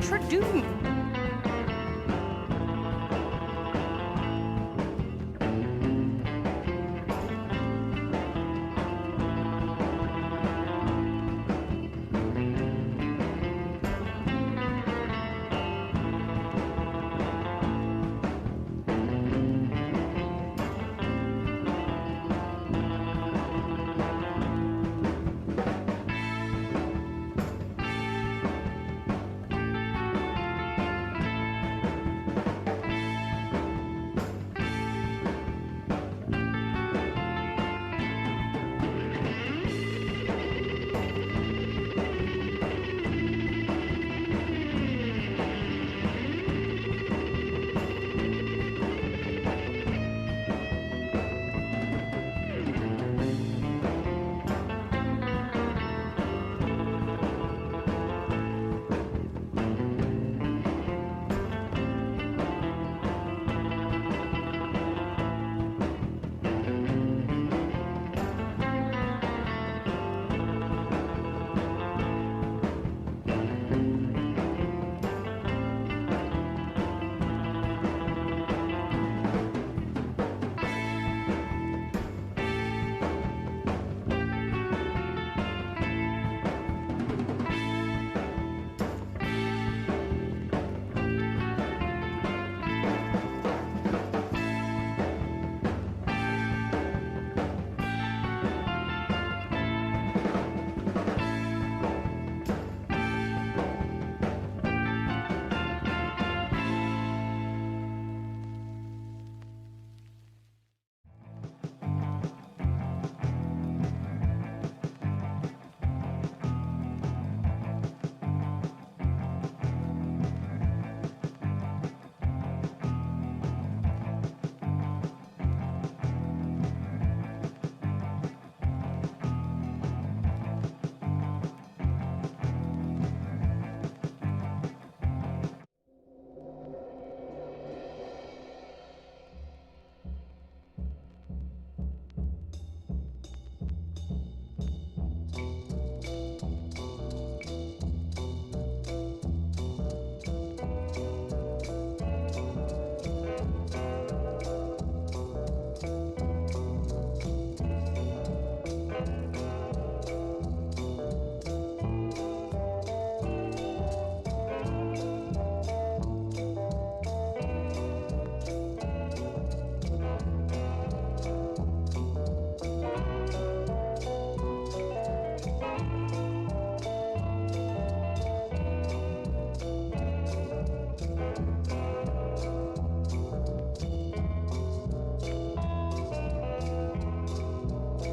Tradoon.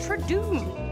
Tradoon.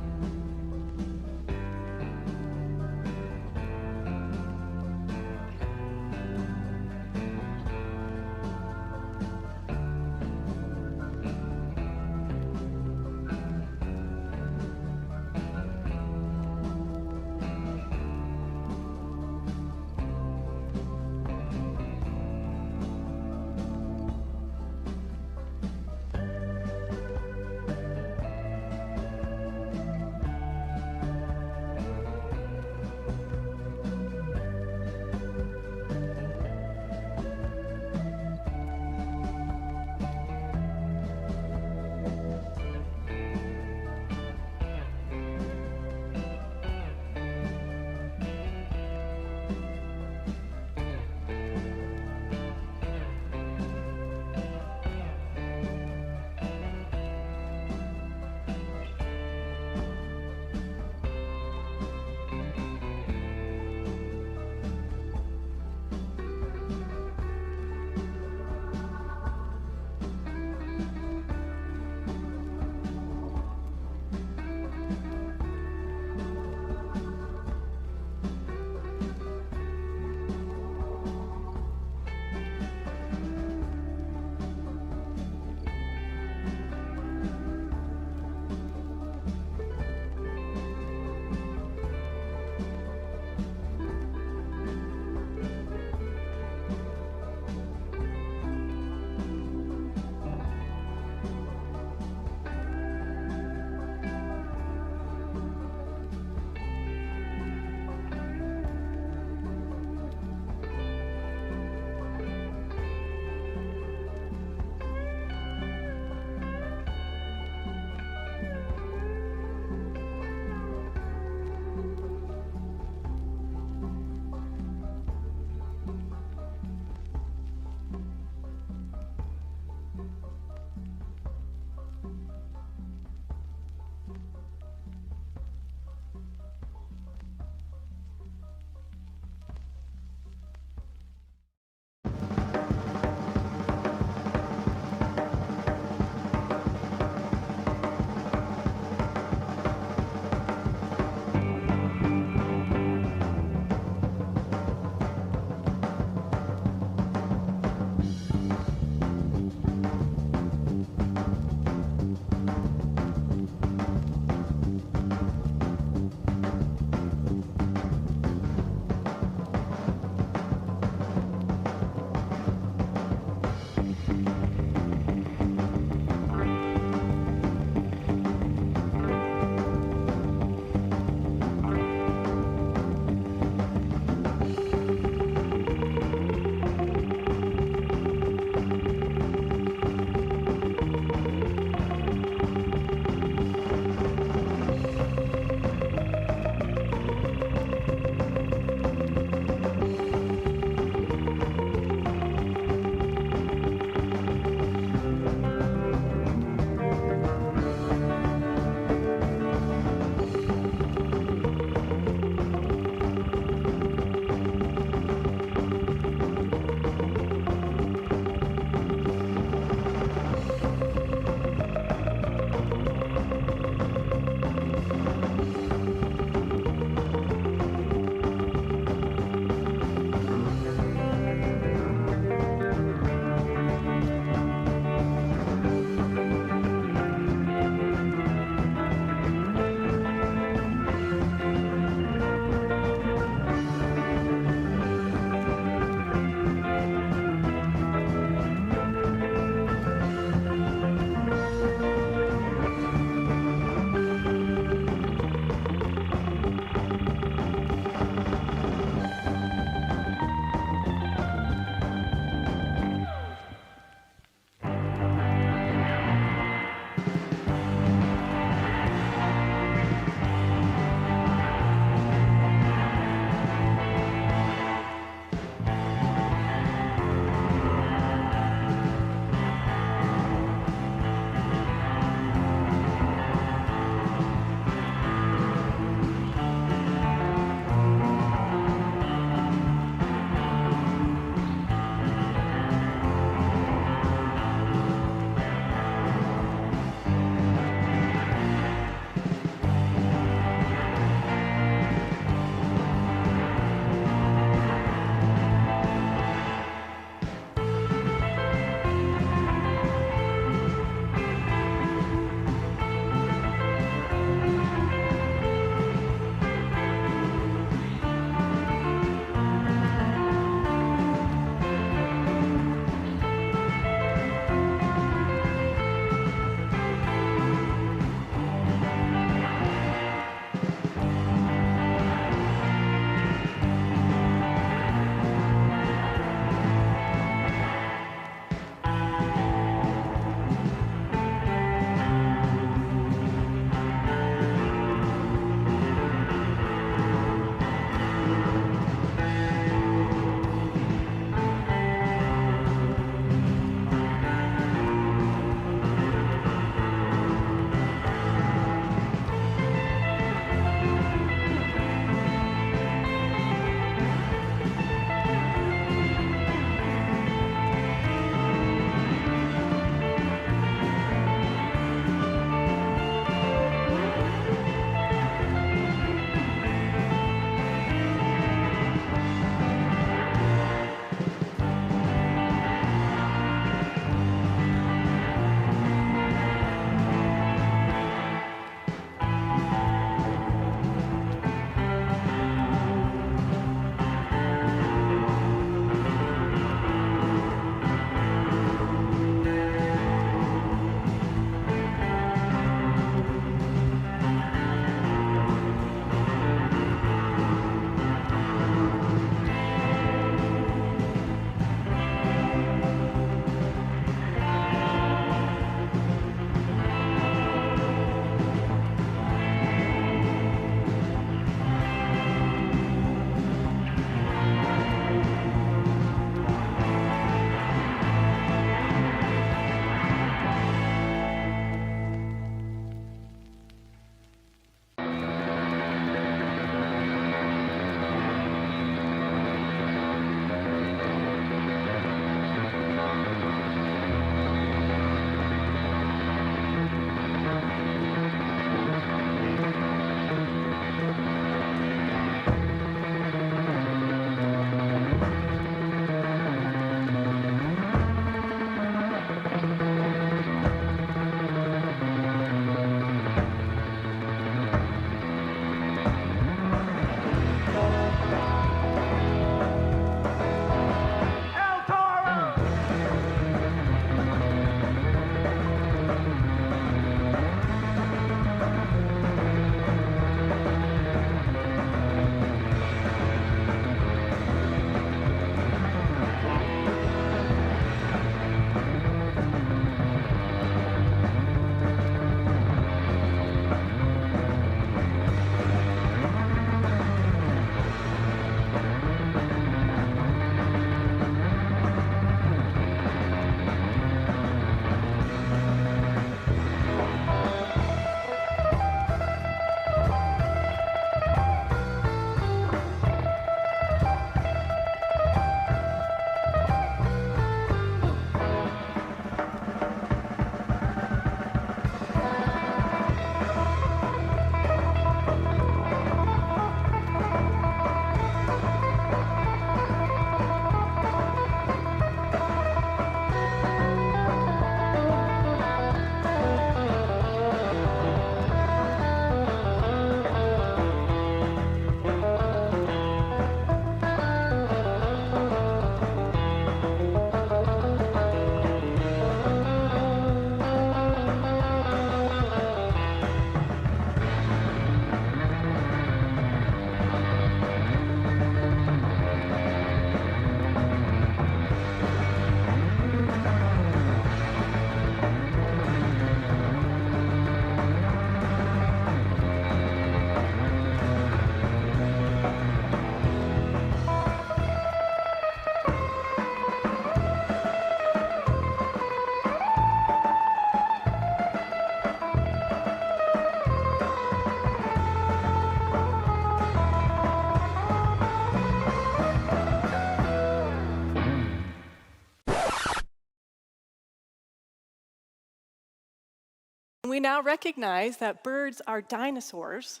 we now recognize that birds are dinosaurs,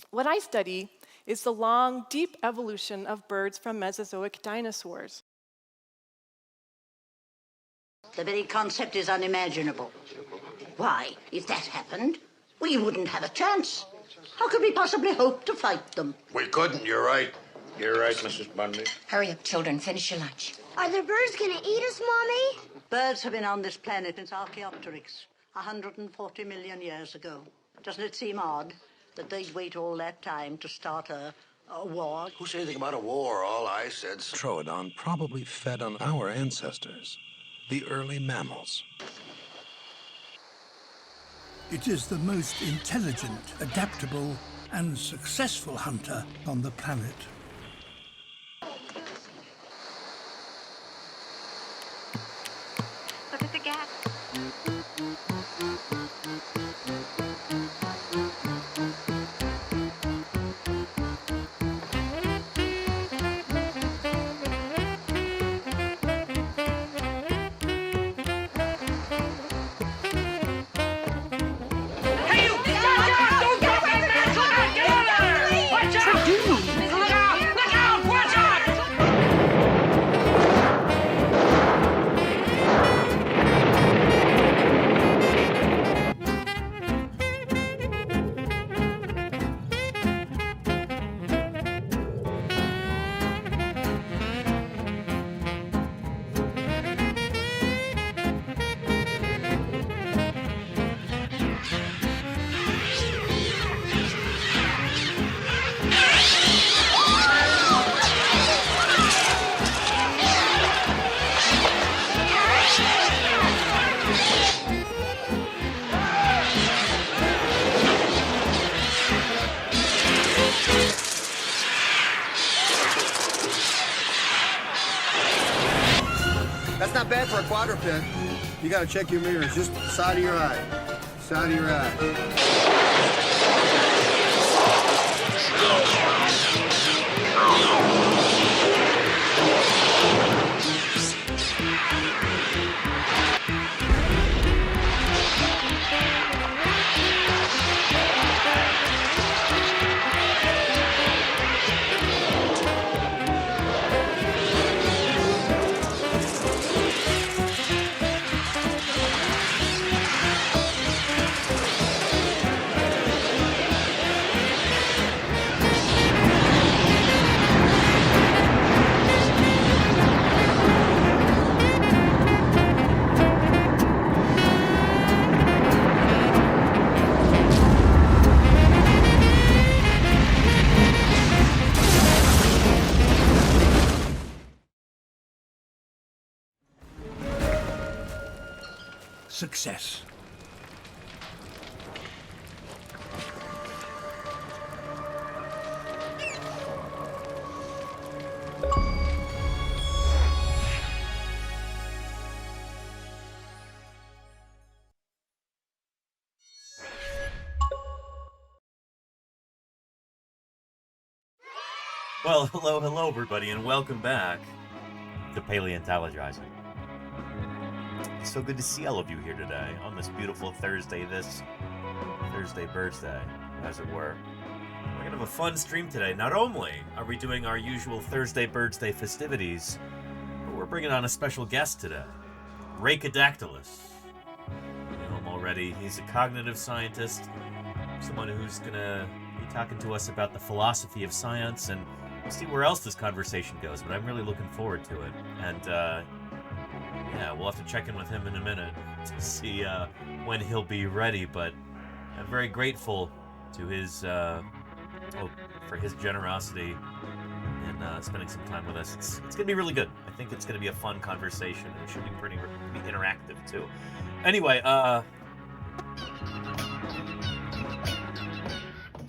what I study is the long, deep evolution of birds from Mesozoic dinosaurs. The very concept is unimaginable. Why, if that happened, we wouldn't have a chance. How could we possibly hope to fight them? We couldn't, you're right. You're right, Mrs. Bundy. Hurry up, children. Finish your lunch. Are the birds gonna eat us, Mommy? Birds have been on this planet since Archaeopteryx, 140 million years ago. Doesn't it seem odd that they'd wait all that time to start a war? Who said anything about a war? All I said's... Troodon probably fed on our ancestors, the early mammals. It is the most intelligent, adaptable, and successful hunter on the planet. Look at the gap. That's not bad for a quadruped. You gotta check your mirrors, just side of your eye. Side of your Success. Well, hello, everybody, and welcome back to Paleontologizing. It's so good to see all of you here today on this beautiful Thursday, this Thursday Birds Day, as it were. We're going to have a fun stream today. Not only are we doing our usual Thursday Birds Day festivities, but we're bringing on a special guest today, Rhacodactylus. You know him already. He's a cognitive scientist, someone who's going to be talking to us about the philosophy of science, and we'll see where else this conversation goes, but I'm really looking forward to it. And, yeah, we'll have to check in with him in a minute to see when he'll be ready, but I'm very grateful to his, for his generosity and spending some time with us. It's going to be really good. I think it's going to be a fun conversation, and it should be pretty interactive, too. Anyway,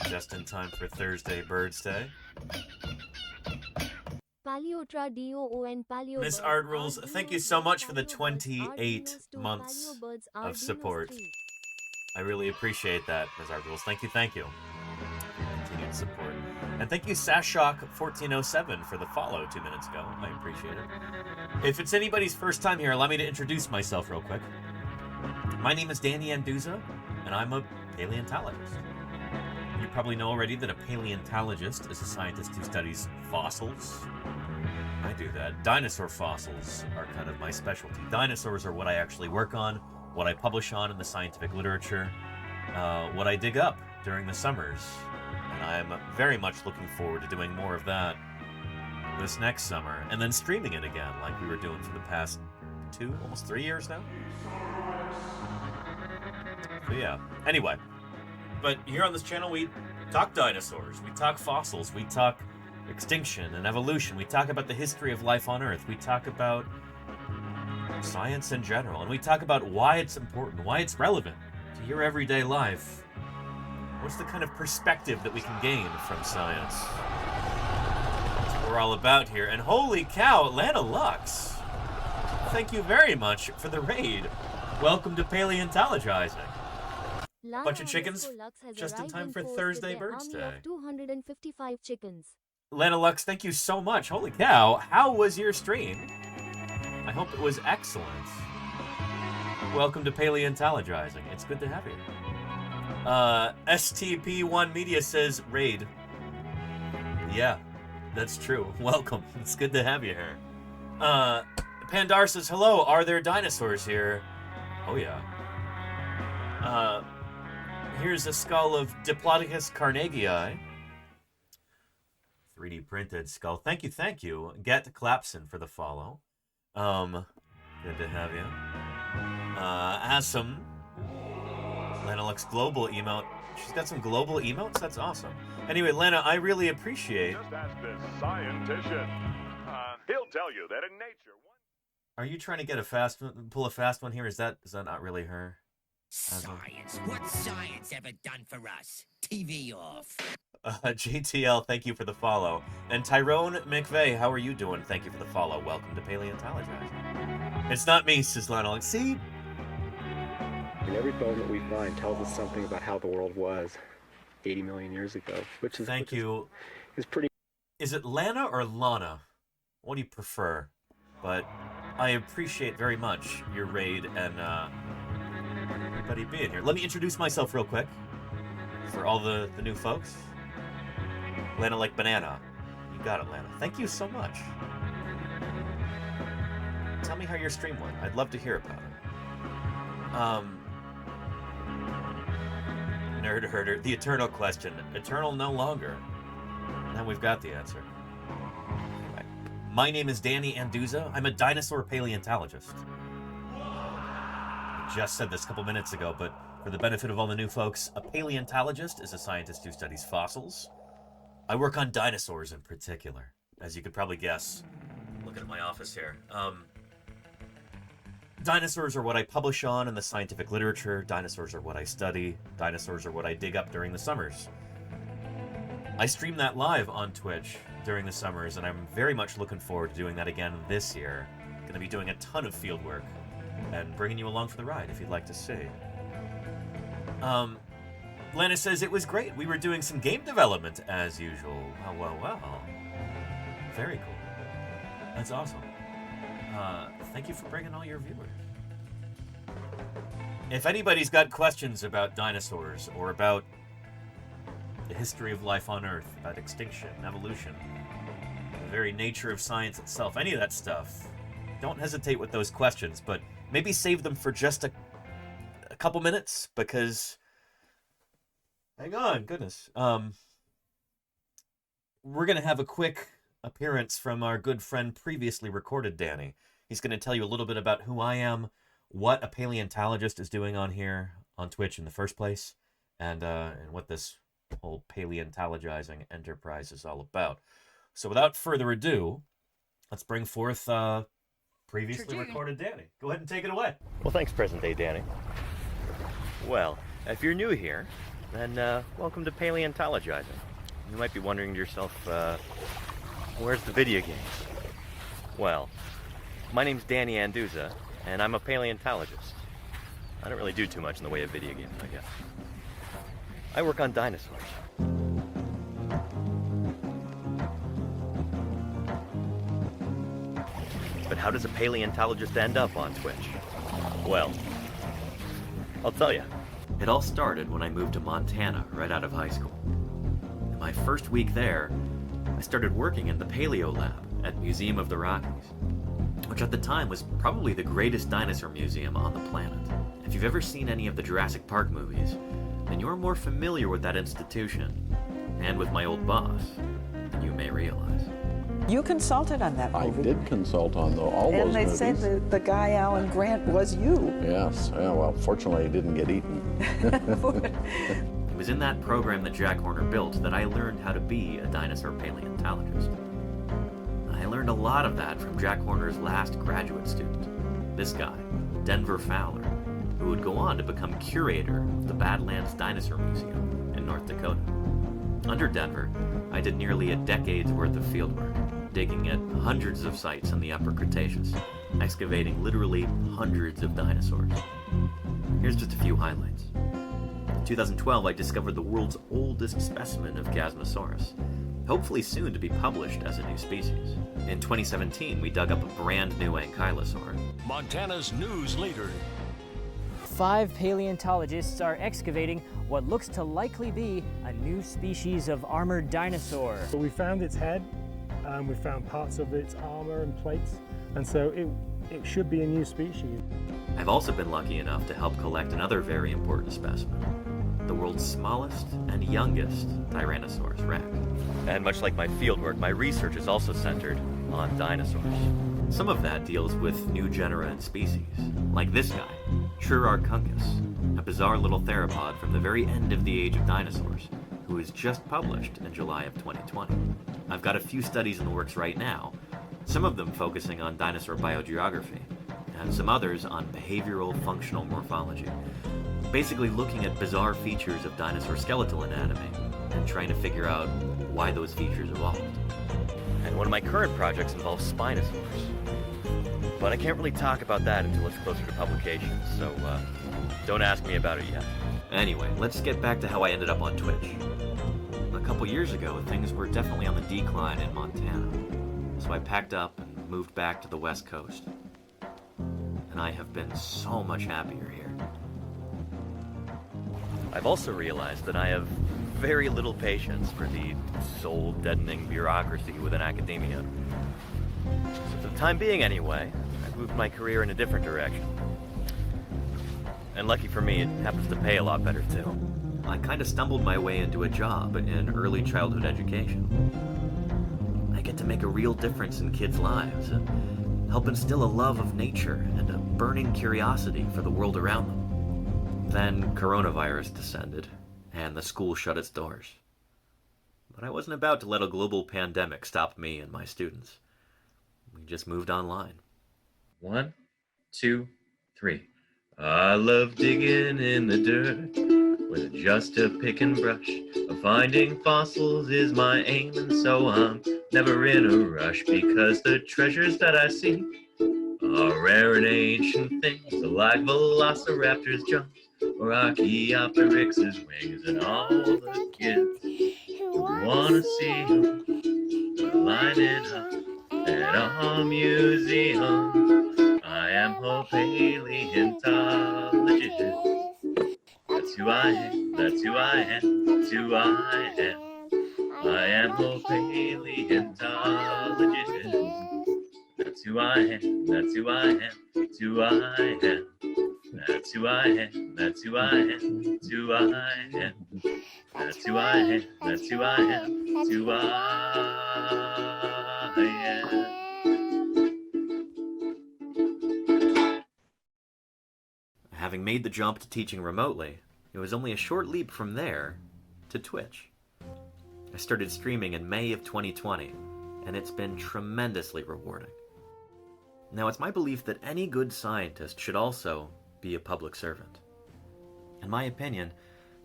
just in time for Thursday Birds Day. Miss Art Rules, thank you so much for the 28 months of support. I really appreciate that, Miss Art Rules. Thank you for your continued support. And thank you, Sashok1407, for the follow 2 minutes ago. I appreciate it. If it's anybody's first time here, allow me to introduce myself real quick. My name is Danny Anduza. and I'm a paleontologist. You probably know already that a paleontologist is a scientist who studies fossils. I do that. Dinosaur fossils are kind of my specialty. Dinosaurs are what I actually work on, what I publish on in the scientific literature, what I dig up during the summers. And I'm very much looking forward to doing more of that this next summer, and then streaming it again like we were doing for the past 2, almost 3 years now. So yeah, anyway. But here on this channel, we talk dinosaurs, we talk fossils, we talk extinction and evolution, we talk about the history of life on Earth, we talk about science in general, and we talk about why it's important, why it's relevant to your everyday life. What's the kind of perspective that we can gain from science? That's what we're all about here. And holy cow, Atlanta Lux! Thank you very much for the raid. Welcome to Paleontologizing. Bunch of chickens, just in time for Thursday Birds Day. 255 chickens. Lana Lux, thank you so much. Holy cow, how was your stream? I hope it was excellent. Welcome to Paleontologizing. It's good to have you. STP1 Media says raid. Yeah, that's true. Welcome. It's good to have you here. Pandar says, hello, are there dinosaurs here? Oh yeah. Here's a skull of Diplodocus carnegii. 3D printed skull. Thank you. Get Clapson for the follow. Good to have you. Awesome. Lana looks global emote. She's got some global emotes? That's awesome. Anyway, Lana, I really appreciate... Just ask this scientician. He'll tell you that in nature... Are you trying to get pull a fast one here? Is that not really her? Science. What's science ever done for us? TV off. JTL, thank you for the follow. And Tyrone McVeigh, how are you doing? Thank you for the follow. Welcome to Paleontologizing. It's not me, says Lionel. See? And every bone that we find tells us something about how the world was 80 million years ago, which is pretty. Is it Lana or Lana? What do you prefer? But I appreciate very much your raid and everybody being here. Let me introduce myself real quick for all the new folks. Lana like banana. You got it, Lana. Thank you so much. Tell me how your stream went. I'd love to hear about it. Nerd herder. The eternal question. Eternal no longer. Now we've got the answer. Anyway, my name is Danny Anduza. I'm a dinosaur paleontologist. I just said this a couple minutes ago, but for the benefit of all the new folks, a paleontologist is a scientist who studies fossils. I work on dinosaurs in particular, as you could probably guess. Looking at my office here. Dinosaurs are what I publish on in the scientific literature. Dinosaurs are what I study. Dinosaurs are what I dig up during the summers. I stream that live on Twitch during the summers, and I'm very much looking forward to doing that again this year. Going to be doing a ton of field work and bringing you along for the ride if you'd like to see. Lana says it was great. We were doing some game development as usual. Well. Very cool. That's awesome. Thank you for bringing all your viewers. If anybody's got questions about dinosaurs or about the history of life on Earth, about extinction, evolution, the very nature of science itself, any of that stuff, don't hesitate with those questions, but maybe save them for just a couple minutes, because... Hang on, goodness. We're going to have a quick appearance from our good friend previously recorded, Danny. He's going to tell you a little bit about who I am, what a paleontologist is doing on here on Twitch in the first place, and what this whole paleontologizing enterprise is all about. So without further ado, let's bring forth previously recorded Danny. Go ahead and take it away. Well, thanks, present day Danny. Well, if you're new here, then welcome to Paleontologizing. You might be wondering to yourself, where's the video games? Well, my name's Danny Anduza, and I'm a paleontologist. I don't really do too much in the way of video games, I guess. I work on dinosaurs. But how does a paleontologist end up on Twitch? Well, I'll tell you. It all started when I moved to Montana right out of high school. In my first week there, I started working in the Paleo Lab at Museum of the Rockies, which at the time was probably the greatest dinosaur museum on the planet. If you've ever seen any of the Jurassic Park movies, then you're more familiar with that institution and with my old boss than you may realize. You consulted on that movie. I did consult on all those movies. And they said that the guy, Alan Grant, was you. Yes. Yeah, well, fortunately, he didn't get eaten. It was in that program that Jack Horner built that I learned how to be a dinosaur paleontologist. I learned a lot of that from Jack Horner's last graduate student, this guy, Denver Fowler, who would go on to become curator of the Badlands Dinosaur Museum in North Dakota. Under Denver, I did nearly a decade's worth of fieldwork, digging at hundreds of sites in the Upper Cretaceous, excavating literally hundreds of dinosaurs. Here's just a few highlights. In 2012, I discovered the world's oldest specimen of Chasmosaurus, hopefully soon to be published as a new species. In 2017, we dug up a brand new ankylosaur. Montana's news leader. 5 paleontologists are excavating what looks to likely be a new species of armored dinosaur. So we found its head, we found parts of its armor and plates, and so it should be a new species. I've also been lucky enough to help collect another very important specimen, the world's smallest and youngest Tyrannosaurus rex. And much like my fieldwork, my research is also centered on dinosaurs. Some of that deals with new genera and species, like this guy, Churarchuncus, a bizarre little theropod from the very end of the age of dinosaurs, who was just published in July of 2020. I've got a few studies in the works right now, some of them focusing on dinosaur biogeography, and some others on behavioral functional morphology, basically looking at bizarre features of dinosaur skeletal anatomy and trying to figure out why those features evolved. And one of my current projects involves Spinosaurus. But I can't really talk about that until it's closer to publication, so don't ask me about it yet. Anyway, let's get back to how I ended up on Twitch. A couple years ago, things were definitely on the decline in Montana, so I packed up and moved back to the West Coast. And I have been so much happier here. I've also realized that I have very little patience for the soul-deadening bureaucracy within academia. So for the time being anyway, I've moved my career in a different direction. And lucky for me, it happens to pay a lot better too. I kind of stumbled my way into a job in early childhood education. I get to make a real difference in kids' lives and help instill a love of nature and a burning curiosity for the world around them. Then coronavirus descended, and the school shut its doors. But I wasn't about to let a global pandemic stop me and my students. We just moved online. 1, 2, 3. I love digging in the dirt with just a pick and brush. Finding fossils is my aim, and so I'm never in a rush, because the treasures that I see are rare and ancient things, like velociraptors' jump or Archaeopteryx's wings, and all the kids who wanna see them lining up at our museum. I am a paleontologist. That's who I am, that's who I am, that's who I am. I am a paleontologist. That's who I am, that's who I am, that's who I am. That's who I am, that's who I am, that's who I am. That's who I am, that's who I am, that's who I am. Having made the jump to teaching remotely, it was only a short leap from there to Twitch. I started streaming in May of 2020, and it's been tremendously rewarding. Now, it's my belief that any good scientist should also be a public servant. In my opinion,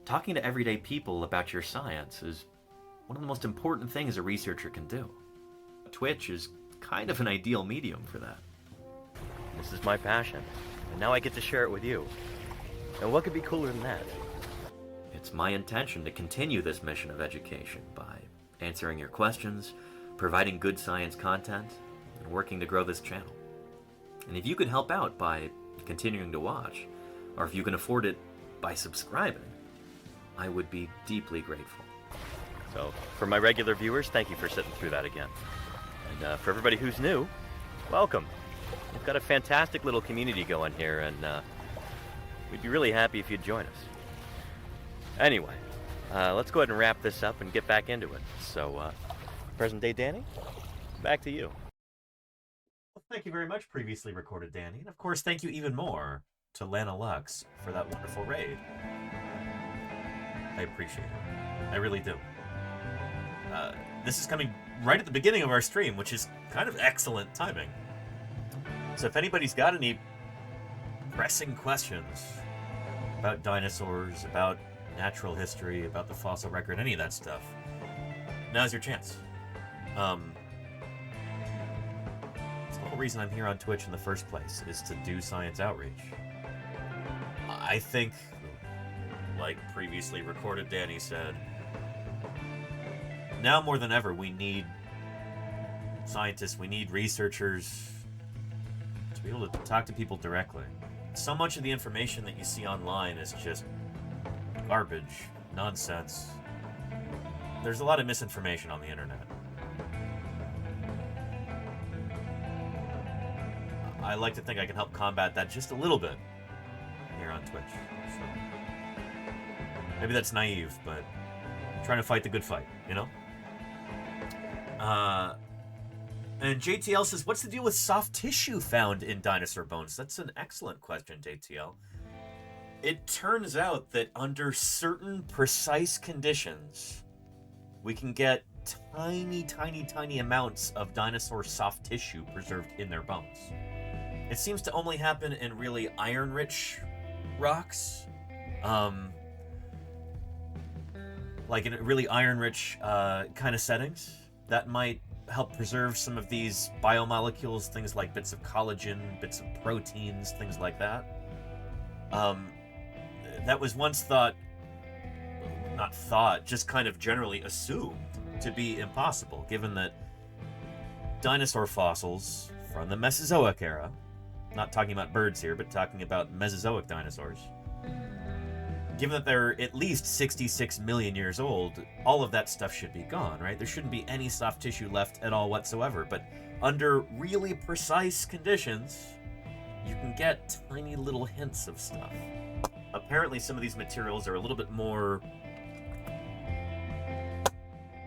talking to everyday people about your science is one of the most important things a researcher can do. Twitch is kind of an ideal medium for that. This is my passion, and now I get to share it with you. And what could be cooler than that? It's my intention to continue this mission of education by answering your questions, providing good science content, and working to grow this channel. And if you can help out by continuing to watch, or if you can afford it by subscribing, I would be deeply grateful. So, for my regular viewers, thank you for sitting through that again. And for everybody who's new, welcome. We've got a fantastic little community going here, and we'd be really happy if you'd join us. Anyway, let's go ahead and wrap this up and get back into it. So, present day Danny, back to you. Well, thank you very much, previously recorded Danny. And of course, thank you even more to Lana Lux for that wonderful raid. I appreciate it. I really do. This is coming right at the beginning of our stream, which is kind of excellent timing. So if anybody's got any pressing questions about dinosaurs, about natural history, about the fossil record, any of that stuff, now's your chance. It's the whole reason I'm here on Twitch in the first place, is to do science outreach. I think, like previously recorded Danny said, now more than ever we need scientists, we need researchers to be able to talk to people directly. So much of the information that you see online is just garbage, nonsense. There's a lot of misinformation on the internet. I like to think I can help combat that just a little bit here on Twitch. So maybe that's naive, but I'm trying to fight the good fight, you know? And JTL says, what's the deal with soft tissue found in dinosaur bones? That's an excellent question, JTL. It turns out that under certain precise conditions, we can get tiny, tiny, tiny amounts of dinosaur soft tissue preserved in their bones. It seems to only happen in really iron-rich rocks. Like in really iron-rich kind of settings. That might help preserve some of these biomolecules, things like bits of collagen, bits of proteins, things like that. That was once just kind of generally assumed to be impossible, given that dinosaur fossils from the Mesozoic era, not talking about birds here, but talking about Mesozoic dinosaurs, given that they're at least 66 million years old, all of that stuff should be gone, right? There shouldn't be any soft tissue left at all whatsoever. But under really precise conditions, you can get tiny little hints of stuff. Apparently, some of these materials are a little bit more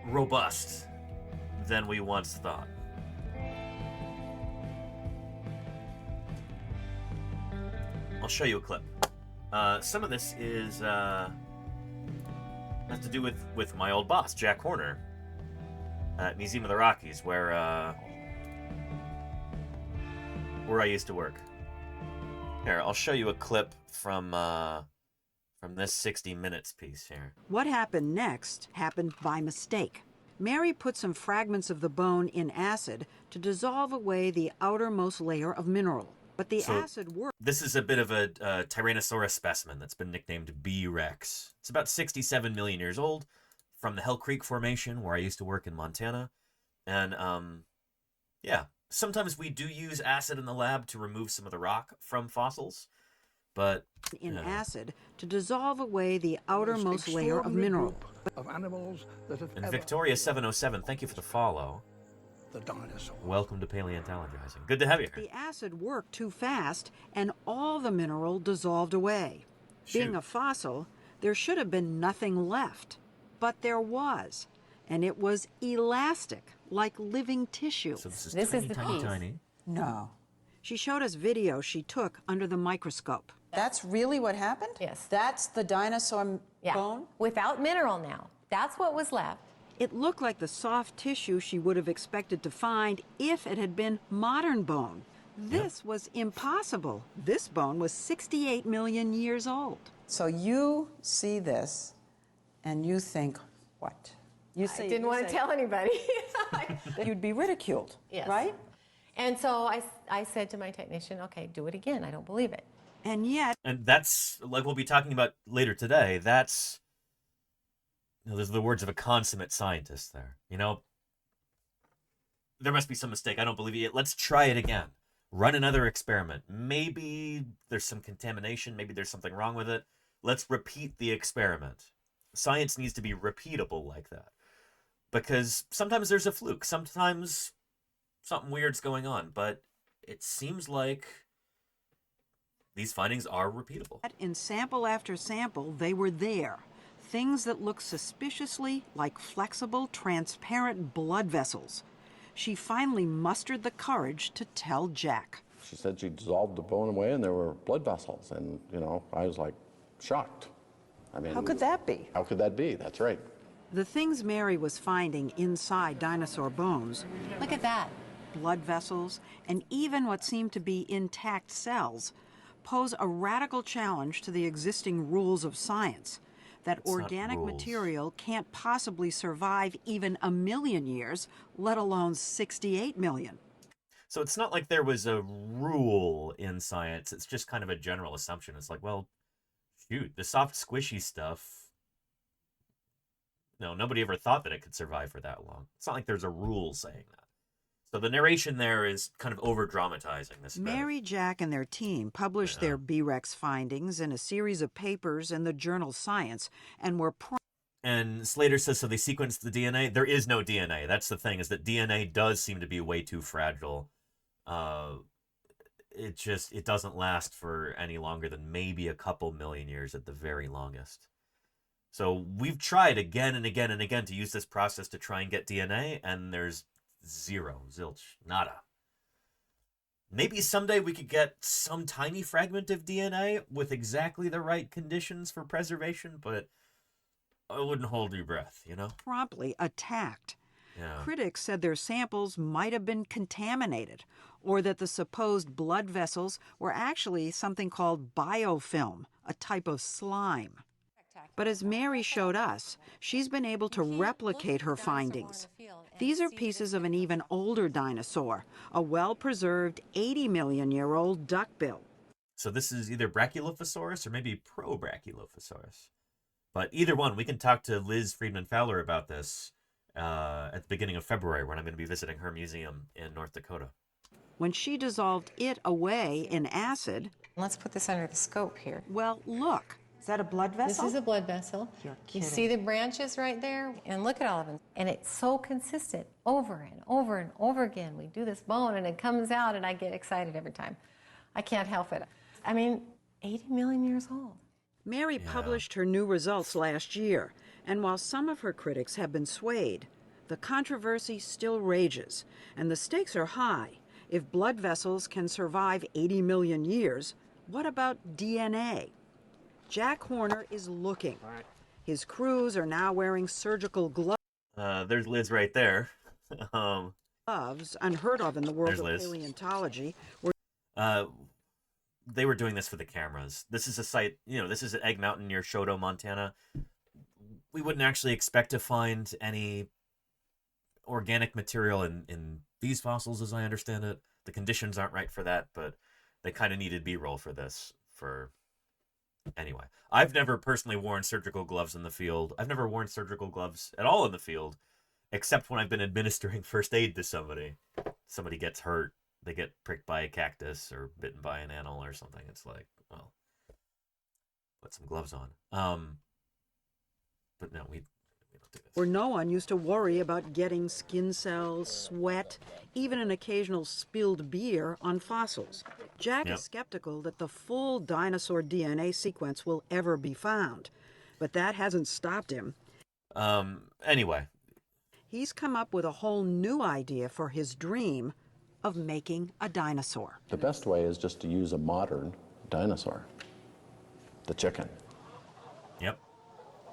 robust than we once thought. I'll show you a clip. Some of this is has to do with my old boss, Jack Horner, at Museum of the Rockies, where I used to work. Here, I'll show you a clip from this 60 Minutes piece here. What happened next happened by mistake. Mary put some fragments of the bone in acid to dissolve away the outermost layer of mineral. But the acid worked. This is a bit of a Tyrannosaurus specimen that's been nicknamed B-Rex. It's about 67 million years old, from the Hell Creek Formation, where I used to work in Montana. And, yeah, sometimes we do use acid in the lab to remove some of the rock from fossils, but... in acid to dissolve away the outermost layer of mineral. Of animals that have and Victoria707, thank you for the follow. The dinosaur. Welcome to Paleontologizing. Good to have you here. The acid worked too fast, and all the mineral dissolved away. Being a fossil, there should have been nothing left. But there was, and it was elastic, like living tissue. So this is tiny. No. She showed us video she took under the microscope. That's really what happened? Yes. That's the dinosaur bone? Without mineral now. That's what was left. It looked like the soft tissue she would have expected to find if it had been modern bone. This was impossible. This bone was 68 million years old. So you see this and you think, what? You say, I didn't want to tell anybody. that you'd be ridiculed, Yes. right? And so I said to my technician, okay, do it again. I don't believe it. And yet... And that's, like we'll be talking about later today, that's... those are the words of a consummate scientist there. You know, there must be some mistake. I don't believe it. Let's try it again. Run another experiment. Maybe there's some contamination. Maybe there's something wrong with it. let's repeat the experiment. Science needs to be repeatable like that. Because sometimes there's a fluke. Sometimes something weird's going on. But it seems like these findings are repeatable. In sample after sample, they were there. Things that looked suspiciously like flexible, transparent blood vessels. She finally mustered the courage to tell Jack. She said she dissolved the bone away and there were blood vessels. And, you know, I was like shocked. I mean, How could that be? How could that be? That's right. The things Mary was finding inside dinosaur bones, Look at that. blood vessels, and even what seemed to be intact cells, pose a radical challenge to the existing rules of science. That It's not organic rules. material can't possibly survive even 1 million years, let alone 68 million. So it's not like there was a rule in science. It's just kind of a general assumption. It's like, well, shoot, the soft, squishy stuff, no, nobody ever thought that it could survive for that long. It's not like there's a rule saying that. So the narration there is kind of over-dramatizing this. Mary, Jack, and their team published their B-Rex findings in a series of papers in the journal Science, and were And Slater says, so they sequenced the DNA? There is no DNA. That's the thing, is that DNA does seem to be way too fragile. It doesn't last for any longer than maybe a couple million years at the very longest. So we've tried again and again and again to use this process to try and get DNA, and there's zero, zilch, nada. Maybe someday we could get some tiny fragment of DNA with exactly the right conditions for preservation, but I wouldn't hold your breath, you know? promptly attacked. Yeah. Critics said their samples might have been contaminated, or that the supposed blood vessels were actually something called biofilm, a type of slime. But as Mary showed us, she's been able to replicate her findings. These are pieces of an even older dinosaur, a well-preserved 80-million-year-old duckbill. So this is either Brachylophosaurus or maybe Pro-Brachylophosaurus. But either one, we can talk to Liz Friedman Fowler about this at the beginning of February, when I'm going to be visiting her museum in North Dakota. When she dissolved it away in acid... Let's put this under the scope here. Well, look. Is that a blood vessel? This is a blood vessel. You're You kidding. see the branches right there? And look at all of them. And it's so consistent over and over and over again. We do this bone and it comes out and I get excited every time. I can't help it. I mean, 80 million years old. Mary published her new results last year, and while some of her critics have been swayed, the controversy still rages, and the stakes are high. If blood vessels can survive 80 million years, what about DNA? Jack Horner is looking. His crews are now wearing surgical gloves. There's Liz right there. Gloves, unheard of in the world There's of Liz. paleontology. They were doing this for the cameras. This is a site, this is at Egg Mountain near Shoto, Montana. We wouldn't actually expect to find any organic material in these fossils, as I understand it. The conditions aren't right for that, but they kind of needed B-roll for this. Anyway, I've never personally worn surgical gloves in the field. I've never worn surgical gloves at all in the field, except when I've been administering first aid to somebody. Somebody gets hurt. They get pricked by a cactus or bitten by an animal or something. It's like, well, put some gloves on. But no, we don't do this. Where no one used to worry about getting skin cells, sweat, even an occasional spilled beer on fossils. Jack is skeptical that the full dinosaur DNA sequence will ever be found, but that hasn't stopped him. Anyway. He's come up with a whole new idea for his dream of making a dinosaur. The best way is just to use a modern dinosaur, the chicken. Yep.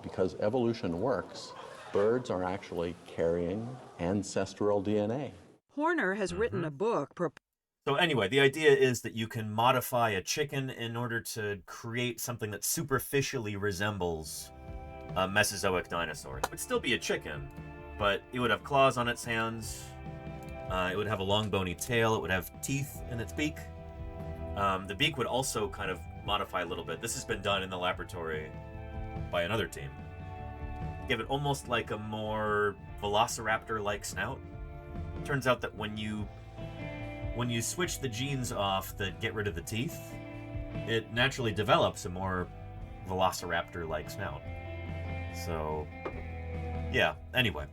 Because evolution works, birds are actually carrying ancestral DNA. Horner has written a book. So anyway, the idea is that you can modify a chicken in order to create something that superficially resembles a Mesozoic dinosaur. It would still be a chicken, but it would have claws on its hands. It would have a long bony tail. It would have teeth in its beak. The beak would also kind of modify a little bit. This has been done in the laboratory by another team. Give it almost like a more velociraptor-like snout. Turns out that when you switch the genes off that get rid of the teeth, it naturally develops a more velociraptor-like snout. So, yeah, anyway.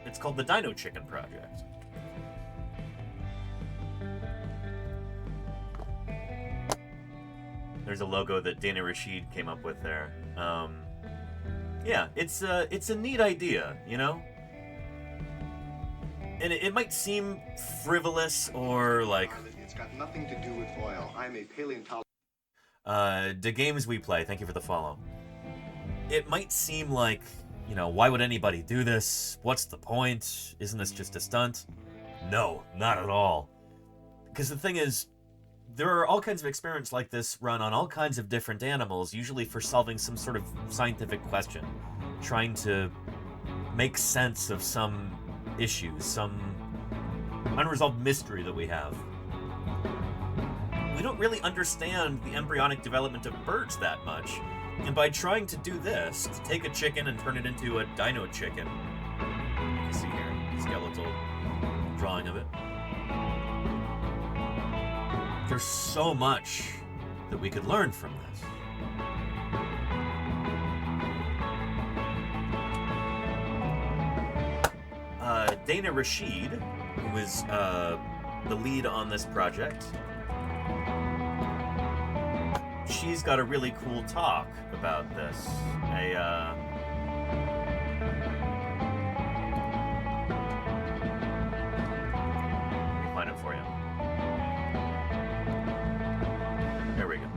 It's called the Dino Chicken Project. There's a logo that Dana Rashid came up with there. Yeah, it's a neat idea, you know? And it might seem frivolous or like... It's got nothing to do with oil. I'm a paleontologist. The games we play, thank you for the follow. It might seem like, you know, why would anybody do this? What's the point? Isn't this just a stunt? No, not at all. Because the thing is, there are all kinds of experiments like this run on all kinds of different animals, usually for solving some sort of scientific question, trying to make sense of some issue, some unresolved mystery that we have. We don't really understand the embryonic development of birds that much, and by trying to do this, to take a chicken and turn it into a dino chicken, you can see here, skeletal drawing of it. There's so much that we could learn from this. Dana Rashid, who is the lead on this project, she's got a really cool talk about this. Let me find it for you. There we go.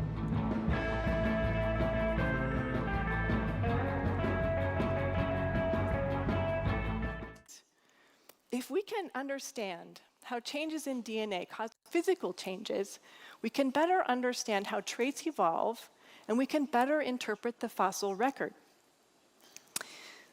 If we can understand how changes in DNA cause physical changes, we can better understand how traits evolve, and we can better interpret the fossil record.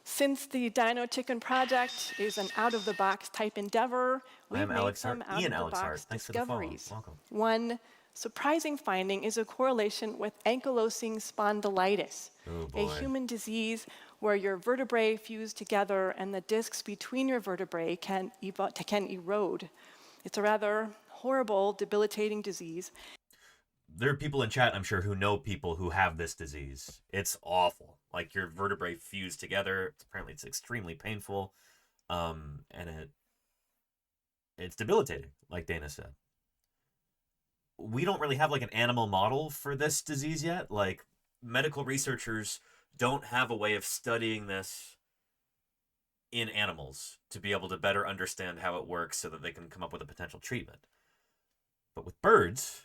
Since the Dino Chicken Project is an out-of-the-box type endeavor, we've made some out-of-the-box discoveries. One surprising finding is a correlation with ankylosing spondylitis, a human disease where your vertebrae fuse together and the discs between your vertebrae can erode. It's a rather horrible, debilitating disease. There are people in chat, I'm sure, who know people who have this disease. It's awful. Like, your vertebrae fuse together. Apparently, it's extremely painful. And it's debilitating, like Dana said. We don't really have, like, an animal model for this disease yet. Like, medical researchers don't have a way of studying this in animals to be able to better understand how it works so that they can come up with a potential treatment. But with birds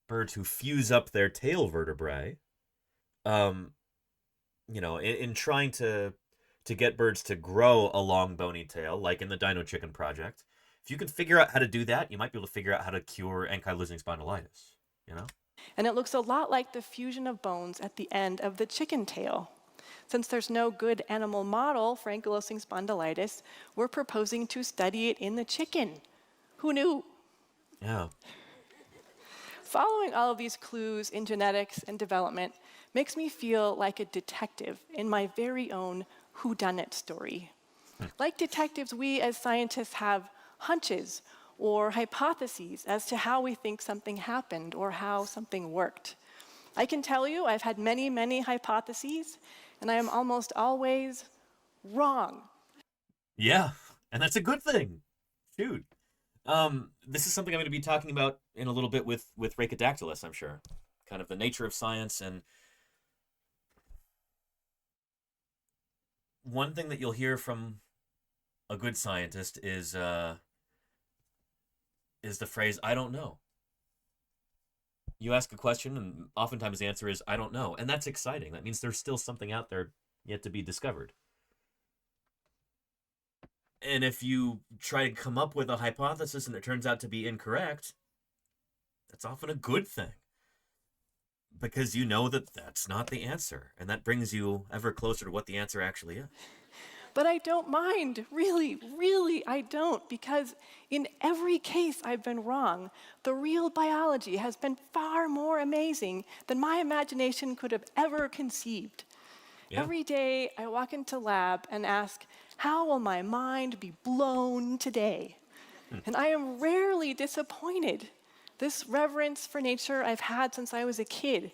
who fuse up their tail vertebrae, you know, in trying to get birds to grow a long bony tail, like in the Dino Chicken Project, if you can figure out how to do that, you might be able to figure out how to cure ankylosing spondylitis, you know? And it looks a lot like the fusion of bones at the end of the chicken tail. Since there's no good animal model for ankylosing spondylitis, we're proposing to study it in the chicken. Who knew? Yeah. Following all of these clues in genetics and development makes me feel like a detective in my very own whodunit story. Like detectives, we as scientists have hunches or hypotheses as to how we think something happened or how something worked. I can tell you I've had many, many hypotheses, and I am almost always wrong. Yeah, and that's a good thing. Shoot. This is something I'm going to be talking about in a little bit with Rhacodactylus, I'm sure. Kind of the nature of science, and one thing that you'll hear from a good scientist is the phrase, I don't know. You ask a question, and oftentimes the answer is, I don't know. And that's exciting. That means there's still something out there yet to be discovered. And if you try to come up with a hypothesis and it turns out to be incorrect, that's often a good thing. Because you know that that's not the answer. And that brings you ever closer to what the answer actually is. But I don't mind, really, really I don't, because in every case I've been wrong. The real biology has been far more amazing than my imagination could have ever conceived. Yeah. Every day I walk into lab and ask, how will my mind be blown today? And I am rarely disappointed. This reverence for nature I've had since I was a kid,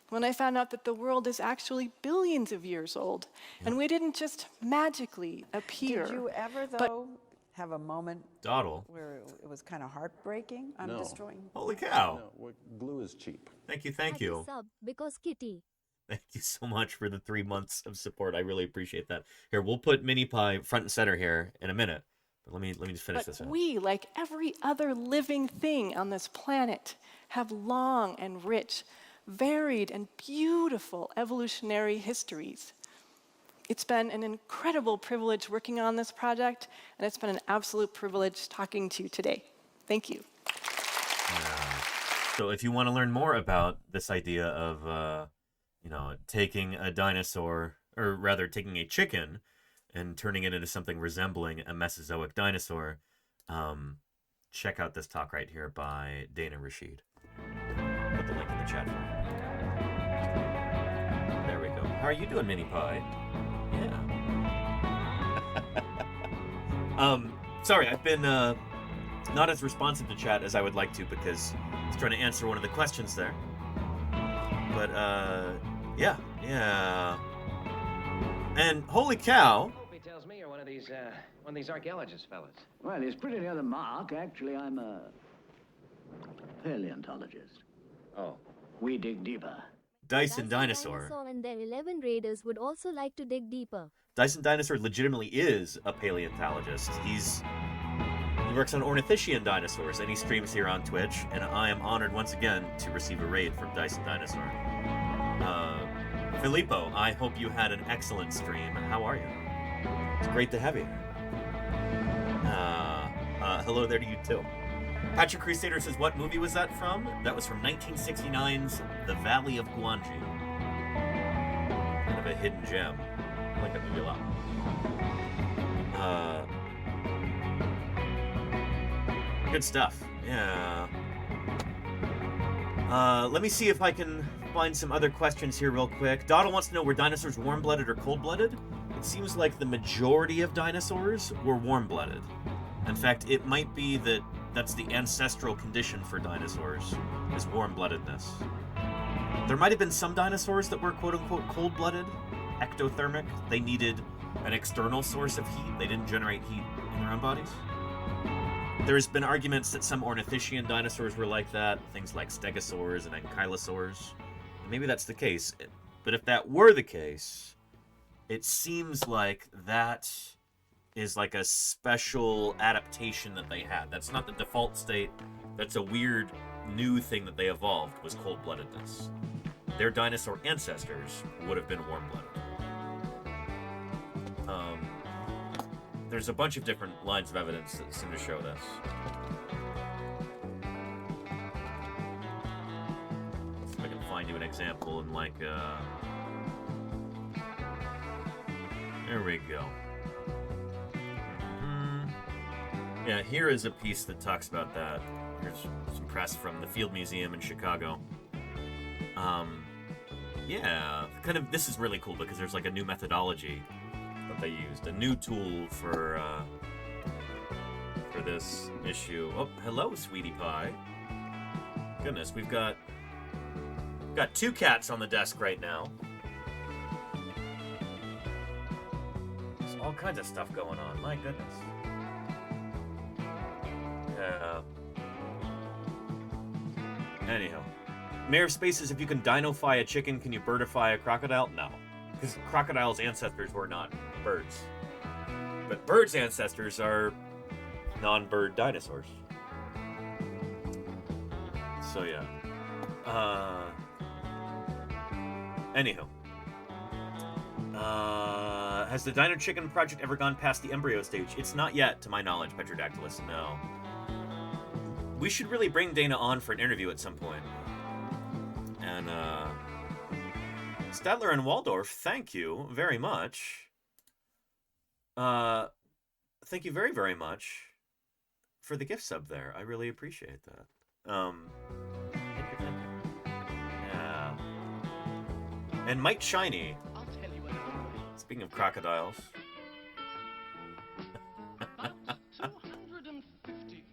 when I found out that the world is actually billions of years old, and we didn't just magically appear. Did you ever, though, have a moment where it was kind of heartbreaking? I'm destroying. Holy cow! No, glue is cheap. Thank you, thank you. Sub because Kitty. Thank you so much for the 3 months of support. I really appreciate that. Here, we'll put Mini Pie front and center here in a minute. But let me just finish this out. We, like every other living thing on this planet, have long and rich, varied and beautiful evolutionary histories. It's been an incredible privilege working on this project, and it's been an absolute privilege talking to you today. Thank you. So if you want to learn more about this idea of, taking a dinosaur, or rather taking a chicken and turning it into something resembling a Mesozoic dinosaur, check out this talk right here by Dana Rashid. Put the link in the chat. There we go. How are you doing, Mini Pie? Yeah. Sorry, I've been not as responsive to chat as I would like to because I was trying to answer one of the questions there. But yeah. And holy cow! He tells me you're one of these archaeologist fellas. Well, he's pretty near the mark. Actually, I'm a paleontologist. Oh. We dig deeper. Dyson Dinosaur. And their 11 raiders would also like to dig deeper. Dyson Dinosaur legitimately is a paleontologist. He works on ornithischian dinosaurs, and he streams here on Twitch, and I am honored once again to receive a raid from Dyson Dinosaur. Filippo, I hope you had an excellent stream. How are you? It's great to have you here. Hello there to you too. Patrick Crusader says, what movie was that from? That was from 1969's The Valley of Guanji. Kind of a hidden gem. I like that movie a lot. Good stuff. Yeah. Let me see if I can find some other questions here real quick. Doddle wants to know, were dinosaurs warm-blooded or cold-blooded? It seems like the majority of dinosaurs were warm-blooded. In fact, it might be that that's the ancestral condition for dinosaurs, is warm-bloodedness. There might have been some dinosaurs that were quote-unquote cold-blooded, ectothermic. They needed an external source of heat. They didn't generate heat in their own bodies. There's been arguments that some ornithischian dinosaurs were like that, things like stegosaurs and ankylosaurs. Maybe that's the case, but if that were the case, it seems like that is like a special adaptation that they had. That's not the default state. That's a weird new thing that they evolved, was cold-bloodedness. Their dinosaur ancestors would have been warm-blooded. There's a bunch of different lines of evidence that seem to show this. Let's see if I can find you an example in like, there we go. Yeah, here is a piece that talks about that. Here's some press from the Field Museum in Chicago. Yeah, kind of, this is really cool because there's like a new methodology that they used, a new tool for this issue. Oh, hello, sweetie pie. Goodness, we've got 2 cats on the desk right now. There's all kinds of stuff going on, my goodness. Anyhow. Mayor Spaces, if you can dinofy a chicken, can you birdify a crocodile? No. Because crocodiles' ancestors were not birds. But birds' ancestors are non-bird dinosaurs. So yeah. Anywho. Has the Dino Chicken project ever gone past the embryo stage? It's not yet, to my knowledge, Petrodactylus, no. We should really bring Dana on for an interview at some point. And, Stadler and Waldorf, thank you very much. Thank you very, very much for the gift sub there. I really appreciate that. Thank you. Yeah. And Mike Shiny. Speaking of crocodiles. About 250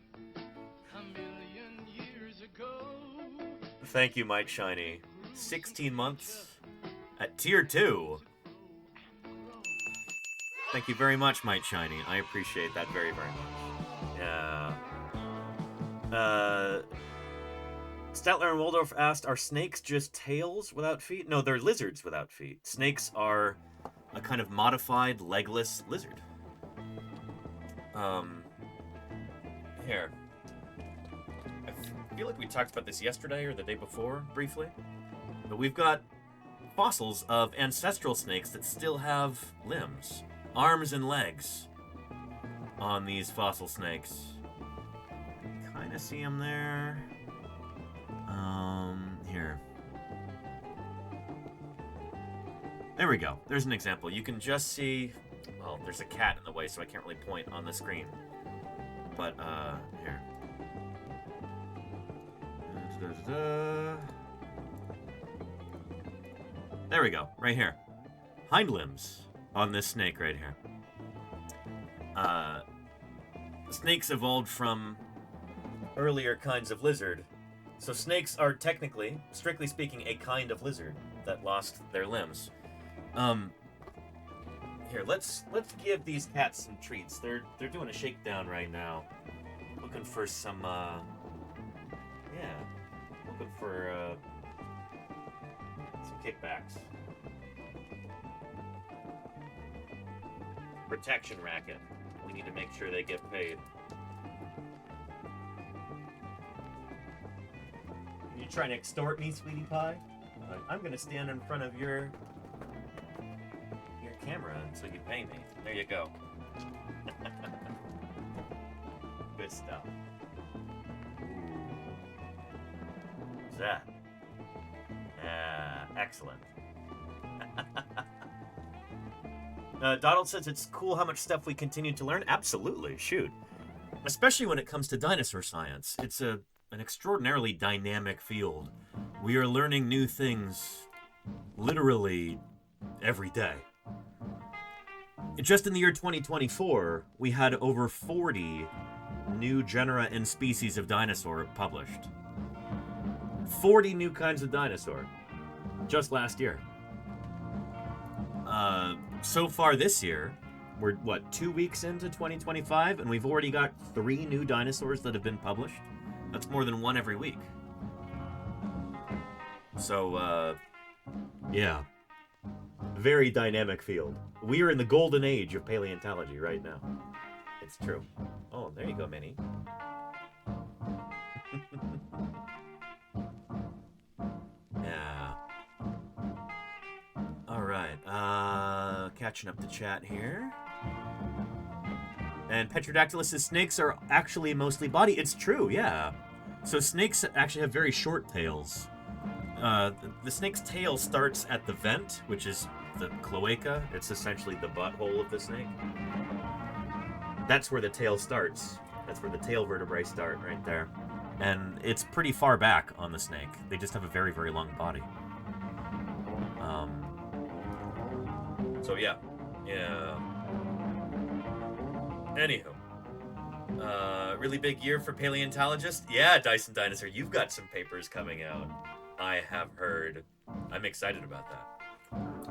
a million years ago, Thank you, Mike Shiny. 16 months at tier 2. Thank you very much, Mike Shiny. I appreciate that very, very much. Yeah. Statler and Waldorf asked, are snakes just tails without feet? No, they're lizards without feet. Snakes are a kind of modified legless lizard. Here. I feel like we talked about this yesterday or the day before, briefly. But we've got fossils of ancestral snakes that still have limbs, arms and legs on these fossil snakes. Kind of see them there. Here. There we go. There's an example. You can just see... Well, there's a cat in the way, so I can't really point on the screen. But, here. There we go. Right here. Hind limbs on this snake right here. Snakes evolved from earlier kinds of lizard. So snakes are technically, strictly speaking, a kind of lizard that lost their limbs. Here, let's give these cats some treats. They're doing a shakedown right now, looking for some looking for some kickbacks. Protection racket. We need to make sure they get paid. You trying to extort me, sweetie pie? I'm gonna stand in front of your camera until you pay me. There you go. Good stuff. What's that? Excellent. Donald says it's cool how much stuff we continue to learn. Absolutely, shoot. Especially when it comes to dinosaur science. It's an extraordinarily dynamic field. We are learning new things literally every day. Just in the year 2024, we had over 40 new genera and species of dinosaur published. 40 new kinds of dinosaur. Just last year. So far this year, we're, 2 weeks into 2025, and we've already got 3 new dinosaurs that have been published? That's more than one every week. So, yeah. Very dynamic field. We are in the golden age of paleontology right now. It's true. Oh, there you go, Minnie. Yeah. Alright, catching up to chat here. And Petrodactylus says snakes are actually mostly body. It's true, yeah. So snakes actually have very short tails. The snake's tail starts at the vent, which is the cloaca. It's essentially the butthole of the snake. That's where the tail starts. That's where the tail vertebrae start, right there. And it's pretty far back on the snake. They just have a very, very long body. So yeah. Anywho. Really big year for paleontologists? Yeah, Dyson Dinosaur, you've got some papers coming out. I have heard. I'm excited about that.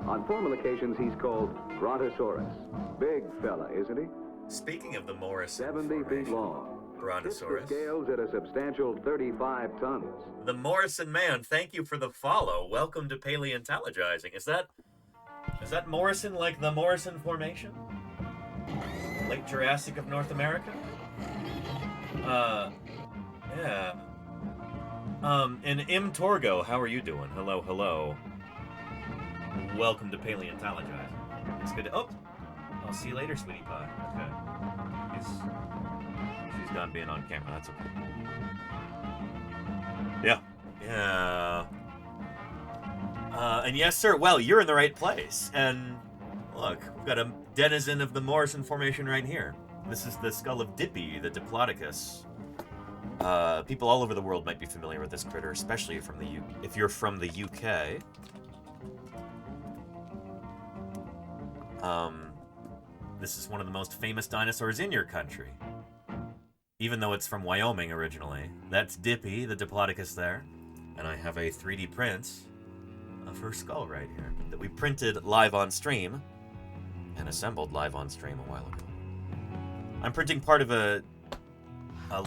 On formal occasions, he's called Brontosaurus. Big fella, isn't he? Speaking of the Morrison 70 feet long. Brontosaurus. Scales at a substantial 35 tons. The Morrison man, thank you for the follow. Welcome to Paleontologizing. Is that Morrison like the Morrison Formation? Late Jurassic of North America? Yeah. And M. Torgo, how are you doing? Hello, hello. Welcome to Paleontologizing. It's good to... Oh! I'll see you later, sweetie pie. Okay. She's done being on camera, that's okay. Yeah. And yes, sir, well, you're in the right place. And look, we've got a denizen of the Morrison Formation right here. This is the skull of Dippy, the Diplodocus. People all over the world might be familiar with this critter, especially if you're from the UK. This is one of the most famous dinosaurs in your country. Even though it's from Wyoming originally. That's Dippy, the Diplodocus there. And I have a 3D print of her skull right here that we printed live on stream and assembled live on stream a while ago. I'm printing part of a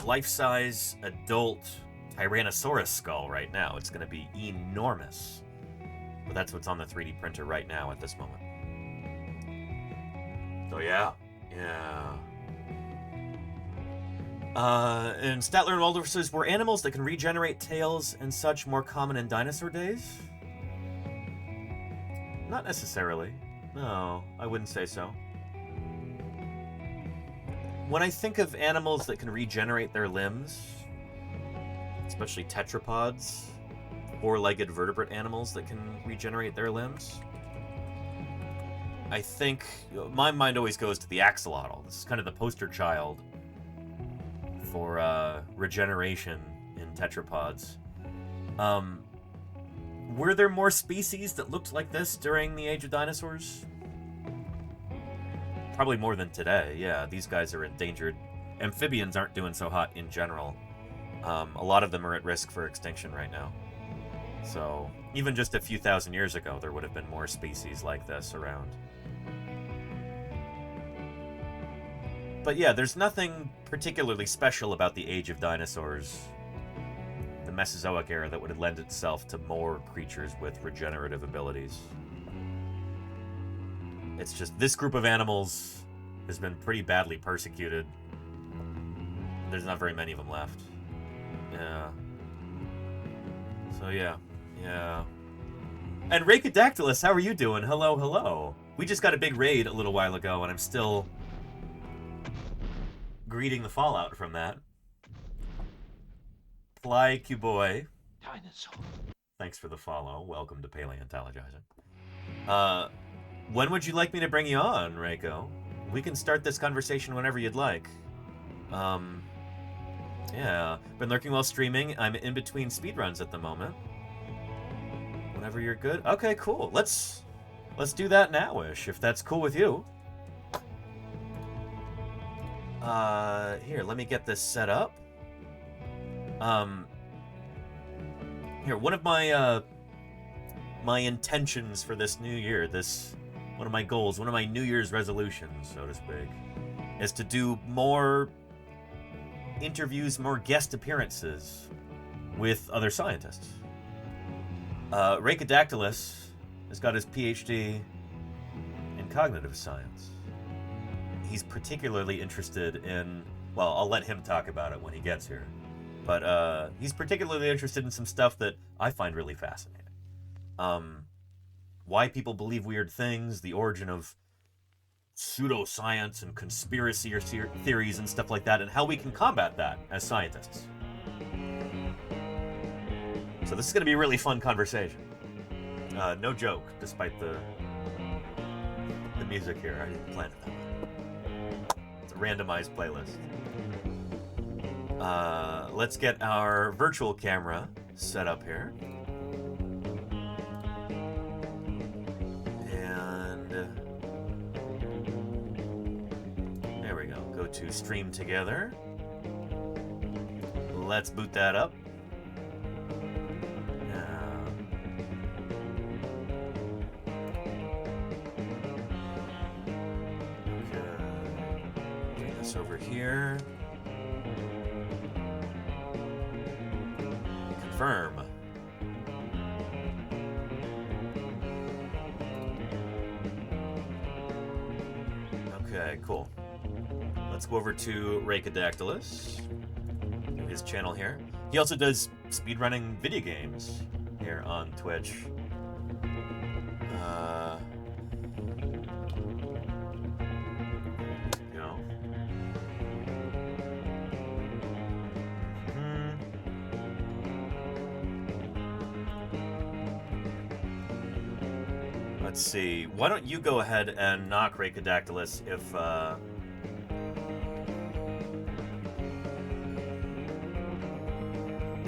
life-size adult Tyrannosaurus skull right now. It's going to be enormous. But that's what's on the 3D printer right now at this moment. So yeah. And Statler and Waldorf says, were animals that can regenerate tails and such more common in dinosaur days? Not necessarily. No, I wouldn't say so. When I think of animals that can regenerate their limbs, especially tetrapods, four-legged vertebrate animals that can regenerate their limbs, I think my mind always goes to the axolotl. This is kind of the poster child for regeneration in tetrapods. Were there more species that looked like this during the age of dinosaurs? Probably more than today, yeah. These guys are endangered. Amphibians aren't doing so hot in general. A lot of them are at risk for extinction right now. So, even just a few thousand years ago, there would have been more species like this around. But yeah, there's nothing particularly special about the age of dinosaurs, the Mesozoic era, that would lend itself to more creatures with regenerative abilities. It's just this group of animals has been pretty badly persecuted. There's not very many of them left. Yeah. So yeah. And Rhacodactylus, how are you doing? Hello. We just got a big raid a little while ago, and I'm still greeting the fallout from that. Fly Q-Boy. Dinosaur. Thanks for the follow. Welcome to Paleontologizing. When would you like me to bring you on, Reiko? We can start this conversation whenever you'd like. Yeah. Been lurking while streaming. I'm in between speedruns at the moment. Whenever you're good. Okay, cool. Let's do that now-ish, if that's cool with you. Here, let me get this set up. Here, one of my my intentions for this new year, one of my goals, one of my New Year's resolutions, so to speak, is to do more interviews, more guest appearances with other scientists. Rhacodactylus has got his PhD in cognitive science. He's particularly interested in, well, I'll let him talk about it when he gets here, but he's particularly interested in some stuff that I find really fascinating. Why people believe weird things, the origin of pseudoscience and conspiracy or theories and stuff like that, and how we can combat that as scientists. So this is going to be a really fun conversation. No joke, despite the music here. I didn't plan it that way. It's a randomized playlist. Let's get our virtual camera set up here. And there we go. Go to stream together. Let's boot that up. Over here. Confirm. Okay, cool. Let's go over to Rhacodactylus, his channel here. He also does speedrunning video games here on Twitch. Let's see. Why don't you go ahead and knock Rhacodactylus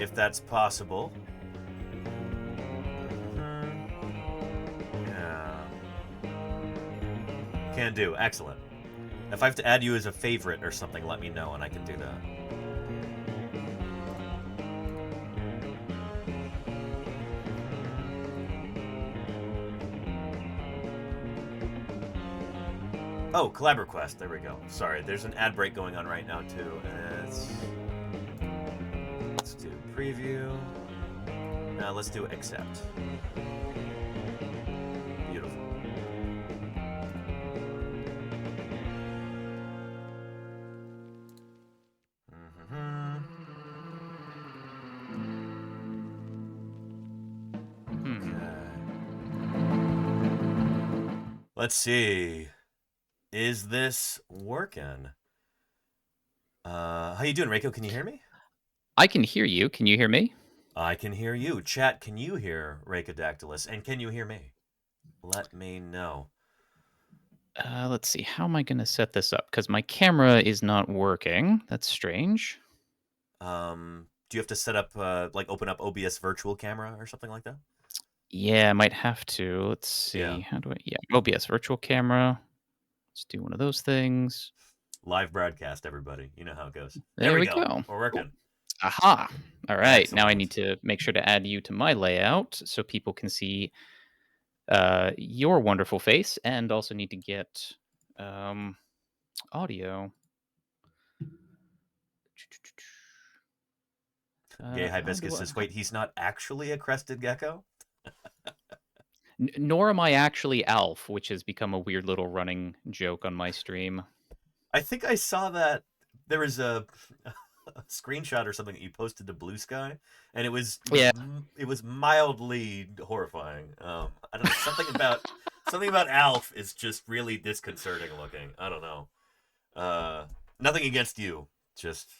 if that's possible. Yeah. Can do. Excellent. If I have to add you as a favorite or something, let me know and I can do that. Oh, collab request. There we go. Sorry, there's an ad break going on right now too. Let's do preview. Now let's do accept. Beautiful. Let's see. Is this working? How you doing, Reiko? Can you hear me? I can hear you. Can you hear me? I can hear you. Chat, can you hear Reikadactylus? And can you hear me? Let me know. Let's see. How am I going to set this up? Because my camera is not working. That's strange. Do you have to set up, like open up OBS virtual camera or something like that? Yeah, I might have to. Let's see. Yeah. How do I? Yeah, OBS virtual camera. Let's do one of those things. Live broadcast, everybody. You know how it goes. There we go. We're working. Aha. All right. Excellent. Now I need to make sure to add you to my layout so people can see your wonderful face, and also need to get audio. Gay Hibiscus says, wait, he's not actually a crested gecko? Nor am I actually Alf, which has become a weird little running joke on my stream. I think I saw that there was a screenshot or something that you posted to Blue Sky, and it was mildly horrifying. I don't know, something about Alf is just really disconcerting looking. I don't know. Nothing against you, just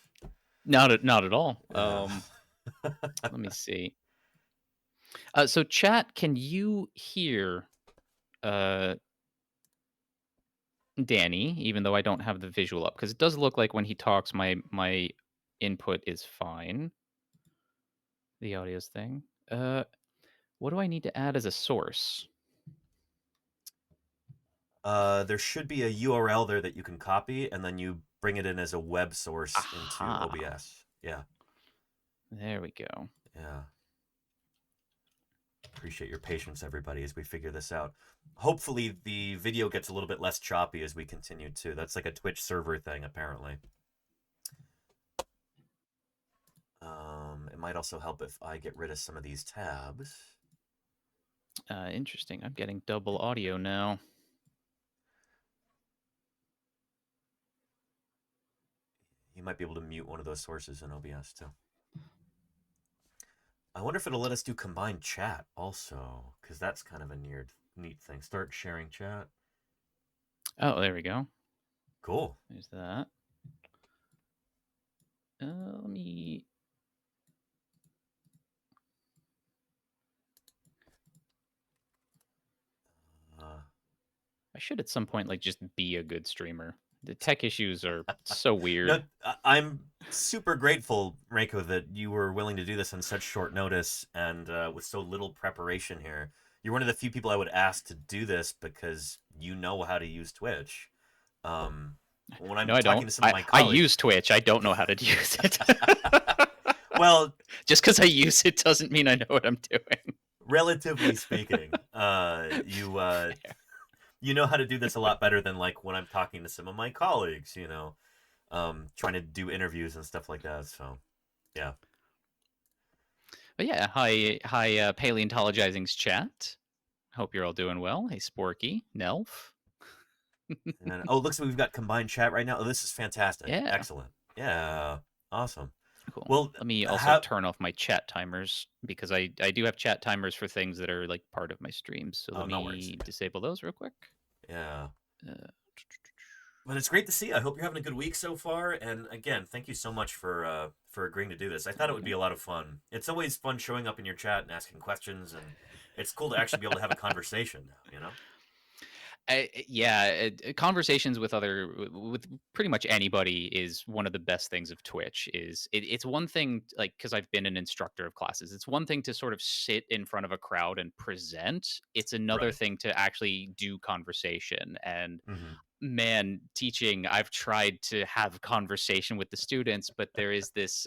not at all. Yeah. Let me see. So chat, can you hear Danny, even though I don't have the visual up? Because it does look like when he talks, my input is fine. The audio's thing. What do I need to add as a source? There should be a URL there that you can copy, and then you bring it in as a web source into OBS. Yeah. There we go. Yeah. Appreciate your patience, everybody, as we figure this out. Hopefully the video gets a little bit less choppy as we continue too. That's like a Twitch server thing, apparently. It might also help if I get rid of some of these tabs. Interesting. I'm getting double audio now. You might be able to mute one of those sources in OBS too. I wonder if it'll let us do combined chat also, because that's kind of a neat thing. Start sharing chat. Oh, there we go. Cool. There's that. Let me... I should at some point like just be a good streamer. The tech issues are so weird. No, I'm super grateful, Reiko, that you were willing to do this on such short notice and with so little preparation here. You're one of the few people I would ask to do this because you know how to use Twitch. When I'm talking to some of my colleagues, I use Twitch. I don't know how to use it. Well, just because I use it doesn't mean I know what I'm doing. Relatively speaking, you know how to do this a lot better than like when I'm talking to some of my colleagues, you know, trying to do interviews and stuff like that. So, yeah. But yeah, hi, Paleontologizing's chat. Hope you're all doing well. Hey, Sporky, Nelf. And then, oh, looks like we've got combined chat right now. Oh, this is fantastic. Yeah. Excellent. Yeah. Awesome. Cool. Well, let me also turn off my chat timers because I do have chat timers for things that are like part of my streams. So let me disable those real quick. Yeah. But it's great to see you. I hope you're having a good week so far. And again, thank you so much for agreeing to do this. I thought it would be a lot of fun. It's always fun showing up in your chat and asking questions, and it's cool to actually be able to have a conversation now, you know? Conversations with pretty much anybody is one of the best things of Twitch. It's one thing, like, because I've been an instructor of classes, it's one thing to sort of sit in front of a crowd and present. It's another thing to actually do conversation. And man, teaching, I've tried to have conversation with the students, but there is this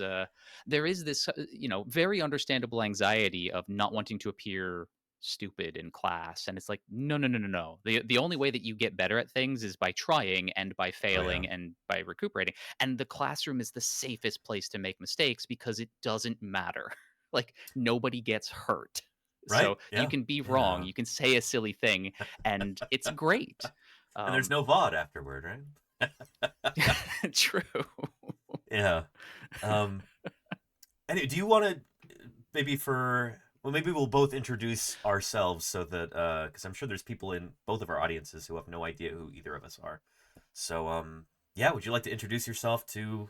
very understandable anxiety of not wanting to appear stupid in class. And it's like, no, no, no, no, no. The only way that you get better at things is by trying and by failing and by recuperating. And the classroom is the safest place to make mistakes because it doesn't matter. Like, nobody gets hurt. Right? So Yeah. you can be wrong. Yeah. You can say a silly thing, and it's great. And there's no VOD afterward, right? True. Yeah. Anyway, do you want to maybe maybe we'll both introduce ourselves so that because I'm sure there's people in both of our audiences who have no idea who either of us are. So yeah, would you like to introduce yourself to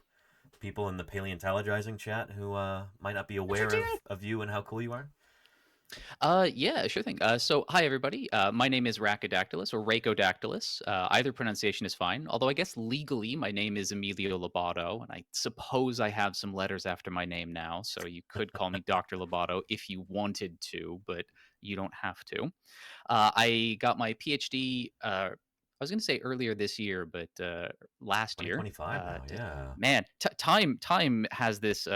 people in the Paleontologizing chat who might not be aware of you and how cool you are? Yeah, sure thing. So, hi everybody. My name is Rhacodactylus or Rhacodactylus. Either pronunciation is fine. Although I guess legally my name is Emilio Lobato, and I suppose I have some letters after my name now. So you could call me Dr. Lobato if you wanted to, but you don't have to. I got my PhD. I was going to say earlier this year, but last year. 2025 now, yeah. Man, time has this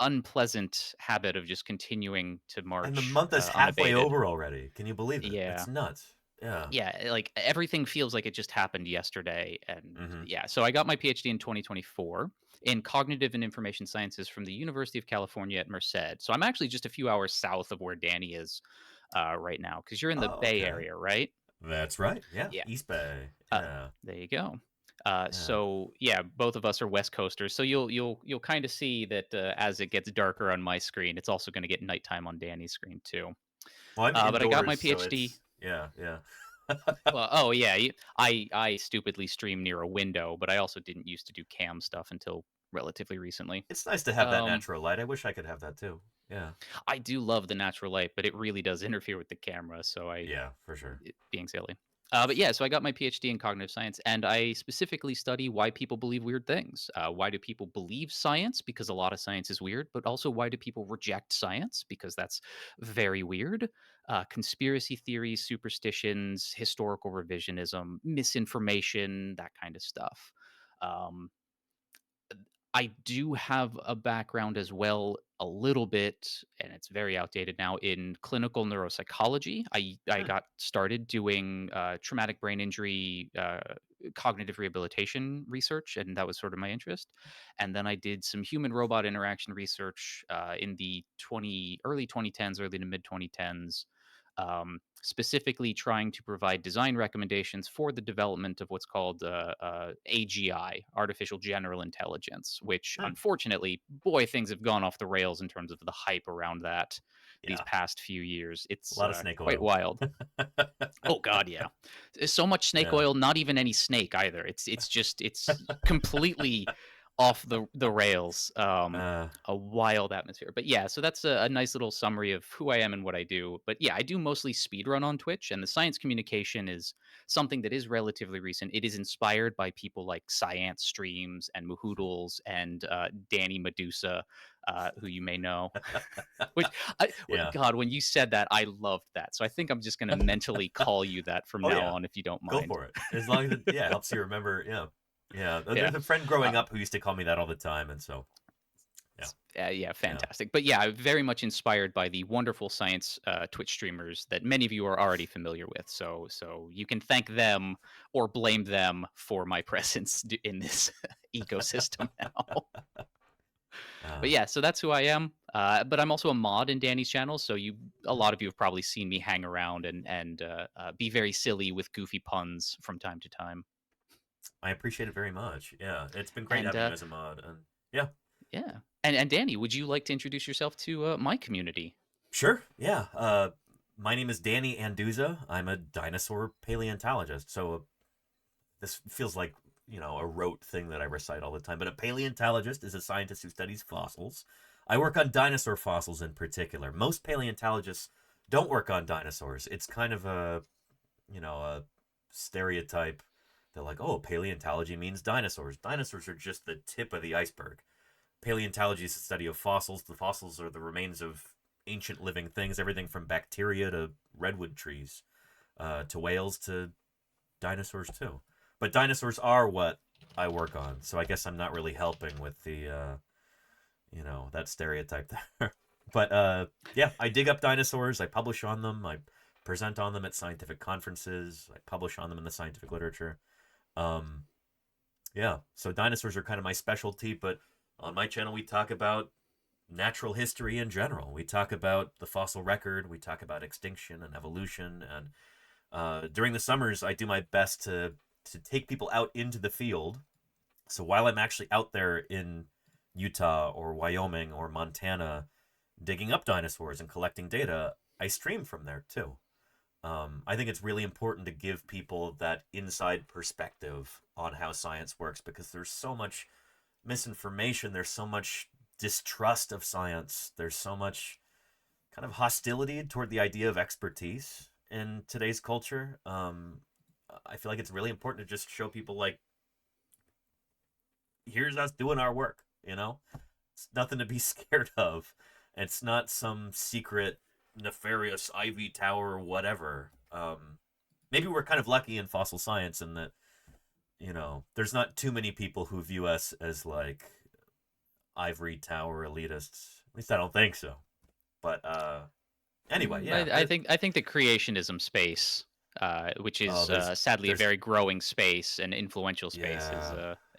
unpleasant habit of just continuing to march. And the month is halfway over already. Can you believe it? Yeah. It's nuts. Yeah. Yeah, like everything feels like it just happened yesterday. And yeah, so I got my PhD in 2024 in cognitive and information sciences from the University of California at Merced. So I'm actually just a few hours south of where Danny is right now, because you're in the Bay Area, right? That's right. Yeah. East Bay. Yeah. There you go. So yeah, both of us are West Coasters. So you'll kind of see that as it gets darker on my screen, it's also going to get nighttime on Danny's screen too. Well, but I got my PhD. So yeah. Well, oh yeah, I stupidly stream near a window, but I also didn't used to do cam stuff until relatively recently. It's nice to have that natural light. I wish I could have that too. Yeah. I do love the natural light, but it really does interfere with the camera. So yeah, for sure. Being silly. But yeah, so I got my PhD in cognitive science, and I specifically study why people believe weird things. Why do people believe science? Because a lot of science is weird, but also why do people reject science? Because that's very weird. Conspiracy theories, superstitions, historical revisionism, misinformation, that kind of stuff. I do have a background as well, a little bit, and it's very outdated now, in clinical neuropsychology. I got started doing traumatic brain injury, cognitive rehabilitation research, and that was sort of my interest. And then I did some human-robot interaction research in the early 2010s, early to mid 2010s. Specifically trying to provide design recommendations for the development of what's called AGI, artificial general intelligence, which unfortunately, boy, things have gone off the rails in terms of the hype around that these past few years. It's a lot of snake quite oil. Wild. Oh God, yeah. There's so much snake oil, not even any snake either. It's completely off the rails. A wild atmosphere. But yeah, so that's a nice little summary of who I am and what I do. But yeah, I do mostly speedrun on Twitch, and the science communication is something that is relatively recent. It is inspired by people like Science Streams and Mahoodles and Danny Medusa, who you may know. Which, God, when you said that, I loved that. So I think I'm just going to mentally call you that from now on, if you don't mind. Go for it. As long as it helps you remember. Yeah. Yeah, there's a friend growing up who used to call me that all the time, and so, yeah, fantastic. But yeah, very much inspired by the wonderful science Twitch streamers that many of you are already familiar with. So you can thank them or blame them for my presence in this ecosystem now. But yeah, so that's who I am. But I'm also a mod in Danny's channel, so a lot of you have probably seen me hang around and be very silly with goofy puns from time to time. I appreciate it very much. Yeah, it's been great having you as a mod. And yeah. And Danny, would you like to introduce yourself to my community? Sure. Yeah. My name is Danny Anduza. I'm a dinosaur paleontologist. So this feels like a rote thing that I recite all the time. But a paleontologist is a scientist who studies fossils. I work on dinosaur fossils in particular. Most paleontologists don't work on dinosaurs. It's kind of a stereotype. They're like, oh, paleontology means dinosaurs. Dinosaurs are just the tip of the iceberg. Paleontology is the study of fossils. The fossils are the remains of ancient living things, everything from bacteria to redwood trees, to whales to dinosaurs too. But dinosaurs are what I work on, so I guess I'm not really helping with the, that stereotype there. But yeah, I dig up dinosaurs. I publish on them. I present on them at scientific conferences. I publish on them in the scientific literature. Um, yeah, so dinosaurs are kind of my specialty. But on my channel, we talk about natural history in general. We talk about the fossil record. We talk about extinction and evolution. And during the summers, I do my best to take people out into the field. So while I'm actually out there in Utah or Wyoming or Montana digging up dinosaurs and collecting data, I stream from there too. I think it's really important to give people that inside perspective on how science works, because there's so much misinformation, there's so much distrust of science, there's so much kind of hostility toward the idea of expertise in today's culture. I feel like it's really important to just show people, like, here's us doing our work, you know? It's nothing to be scared of. It's not some secret, nefarious Ivy Tower or whatever. Maybe we're kind of lucky in fossil science in that, you know, there's not too many people who view us as like ivory tower elitists. At least I don't think so. But anyway, yeah. I think the creationism space, which is sadly a very growing space and influential space,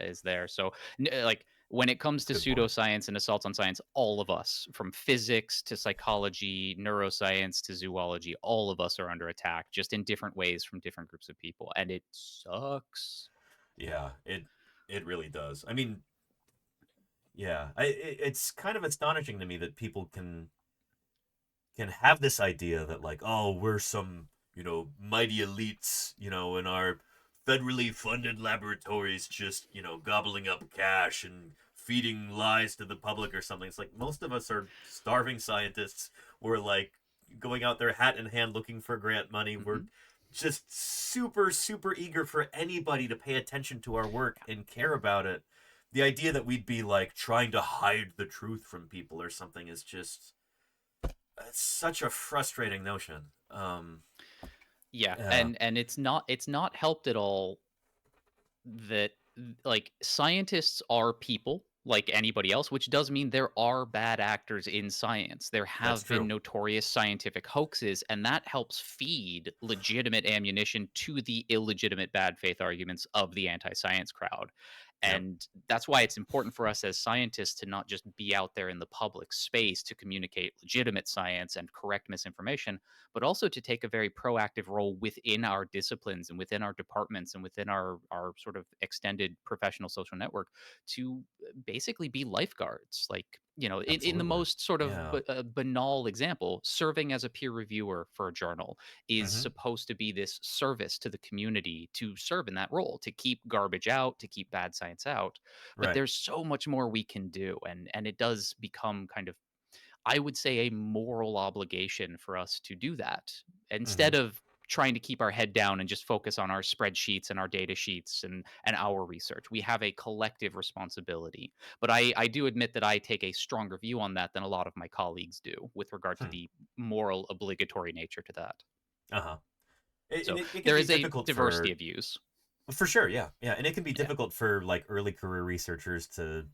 is there. So like when it comes to pseudoscience and assaults on science, all of us, from physics to psychology, neuroscience to zoology, all of us are under attack, just in different ways from different groups of people, and it sucks. Yeah, it really does. I mean, yeah, it's kind of astonishing to me that people can have this idea that, like, oh, we're some, you know, mighty elites, you know, in our federally funded laboratories, just, you know, gobbling up cash and feeding lies to the public or something. It's like most of us are starving scientists. We're like going out there hat in hand looking for grant money. We're just super, super eager for anybody to pay attention to our work and care about it. The idea that we'd be like trying to hide the truth from people or something is just, it's such a frustrating notion. Yeah, and it's not helped at all that, like, scientists are people like anybody else, which does mean there are bad actors in science. There have been notorious scientific hoaxes, and that helps feed legitimate ammunition to the illegitimate bad faith arguments of the anti-science crowd. And that's why it's important for us as scientists to not just be out there in the public space to communicate legitimate science and correct misinformation, but also to take a very proactive role within our disciplines and within our departments and within our sort of extended professional social network to basically be lifeguards. Like, you know, in the most sort of banal example, serving as a peer reviewer for a journal is supposed to be this service to the community, to serve in that role, to keep garbage out, to keep bad science out. But there's so much more we can do, and it does become kind of, I would say, a moral obligation for us to do that instead of trying to keep our head down and just focus on our spreadsheets and our data sheets and our research. We have a collective responsibility. But I do admit that I take a stronger view on that than a lot of my colleagues do with regard to the moral obligatory nature to that. So there is a diversity of views. For sure, yeah. And it can be difficult for like early career researchers to,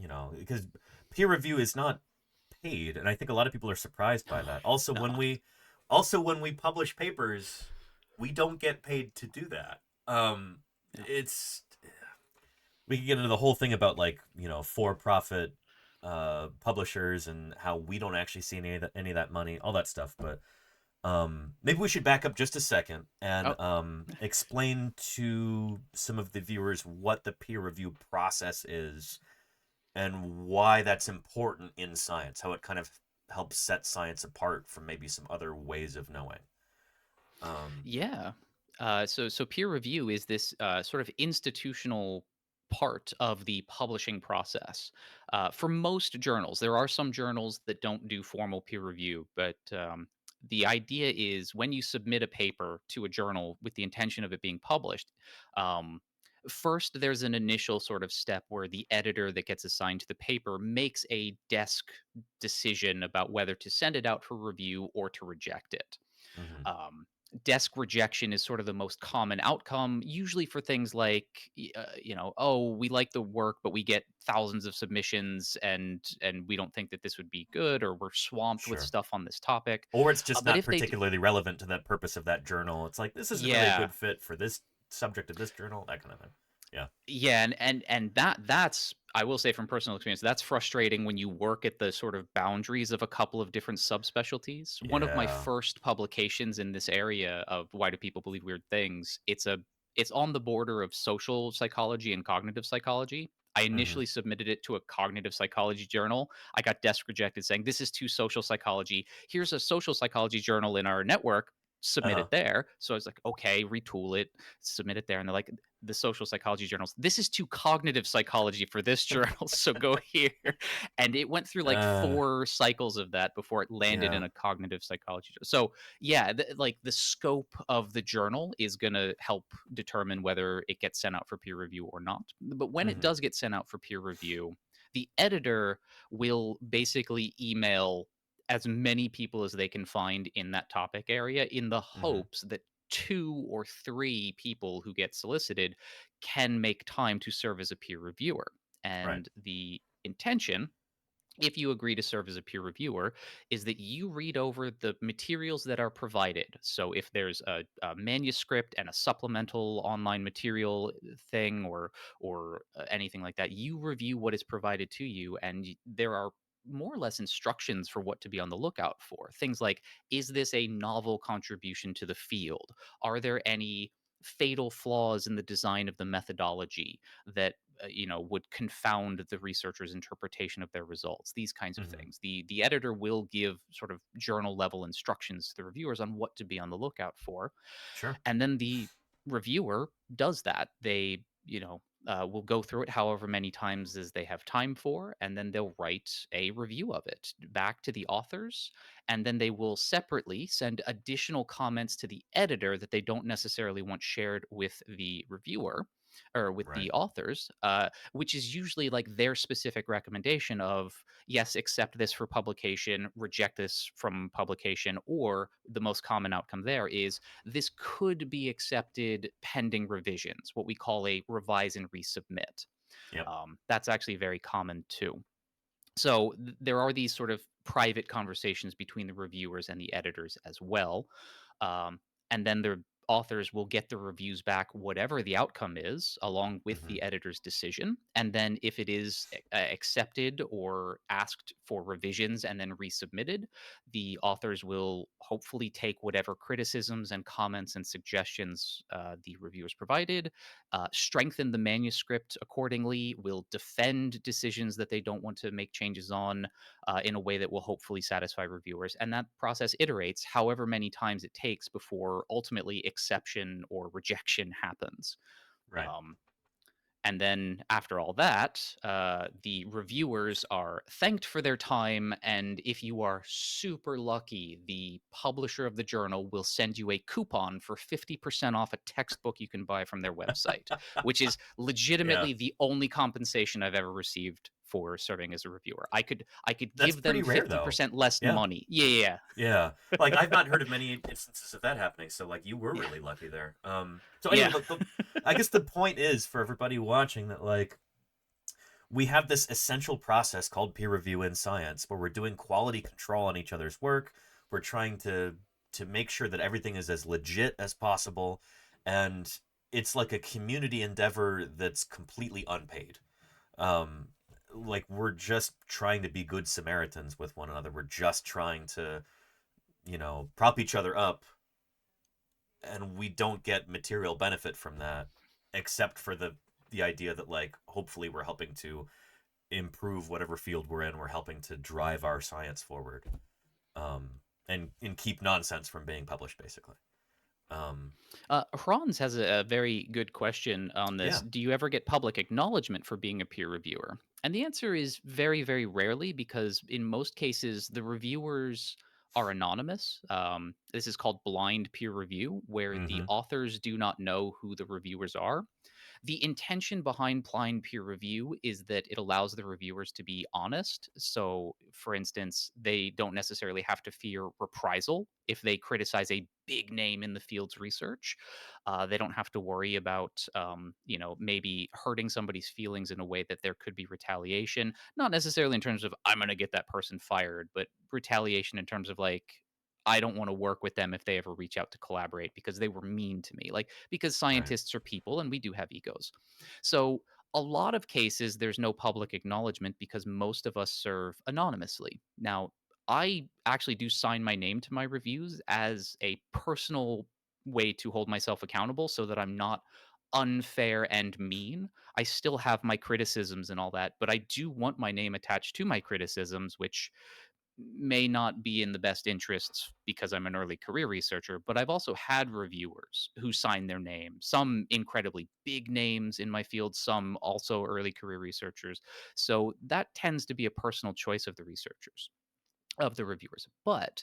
you know, because peer review is not paid, and I think a lot of people are surprised by that. Also, when we publish papers, we don't get paid to do that. It's, we can get into the whole thing about, like, you know, for-profit publishers and how we don't actually see any of that money, all that stuff. But maybe we should back up just a second and explain to some of the viewers what the peer review process is and why that's important in science, how it kind of helps set science apart from maybe some other ways of knowing. So peer review is this sort of institutional part of the publishing process. For most journals, there are some journals that don't do formal peer review, but the idea is when you submit a paper to a journal with the intention of it being published, first there's an initial sort of step where the editor that gets assigned to the paper makes a desk decision about whether to send it out for review or to reject it. desk rejection is sort of the most common outcome, usually for things like, oh, we like the work, but we get thousands of submissions, and we don't think that this would be good, or we're swamped with Sure. stuff on this topic. Or it's just But not if they particularly relevant to that purpose of that journal. It's like, this isn't really a yeah. good fit for this subject of this journal, that kind of thing. Yeah. Yeah, and that's, I will say from personal experience, that's frustrating when you work at the sort of boundaries of a couple of different subspecialties. One of my Yeah. first publications in this area of why do people believe weird things, it's on the border of social psychology and cognitive psychology. I initially submitted it to a cognitive psychology journal. I got desk rejected saying, this is too social psychology. Here's a social psychology journal in our network. Submit it there. So I was like, okay, retool it, submit it there. And they're like, the social psychology journals, this is too cognitive psychology for this journal. So go here. And it went through like 4 cycles of that before it landed in a cognitive psychology. So yeah, like the scope of the journal is going to help determine whether it gets sent out for peer review or not. But when it does get sent out for peer review, the editor will basically email as many people as they can find in that topic area in the hopes that 2 or 3 people who get solicited can make time to serve as a peer reviewer. And the intention, if you agree to serve as a peer reviewer, is that you read over the materials that are provided. So if there's a manuscript and a supplemental online material thing, or anything like that, you review what is provided to you, and there are more or less instructions for what to be on the lookout for. Things like, is this a novel contribution to the field? Are there any fatal flaws in the design of the methodology that would confound the researcher's interpretation of their results? These kinds of things. The editor will give sort of journal level instructions to the reviewers on what to be on the lookout for. Sure. And then the reviewer does that. They will go through it however many times as they have time for, and then they'll write a review of it back to the authors, and then they will separately send additional comments to the editor that they don't necessarily want shared with the reviewer or with the authors, which is usually like their specific recommendation of, yes, accept this for publication, reject this from publication, or the most common outcome there is this could be accepted pending revisions, what we call a revise and resubmit. Yep. That's actually very common too. So there are these sort of private conversations between the reviewers and the editors as well. And then the authors will get the reviews back, whatever the outcome is, along with the editor's decision. And then if it is accepted or asked for revisions and then resubmitted, the authors will hopefully take whatever criticisms and comments and suggestions the reviewers provided, strengthen the manuscript accordingly, will defend decisions that they don't want to make changes on in a way that will hopefully satisfy reviewers. And that process iterates however many times it takes before ultimately exception or rejection happens. Right. And then after all that, the reviewers are thanked for their time. And if you are super lucky, the publisher of the journal will send you a coupon for 50% off a textbook you can buy from their website, which is legitimately the only compensation I've ever received for serving as a reviewer. I could That's give them pretty rare, 50% though. less money. Yeah. Yeah. Like, I've not heard of many instances of that happening, so like you were really lucky there. So anyway, I guess the point is for everybody watching that, like, we have this essential process called peer review in science where we're doing quality control on each other's work. We're trying to make sure that everything is as legit as possible, and it's like a community endeavor that's completely unpaid. Like, we're just trying to be good Samaritans with one another. We're just trying to, prop each other up, and we don't get material benefit from that, except for the idea that, like, hopefully we're helping to improve whatever field we're in. We're helping to drive our science forward, and keep nonsense from being published, basically. Franz has a very good question on this. Yeah. Do you ever get public acknowledgement for being a peer reviewer? And the answer is very, very rarely, because in most cases, the reviewers are anonymous. This is called blind peer review, where the authors do not know who the reviewers are. The intention behind blind peer review is that it allows the reviewers to be honest. So, for instance, they don't necessarily have to fear reprisal if they criticize a big name in the field's research. They don't have to worry about, maybe hurting somebody's feelings in a way that there could be retaliation. Not necessarily in terms of I'm going to get that person fired, but retaliation in terms of like I don't want to work with them if they ever reach out to collaborate because they were mean to me. Like, because scientists are people and we do have egos. So, a lot of cases, there's no public acknowledgement because most of us serve anonymously. Now, I actually do sign my name to my reviews as a personal way to hold myself accountable so that I'm not unfair and mean. I still have my criticisms and all that, but I do want my name attached to my criticisms, which may not be in the best interests because I'm an early career researcher, but I've also had reviewers who sign their name, some incredibly big names in my field, some also early career researchers. So that tends to be a personal choice of the researchers, of the reviewers. But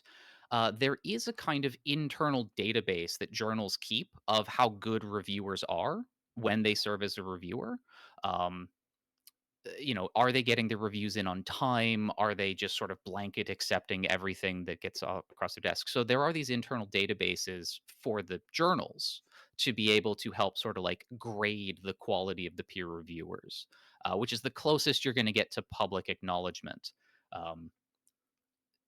there is a kind of internal database that journals keep of how good reviewers are when they serve as a reviewer. Um, are they getting their reviews in on time? Are they just sort of blanket accepting everything that gets across their desk? So there are these internal databases for the journals to be able to help sort of like grade the quality of the peer reviewers, which is the closest you're going to get to public acknowledgement. Um,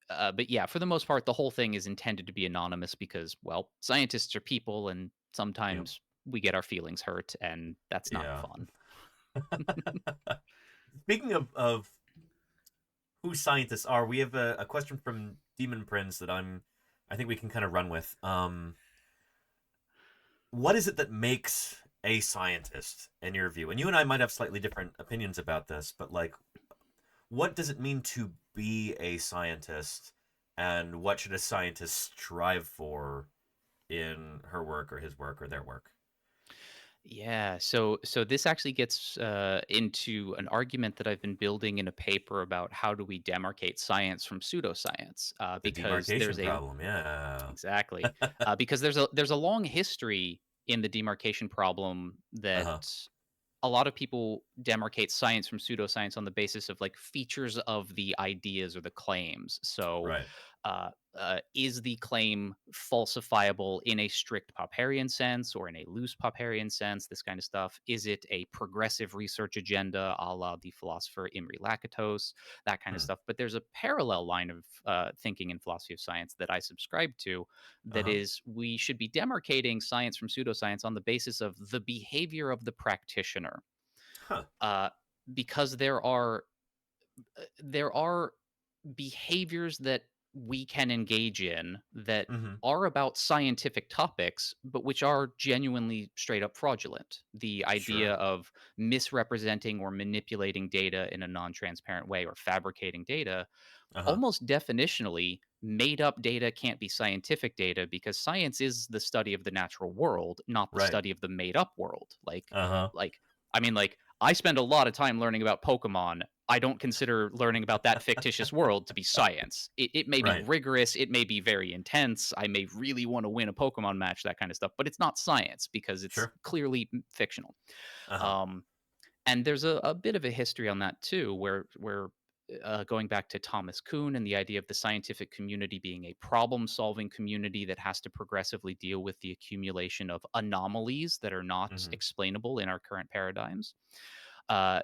but yeah, for the most part, the whole thing is intended to be anonymous because, well, scientists are people, and sometimes we get our feelings hurt, and that's not fun. Speaking of who scientists are, we have a question from Demon Prince that I think we can kind of run with. What is it that makes a scientist in your view? And you and I might have slightly different opinions about this, but like, what does it mean to be a scientist, and what should a scientist strive for in her work or his work or their work? Yeah, so this actually gets into an argument that I've been building in a paper about how do we demarcate science from pseudoscience, The because demarcation there's a problem, yeah. exactly because there's a long history in the demarcation problem that a lot of people demarcate science from pseudoscience on the basis of like features of the ideas or the claims. So, is the claim falsifiable in a strict Popperian sense or in a loose Popperian sense? This kind of stuff. Is it a progressive research agenda, a la the philosopher Imre Lakatos? That kind of stuff. But there's a parallel line of thinking in philosophy of science that I subscribe to. That is, we should be demarcating science from pseudoscience on the basis of the behavior of the practitioner, because there are behaviors that we can engage in that are about scientific topics, but which are genuinely straight up fraudulent. The idea of misrepresenting or manipulating data in a non-transparent way or fabricating data, almost definitionally, made up data can't be scientific data because science is the study of the natural world, not the study of the made up world. Like, I mean, like, I spend a lot of time learning about Pokemon. I don't consider learning about that fictitious world to be science. It may be rigorous. It may be very intense. I may really want to win a Pokemon match, that kind of stuff. But it's not science because it's clearly fictional. And there's a bit of a history on that too, where going back to Thomas Kuhn and the idea of the scientific community being a problem-solving community that has to progressively deal with the accumulation of anomalies that are not explainable in our current paradigms.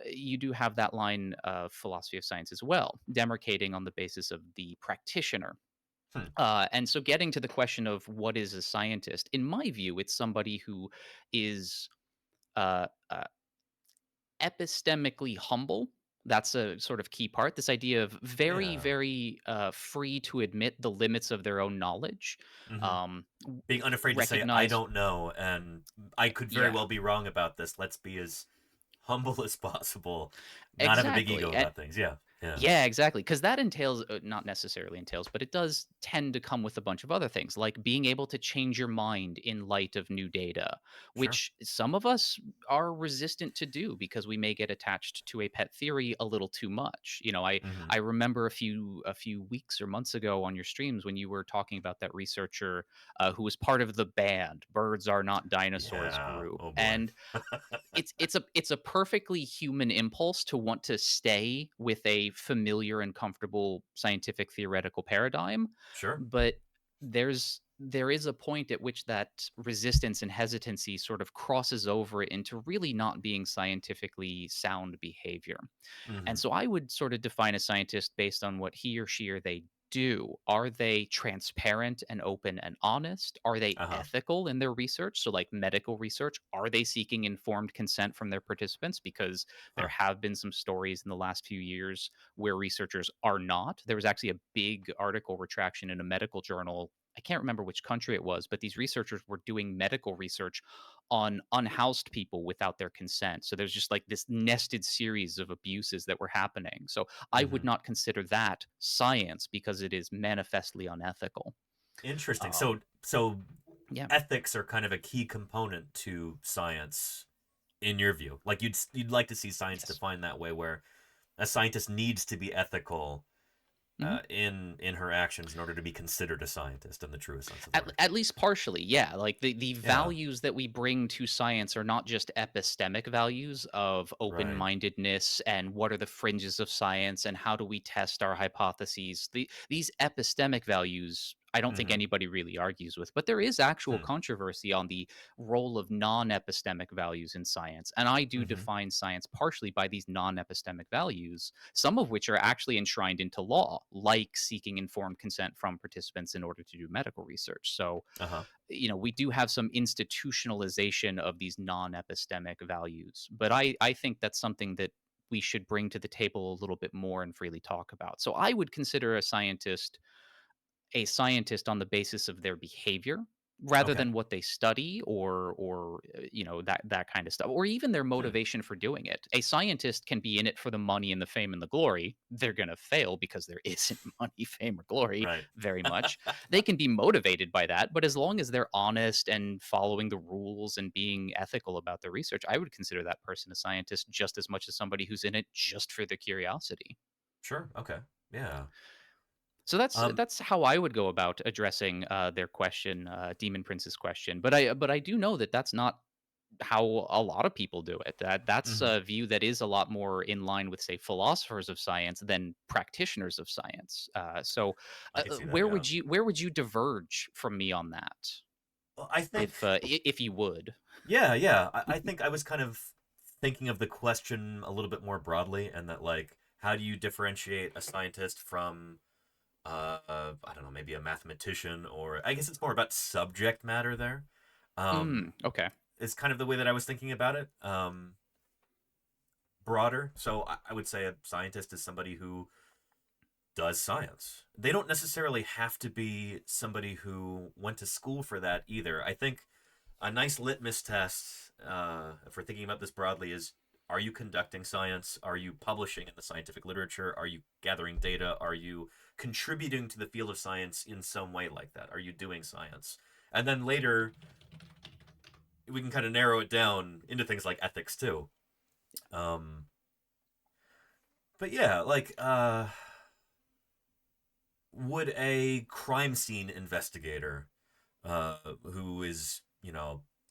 You do have that line of philosophy of science as well, demarcating on the basis of the practitioner. And so getting to the question of what is a scientist, in my view, it's somebody who is epistemically humble. That's a sort of key part. This idea of very free to admit the limits of their own knowledge. Being unafraid to say, I don't know, and I could very well be wrong about this. Let's be as humble as possible. Not have a big ego about things. Yeah. Yeah, exactly. Because that entails, not necessarily entails, but it does tend to come with a bunch of other things, like being able to change your mind in light of new data, Sure. which some of us are resistant to do because we may get attached to a pet theory a little too much. Mhm. I remember a few weeks or months ago on your streams when you were talking about that researcher who was part of the band Birds Are Not Dinosaurs Yeah. group, Oh boy. and it's a perfectly human impulse to want to stay with a familiar and comfortable scientific theoretical paradigm, Sure. but there is a point at which that resistance and hesitancy sort of crosses over into really not being scientifically sound behavior. And Mhm. so I would sort of define a scientist based on what he or she or they do. Are they transparent and open and honest? Are they Uh-huh. ethical in their research? So, like medical research, are they seeking informed consent from their participants? Because there Huh. have been some stories in the last few years where researchers are not. There was actually a big article retraction in a medical journal. I can't remember which country it was, but these researchers were doing medical research on unhoused people without their consent. So there's just like this nested series of abuses that were happening. So I would Mhm. not consider that science because it is manifestly unethical. Interesting. Um, So yeah. ethics are kind of a key component to science in your view. Like you'd like to see science Yes. defined that way, where a scientist needs to be ethical Mhm. in her actions in order to be considered a scientist in the truest sense of the word. At least partially, yeah. Like the Yeah. values that we bring to science are not just epistemic values of open Right. mindedness and what are the fringes of science and how do we test our hypotheses. These epistemic values, I don't think Mhm. anybody really argues with, but there is actual Hmm. controversy on the role of non epistemic values in science. And I do Mhm. define science partially by these non epistemic values, some of which are actually enshrined into law, like seeking informed consent from participants in order to do medical research. So, Uh-huh. we do have some institutionalization of these non epistemic values, but I think that's something that we should bring to the table a little bit more and freely talk about. So, I would consider a scientist on the basis of their behavior rather Okay. than what they study or that kind of stuff, or even their Hmm. motivation for doing it. A scientist can be in it for the money and the fame and the glory. They're going to fail because there isn't money, fame, or glory Right. very much. They can be motivated by that, but as long as they're honest and following the rules and being ethical about their research, I would consider that person a scientist just as much as somebody who's in it just for the curiosity. Sure. Okay. Yeah. So that's how I would go about addressing their question, Demon Prince's question. But I do know that that's not how a lot of people do it. That's Mhm. a view that is a lot more in line with, say, philosophers of science than practitioners of science. I can see that, Where yeah. would you diverge from me on that, Well, I think if you would? yeah, yeah. I think I was kind of thinking of the question a little bit more broadly, and that like, how do you differentiate a scientist from, I don't know, maybe a mathematician, or I guess it's more about subject matter there. Okay. Is kind of the way that I was thinking about it. Broader. So I would say a scientist is somebody who does science. They don't necessarily have to be somebody who went to school for that either. I think a nice litmus test, if we're thinking about this broadly, is: are you conducting science? Are you publishing in the scientific literature? Are you gathering data? Are you contributing to the field of science in some way like that? Are you doing science? And then later, we can kind of narrow it down into things like ethics too. Um, but yeah, like, would a crime scene investigator, who is,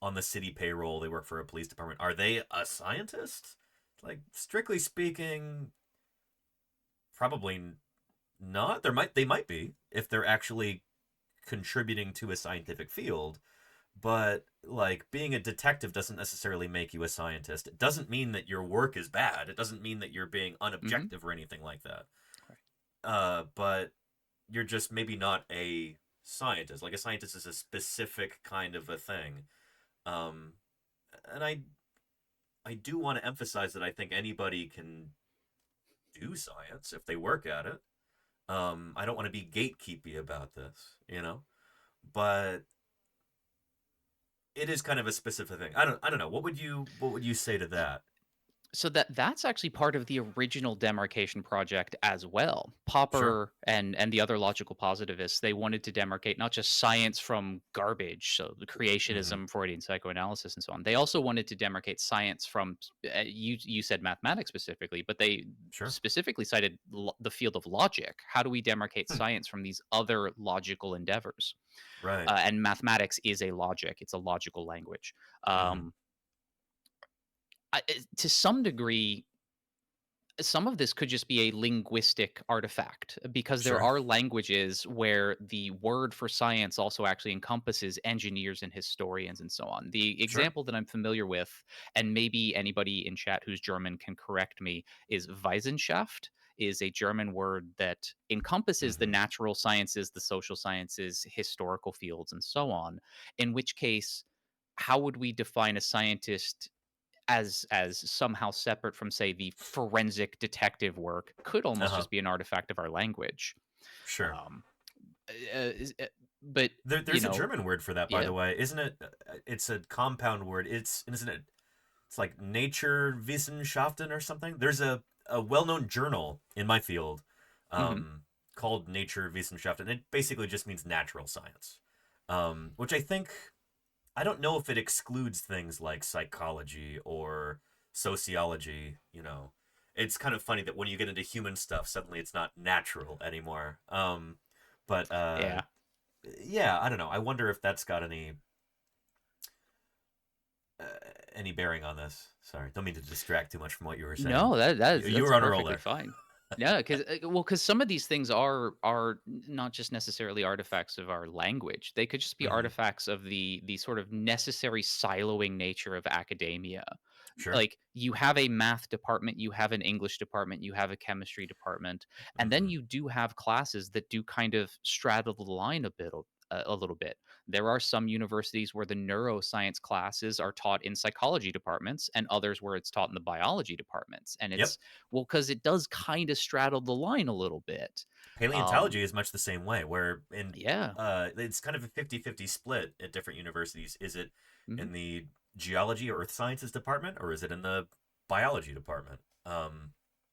on the city payroll, they work for a police department, are they a scientist? Like, strictly speaking, probably not. They might be if they're actually contributing to a scientific field, but like being a detective doesn't necessarily make you a scientist. It doesn't mean that your work is bad. It doesn't mean that you're being Hmm. unobjective or anything like that. But you're just maybe not a scientist. Like a scientist is a specific kind of a thing. Um, and I do want to emphasize that I think anybody can do science if they work at it. I don't want to be gatekeepy about this, but it is kind of a specific thing. I don't know. What would you say to that? So that's actually part of the original demarcation project as well. Sure. Popper and the other logical positivists, they wanted to demarcate not just science from garbage, so the creationism, Freudian psychoanalysis, and so on. They also wanted to demarcate science from you said mathematics specifically, but they specifically cited the field of logic. How do we demarcate science from these other logical endeavors? Right. And mathematics is a logic; it's a logical language. To some degree, some of this could just be a linguistic artifact because there Sure. are languages where the word for science also actually encompasses engineers and historians and so on. The Sure. example that I'm familiar with, and maybe anybody in chat who's German can correct me, is Wissenschaft is a German word that encompasses the natural sciences, the social sciences, historical fields, and so on. In which case, how would we define a scientist as somehow separate from, say, the forensic detective work? Could almost just be an artifact of our language. Sure. But there's a German word for that, by yeah. the way, isn't it? It's a compound word. Isn't it? It's like Naturwissenschaften or something. There's a well-known journal in my field called Naturwissenschaften, and it basically just means natural science, which I don't know if it excludes things like psychology or sociology. It's kind of funny that when you get into human stuff, suddenly it's not natural anymore. But yeah, I don't know. I wonder if that's got any bearing on this. Sorry, don't mean to distract too much from what you were saying. No, that's you were on a roll perfectly there. fine. Yeah, because some of these things are not just necessarily artifacts of our language. They could just be artifacts of the sort of necessary siloing nature of academia. Sure. Like you have a math department, you have an English department, you have a chemistry department, and then you do have classes that do kind of straddle the line a little bit. There are some universities where the neuroscience classes are taught in psychology departments and others where it's taught in the biology departments. And it's because it does kind of straddle the line a little bit. Paleontology is much the same way, where it's kind of a 50-50 split at different universities. Is it in the geology or earth sciences department, or is it in the biology department? And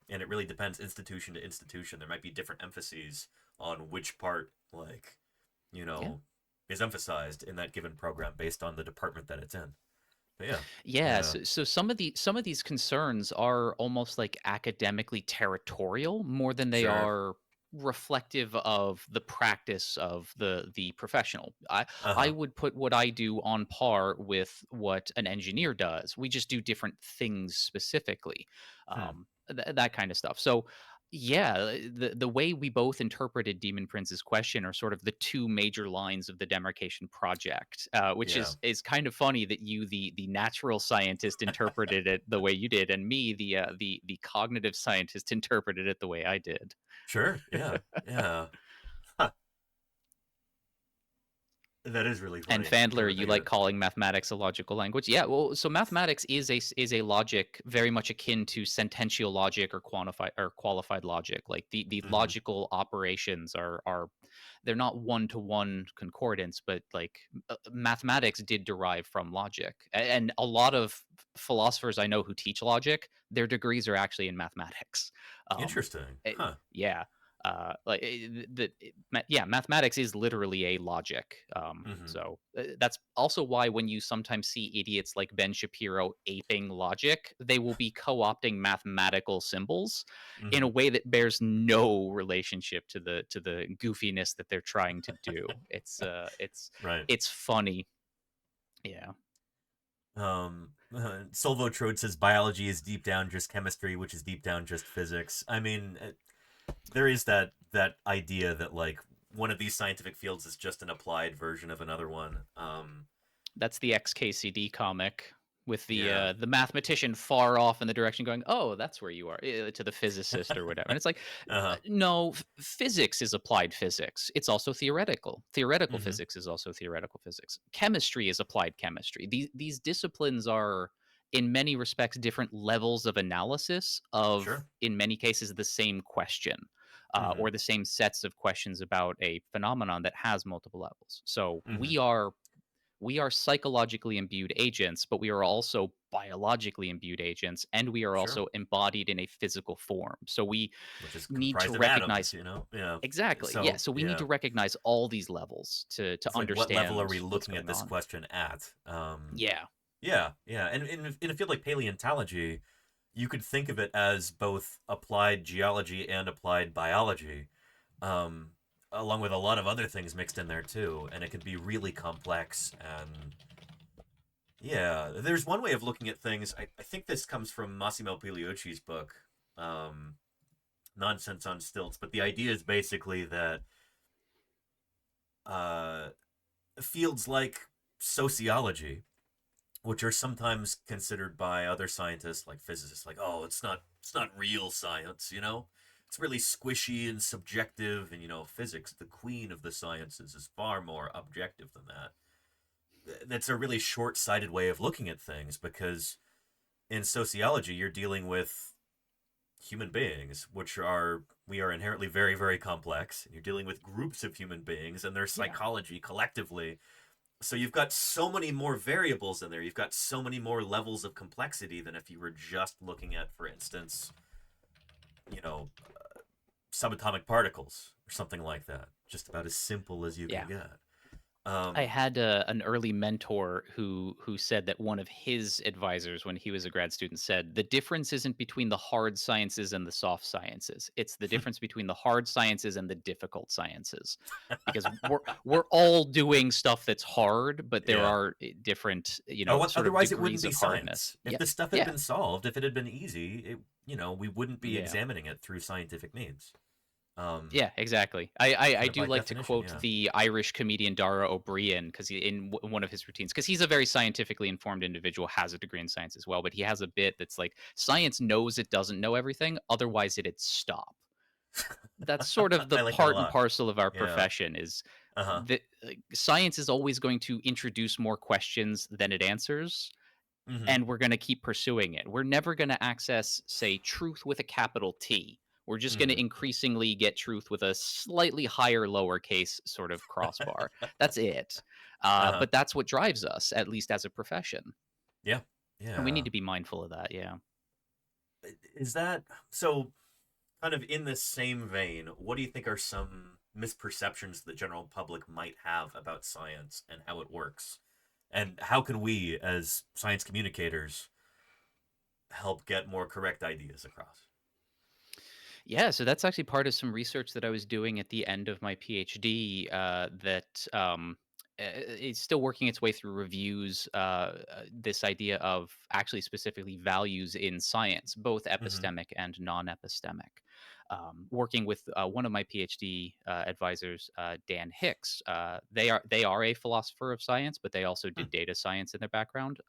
it really depends institution to institution. There might be different emphases on which part, is emphasized in that given program based on the department that it's in. But yeah. So some of these concerns are almost like academically territorial more than they are reflective of the practice of the professional. I would put what I do on par with what an engineer does. We just do different things specifically, that kind of stuff. So yeah, the way we both interpreted Demon Prince's question are sort of the two major lines of the demarcation project, which is kind of funny that you, the natural scientist, interpreted it the way you did, and me, the cognitive scientist, interpreted it the way I did. Sure. Yeah. Yeah. Huh. That is really funny. And Fandler, you like calling mathematics a logical language? Yeah, well, so mathematics is a logic very much akin to sentential logic or qualified logic. Like the logical operations are they're not one-to-one concordance, but like mathematics did derive from logic. And a lot of philosophers I know who teach logic, their degrees are actually in mathematics. Interesting. Huh. Yeah. Mathematics is literally a logic. So that's also why when you sometimes see idiots like Ben Shapiro aping logic, they will be co-opting mathematical symbols in a way that bears no relationship to the goofiness that they're trying to do. It's it's funny. Yeah. Solvo Trode says biology is deep down just chemistry, which is deep down just physics. I mean, there is that idea that like one of these scientific fields is just an applied version of another one. That's the XKCD comic with the mathematician far off in the direction going, oh, that's where you are, to the physicist or whatever. And it's like, no, physics is applied physics. It's also theoretical. Theoretical physics is also theoretical physics. Chemistry is applied chemistry. These disciplines are, in many respects, different levels of analysis of, in many cases, the same question. Or the same sets of questions about a phenomenon that has multiple levels. So we are psychologically imbued agents, but we are also biologically imbued agents, and we are Sure. also embodied in a physical form. So we Which is need to comprised of atoms, recognize you know? Yeah. exactly. Yeah. So, So we need yeah. to recognize all these levels to It's like, what level are understand we what's looking at going this on. question at? Yeah. Yeah, yeah. And in a field like paleontology, you could think of it as both applied geology and applied biology, um, along with a lot of other things mixed in there too. And it can be really complex. And yeah, there's one way of looking at things. I think this comes from Massimo Pigliucci's book, um, Nonsense on Stilts. But the idea is basically that uh, fields like sociology, which are sometimes considered by other scientists like physicists like, oh, it's not real science, you know, it's really squishy and subjective. And physics, the queen of the sciences, is far more objective than that. That's a really short-sighted way of looking at things, because in sociology you're dealing with human beings, we are inherently very, very complex. You're dealing with groups of human beings and their psychology collectively. So you've got so many more variables in there. You've got so many more levels of complexity than if you were just looking at, for instance, you know, subatomic particles or something like that. Just about as simple as you can get. I had an early mentor who said that one of his advisors when he was a grad student said the difference isn't between the hard sciences and the soft sciences. It's the difference between the hard sciences and the difficult sciences, because we're all doing stuff that's hard, but there are different sort of Otherwise it wouldn't degrees be of science. hardness. If the stuff had been solved, if it had been easy, we wouldn't be examining it through scientific means. Yeah, exactly. I do by like to definition, quote the Irish comedian Dara O'Brien, because in one of his routines, because he's a very scientifically informed individual, has a degree in science as well, but he has a bit that's like, science knows it doesn't know everything, otherwise it'd stop. That's sort of the like part and parcel of our Yeah. profession is Uh-huh. that science is always going to introduce more questions than it answers. And we're going to keep pursuing it. We're never going to access, say, truth with a capital T. We're just going to increasingly get truth with a slightly higher lowercase sort of crossbar. That's it. But that's what drives us, at least as a profession. Yeah. Yeah. And we need to be mindful of that. Yeah. Is that so? Kind of in this same vein, what do you think are some misperceptions the general public might have about science and how it works? And how can we, as science communicators, help get more correct ideas across? Yeah, so that's actually part of some research that I was doing at the end of my PhD that is still working its way through reviews. This idea of actually specifically values in science, both epistemic and non-epistemic. Working with one of my PhD advisors, Dan Hicks. They are a philosopher of science, but they also did data science in their background.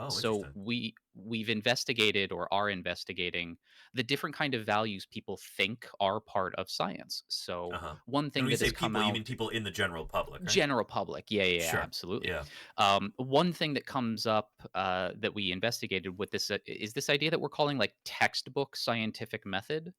So interesting. we've investigated or are investigating the different kind of values people think are part of science. So one thing when we that say has come people, out, you mean people in the general public, right? general public, yeah, Sure. absolutely. Yeah. One thing that comes up that we investigated with this is this idea that we're calling like textbook scientific method.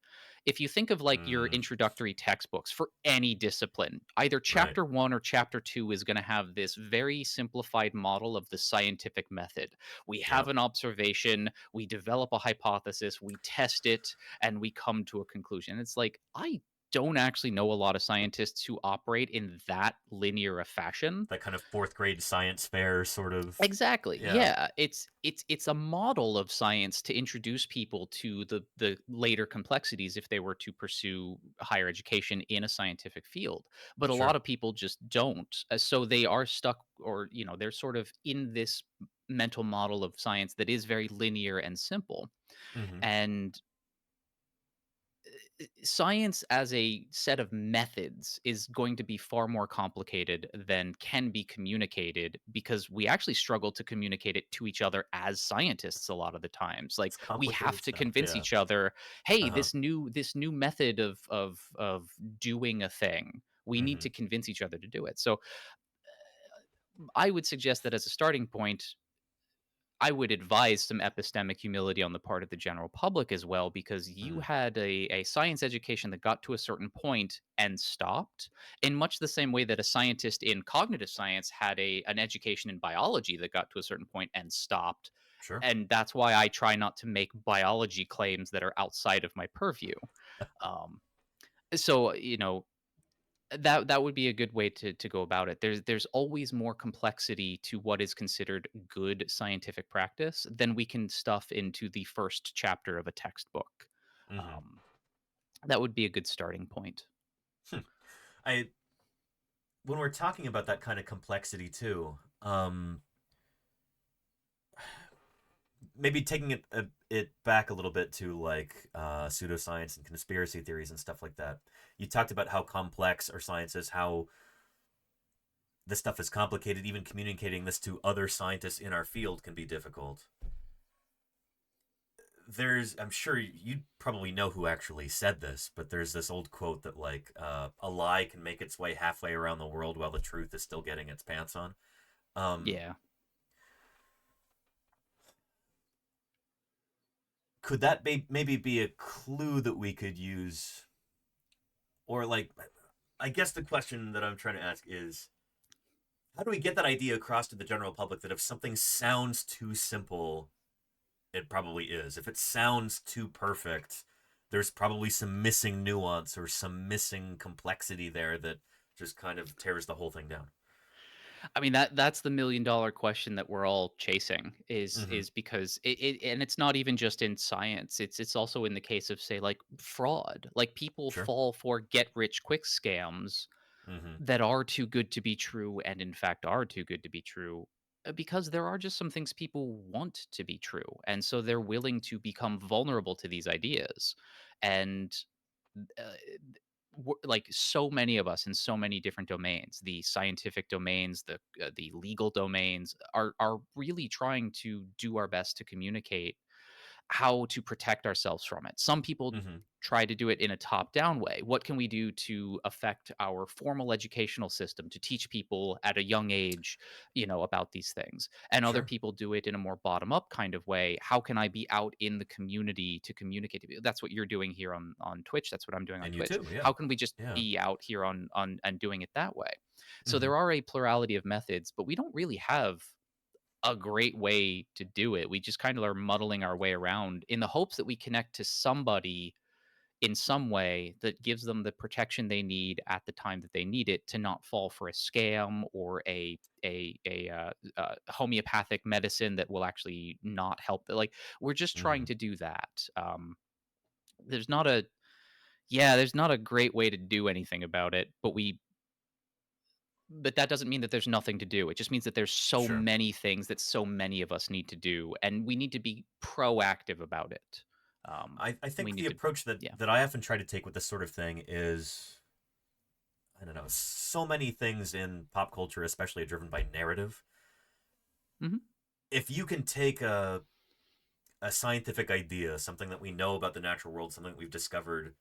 If you think of like your introductory textbooks for any discipline, either chapter 1 or chapter 2 is going to have this very simplified model of the scientific method. We have an observation, we develop a hypothesis, we test it, and we come to a conclusion. It's like, I don't actually know a lot of scientists who operate in that linear a fashion. That kind of fourth grade science fair sort of. Exactly. Yeah. It's a model of science to introduce people to the later complexities if they were to pursue higher education in a scientific field. But a lot of people just don't. So they are stuck, or they're sort of in this mental model of science that is very linear and simple. And science as a set of methods is going to be far more complicated than can be communicated, because we actually struggle to communicate it to each other as scientists a lot of the times. Like, we have to convince each other, hey, this new method of doing a thing, we need to convince each other to do it. So I would suggest that as a starting point, I would advise some epistemic humility on the part of the general public as well, because you had a science education that got to a certain point and stopped, in much the same way that a scientist in cognitive science had an education in biology that got to a certain point and stopped. Sure. And that's why I try not to make biology claims that are outside of my purview. So, that would be a good way to go about it. There's always more complexity to what is considered good scientific practice than we can stuff into the first chapter of a textbook. That would be a good starting point. When we're talking about that kind of complexity too, maybe taking it back a little bit to like pseudoscience and conspiracy theories and stuff like that. You talked about how complex our science is, how this stuff is complicated. Even communicating this to other scientists in our field can be difficult. I'm sure you probably know who actually said this, but there's this old quote that like a lie can make its way halfway around the world while the truth is still getting its pants on. Yeah. Could that maybe be a clue that we could use? Or like, I guess the question that I'm trying to ask is, how do we get that idea across to the general public that if something sounds too simple, it probably is. If it sounds too perfect, there's probably some missing nuance or some missing complexity there that just kind of tears the whole thing down. I mean, that's the $1,000,000 question that we're all chasing is because and it's not even just in science. It's also in the case of, say, like fraud. Like people fall for get rich quick scams that are too good to be true, and in fact are too good to be true, because there are just some things people want to be true, and so they're willing to become vulnerable to these ideas. And uh, like so many of us in so many different domains, the scientific domains, the legal domains, are really trying to do our best to communicate how to protect ourselves from it. Some people try to do it in a top down way. What can we do to affect our formal educational system to teach people at a young age, about these things? And other people do it in a more bottom up kind of way. How can I be out in the community to communicate to people? That's what you're doing here on Twitch. That's what I'm doing on And you Twitch. too, yeah. How can we just Yeah. be out here on and doing it that way? So there are a plurality of methods, but we don't really have a great way to do it. We just kind of are muddling our way around in the hopes that we connect to somebody in some way that gives them the protection they need at the time that they need it, to not fall for a scam or a homeopathic medicine that will actually not help. Like we're just trying to do that. There's not a great way to do anything about it, but that doesn't mean that there's nothing to do. It just means that there's so many things that so many of us need to do, and we need to be proactive about it. I think the approach that I often try to take with this sort of thing is, I don't know, so many things in pop culture, especially, are driven by narrative. If you can take a scientific idea, something that we know about the natural world, something that we've discovered,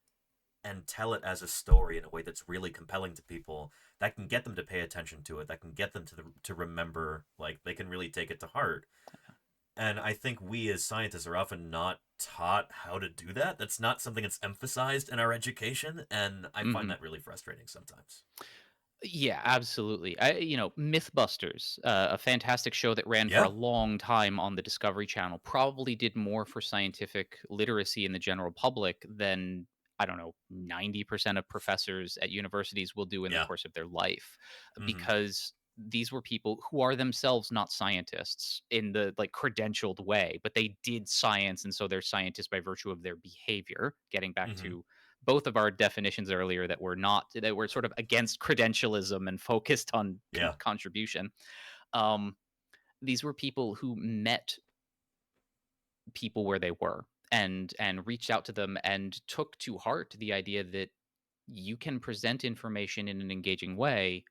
and tell it as a story in a way that's really compelling to people, that can get them to pay attention to it, that can get them to remember, like they can really take it to heart. And I think we as scientists are often not taught how to do that. That's not something that's emphasized in our education, and I find that really frustrating sometimes. Yeah, absolutely. Mythbusters, a fantastic show that ran for a long time on the Discovery Channel, probably did more for scientific literacy in the general public than, I don't know, 90% of professors at universities will do in the course of their life, because these were people who are themselves not scientists in the like credentialed way, but they did science, and so they're scientists by virtue of their behavior. Getting back to both of our definitions earlier, that we're sort of against credentialism and focused on contribution. These were people who met people where they were and reached out to them and took to heart the idea that you can present information in an engaging way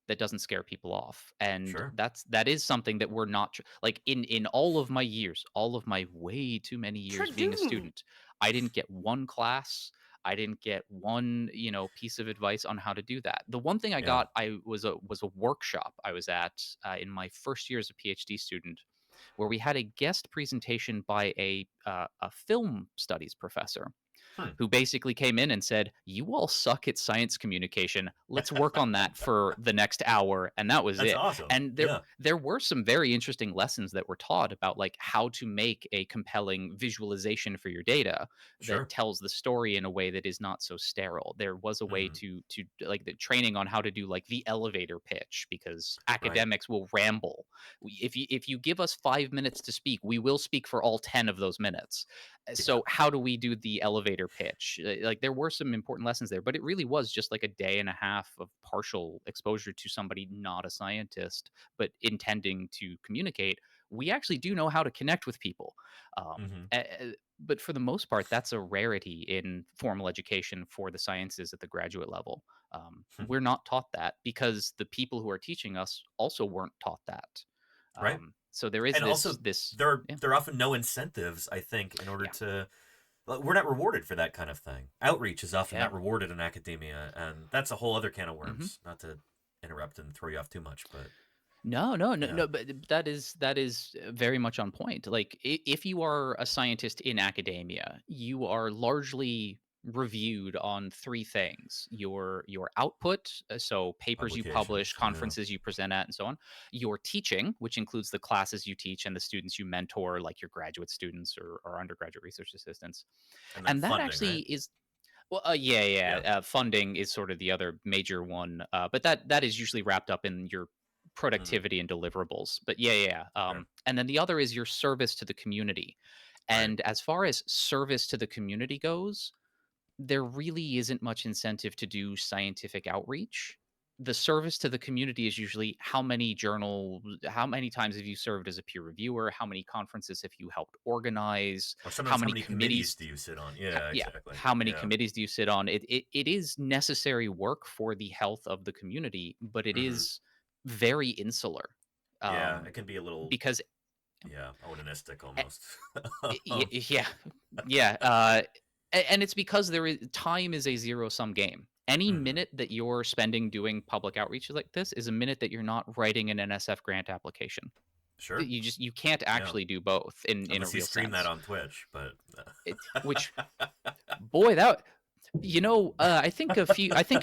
that doesn't scare people off. And that is something that we're not like in all of my years, all of my way too many years being a student, I didn't get one class, I didn't get one, piece of advice on how to do that. The one thing I got, I was a workshop I was at in my first year as a PhD student. where we had a guest presentation by a film studies professor who basically came in and said, "You all suck at science communication. Let's work on that for the next hour." And that was That's it. awesome. And there were some very interesting lessons that were taught about like how to make a compelling visualization for your data that tells the story in a way that is not so sterile. There was a way to like the training on how to do like the elevator pitch, because academics will ramble. If you give us 5 minutes to speak, we will speak for all 10 of those minutes. So how do we do the elevator pitch? Like there were some important lessons there, but it really was just like a day and a half of partial exposure to somebody not a scientist but intending to communicate. We actually do know how to connect with people. But for the most part, that's a rarity in formal education for the sciences at the graduate level. We're not taught that because the people who are teaching us also weren't taught that. Right. So there is and also this there are often no incentives, I think, in order to. We're not rewarded for that kind of thing. Outreach is often not rewarded in academia, and that's a whole other can of worms. Not to interrupt and throw you off too much, but no, but that is very much on point. Like if you are a scientist in academia, you are largely reviewed on three things: your output, so papers you publish, conferences you present at, and so on; your teaching, which includes the classes you teach and the students you mentor, like your graduate students or undergraduate research assistants, and that funding, actually right? is. Well, funding is sort of the other major one, but that is usually wrapped up in your productivity and deliverables. But and then the other is your service to the community. And as far as service to the community goes, there really isn't much incentive to do scientific outreach. The service to the community is usually how many times have you served as a peer reviewer? How many conferences have you helped organize? Or sometimes how many committees do you sit on? Yeah, exactly. How many committees do you sit on? It is necessary work for the health of the community, but it is very insular. It can be a little because Odinistic almost. And it's because time is a zero-sum game. Any minute that you're spending doing public outreach like this is a minute that you're not writing an NSF grant application. Sure. You can't actually do both in a real sense. You stream that on Twitch, but I think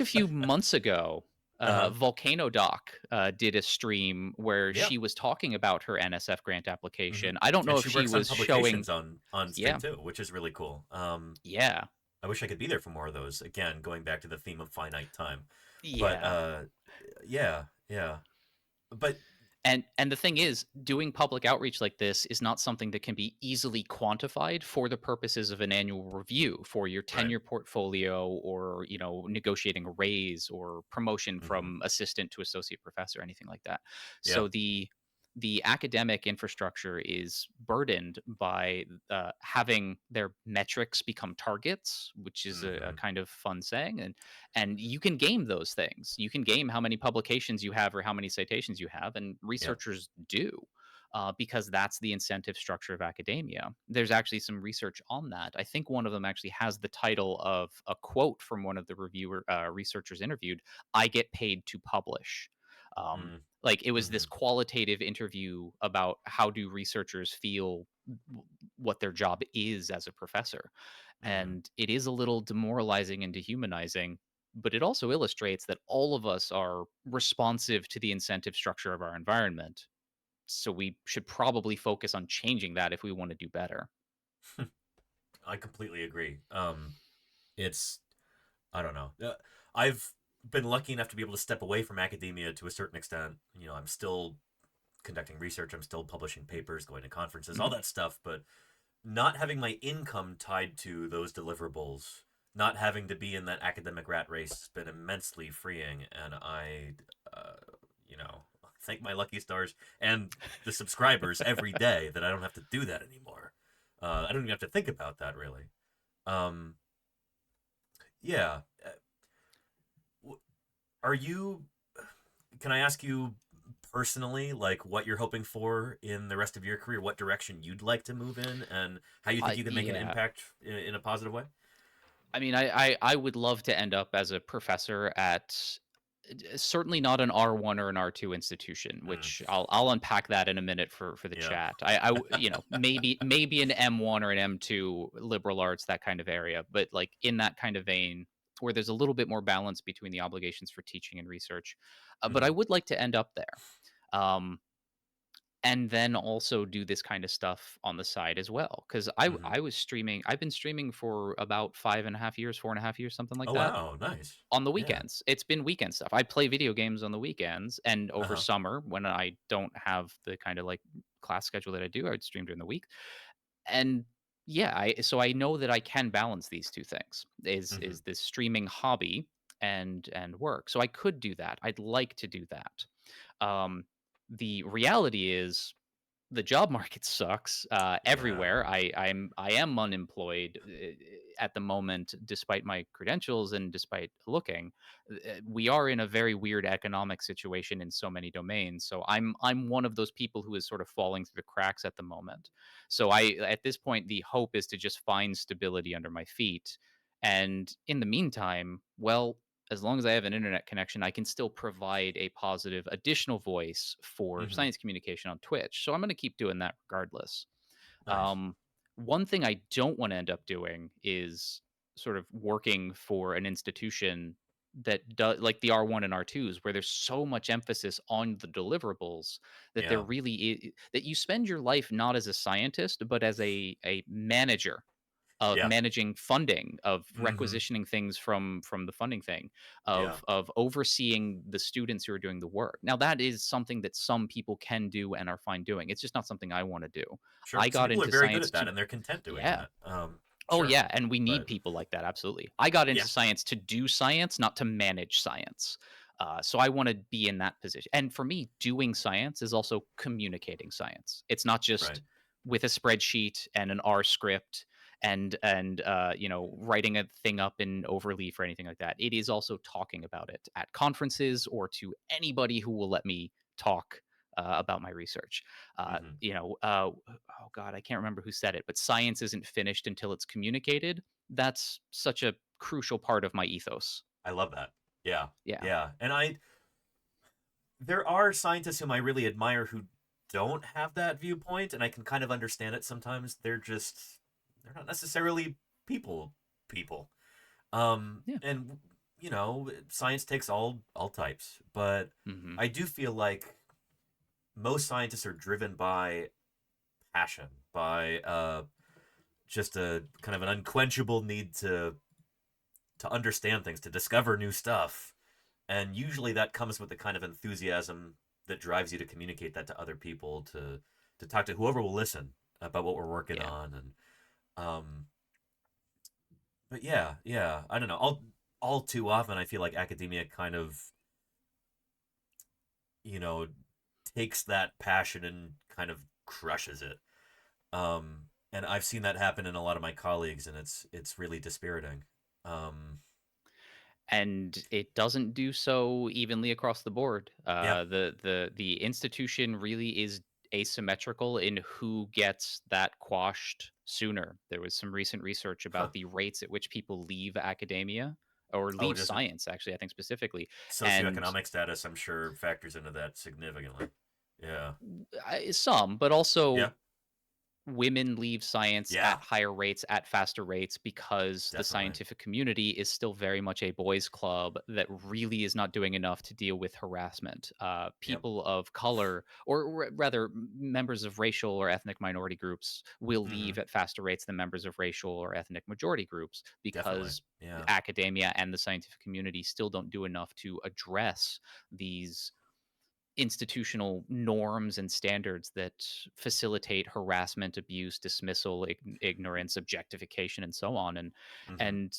a few months ago, Volcano Doc did a stream where she was talking about her NSF grant application. I don't know if she was showing on stream too, which is really cool. I wish I could be there for more of those. Again, going back to the theme of finite time. But But and the thing is, doing public outreach like this is not something that can be easily quantified for the purposes of an annual review for your tenure portfolio, or negotiating a raise or promotion from assistant to associate professor, anything like that. So the academic infrastructure is burdened by having their metrics become targets, which is a kind of fun saying, and you can game those things. You can game how many publications you have or how many citations you have, and researchers do, because that's the incentive structure of academia. There's actually some research on that. I think one of them actually has the title of a quote from one of the researchers interviewed: "I get paid to publish." Like it was this qualitative interview about how do researchers feel what their job is as a professor. And it is a little demoralizing and dehumanizing, but it also illustrates that all of us are responsive to the incentive structure of our environment. So we should probably focus on changing that if we want to do better. I completely agree. I don't know. I've been lucky enough to be able to step away from academia to a certain extent. I'm still conducting research, I'm still publishing papers, going to conferences, all that stuff, but not having my income tied to those deliverables, not having to be in that academic rat race has been immensely freeing, and I thank my lucky stars and the subscribers every day that I don't have to do that anymore. I don't even have to think about that, really. Can I ask you personally, like, what you're hoping for in the rest of your career, what direction you'd like to move in, and how you think you can make an impact in a positive way? I mean, I would love to end up as a professor at certainly not an R1 or an R2 institution, which I'll unpack that in a minute for the chat. Maybe an M1 or an M2 liberal arts, that kind of area, but like in that kind of vein where there's a little bit more balance between the obligations for teaching and research. But I would like to end up there. And then also do this kind of stuff on the side as well. Because I was streaming, I've been streaming for about 5.5 years, 4.5 years, something like Oh, that. wow, nice. On the weekends. It's been weekend stuff. I play video games on the weekends, and over summer when I don't have the kind of like class schedule that I do, I would stream during the week. And yeah, so I know that I can balance these two things. Is this streaming hobby and work. So I could do that. I'd like to do that. The reality is the job market sucks everywhere. I am unemployed at the moment, despite my credentials and despite looking. We are in a very weird economic situation in so many domains. So I'm one of those people who is sort of falling through the cracks at the moment. So at this point, the hope is to just find stability under my feet. And in the meantime, well, as long as I have an internet connection, I can still provide a positive additional voice for science communication on Twitch. So I'm going to keep doing that regardless. Nice. One thing I don't want to end up doing is sort of working for an institution that does like the R1 and R2s, where there's so much emphasis on the deliverables that there really is, that you spend your life not as a scientist, but as a manager of managing funding, of requisitioning things from the funding thing, of overseeing the students who are doing the work. Now that is something that some people can do and are fine doing. It's just not something I want to do. Sure. I Some got people are into very good science at that, to and they're content doing yeah. that. Oh Sure, yeah, and we need but- people like that. Absolutely. I got into science to do science, not to manage science. So I want to be in that position. And for me, doing science is also communicating science. It's not just with a spreadsheet and an R script and writing a thing up in Overleaf or anything like that. It is also talking about it at conferences or to anybody who will let me talk about my research. Oh God, I can't remember who said it, but science isn't finished until it's communicated. That's such a crucial part of my ethos. I love that. Yeah. Yeah. Yeah. And there are scientists whom I really admire who don't have that viewpoint, and I can kind of understand it sometimes. They're not necessarily people. And science takes all types, but I do feel like most scientists are driven by passion, by just a kind of an unquenchable need to understand things, to discover new stuff. And usually that comes with the kind of enthusiasm that drives you to communicate that to other people, to talk to whoever will listen about what we're working on. And but yeah, I don't know. All too often I feel like academia kind of takes that passion and kind of crushes it. And I've seen that happen in a lot of my colleagues, and it's really dispiriting. And it doesn't do so evenly across the board. The institution really is asymmetrical in who gets that quashed sooner. There was some recent research about the rates at which people leave academia or leave science, actually, I think specifically. Socioeconomic status, I'm sure, factors into that significantly. Yeah. Some, but also women leave science at higher rates, at faster rates, because the scientific community is still very much a boys' club that really is not doing enough to deal with harassment. People of color, or rather members of racial or ethnic minority groups, will leave at faster rates than members of racial or ethnic majority groups, because academia and the scientific community still don't do enough to address these institutional norms and standards that facilitate harassment, abuse, dismissal, ignorance, objectification, and so on. And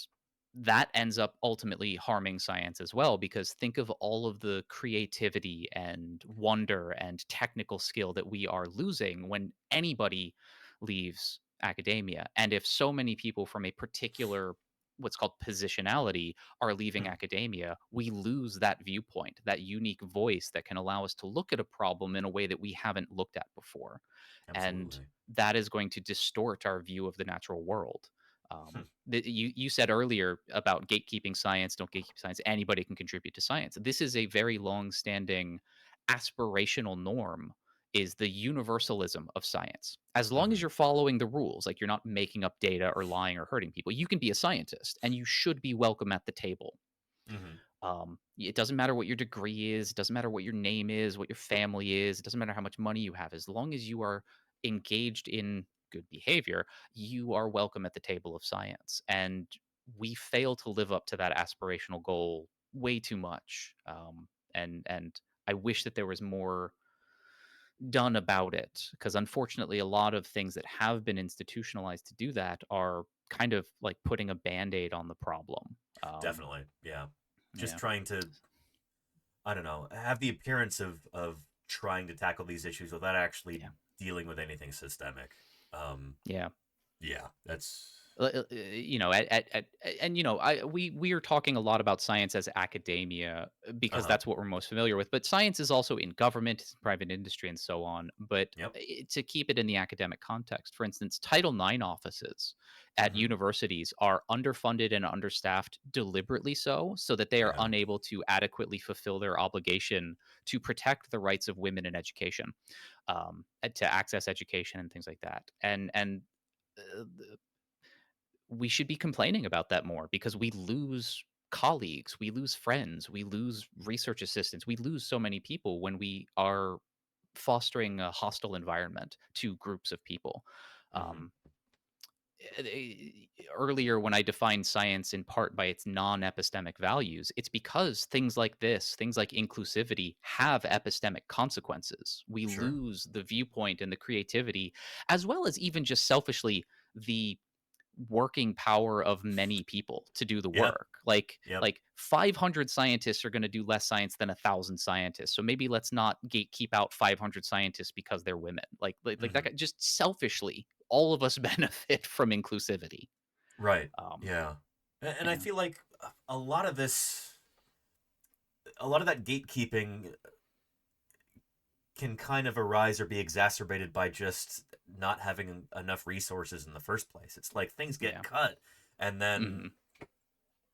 that ends up ultimately harming science as well, because think of all of the creativity and wonder and technical skill that we are losing when anybody leaves academia. And if so many people from a particular what's called positionality are leaving academia, we lose that viewpoint, that unique voice that can allow us to look at a problem in a way that we haven't looked at before. Absolutely. And that is going to distort our view of the natural world. You said earlier about gatekeeping science. Don't gatekeep science. Anybody can contribute to science. This is a very long-standing aspirational norm. Is the universalism of science. As long as you're following the rules, like you're not making up data or lying or hurting people, you can be a scientist, and you should be welcome at the table. It doesn't matter what your degree is. It doesn't matter what your name is, what your family is. It doesn't matter how much money you have. As long as you are engaged in good behavior, you are welcome at the table of science. And we fail to live up to that aspirational goal way too much. And I wish that there was more done about it, because unfortunately a lot of things that have been institutionalized to do that are kind of like putting a band-aid on the problem. Definitely, yeah. Just Yeah. trying to, I don't know, have the appearance of trying to tackle these issues without actually dealing with anything systemic. Yeah. Yeah, that's You know, and you know, we are talking a lot about science as academia because that's what we're most familiar with. But science is also in government, private industry, and so on. But to keep it in the academic context, for instance, Title IX offices at universities are underfunded and understaffed deliberately so that they are unable to adequately fulfill their obligation to protect the rights of women in education, to access education and things like that. And uh, we should be complaining about that more, because we lose colleagues, we lose friends, we lose research assistants, we lose so many people when we are fostering a hostile environment to groups of people. Earlier, when I defined science in part by its non-epistemic values, it's because things like this, things like inclusivity, have epistemic consequences. We lose the viewpoint and the creativity, as well as even just selfishly the working power of many people to do the work. Like 500 scientists are going to do less science than 1,000 scientists. So maybe let's not gatekeep out 500 scientists because they're women. Like that. Just selfishly, all of us benefit from inclusivity. Right. Yeah. And I feel like a lot of this, a lot of that gatekeeping can kind of arise or be exacerbated by just not having enough resources in the first place. It's like things get cut, and then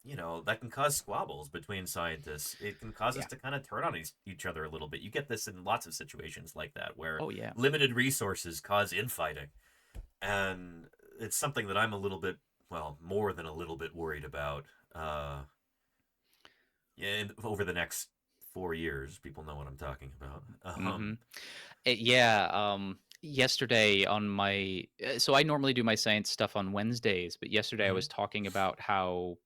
you know, that can cause squabbles between scientists. It can cause us to kind of turn on each other a little bit. You get this in lots of situations like that, where limited resources cause infighting, and it's something that I'm a little bit, well, more than a little bit worried about. Over the next 4 years, people know what I'm talking about. Yesterday on my so I normally do my science stuff on Wednesdays, but yesterday I was talking about how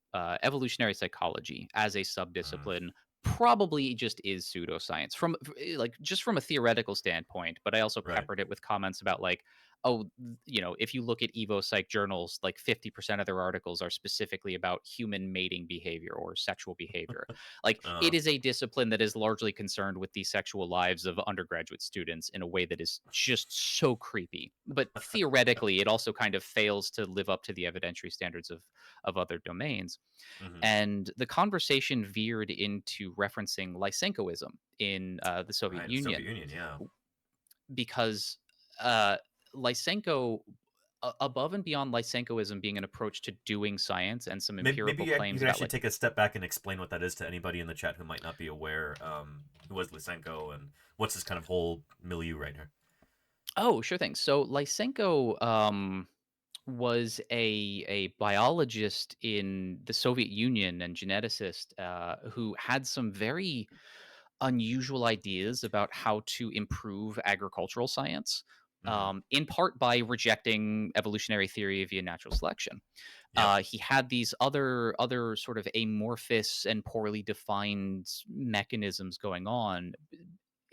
evolutionary psychology as a subdiscipline probably just is pseudoscience from like just from a theoretical standpoint. But I also peppered it with comments about like, oh, you know, if you look at EvoPsych journals, like 50% of their articles are specifically about human mating behavior or sexual behavior. Like it is a discipline that is largely concerned with the sexual lives of undergraduate students in a way that is just so creepy. But theoretically, it also kind of fails to live up to the evidentiary standards of other domains. And the conversation veered into referencing Lysenkoism in the Soviet Union. Soviet Union, yeah. Because Lysenko, above and beyond Lysenkoism being an approach to doing science and some empirical maybe claims you can about actually take a step back and explain what that is to anybody in the chat who might not be aware, who was Lysenko and what's this kind of whole milieu right here. Oh, sure thing. So Lysenko was a biologist in the Soviet Union and geneticist who had some very unusual ideas about how to improve agricultural science, in part by rejecting evolutionary theory via natural selection. He had these other sort of amorphous and poorly defined mechanisms going on.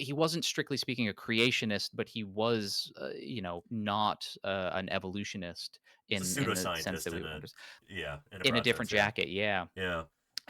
He wasn't strictly speaking a creationist, but he was, you know, not an evolutionist in the sense that we would understand. In a different jacket, yeah.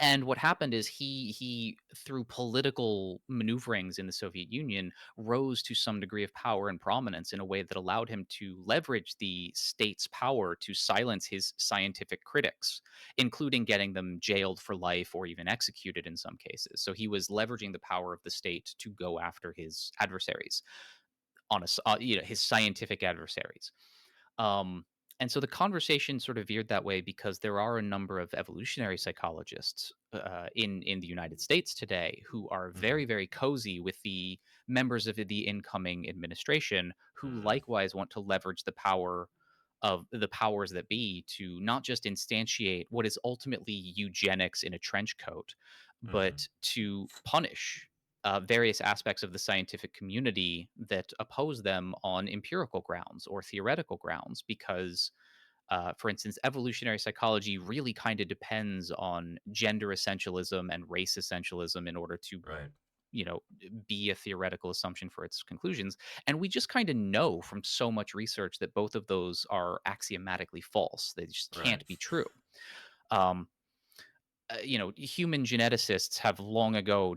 And what happened is he through political maneuverings in the Soviet Union rose to some degree of power and prominence in a way that allowed him to leverage the state's power to silence his scientific critics, including getting them jailed for life or even executed in some cases. So he was leveraging the power of the state to go after his adversaries on his scientific adversaries. And so the conversation sort of veered that way because there are a number of evolutionary psychologists in the United States today who are very, very cozy with the members of the incoming administration who likewise want to leverage the power of the powers that be to not just instantiate what is ultimately eugenics in a trench coat, but to punish various aspects of the scientific community that oppose them on empirical grounds or theoretical grounds. Because, for instance, evolutionary psychology really kind of depends on gender essentialism and race essentialism in order to be a theoretical assumption for its conclusions. And we just kind of know from so much research that both of those are axiomatically false. They just can't be true. Um, Human geneticists have long ago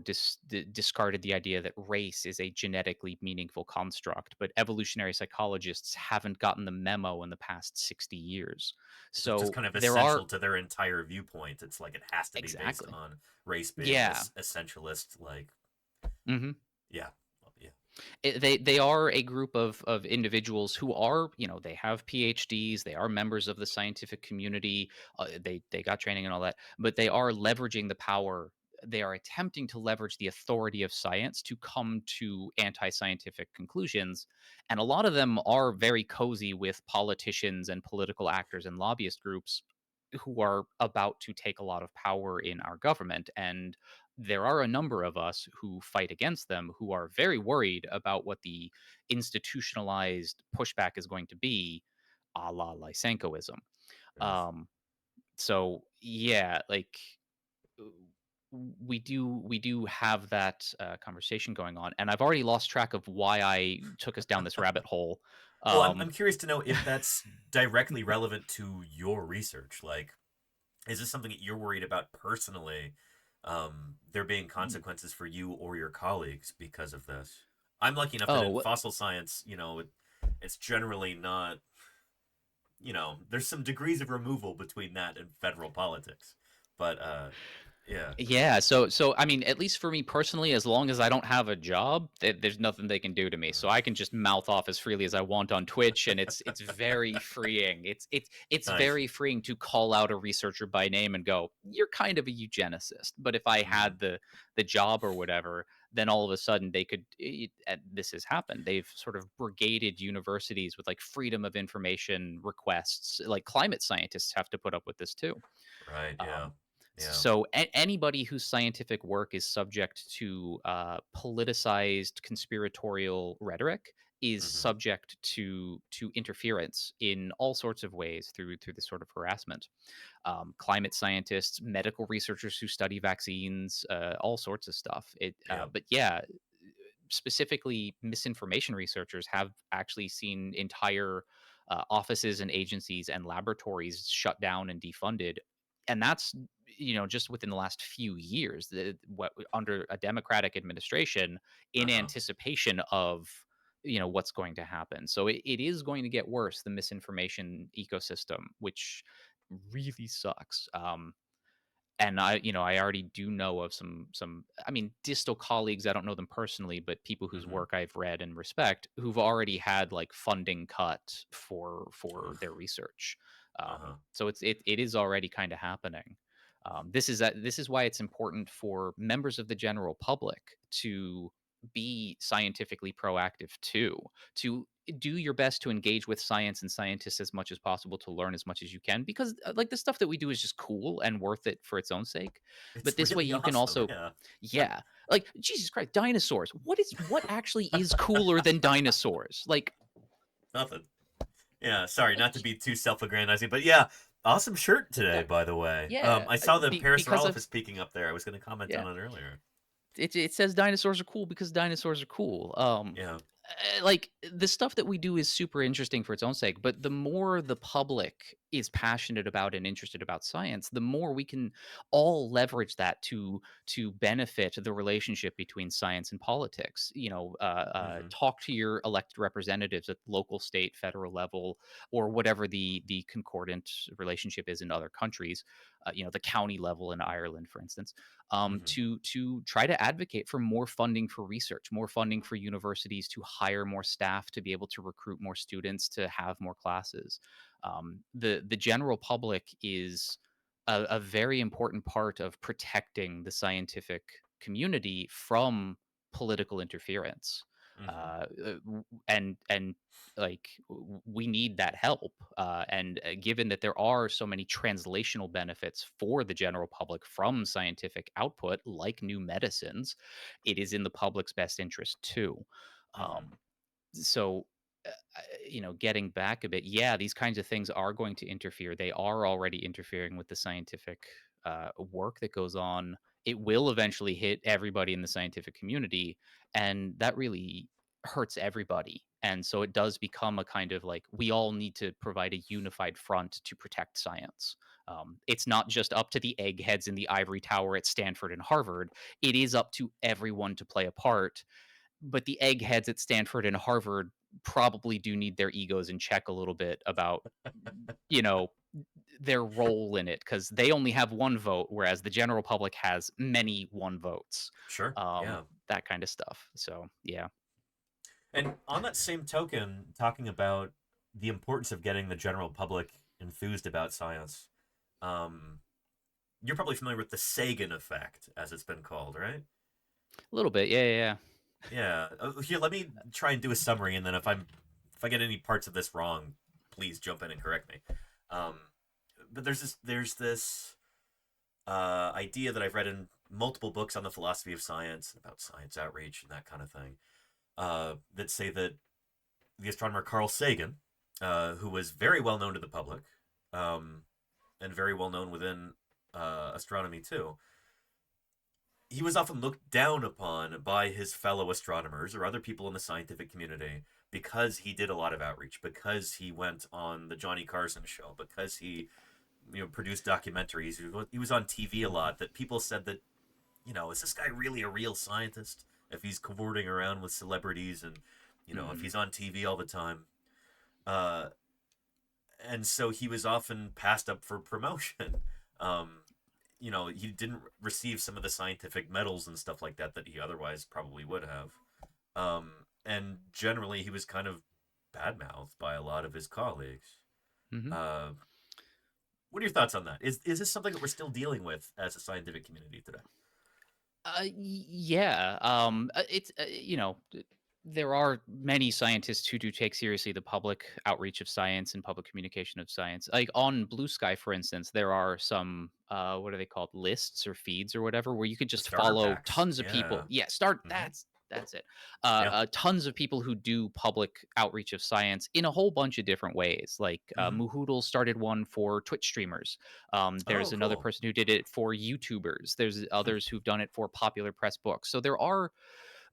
discarded the idea that race is a genetically meaningful construct, but evolutionary psychologists haven't gotten the memo in the past 60 years. So it's just So kind of there essential are to their entire viewpoint. It's like it has to be based on race being this essentialist, like, yeah. They are a group of individuals who are, they have PhDs, they are members of the scientific community, they got training and all that, but they are leveraging the power. They are attempting to leverage the authority of science to come to anti-scientific conclusions, and a lot of them are very cozy with politicians and political actors and lobbyist groups who are about to take a lot of power in our government. And there are a number of us who fight against them who are very worried about what the institutionalized pushback is going to be, a la Lysenkoism. So yeah, like we do have that conversation going on, and I've already lost track of why I took us down this rabbit hole. Well, I'm curious to know if that's directly relevant to your research. Like, is this something that you're worried about personally? There being consequences for you or your colleagues because of this? I'm lucky enough that in fossil science, it's generally not, there's some degrees of removal between that and federal politics. But yeah. Yeah, so I mean, at least for me personally, as long as I don't have a job, there's nothing they can do to me. So I can just mouth off as freely as I want on Twitch, and it's very freeing. It's Nice. very freeing to call out a researcher by name and go, "You're kind of a eugenicist." But if I had the job or whatever, then all of a sudden they could. This has happened. They've sort of brigaded universities with like freedom of information requests. Like climate scientists have to put up with this too. Right. Yeah. So anybody whose scientific work is subject to politicized conspiratorial rhetoric is subject to interference in all sorts of ways through this sort of harassment. Climate scientists, medical researchers who study vaccines, all sorts of stuff. But yeah, specifically misinformation researchers have actually seen entire offices and agencies and laboratories shut down and defunded, and that's just within the last few years, under a Democratic administration, in anticipation of what's going to happen. So it is going to get worse, the misinformation ecosystem, which really sucks. And I already do know of some I mean, distal colleagues. I don't know them personally, but people whose work I've read and respect who've already had like funding cut for their research. So it is already kind of happening. This is why it's important for members of the general public to be scientifically proactive too, to do your best to engage with science and scientists as much as possible, to learn as much as you can, because like the stuff that we do is just cool and worth it for its own sake. But this way you can also like, Jesus Christ, dinosaurs, what actually is cooler than dinosaurs? Like, nothing. Yeah, sorry, not to be too self-aggrandizing, but yeah, awesome shirt today, by the way. I saw the Parasaurolophus peeking up there. I was going to comment on it earlier. It says dinosaurs are cool because dinosaurs are cool. Like the stuff that we do is super interesting for its own sake, but the more the public is passionate about and interested about science, the more we can all leverage that to benefit the relationship between science and politics. Talk to your elected representatives at local, state, federal level, or whatever the concordant relationship is in other countries. The county level in Ireland, for instance, to try to advocate for more funding for research, more funding for universities to hire more staff, to be able to recruit more students, to have more classes. The general public is a very important part of protecting the scientific community from political interference. And like we need that help. And given that there are so many translational benefits for the general public from scientific output, like new medicines, it is in the public's best interest too. Um, so getting back a bit, yeah, these kinds of things are going to interfere. They are already interfering with the scientific work that goes on. It will eventually hit everybody in the scientific community, and that really hurts everybody. And so it does become a kind of like we all need to provide a unified front to protect science. It's not just up to the eggheads in the ivory tower at Stanford and Harvard. It is up to everyone to play a part, but the eggheads at Stanford and Harvard probably do need their egos in check a little bit about, you know, their role in it, because they only have one vote, whereas the general public has many one votes. Sure. Yeah. That kind of stuff. So, yeah. And on that same token, talking about the importance of getting the general public enthused about science, you're probably familiar with the Sagan effect, as it's been called, right? A little bit, yeah. Yeah. Here, let me try and do a summary, and then if I get any parts of this wrong, please jump in and correct me. But there's this idea that I've read in multiple books on the philosophy of science, about science outreach and that kind of thing, that say that the astronomer Carl Sagan, who was very well known to the public, and very well known within astronomy too, he was often looked down upon by his fellow astronomers or other people in the scientific community because he did a lot of outreach, because he went on the Johnny Carson show, because he produced documentaries. He was on TV a lot, that people said that, is this guy really a real scientist if he's cavorting around with celebrities and, if he's on TV all the time? And so he was often passed up for promotion. He didn't receive some of the scientific medals and stuff like that he otherwise probably would have. And generally, he was kind of badmouthed by a lot of his colleagues. What are your thoughts on that? Is this something that we're still dealing with as a scientific community today? Yeah. It's there are many scientists who do take seriously the public outreach of science and public communication of science. Like on Blue Sky, for instance, there are some what are they called, lists or feeds or whatever, where you could just follow tons of people. Yeah, that's it. Tons of people who do public outreach of science in a whole bunch of different ways. Like Muhoodle started one for Twitch streamers. There's another person who did it for YouTubers. There's others who've done it for popular press books. So there are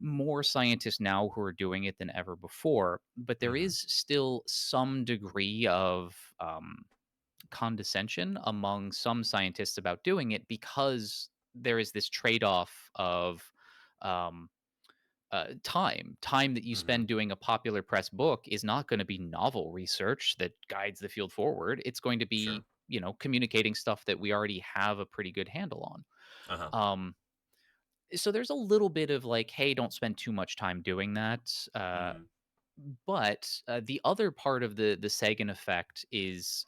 more scientists now who are doing it than ever before, but there is still some degree of condescension among some scientists about doing it, because there is this trade-off of time that you spend doing a popular press book is not going to be novel research that guides the field forward. It's going to be communicating stuff that we already have a pretty good handle on. So there's a little bit of like, hey, don't spend too much time doing that. But the other part of the Sagan effect is,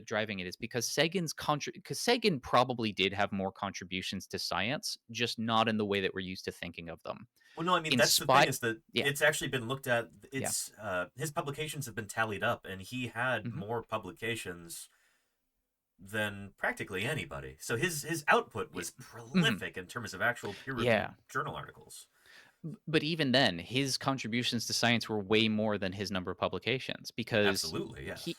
driving it, is because Sagan probably did have more contributions to science, just not in the way that we're used to thinking of them. Well, no, I mean, that's the thing, is that it's actually been looked at. It's his publications have been tallied up, and he had more publications than practically anybody. So his output was prolific in terms of actual peer-reviewed journal articles. But even then, his contributions to science were way more than his number of publications, because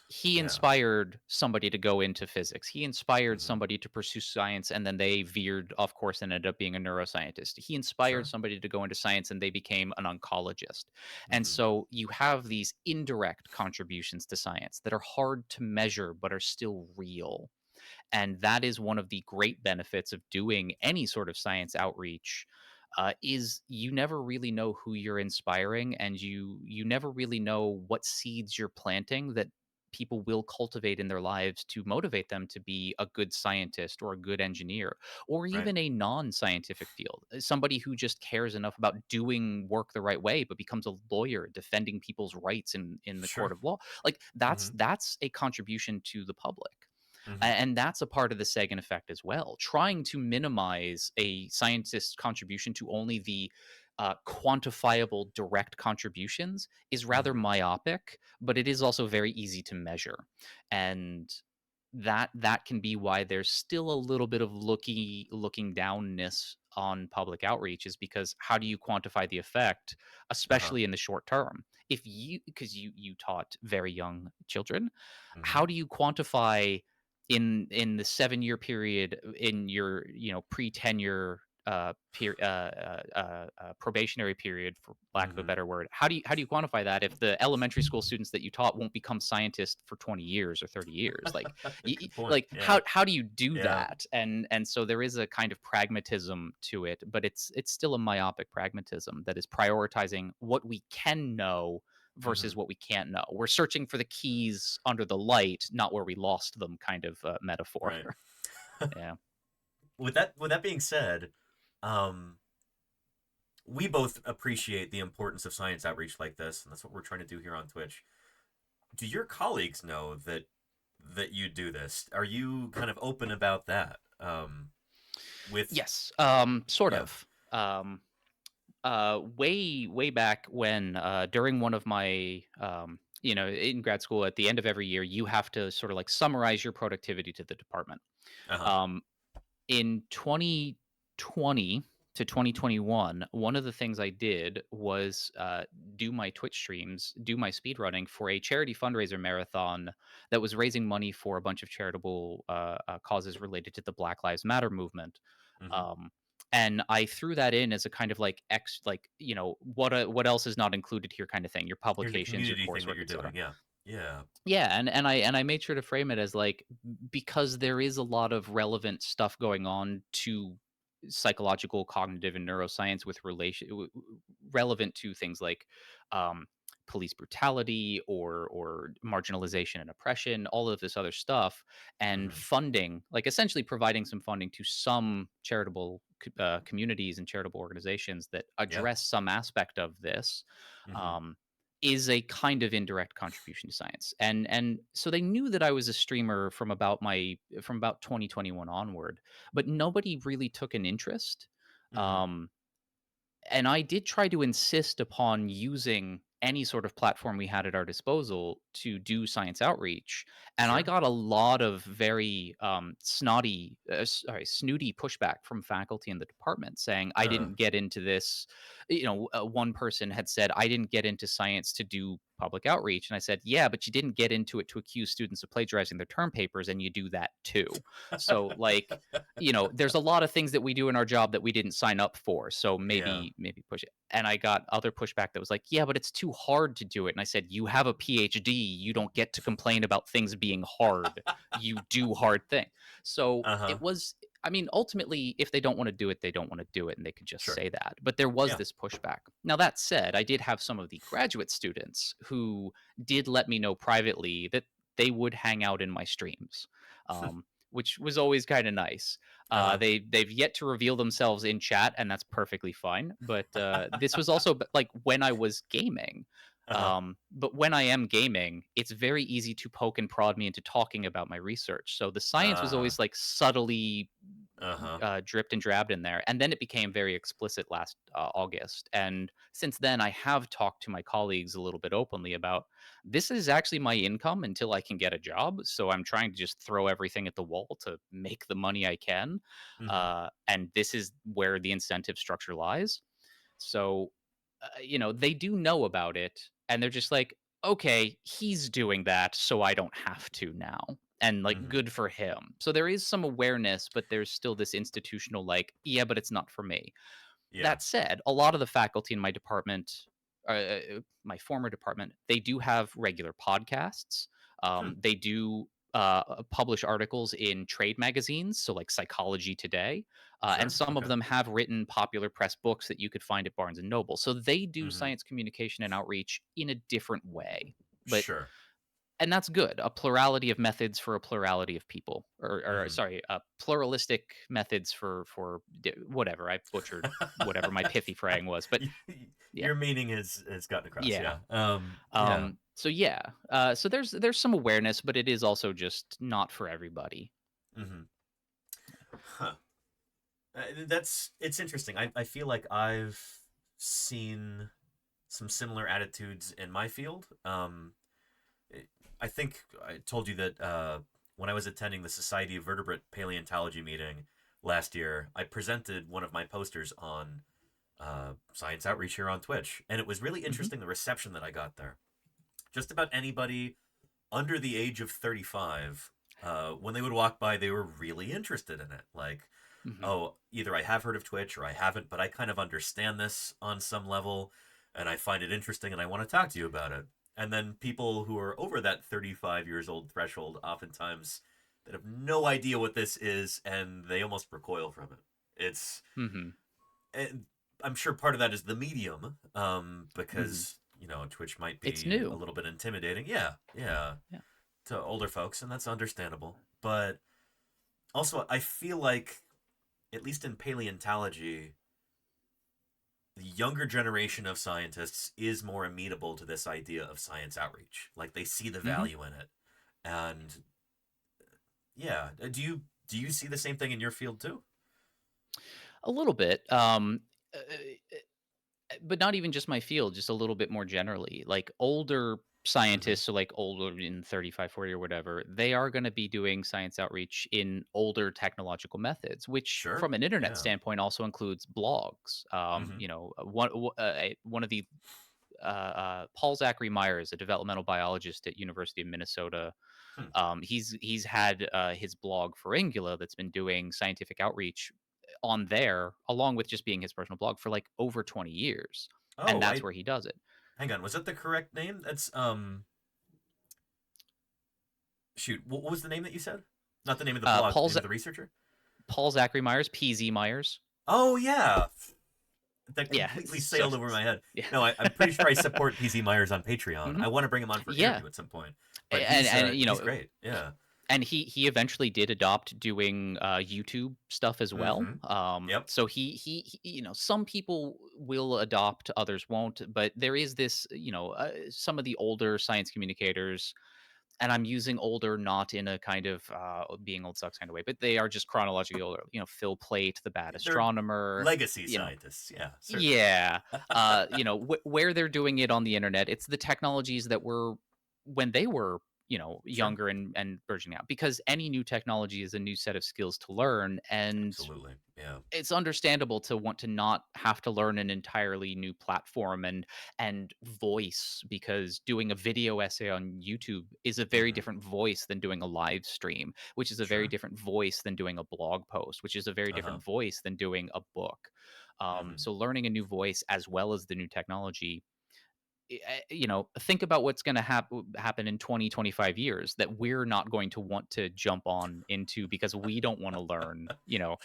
he inspired somebody to go into physics. He inspired somebody to pursue science, and then they veered off course and ended up being a neuroscientist. He inspired somebody to go into science, and they became an oncologist. And so you have these indirect contributions to science that are hard to measure but are still real. And that is one of the great benefits of doing any sort of science outreach. Is you never really know who you're inspiring, and you never really know what seeds you're planting that people will cultivate in their lives to motivate them to be a good scientist or a good engineer, or Right. even a non-scientific field. Somebody who just cares enough about doing work the right way, but becomes a lawyer defending people's rights in the court Sure. of law. Like that's Mhm. that's a contribution to the public. Mhm. And that's a part of the Sagan effect as well. Trying to minimize a scientist's contribution to only the quantifiable direct contributions is rather Mhm. myopic, but it is also very easy to measure. And that can be why there's still a little bit of looking downness on public outreach, is because how do you quantify the effect, Uh-huh. especially in the short term? If you Because you taught very young children, Mhm. how do you quantify in the 7-year period in your pre-tenure probationary period, for lack of a Mhm. better word? How do you quantify that if the elementary school students that you taught won't become scientists for 20 years or 30 years? Like Good point. like Yeah. how do you do Yeah. that? And so there is a kind of pragmatism to it, but it's still a myopic pragmatism that is prioritizing what we can know versus Mhm. what we can't know. We're searching for the keys under the light, not where we lost them, kind of metaphor. Right. Yeah. With that being said, um, we both appreciate the importance of science outreach like this, and that's what we're trying to do here on Twitch. Do your colleagues know that you do this? Are you kind of open about that? With Yes, sort Yeah. of. Way back when, during one of my, in grad school, at the end of every year, you have to sort of like summarize your productivity to the department. Uh-huh. Um, in 2020 to 2021, one of the things I did was do my Twitch streams, do my speed running for a charity fundraiser marathon that was raising money for a bunch of charitable causes related to the Black Lives Matter movement. Mhm. Um, and I threw that in as a kind of like what else is not included here kind of thing. Your Here's a publications, your community thing that coursework, you're etc. doing. Yeah. Yeah. Yeah, and I made sure to frame it as like, because there is a lot of relevant stuff going on to psychological, cognitive, and neuroscience with relevant to things like um, police brutality or marginalization and oppression, all of this other stuff, and Mhm. funding, like essentially providing some funding to some charitable communities and charitable organizations that Yeah. address some aspect of this. Mhm. Um, is a kind of indirect contribution to science. And so they knew that I was a streamer from about 2021 onward, but nobody really took an interest. Mhm. Um, and I did try to insist upon using any sort of platform we had at our disposal to do science outreach, and I Sure. got a lot of very snooty pushback from faculty in the department saying I Uh. didn't get into this. One person had said I didn't get into science to do public outreach, and I said, yeah, but you didn't get into it to accuse students of plagiarizing their term papers, and you do that too. So like, there's a lot of things that we do in our job that we didn't sign up for. So Yeah. maybe push it. And I got other pushback that was like, yeah, but it's too hard to do it. And I said, you have a PhD. You don't get to complain about things being hard. You do hard things. So Uh-huh. I mean, ultimately, if they don't want to do it, they don't want to do it, and they could just Sure. say that. But there was Yeah. this pushback. Now, that said, I did have some of the graduate students who did let me know privately that they would hang out in my streams, which was always kind of nice. Uh-huh. They've yet to reveal themselves in chat, and that's perfectly fine. But this was also like when I was gaming. Uh-huh. But when I am gaming, it's very easy to poke and prod me into talking about my research. So the science was always like subtly Uh-huh. dripped and drabbed in there. And then it became very explicit last August. And since then, I have talked to my colleagues a little bit openly about this is actually my income until I can get a job. So I'm trying to just throw everything at the wall to make the money I can. Mhm. And this is where the incentive structure lies. So, they do know about it, and they're just like, okay, he's doing that, so I don't have to now. And like, Mhm. good for him. So there is some awareness, but there's still this institutional, like, yeah, but it's not for me. Yeah. That said, a lot of the faculty in my department, my former department, they do have regular podcasts. Hmm. They do publish articles in trade magazines, so like Psychology Today, and Sure. some of Okay. them have written popular press books that you could find at Barnes and Noble. So they do Mhm. science communication and outreach in a different way. But Sure. and that's good. A plurality of methods for a plurality of people, or sorry, pluralistic methods for whatever. I butchered whatever my pithy phrasing was, but yeah, Your meaning is gotten across. yeah. Yeah. So yeah, so there's some awareness, but it is also just not for everybody. Mm-hmm. Huh. It's interesting. I feel like I've seen some similar attitudes in my field. I think I told you that when I was attending the Society of Vertebrate Paleontology meeting last year, I presented one of my posters on science outreach here on Twitch, and it was really interesting the reception that I got there. Just about anybody under the age of 35, when they would walk by, they were really interested in it. Like, oh, either I have heard of Twitch or I haven't, but I kind of understand this on some level, and I find it interesting, and I want to talk to you about it. And then people who are over that 35 years old threshold, oftentimes, that have no idea what this is, and they almost recoil from it. It's, and I'm sure part of that is the medium, because you know, Twitch might be It's new. a little bit intimidating. Yeah, to older folks, and that's understandable. But also, I feel like, at least in paleontology, the younger generation of scientists is more amenable to this idea of science outreach. Like, they see the value in it. And yeah, do you see the same thing in your field too? A little bit. But not even just my field, just a little bit more generally. Like older scientists, so like older in 35, 40 or whatever, they are going to be doing science outreach in older technological methods, which from an internet standpoint also includes blogs. You know, one of the Paul Zachary Myers, a developmental biologist at University of Minnesota. He's had his blog Pharyngula that's been doing scientific outreach on there, along with just being his personal blog for like over 20 years. And that's where he does it. Hang on, was that the correct name? That's shoot, what was the name that you said? Not the name of the blog, the name of the researcher? Paul Zachary Myers, PZ Myers. Oh yeah. That completely sailed over my head. Yeah. No, I'm pretty sure I support PZ Myers on Patreon. I want to bring him on for interview at some point. But and you know, he's great. Yeah. And he eventually did adopt doing YouTube stuff as well. So he you know, some people will adopt, others won't. But there is this, you know, some of the older science communicators, and I'm using older not in a kind of being old sucks kind of way, but they are just chronologically older. You know, Phil Plait, the bad astronomer, legacy scientists. Yeah, certainly. Yeah. You know, where they're doing it on the internet, it's the technologies that were when they were, you know, younger and burgeoning out, because any new technology is a new set of skills to learn. And absolutely, yeah, it's understandable to want to not have to learn an entirely new platform and voice, because doing a video essay on YouTube is a very different voice than doing a live stream, which is a very different voice than doing a blog post, which is a very different voice than doing a book. So learning a new voice as well as the new technology, you know, think about what's going to happen in 20, 25 years that we're not going to want to jump on into, because we don't want to learn, you know,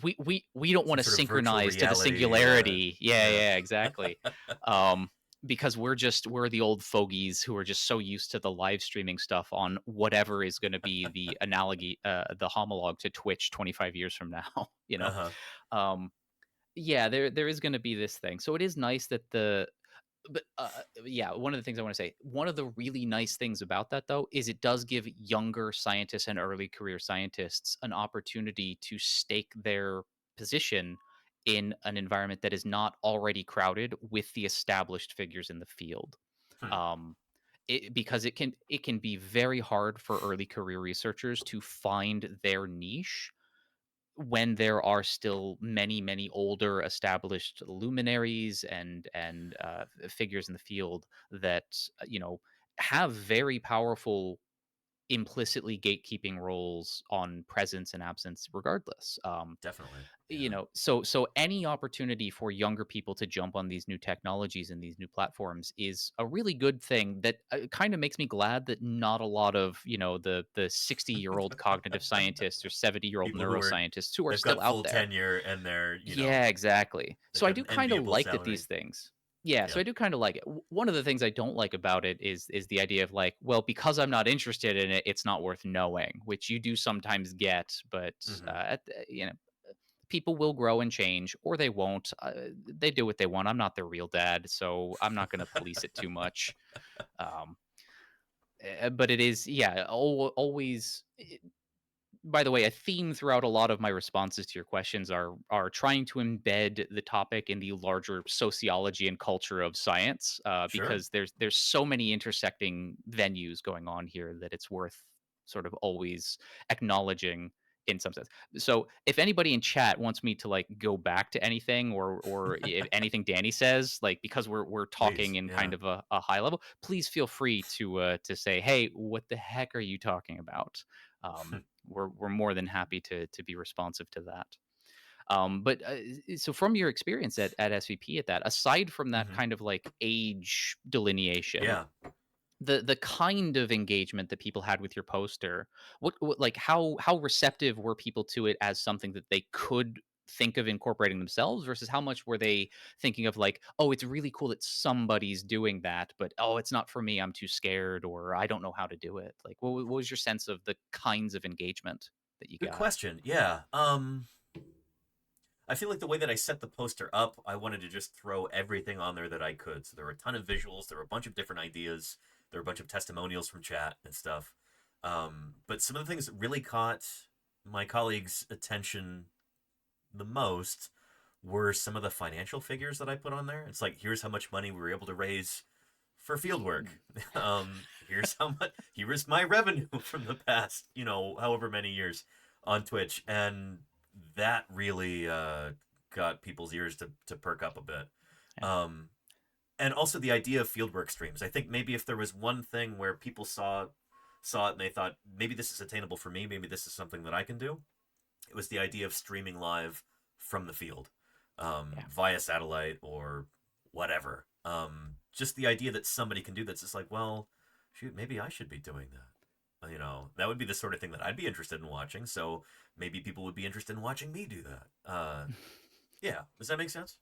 we don't want to synchronize to the singularity. Yeah, exactly. Because we're the old fogies who are just so used to the live streaming stuff on whatever is going to be the analogy, the homologue to Twitch 25 years from now, you know? Yeah, there is going to be this thing. So it is nice that yeah, one of the things I want to say, one of the really nice things about that, though, is it does give younger scientists and early career scientists an opportunity to stake their position in an environment that is not already crowded with the established figures in the field. Because it can be very hard for early career researchers to find their niche when there are still many older established luminaries and figures in the field that you know, have very powerful implicitly gatekeeping roles on presence and absence regardless. Definitely. You know, so any opportunity for younger people to jump on these new technologies and these new platforms is a really good thing that kind of makes me glad that not a lot of, you know, the 60-year-old cognitive scientists or 70-year-old neuroscientists who are still got out full there. tenure and they're, you know, yeah, exactly. So I do kind of like that salary. these things. Yeah, so I do kind of like it. One of the things I don't like about it is the idea of like, well, because I'm not interested in it, it's not worth knowing, which you do sometimes get, but people will grow and change, or they won't. They do what they want. I'm not their real dad, so I'm not going to police it too much. Um, but it is, yeah, always. By the way, a theme throughout a lot of my responses to your questions are trying to embed the topic in the larger sociology and culture of science, Sure. because there's so many intersecting venues going on here that it's worth sort of always acknowledging in some sense. So if anybody in chat wants me to like go back to anything or if anything Danny says, like because we're talking Please, in yeah. kind of a high level, please feel free to say, hey, what the heck are you talking about? We're more than happy to be responsive to that. But so from your experience at SVP at that, aside from that Mhm. kind of like age delineation, Yeah. the kind of engagement that people had with your poster, what like how receptive were people to it as something that they could think of incorporating themselves versus how much were they thinking of like, oh, it's really cool that somebody's doing that, but oh, it's not for me, I'm too scared, or I don't know how to do it. Like what was your sense of the kinds of engagement that you Good got? question. Yeah. I feel like the way that I set the poster up, I wanted to just throw everything on there that I could. So there were a ton of visuals, there were a bunch of different ideas, there were a bunch of testimonials from chat and stuff. But some of the things that really caught my colleagues' attention the most were some of the financial figures that I put on there. It's like, here's how much money we were able to raise for field work. Here's how much, here's my revenue from the past, however many years on Twitch. And that really got people's ears to perk up a bit. And also the idea of fieldwork streams. I think maybe if there was one thing where people saw it and they thought, maybe this is attainable for me, maybe this is something that I can do, it was the idea of streaming live from the field via satellite or whatever. Just the idea that somebody can do that's just like, well, shoot, maybe I should be doing that. That would be the sort of thing that I'd be interested in watching. So maybe people would be interested in watching me do that. Yeah, does that make sense?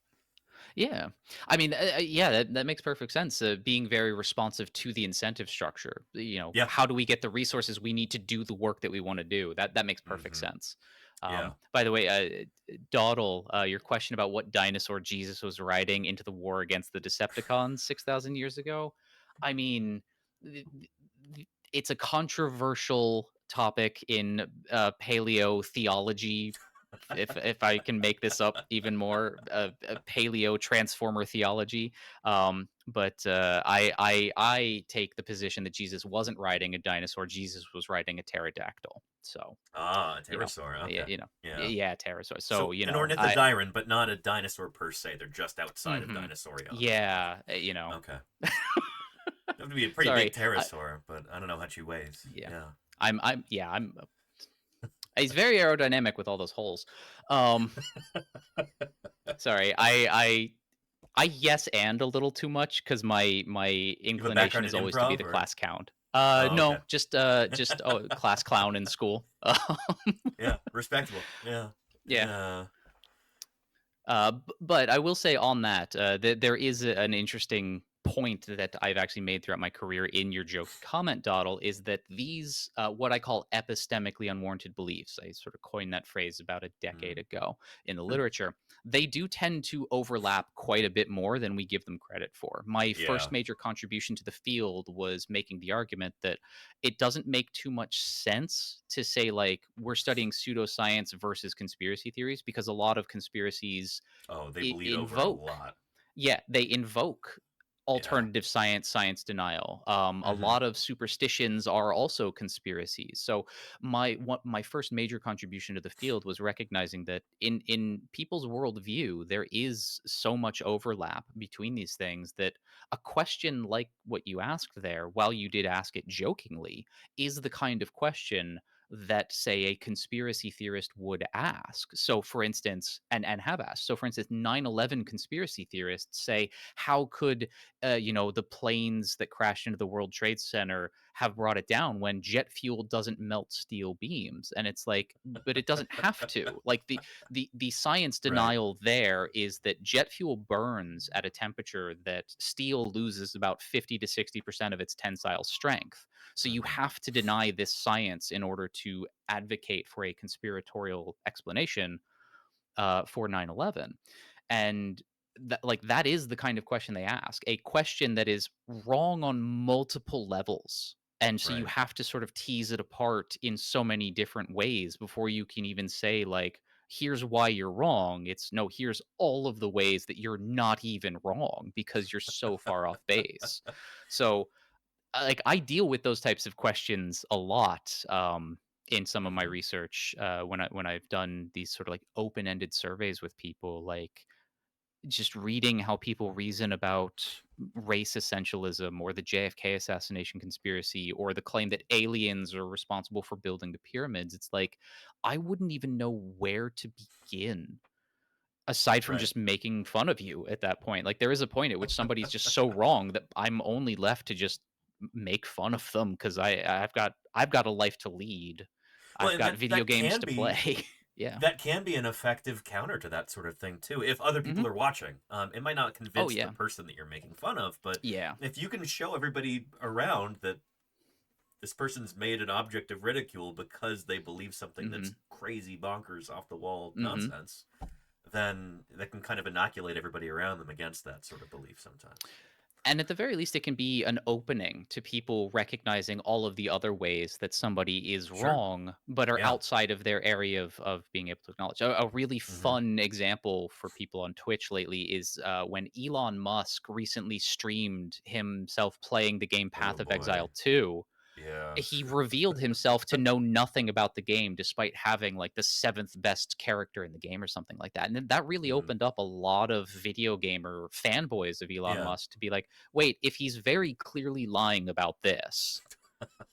Yeah. I mean, yeah, that makes perfect sense. Being very responsive to the incentive structure. Yeah. How do we get the resources we need to do the work that we want to do? That makes perfect sense. Yeah. By the way, Dawdle, your question about what dinosaur Jesus was riding into the war against the Decepticons 6,000 years ago. I mean, it's a controversial topic in paleo theology, if I can make this up even more, paleo transformer theology. But I take the position that Jesus wasn't riding a dinosaur; Jesus was riding a pterodactyl. So a pterosaur. Okay. Yeah. Yeah, pterosaur. So an ornithodyryn, but not a dinosaur per se. They're just outside of Dinosauria. Yeah, Okay. That would be a pretty big pterosaur, but I don't know how much he weighs. Yeah. I'm he's very aerodynamic with all those holes. Sorry, I yes and a little too much because my inclination is always to be the class count. No, okay. just class clown in school. Yeah, respectable. Yeah. Yeah. But I will say on that, there is an interesting point that I've actually made throughout my career in your joke comment, Dawdle, is that these, what I call epistemically unwarranted beliefs, I sort of coined that phrase about a decade ago in the literature, they do tend to overlap quite a bit more than we give them credit for. My first major contribution to the field was making the argument that it doesn't make too much sense to say, like, we're studying pseudoscience versus conspiracy theories, because a lot of conspiracies they bleed over a lot. Yeah, they invoke alternative science denial. A lot of superstitions are also conspiracies. So my first major contribution to the field was recognizing that in people's worldview there is so much overlap between these things that a question like what you asked there, while you did ask it jokingly, is the kind of question that, say, a conspiracy theorist would ask. So for instance, and have asked, so for instance, 9/11 conspiracy theorists say, how could the planes that crashed into the World Trade Center have brought it down when jet fuel doesn't melt steel beams. And it's like, but it doesn't have to. Like the science denial there is that jet fuel burns at a temperature that steel loses about 50 to 60% of its tensile strength. So you have to deny this science in order to advocate for a conspiratorial explanation for 9/11. And that is the kind of question they ask, a question that is wrong on multiple levels. And so you have to sort of tease it apart in so many different ways before you can even say, like, here's why you're wrong. It's no, here's all of the ways that you're not even wrong because you're so far off base. So like I deal with those types of questions a lot in some of my research when I've done these sort of like open-ended surveys with people, like just reading how people reason about race essentialism or the JFK assassination conspiracy or the claim that aliens are responsible for building the pyramids. It's like I wouldn't even know where to begin aside from just making fun of you at that point. Like there is a point at which somebody's just so wrong that I'm only left to just make fun of them because I've got a life to lead. Well, I've and got video that games can to be play. Yeah. that can be an effective counter to that sort of thing too. If other people are watching, it might not convince the person that you're making fun of, but if you can show everybody around that this person's made an object of ridicule because they believe something that's crazy bonkers off the wall nonsense, then that can kind of inoculate everybody around them against that sort of belief sometimes. And at the very least, it can be an opening to people recognizing all of the other ways that somebody is wrong, but are outside of their area of being able to acknowledge. A really fun example for people on Twitch lately is when Elon Musk recently streamed himself playing the game Path of Exile 2. Yeah. He revealed himself to know nothing about the game despite having like the 7th best character in the game or something like that. And then that really opened up a lot of video gamer fanboys of Elon Musk to be like, wait, if he's very clearly lying about this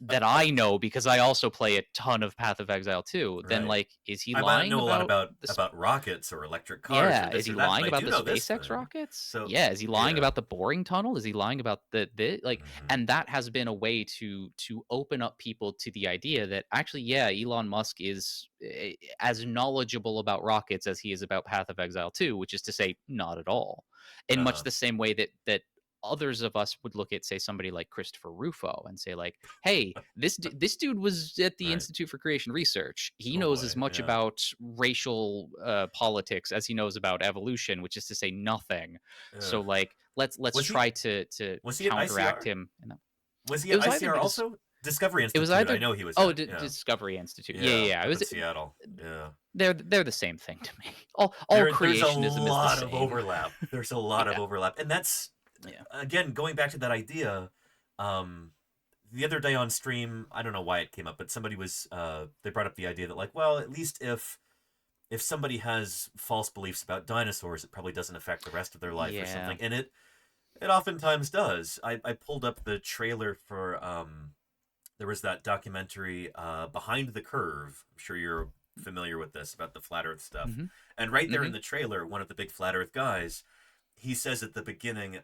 that I know because I also play a ton of Path of Exile 2, then like, is he I lying might know a lot about about rockets or electric cars? yeah, Or this is he or that, lying and I about do the know this SpaceX thing. rockets? So Yeah, is he lying about the boring tunnel? Is he lying about the like? And that has been a way to open up people to the idea that actually, yeah, Elon Musk is as knowledgeable about rockets as he is about Path of Exile 2, which is to say, not at all. In much the same way that others of us would look at, say, somebody like Christopher Rufo and say, like, hey, this dude was at the Institute for Creation Research. He knows as much about racial politics as he knows about evolution, which is to say nothing. So, like, let's try to counteract him. Was he at ICR also? Discovery Institute. It was either I know he was. Discovery Institute. Yeah. It was Seattle. Yeah. They're the same thing to me. All creationism is the same. There's a lot of overlap. There's a lot of overlap, and that's again going back to that idea. The other day on stream, I don't know why it came up, but somebody was they brought up the idea that like, well, at least if somebody has false beliefs about dinosaurs, it probably doesn't affect the rest of their life or something, and it oftentimes does. I pulled up the trailer for there was that documentary Behind the Curve. I'm sure you're familiar with this about the flat earth stuff. And right there in the trailer, one of the big flat earth guys, he says at the beginning,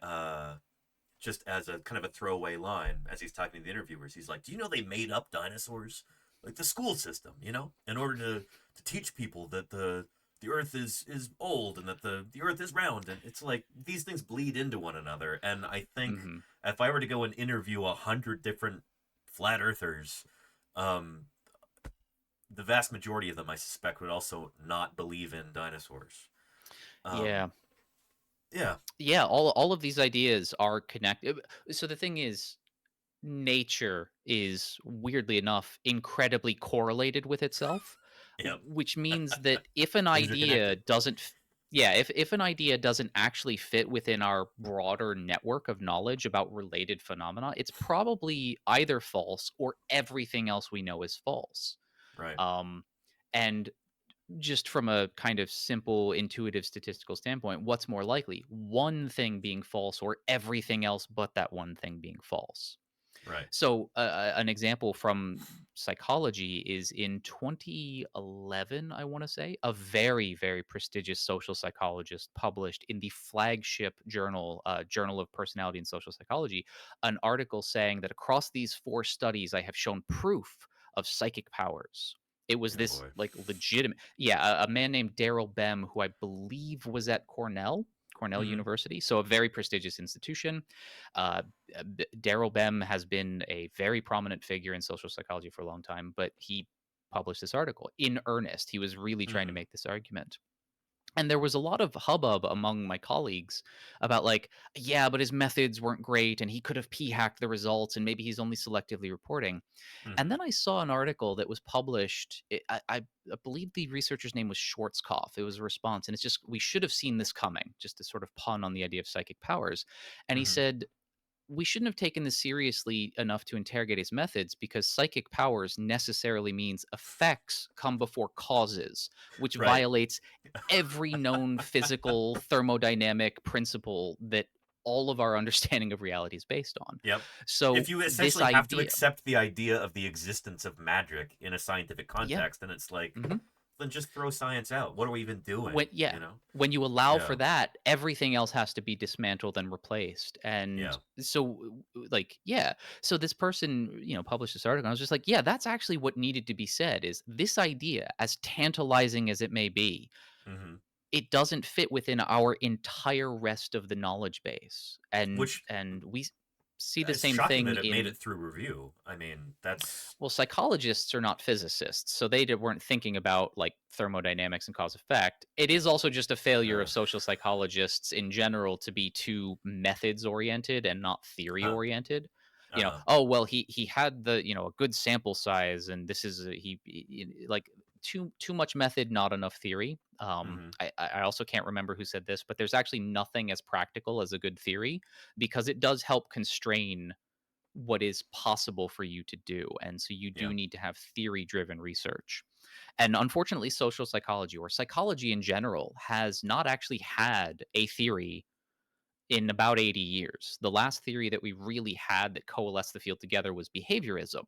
just as a kind of a throwaway line as he's talking to the interviewers, he's like, do you know they made up dinosaurs? Like the school system, you know, in order to teach people that the earth is old and that the earth is round. And it's like these things bleed into one another. And I think if I were to go and interview 100 different flat earthers, the vast majority of them, I suspect, would also not believe in dinosaurs. Yeah, all of these ideas are connected. So the thing is, nature is weirdly enough incredibly correlated with itself, which means that if an idea doesn't if an idea doesn't actually fit within our broader network of knowledge about related phenomena, it's probably either false or everything else we know is false. Right. And just from a kind of simple intuitive statistical standpoint, what's more likely, one thing being false or everything else but that one thing being false? Right. So, an example from psychology is in 2011, I want to say, a very, very prestigious social psychologist published in the flagship journal, Journal of Personality and Social Psychology, an article saying that across these 4 studies, I have shown proof of psychic powers. It was Oh this boy. like legitimate, yeah, a man named Daryl Bem, who I believe was at Cornell Mhm. University, so a very prestigious institution. Uh, Daryl Bem has been a very prominent figure in social psychology for a long time, but he published this article in earnest. He was really trying to Mhm. make this argument. And there was a lot of hubbub among my colleagues about, like, yeah, but his methods weren't great and he could have p hacked the results and maybe he's only selectively reporting. And Mhm. then I saw an article that was published. I believe the researcher's name was Schwarzkopf. It was a response. And it's just, we should have seen this coming, just to sort of pun on the idea of psychic powers. And he Mhm. said, we shouldn't have taken this seriously enough to interrogate his methods because psychic powers necessarily means effects come before causes, which Right. violates every known physical thermodynamic principle that all of our understanding of reality is based on. Yep. So If you this essentially have to idea, accept the idea of the existence of magic in a scientific yeah, context, then it's like, hmm then just throw science out. What are we even doing? when yeah, You know? when you allow for Yeah. that, everything else has to be dismantled and replaced. And Yeah. so, like, yeah, so this person, published this article. And I was just like, yeah, that's actually what needed to be said. Is this idea, as tantalizing as it may be, Mhm. it doesn't fit within our entire rest of the knowledge base, and Which we see the it's same shocking thing that it made in, it through review. I mean, that's well, psychologists are not physicists, so weren't thinking about, like, thermodynamics and cause effect. It is also just a failure uh, of social psychologists in general to be too methods oriented and not theory huh. oriented. Uh-huh. Oh well, he had a good sample size, and this is like, too much method, not enough theory. Mhm. I also can't remember who said this, but there's actually nothing as practical as a good theory because it does help constrain what is possible for you to do. And so you Yeah. do need to have theory driven research. And unfortunately, social psychology or psychology in general has not actually had a theory in about 80 years. The last theory that we really had that coalesced the field together was behaviorism,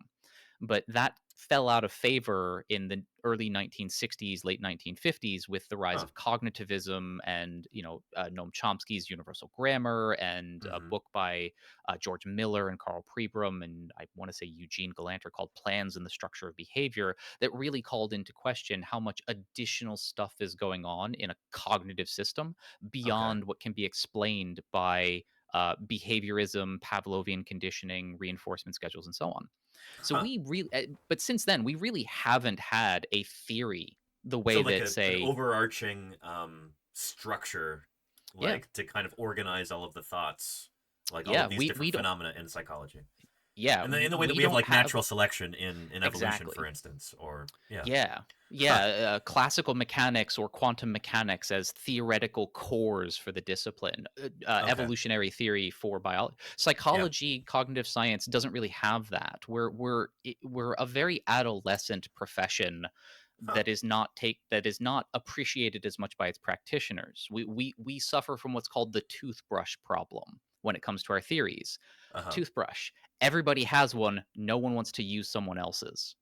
but that fell out of favor in the early 1960s, late 1950s with the rise Huh. of cognitivism and, Noam Chomsky's Universal Grammar and a Mhm. book by George Miller and Carl Pribram and I want to say Eugene Galanter called Plans and the Structure of Behavior that really called into question how much additional stuff is going on in a cognitive system Okay. beyond what can be explained by behaviorism, Pavlovian conditioning, reinforcement schedules, and so on. So Huh. we really, but since then, we really haven't had a theory the So way like that, an say, overarching structure, yeah, like to kind of organize all of the thoughts, like all yeah, of these we different don't, phenomena in psychology. yeah, And then in the way that we we have don't like have natural selection in evolution, for exactly. instance, or yeah. Yeah. Huh. Yeah, classical mechanics or quantum mechanics as theoretical cores for the discipline, Okay. evolutionary theory for biology. Yeah. Psychology, cognitive science doesn't really have that. We're a very adolescent profession Huh. that is not appreciated as much by its practitioners. We suffer from what's called the toothbrush problem when it comes to our theories. Uh-huh. Toothbrush. Everybody has one. No one wants to use someone else's.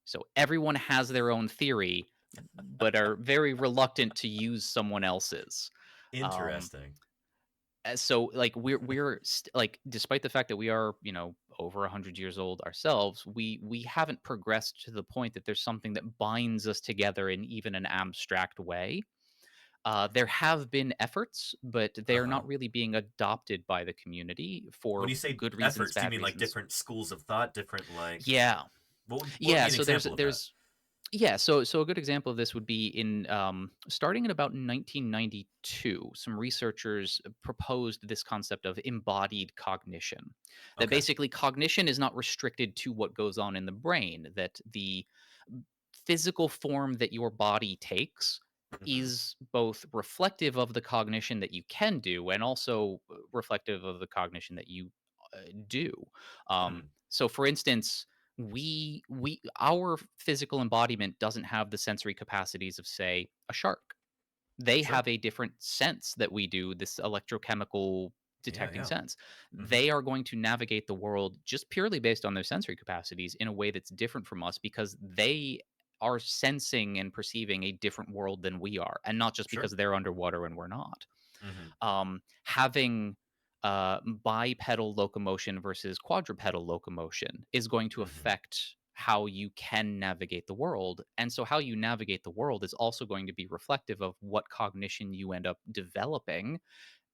So everyone has their own theory, but are very reluctant to use someone else's. Um, Interesting. so like like despite the fact that we are over 100 years old ourselves, we haven't progressed to the point that there's something that binds us together in even an abstract way. There have been efforts, but they are Uh-huh. not really being adopted by the community When for you say good reasons, efforts, do you bad mean like reasons. different schools of thought, different like Yeah, what would yeah. be an So example of that? yeah, so a good example of this would be in starting in about 1992. Some researchers proposed this concept of embodied cognition. That Okay. basically cognition is not restricted to what goes on in the brain. That the physical form that your body takes Mhm. is both reflective of the cognition that you can do and also reflective of the cognition that you do. Hmm. So, for instance, we our physical embodiment doesn't have the sensory capacities of, say, a shark. They Sure. have a different sense that we do, this electrochemical detecting yeah. sense. They are going to navigate the world just purely based on their sensory capacities in a way that's different from us because they are sensing and perceiving a different world than we are, and not just Sure. because they're underwater and we're not. Mhm. Having bipedal locomotion versus quadrupedal locomotion is going to Mhm. affect how you can navigate the world. And so, how you navigate the world is also going to be reflective of what cognition you end up developing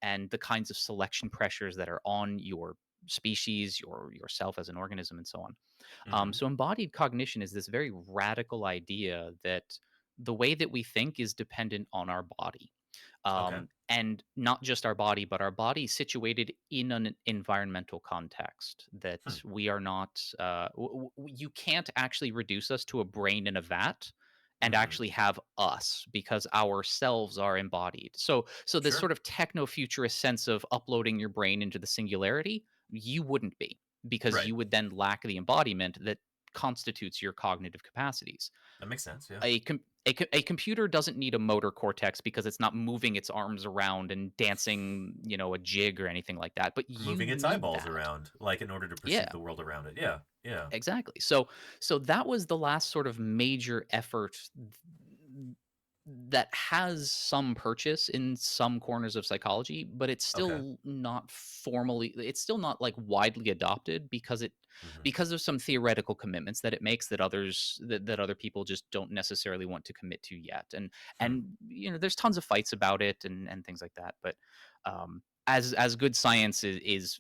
and the kinds of selection pressures that are on your species, yourself as an organism, and so on. Mhm. So embodied cognition is this very radical idea that the way that we think is dependent on our body. Okay. And not just our body, but our body situated in an environmental context that Hmm. we are not, you can't actually reduce us to a brain in a vat and Mhm. actually have us because our selves are embodied. So this Sure. sort of techno-futurist sense of uploading your brain into the singularity, you wouldn't be because Right. you would then lack the embodiment that constitutes your cognitive capacities. That makes sense, yeah. A computer doesn't need a motor cortex because it's not moving its arms around and dancing, a jig or anything like that. But you Moving its need eyeballs that. around, like, in order to Yeah, perceive the world around it. Yeah, yeah. exactly. So that was the last sort of major effort that has some purchase in some corners of psychology, but it's Okay. still not formally, it's still not like widely adopted Mhm. because of some theoretical commitments that it makes that that other people just don't necessarily want to commit to yet. Hmm. And there's tons of fights about it and things like that. But as good science is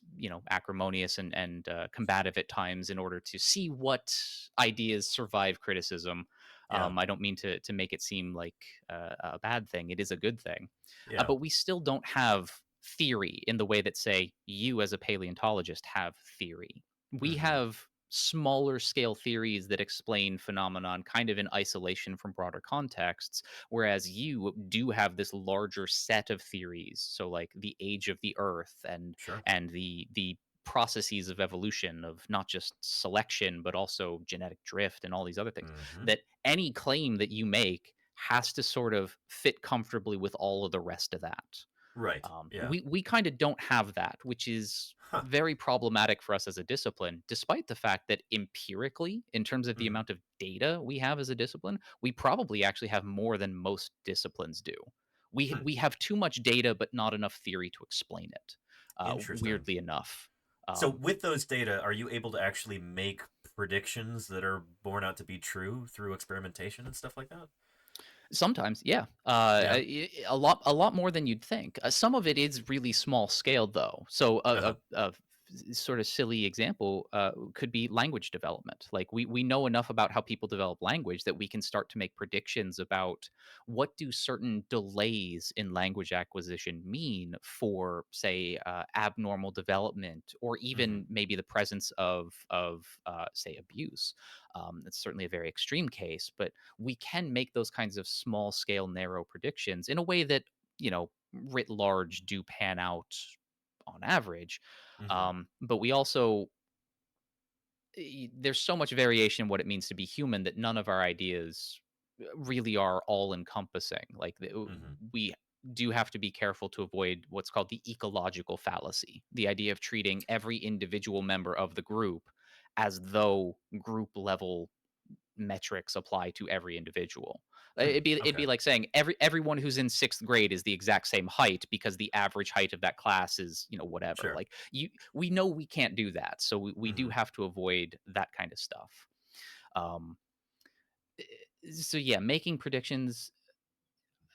acrimonious and combative at times in order to see what ideas survive criticism. Yeah. I don't mean to make it seem like a bad thing. It is a good thing, Yeah. but we still don't have theory in the way that, say, you as a paleontologist have theory. We Mhm. have smaller scale theories that explain phenomenon kind of in isolation from broader contexts, whereas you do have this larger set of theories. So, like the age of the Earth Sure. and the processes of evolution of not just selection but also genetic drift and all these other things, Mhm. that any claim that you make has to sort of fit comfortably with all of the rest of that. Right. Yeah. We kind of don't have that, which is Huh. very problematic for us as a discipline, despite the fact that empirically, in terms of the Mhm. amount of data we have as a discipline, we probably actually have more than most disciplines do. Hmm. We have too much data, but not enough theory to explain it. Interesting. Weirdly enough. So Um, with those data, are you able to actually make predictions that are borne out to be true through experimentation and stuff like that? Sometimes, yeah. Yeah. A lot more than you'd think. Some of it is really small scale, though. So Uh-huh. sort of silly example could be language development. Like we know enough about how people develop language that we can start to make predictions about what do certain delays in language acquisition mean for, say, abnormal development, or Mhm. even maybe the presence of say abuse. It's certainly a very extreme case, but we can make those kinds of small scale, narrow predictions in a way that, writ large do pan out on average. Mhm. But we also, there's so much variation in what it means to be human that none of our ideas really are all encompassing. Like Mhm. we do have to be careful to avoid what's called the ecological fallacy, the idea of treating every individual member of the group as though group level metrics apply to every individual. Hmm. It'd Okay. be like saying everyone who's in sixth grade is the exact same height because the average height of that class is whatever. Sure. Like we know we can't do that, so we do Mhm. have to avoid that kind of stuff. Um, so yeah, making predictions.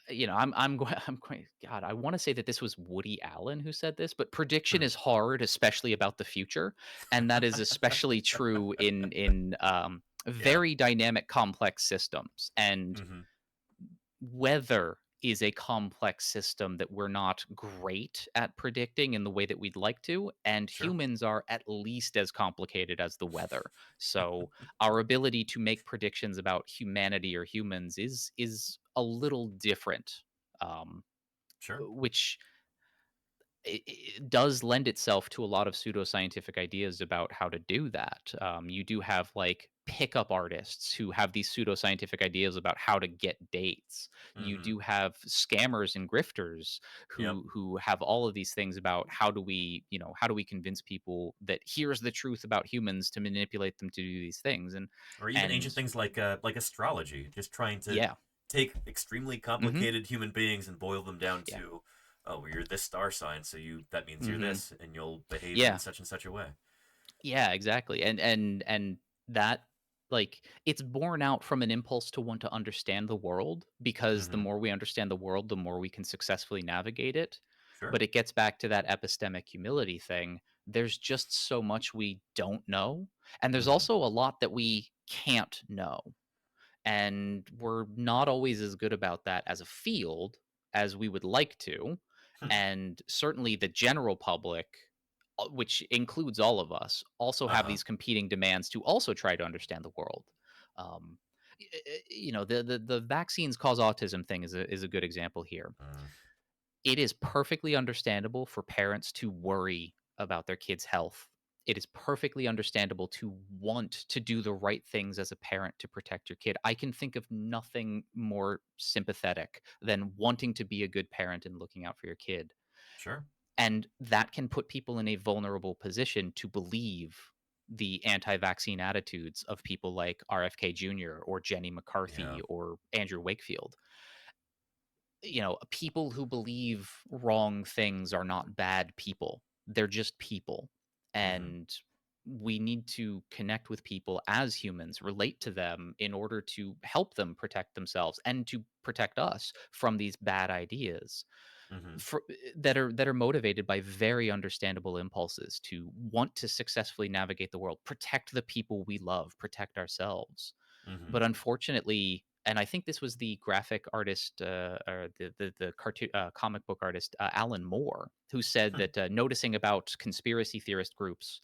I'm going. I'm going. God, I want to say that this was Woody Allen who said this, but prediction Hmm. is hard, especially about the future, and that is especially true in Yeah. very dynamic, complex systems. And Mhm. weather is a complex system that we're not great at predicting in the way that we'd like to, and Sure. humans are at least as complicated as the weather. So our ability to make predictions about humanity or humans is a little different, um, Sure. which it does lend itself to a lot of pseudoscientific ideas about how to do that. You do have like pickup artists who have these pseudoscientific ideas about how to get dates. You Mm-hmm. do have scammers and grifters who have all of these things about how do we convince people that here's the truth about humans to manipulate them to do these things. Or even ancient things like astrology, just trying to Yeah. take extremely complicated human beings and boil them down Yeah. to, oh, well, you're this star sign, so that means you're this, and you'll behave Yeah. in such and such a way. Yeah, exactly. And that, like, it's born out from an impulse to want to understand the world, because the Mm-hmm. more we understand the world, the more we can successfully navigate it. Sure. But it gets back to that epistemic humility thing. There's just so much we don't know, and there's Mhm. also a lot that we can't know. And we're not always as good about that as a field as we would like to. And certainly the general public, which includes all of us, also have Uh-huh. these competing demands to also try to understand the world. The vaccines cause autism thing is a good example here. It is perfectly understandable for parents to worry about their kids' health. It is perfectly understandable to want to do the right things as a parent to protect your kid. I can think of nothing more sympathetic than wanting to be a good parent and looking out for your kid. Sure. And that can put people in a vulnerable position to believe the anti-vaccine attitudes of people like RFK Jr. or Jenny McCarthy or Andrew Wakefield. People who believe wrong things are not bad people. They're just people. And we need to connect with people as humans, relate to them in order to help them protect themselves and to protect us from these bad ideas that are motivated by very understandable impulses to want to successfully navigate the world, protect the people we love, protect ourselves. But unfortunately, and I think this was the graphic artist, or the cartoon comic book artist, Alan Moore, who said that noticing about conspiracy theorist groups,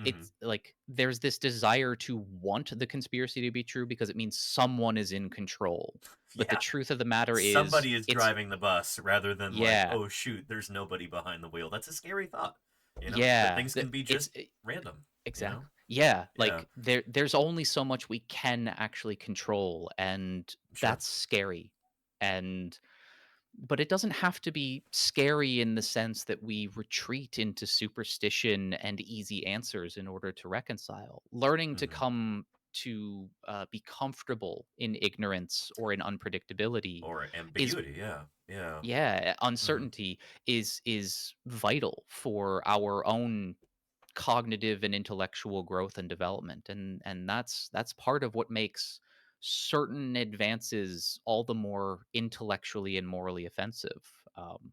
it's like there's this desire to want the conspiracy to be true because it means someone is in control. But the truth of the matter is, somebody is driving the bus rather than like, Yeah. oh shoot, there's nobody behind the wheel. That's a scary thought. That Yeah, things can be just random. Exactly. Yeah, like there's only so much we can actually control, and that's scary. But it doesn't have to be scary in the sense that we retreat into superstition and easy answers in order to reconcile. Learning to come to be comfortable in ignorance or in unpredictability Or is ambiguity. uncertainty is vital for our own cognitive and intellectual growth and development, and that's part of what makes certain advances all the more intellectually and morally offensive,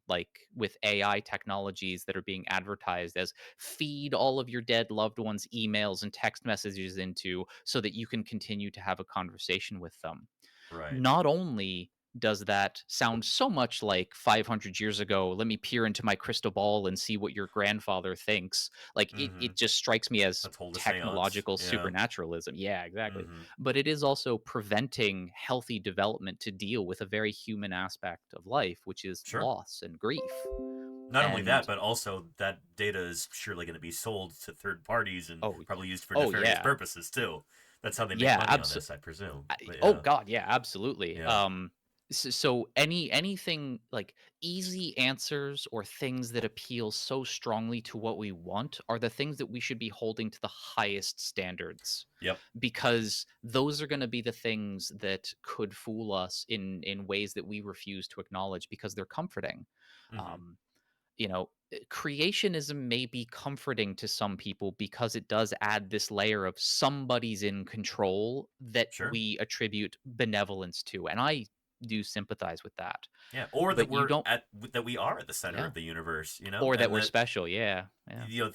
like with AI technologies that are being advertised as feed all of your dead loved ones emails and text messages into so that you can continue to have a conversation with them. Right. Not only does that sound so much like 500 years ago, let me peer into my crystal ball and see what your grandfather thinks. Like it just strikes me as Let's hold a seance. technological Yeah. supernaturalism. Yeah, exactly. But it is also preventing healthy development to deal with a very human aspect of life, which is loss and grief. Not only that, but also that data is surely going to be sold to third parties and probably used for nefarious purposes too. That's how they make money on this, I presume. Oh God, yeah, absolutely. So anything like easy answers or things that appeal so strongly to what we want are the things that we should be holding to the highest standards. Yep. Because those are going to be the things that could fool us in ways that we refuse to acknowledge because they're comforting. Creationism may be comforting to some people because it does add this layer of somebody's in control that we attribute benevolence to, and I do sympathize with that. Yeah, or but that we are at the center of the universe, or that we're special. That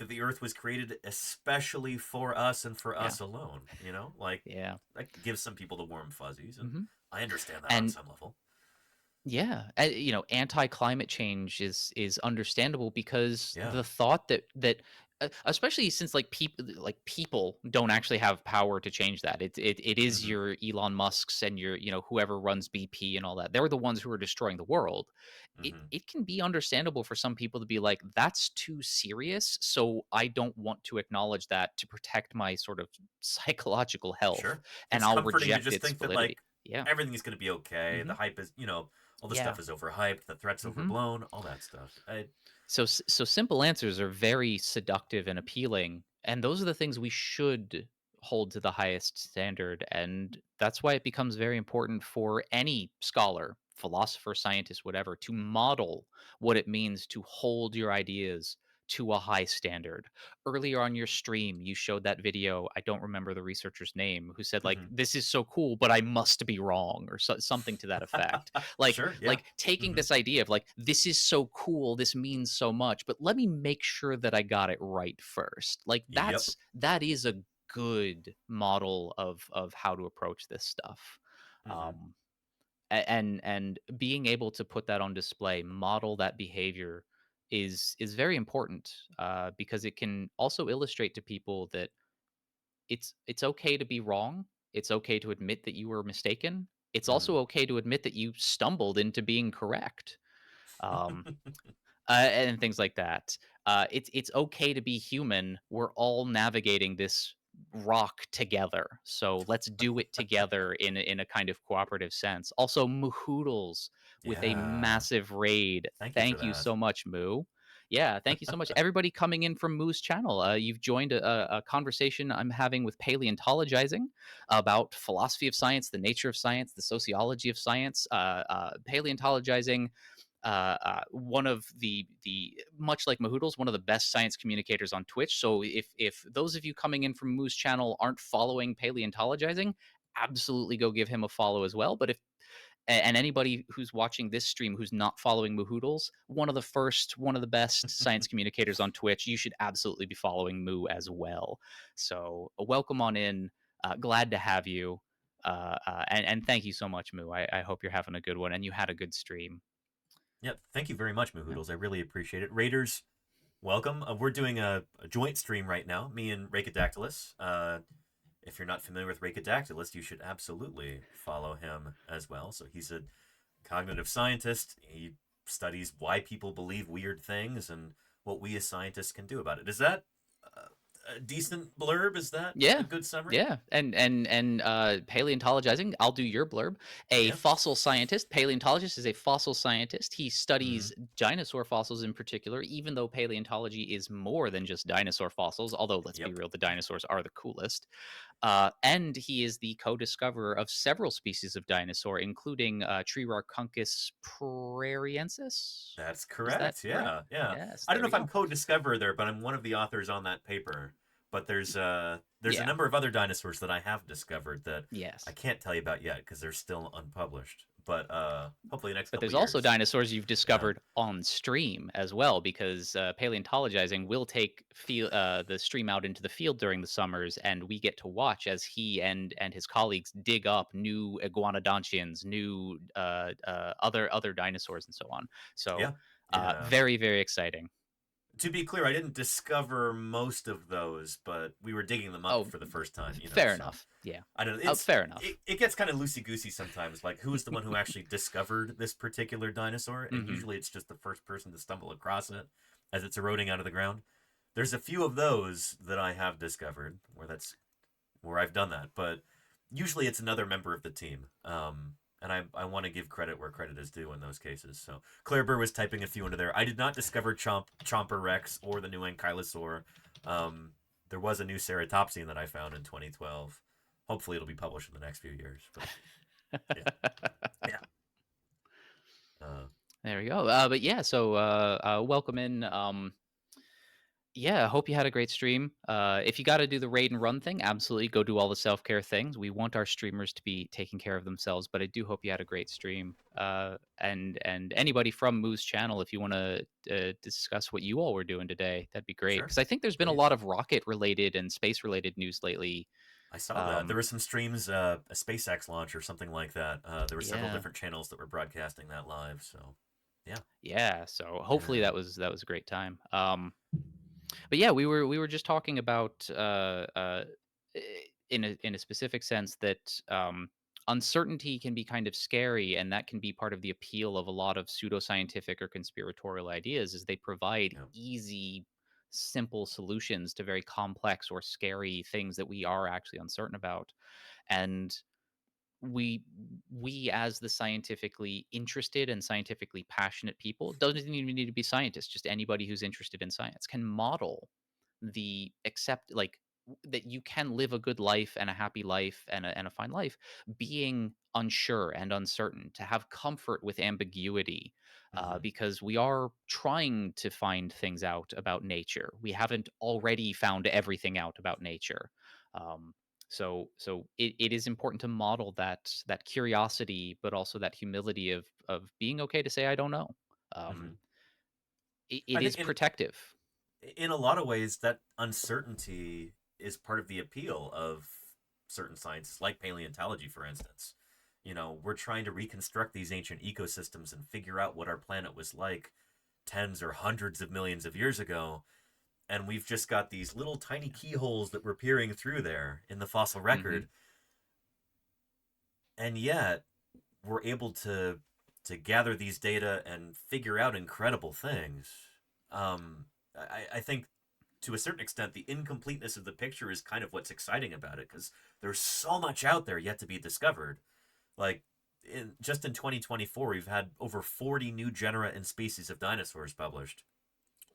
the Earth was created especially for us and for us alone. That gives some people the warm fuzzies, and I understand that on some level. Yeah, anti-climate change is understandable because the thought that especially since people don't actually have power to change that. It is your Elon Musks and your whoever runs BP and all that. They're the ones who are destroying the world. It can be understandable for some people to be like, that's too serious, so I don't want to acknowledge that to protect my sort of psychological health, Sure. and It's I'll comforting to reject just its think that validity. like Yeah. everything's going to be okay. The hype is, all the Yeah. stuff is overhyped, the threat's overblown, all that stuff. So simple answers are very seductive and appealing, and those are the things we should hold to the highest standard, and that's why it becomes very important for any scholar, philosopher, scientist, whatever, to model what it means to hold your ideas to a high standard. Earlier on your stream, you showed that video, I don't remember the researcher's name, who said like, "This is so cool, but I must be wrong," or something to that effect. Sure, yeah. Like taking this idea of like, this is so cool, this means so much, but let me make sure that I got it right first. Like that is a good model of how to approach this stuff. And being able to put that on display, model that behavior is very important, because it can also illustrate to people that it's okay to be wrong. It's okay to admit that you were mistaken. It's also okay to admit that you stumbled into being correct, um, and things like that. It's okay to be human. We're all navigating this rock together, so let's do it together in a kind of cooperative sense. Also, Mahoodles with a Yeah. massive raid. Thank you for Thank you that. so much, Moo. Yeah, thank you so much, everybody coming in from Moo's channel. You've joined a conversation I'm having with Paleontologizing about philosophy of science, the nature of science, the sociology of science. Paleontologizing, one of the much like Mahoodles, one of the best science communicators on Twitch. So if those of you coming in from Moo's channel aren't following Paleontologizing, absolutely go give him a follow as well. But if and anybody who's watching this stream who's not following Mahoodles, one of the best science communicators on Twitch, you should absolutely be following Moo as well. So welcome on in. Glad to have you. And thank you so much, Moo. I hope you're having a good one and you had a good stream. Yep. Thank you very much, Mahoodles. I really appreciate it. Raiders, welcome. We're doing a joint stream right now, me and Rakadactylus. If you're not familiar with Rakadactylus, you should absolutely follow him as well. So he's a cognitive scientist. He studies why people believe weird things and what we as scientists can do about it. Is that a decent blurb? Is that a good summary? Yeah, and paleontologizing, I'll do your blurb. Fossil scientist, paleontologist is a fossil scientist. He studies dinosaur fossils in particular, even though paleontology is more than just dinosaur fossils, although let's be real, the dinosaurs are the coolest. And he is the co-discoverer of several species of dinosaur, including Triracuncus prairiensis. That's correct. Yeah. Yes, I don't know if I'm co-discoverer there, but I'm one of the authors on that paper. But there's a number of other dinosaurs that I have discovered that I can't tell you about yet because they're still unpublished. But hopefully next. But there's also dinosaurs you've discovered on stream as well, because Paleontologizing will take the stream out into the field during the summers, and we get to watch as he and his colleagues dig up new iguanodontians, new other dinosaurs, and so on. So very, very exciting. To be clear, I didn't discover most of those, but we were digging them up for the first time. Fair enough. Yeah. I don't know. Fair enough. It gets kind of loosey-goosey sometimes. Like, who is the one who actually discovered this particular dinosaur? And usually it's just the first person to stumble across it as it's eroding out of the ground. There's a few of those that I have discovered where I've done that. But usually it's another member of the team. And I want to give credit where credit is due in those cases. So Claire Burr was typing a few into there. I did not discover Chomper Rex or the new Ankylosaur. There was a new Ceratopsian that I found in 2012. Hopefully it'll be published in the next few years. But yeah. There we go. But yeah, so welcome in. Yeah, I hope you had a great stream. If you got to do the raid and run thing, absolutely go do all the self-care things. We want our streamers to be taking care of themselves, but I do hope you had a great stream. And anybody from Moo's channel, if you want to discuss what you all were doing today, that'd be great. Because I think there's been a lot of rocket-related and space-related news lately. I saw that. There were some streams, a SpaceX launch or something like that. There were several different channels that were broadcasting that live. So, yeah. Yeah. So hopefully that was a great time. But yeah, we were just talking about in a specific sense that uncertainty can be kind of scary, and that can be part of the appeal of a lot of pseudoscientific or conspiratorial ideas, is they provide easy, simple solutions to very complex or scary things that we are actually uncertain about. And we we as the scientifically interested and scientifically passionate people, doesn't even need to be scientists, just anybody who's interested in science, can model the accept like that you can live a good life and a happy life and a fine life being unsure and uncertain, to have comfort with ambiguity, because we are trying to find things out about nature. We haven't already found everything out about nature. um, so it is important to model that curiosity, but also that humility of being okay to say I don't know. um, I it think is protective. in a lot of ways, that uncertainty is part of the appeal of certain sciences, like paleontology, for instance. You know, we're trying to reconstruct these ancient ecosystems and figure out what our planet was like tens or hundreds of millions of years ago. And we've just got these little tiny keyholes that we're peering through there in the fossil record. And yet, we're able to gather these data and figure out incredible things. I think to a certain extent, the incompleteness of the picture is kind of what's exciting about it, because there's so much out there yet to be discovered. Like, just in 2024, we've had over 40 new genera and species of dinosaurs published.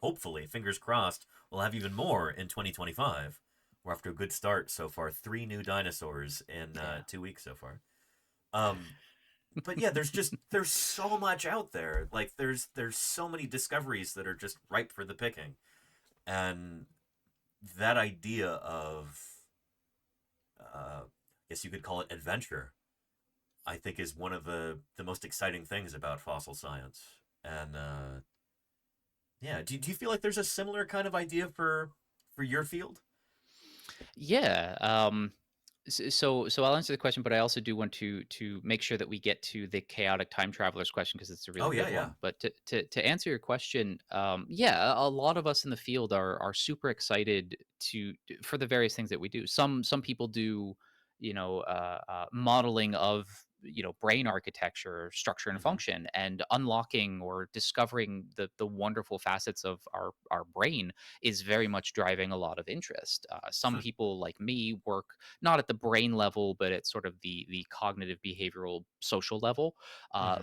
Hopefully, fingers crossed, we'll have even more in 2025. We're off to a good start so far. 3 new dinosaurs in 2 weeks so far. But yeah, there's so much out there. Like, there's so many discoveries that are just ripe for the picking. And that idea of, I guess you could call it adventure, I think is one of the most exciting things about fossil science. And yeah, do you feel like there's a similar kind of idea for your field? Yeah. So I'll answer the question, but I also do want to make sure that we get to the chaotic time travelers question, because it's a really Oh, yeah, good yeah. one. But to answer your question, yeah, a lot of us in the field are super excited for the various things that we do. Some people do, modeling of brain architecture, structure, and function, and unlocking or discovering the wonderful facets of our brain is very much driving a lot of interest. Some people like me work not at the brain level, but at sort of the cognitive, behavioral, social level,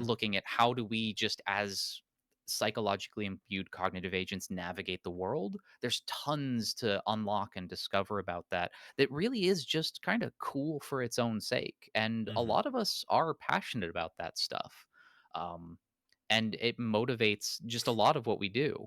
looking at how do we, just as psychologically imbued cognitive agents, navigate the world. There's tons to unlock and discover about that really is just kind of cool for its own sake, and a lot of us are passionate about that stuff. um, and it motivates just a lot of what we do.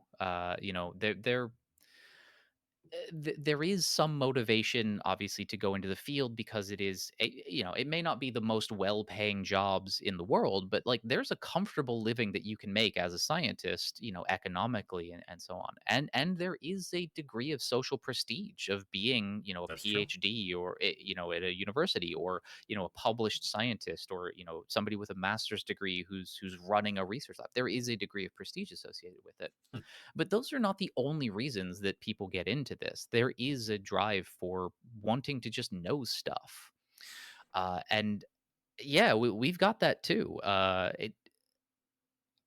There is some motivation, obviously, to go into the field, because it may not be the most well-paying jobs in the world, but like there's a comfortable living that you can make as a scientist, economically, and so on. And there is a degree of social prestige of being, a PhD, or at a university, or a published scientist, or somebody with a master's degree who's running a research lab. There is a degree of prestige associated with it. But those are not the only reasons that people get into this. There is a drive for wanting to just know stuff. And yeah, we've got that too.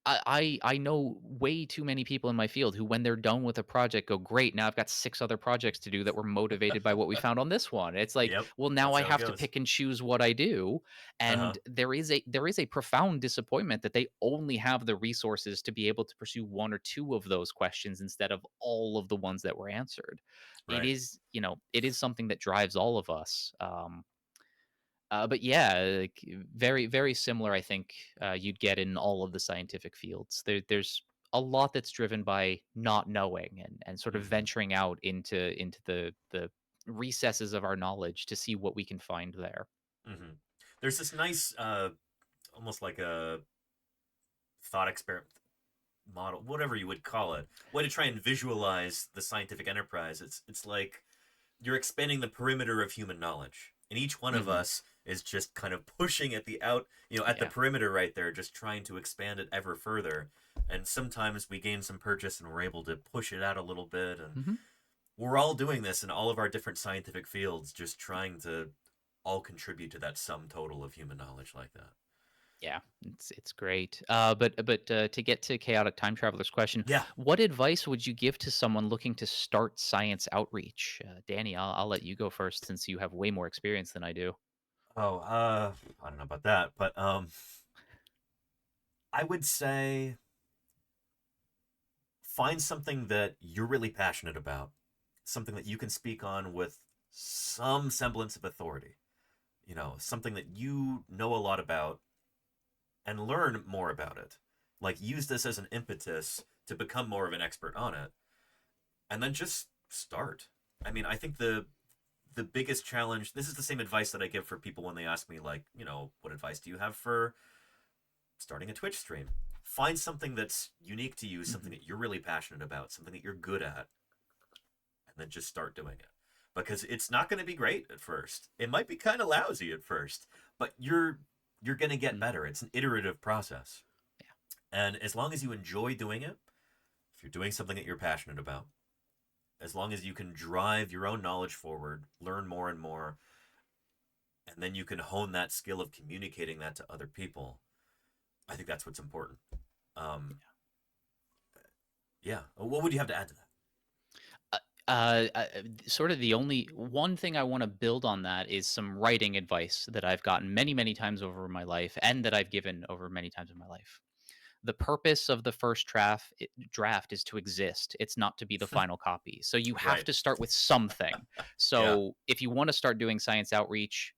I know way too many people in my field who, when they're done with a project, go, great, now I've got 6 other projects to do that were motivated by what we found on this one. It's like, Yep, well, now that's I how it have to goes. pick and choose what I do. And there is a profound disappointment that they only have the resources to be able to pursue 1 or 2 of those questions instead of all of the ones that were answered. It Right. is, it is something that drives all of us. But yeah, like, very, very similar, I think, you'd get in all of the scientific fields. There's a lot that's driven by not knowing, and sort of venturing out into the recesses of our knowledge to see what we can find there. There's this nice, almost like a thought experiment model, whatever you would call it, way to try and visualize the scientific enterprise. It's like you're expanding the perimeter of human knowledge. And each one of us is just kind of pushing at the at the perimeter right there, just trying to expand it ever further. And sometimes we gain some purchase and we're able to push it out a little bit. And we're all doing this in all of our different scientific fields, just trying to all contribute to that sum total of human knowledge like that. Yeah, it's great. But to get to Chaotic Time Traveler's question, Yeah. what advice would you give to someone looking to start science outreach? Danny, I'll let you go first since you have way more experience than I do. Oh, I don't know about that, but I would say find something that you're really passionate about, something that you can speak on with some semblance of authority. You know, something that you know a lot about, and learn more about it. Like, use this as an impetus to become more of an expert on it, and then just start. I mean, I think the biggest challenge, this is the same advice that I give for people when they ask me, like, you know, what advice do you have for starting a Twitch stream? Find something that's unique to you, something that you're really passionate about, something that you're good at, and then just start doing it. Because it's not going to be great at first. It might be kind of lousy at first, but you're going to get better. It's an iterative process. Yeah. And as long as you enjoy doing it, if you're doing something that you're passionate about, as long as you can drive your own knowledge forward, learn more and more, and then you can hone that skill of communicating that to other people, I think that's what's important. Yeah. What would you have to add to that? Sort of the only one thing I want to build on that is some writing advice that I've gotten many, many times over my life and that I've given over many times in my life. The purpose of the first draft is to exist. It's not to be the final copy. So you have to start with something. So if you want to start doing science outreach,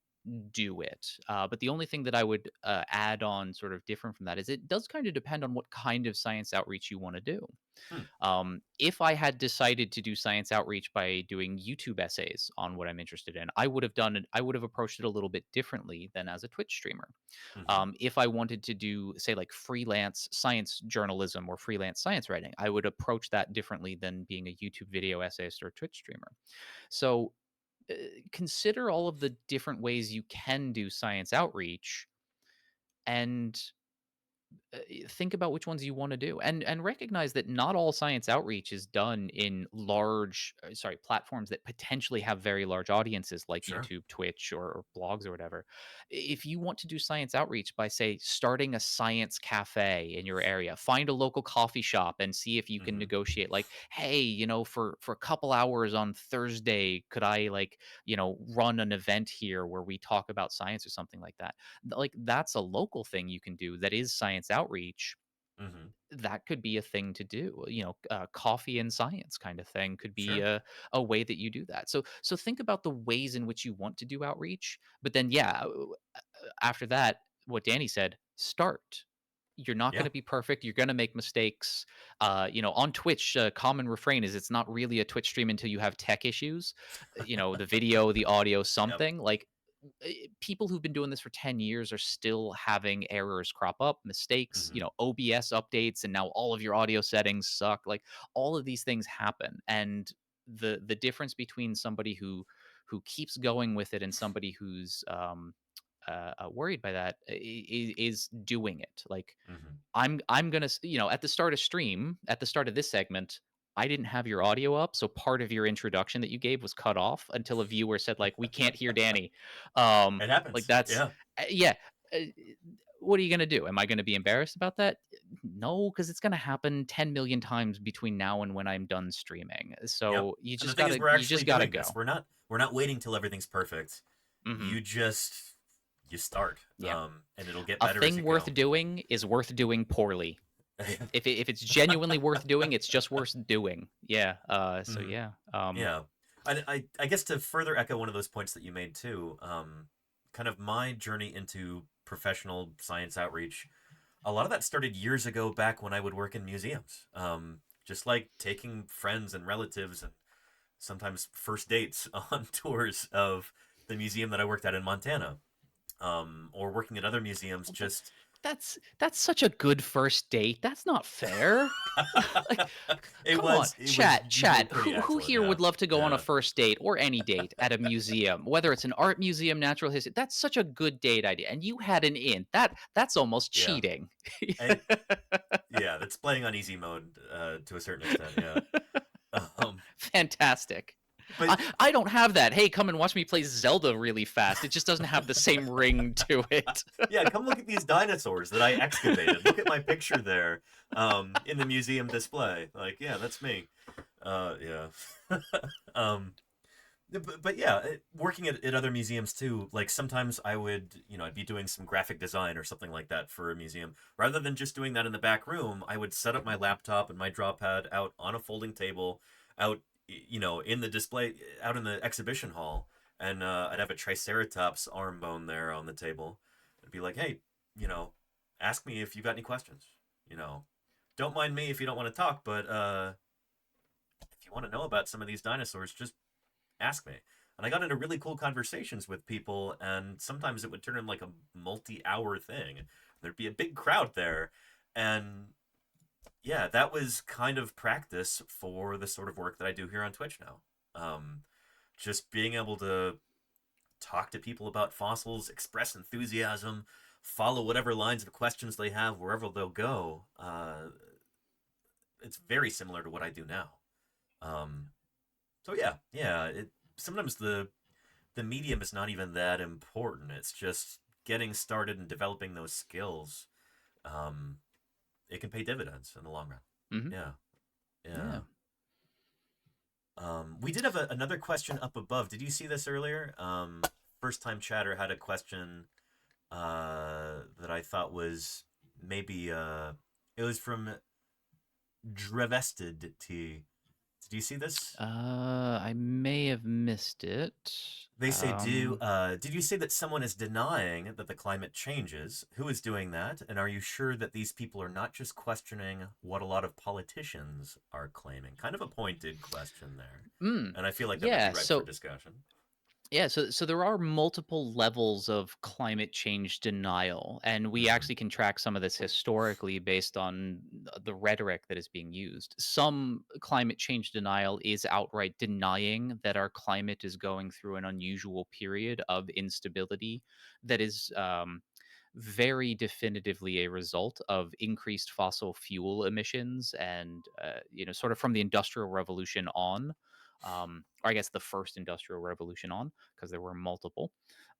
do it. But the only thing that I would add on sort of different from that is it does kind of depend on what kind of science outreach you want to do. If I had decided to do science outreach by doing YouTube essays on what I'm interested in, I would have approached it a little bit differently than as a Twitch streamer. If I wanted to do, say, like freelance science journalism or freelance science writing, I would approach that differently than being a YouTube video essayist or a Twitch streamer. So consider all of the different ways you can do science outreach and think about which ones you want to do, and recognize that not all science outreach is done in platforms that potentially have very large audiences like YouTube, Twitch, or blogs or whatever. If you want to do science outreach by, say, starting a science cafe in your area, find a local coffee shop and see if you can negotiate, like, hey, you know, for a couple hours on Thursday, could I, like, you know, run an event here where we talk about science or something like that. Like, that's a local thing you can do that is science outreach. That could be a thing to do. You know, coffee and science kind of thing could be a way that you do that. So think about the ways in which you want to do outreach, but then after that, what Danny said, start. You're not going to be perfect. You're going to make mistakes. You know, on Twitch, common refrain is it's not really a Twitch stream until you have tech issues. You know, the video, the audio, something. Like, people who've been doing this for 10 years are still having errors crop up, mistakes, you know, OBS updates, and now all of your audio settings suck. Like, all of these things happen. And the difference between somebody who keeps going with it and somebody who's worried by that is doing it. Like, I'm gonna, you know, at the start of this segment, I didn't have your audio up, so part of your introduction that you gave was cut off until a viewer said, like, we can't hear Danny. It happens. Like, that's what are you gonna do? Am I gonna be embarrassed about that? No, because it's gonna happen 10 million times between now and when I'm done streaming. So you just gotta go. We're not waiting till everything's perfect. You start. And it'll get better. A thing worth doing is worth doing poorly. If it's genuinely worth doing, it's just worth doing. Yeah. I guess to further echo one of those points that you made too, kind of my journey into professional science outreach, a lot of that started years ago, back when I would work in museums. Just like taking friends and relatives and sometimes first dates on tours of the museum that I worked at in Montana, or working at other museums, just That's such a good first date. That's not fair. Like, come on, it was chat, usually chat. pretty Who excellent. here Yeah. would love to go on a Yeah. first date or any date at a museum, whether it's an art museum, natural history? That's such a good date idea, and you had an in. That's almost Yeah. cheating. And yeah, that's playing on easy mode to a certain extent. Yeah. Fantastic. But I don't have that. Hey, come and watch me play Zelda really fast. It just doesn't have the same ring to it. Yeah, come look at these dinosaurs that I excavated. Look at my picture there in the museum display. Like, yeah, that's me. Yeah. But yeah, working at other museums too, like sometimes I would, I'd be doing some graphic design or something like that for a museum. Rather than just doing that in the back room, I would set up my laptop and my draw pad out on a folding table out, in the display, out in the exhibition hall. And I'd have a Triceratops arm bone there on the table. I'd be like, hey, ask me if you've got any questions. Don't mind me if you don't want to talk, but if you want to know about some of these dinosaurs, just ask me. And I got into really cool conversations with people, and sometimes it would turn in like a multi-hour thing. There'd be a big crowd there, and yeah, that was kind of practice for the sort of work that I do here on Twitch now. Just being able to talk to people about fossils, express enthusiasm, follow whatever lines of questions they have wherever they'll go. It's very similar to what I do now. So yeah. Sometimes the medium is not even that important. It's just getting started and developing those skills. It can pay dividends in the long run. Mm-hmm. Yeah. We did have another question up above. Did you see this earlier? First time chatter had a question that I thought was maybe it was from Drevested T. Did you see this? I may have missed it. They say, did you say that someone is denying that the climate changes? Who is doing that? And are you sure that these people are not just questioning what a lot of politicians are claiming? Kind of a pointed question there. And I feel like that might be right for discussion. Yeah, so there are multiple levels of climate change denial, and we actually can track some of this historically based on the rhetoric that is being used. Some climate change denial is outright denying that our climate is going through an unusual period of instability that is very definitively a result of increased fossil fuel emissions and, sort of from the Industrial Revolution on. Or I guess the first industrial revolution on, because there were multiple.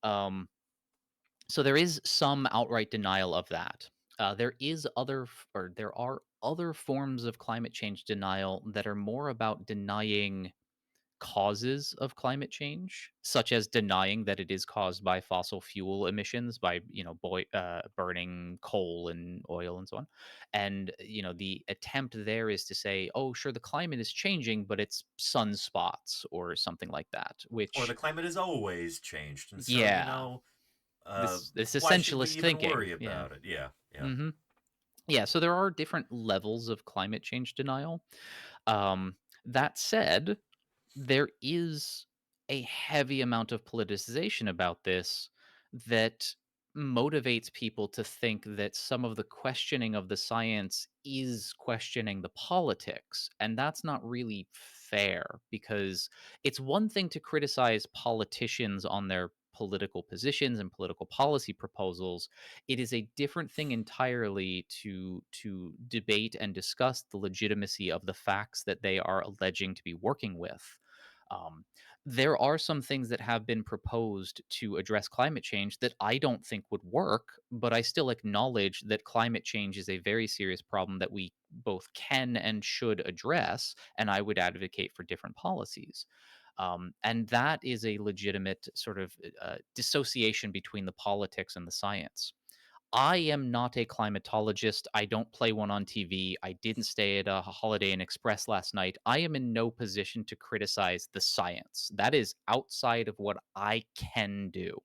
So there is some outright denial of that. There are other forms of climate change denial that are more about denying causes of climate change, such as denying that it is caused by fossil fuel emissions, by burning coal and oil and so on. And the attempt there is to say, oh, sure, the climate is changing, but it's sunspots or something like that. Or the Which climate has always changed, and so this why should we essentialist even thinking. worry about it? Yeah. Mm-hmm. Yeah, so there are different levels of climate change denial. That said, there is a heavy amount of politicization about this that motivates people to think that some of the questioning of the science is questioning the politics. And that's not really fair, because it's one thing to criticize politicians on their political positions and political policy proposals. It is a different thing entirely to debate and discuss the legitimacy of the facts that they are alleging to be working with. um, there are some things that have been proposed to address climate change that I don't think would work, but I still acknowledge that climate change is a very serious problem that we both can and should address, and I would advocate for different policies. And that is a legitimate sort of dissociation between the politics and the science. I am not a climatologist. I don't play one on TV. I didn't stay at a Holiday Inn Express last night. I am in no position to criticize the science. That is outside of what I can do.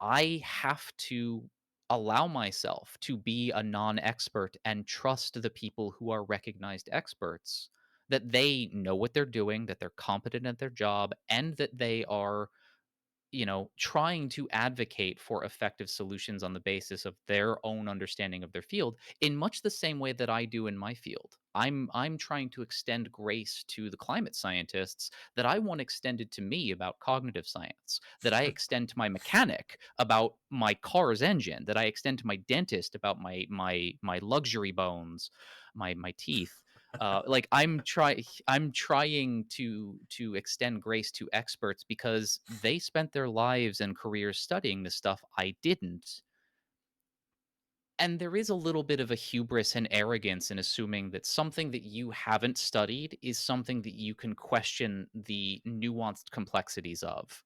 I have to allow myself to be a non expert and trust the people who are recognized experts, that they know what they're doing, that they're competent at their job, and that they are trying to advocate for effective solutions on the basis of their own understanding of their field in much the same way that I do in my field. I'm trying to extend grace to the climate scientists that I want extended to me about cognitive science, that I extend to my mechanic about my car's engine, that I extend to my dentist about my luxury bones, my teeth. Like I'm trying to extend grace to experts because they spent their lives and careers studying the stuff I didn't. And there is a little bit of a hubris and arrogance in assuming that something that you haven't studied is something that you can question the nuanced complexities of.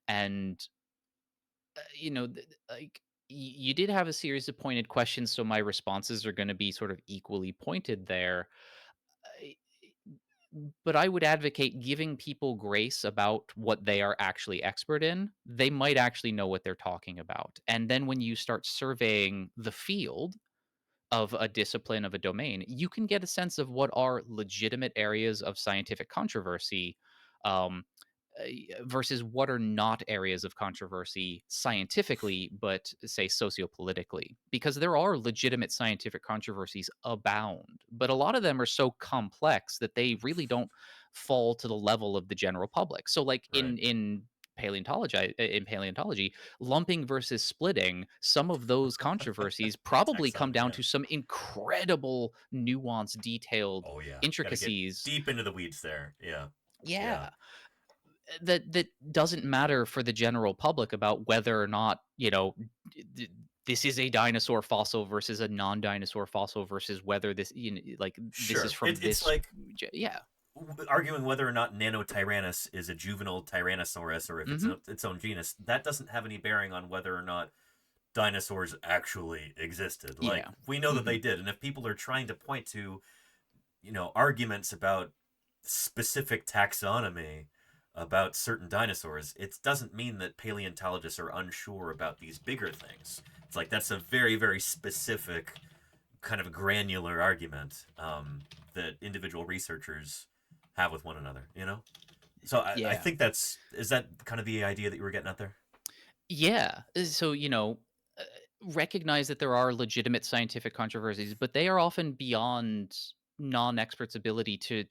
And like you did have a series of pointed questions, so my responses are going to be sort of equally pointed there. But I would advocate giving people grace about what they are actually expert in. They might actually know what they're talking about. And then when you start surveying the field of a discipline, of a domain, you can get a sense of what are legitimate areas of scientific controversy, um, versus what are not areas of controversy scientifically, but say sociopolitically. Because there are legitimate scientific controversies abound, but a lot of them are so complex that they really don't fall to the level of the general public. So, like Right. in paleontology, lumping versus splitting, some of those controversies probably come Taxonomy, down yeah. to some incredible nuance, detailed Oh yeah, gotta get intricacies. deep into the weeds there. Yeah, yeah. Yeah, that doesn't matter for the general public about whether or not this is a dinosaur fossil versus a non-dinosaur fossil versus whether this like this is Sure. from It's this. like Yeah. arguing whether or not Nanotyrannus is a juvenile Tyrannosaurus or if it's Hmm. its own genus. That doesn't have any bearing on whether or not dinosaurs actually existed. Like, Yeah. we know that Hmm. they did, and if people are trying to point to, arguments about specific taxonomy about certain dinosaurs, it doesn't mean that paleontologists are unsure about these bigger things. It's like that's a very, very specific kind of granular argument that individual researchers have with one another. So I Yeah. think is that kind of the idea that you were getting at there? Yeah. So, uh, recognize that there are legitimate scientific controversies, but they are often beyond non-experts' ability to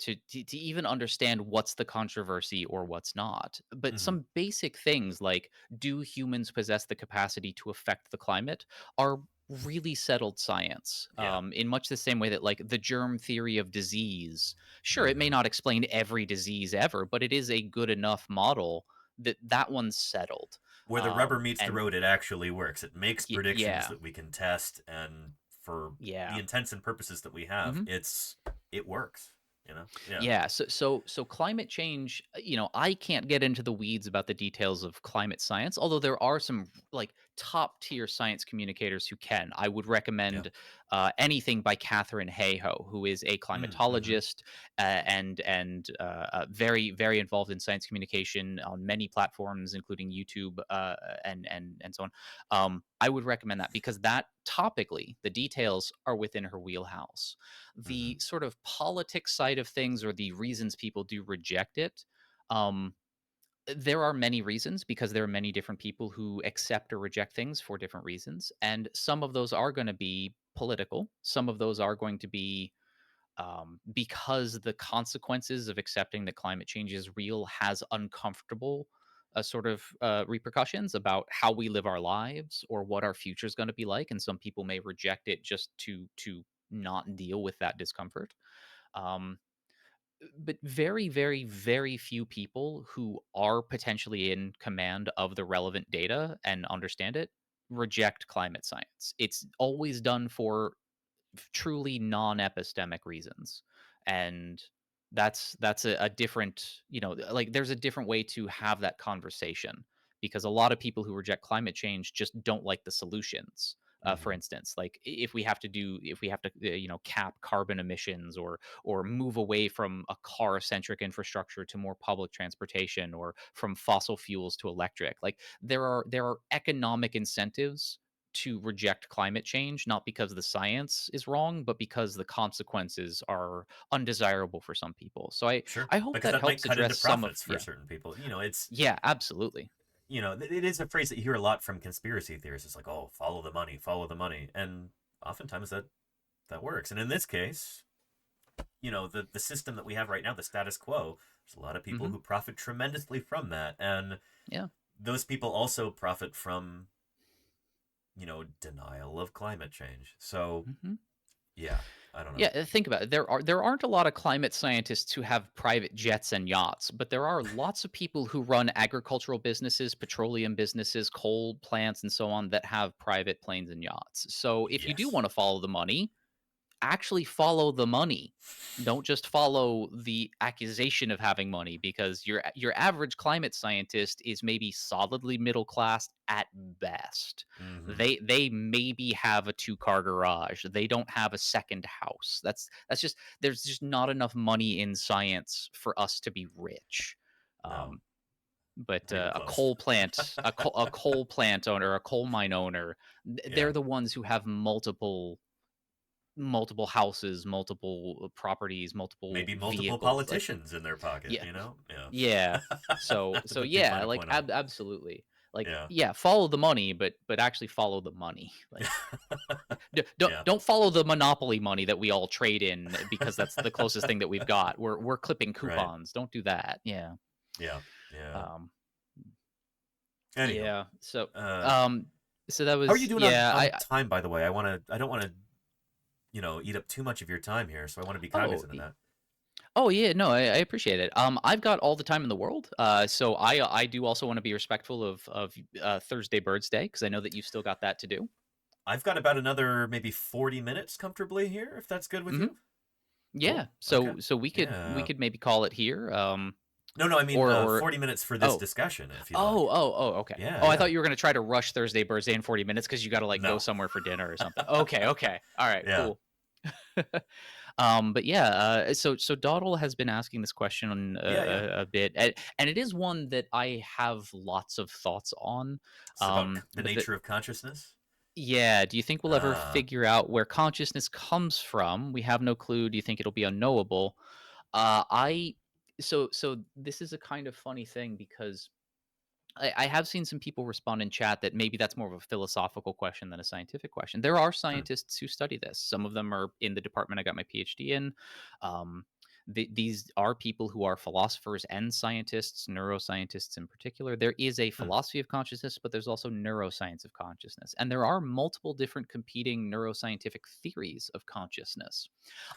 even understand what's the controversy or what's not. But Mm-hmm. some basic things like, do humans possess the capacity to affect the climate, are really settled science. Yeah. In much the same way that, like, the germ theory of disease, sure, it may Mm-hmm. not explain every disease ever, but it is a good enough model that one's settled. Where the rubber meets the And road, it actually works. It makes predictions yeah, that we can test, and for the yeah. intents and purposes that we have, Hmm. it works. Yeah. Yeah, so climate change, I can't get into the weeds about the details of climate science, although there are some like top tier science communicators who can. I would Yeah. recommend anything by Catherine Hayhoe, who is a Mm-hmm. climatologist, and very very involved in science communication on many platforms, including YouTube, and so on. I would recommend that because that topically the details are within her wheelhouse. Mm-hmm. The sort of politics side of things or the reasons people do reject it, um, there are many reasons because there are many different people who accept or reject things for different reasons. And some of those are going to be political. Some of those are going to be because the consequences of accepting that climate change is real has uncomfortable sort of repercussions about how we live our lives or what our future is going to be like. And some people may reject it just to not deal with that discomfort. Um, but very, very, very few people who are potentially in command of the relevant data and understand it reject climate science. It's always done for truly non-epistemic reasons, and that's a different, like there's a different way to have that conversation, because a lot of people who reject climate change just don't like the solutions. For Mm-hmm. instance, like if we have to cap carbon emissions, or move away from a car centric infrastructure to more public transportation, or from fossil fuels to electric, like there are economic incentives to reject climate change, not because the science is wrong, but because the consequences are undesirable for some people. So I Sure. I hope Because that that might helps cut into address some of. profits for Yeah. certain people. Yeah, absolutely. it is a phrase that you hear a lot from conspiracy theorists. It's like, oh, follow the money, follow the money. And oftentimes that works. And in this case, the system that we have right now, the status quo, there's a lot of people who profit tremendously from that. And those people also profit from, denial of climate change. So, yeah, I don't know. Yeah, think about it. There aren't a lot of climate scientists who have private jets and yachts, but there are lots of people who run agricultural businesses, petroleum businesses, coal plants, and so on that have private planes and yachts. So if you do want to follow the money, actually follow the money. Don't just follow the accusation of having money, because your average climate scientist is maybe solidly middle class at best. They maybe have a 2-car garage. They don't have a second house. That's just there's just not enough money in science for us to be rich. But a coal plant, a coal plant owner, a coal mine owner, they're the ones who have multiple houses, multiple properties, multiple maybe multiple vehicles, politicians in their pocket. Yeah. So put too yeah, fine a like point on it. absolutely. Like follow the money, but actually follow the money. Like don't follow the monopoly money that we all trade in, because that's the closest thing that we've got. We're clipping coupons. Don't do that. Yeah. Anywho, yeah. So so that was. How are you doing on time, by the way? I don't want to eat up too much of your time here, so I want to be cognizant of that. Oh yeah, no, I appreciate it. I've got all the time in the world. So I do also want to be respectful of Thursday Birds Day, because I know that you've still got that to do. I've got about another maybe 40 minutes comfortably here, if that's good with you. Yeah. Cool. So we could maybe call it here. No, I mean or 40 minutes for this discussion, if you like. Okay. Yeah. I thought you were going to try to rush Thursday Birds Day in 40 minutes because you got to go somewhere for dinner or something. Okay. All right. Cool. But yeah, so Dawdle has been asking this question a bit, and it is one that I have lots of thoughts on. It's about the nature of consciousness. Yeah. Do you think we'll ever figure out where consciousness comes from? We have no clue. Do you think it'll be unknowable? So this is a kind of funny thing, because I have seen some people respond in chat that maybe that's more of a philosophical question than a scientific question. There are scientists who study this. Some of them are in the department I got my PhD in. These are people who are philosophers and scientists, neuroscientists in particular. There is a philosophy of consciousness, but there's also neuroscience of consciousness. And there are multiple different competing neuroscientific theories of consciousness.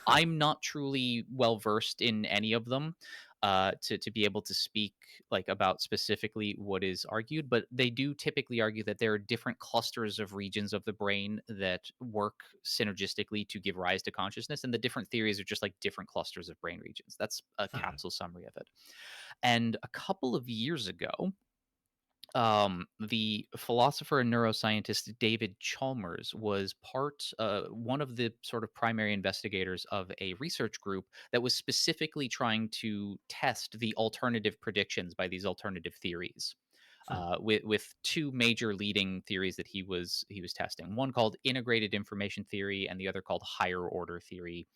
I'm not truly well versed in any of them to be able to speak about specifically what is argued, but they do typically argue that there are different clusters of regions of the brain that work synergistically to give rise to consciousness, and the different theories are just like different clusters of brain regions. That's a capsule summary of it. And a couple of years ago, the philosopher and neuroscientist David Chalmers was one of the sort of primary investigators of a research group that was specifically trying to test the alternative predictions by these alternative theories. With two major leading theories that he was testing. One called integrated information theory, and the other called higher order theory.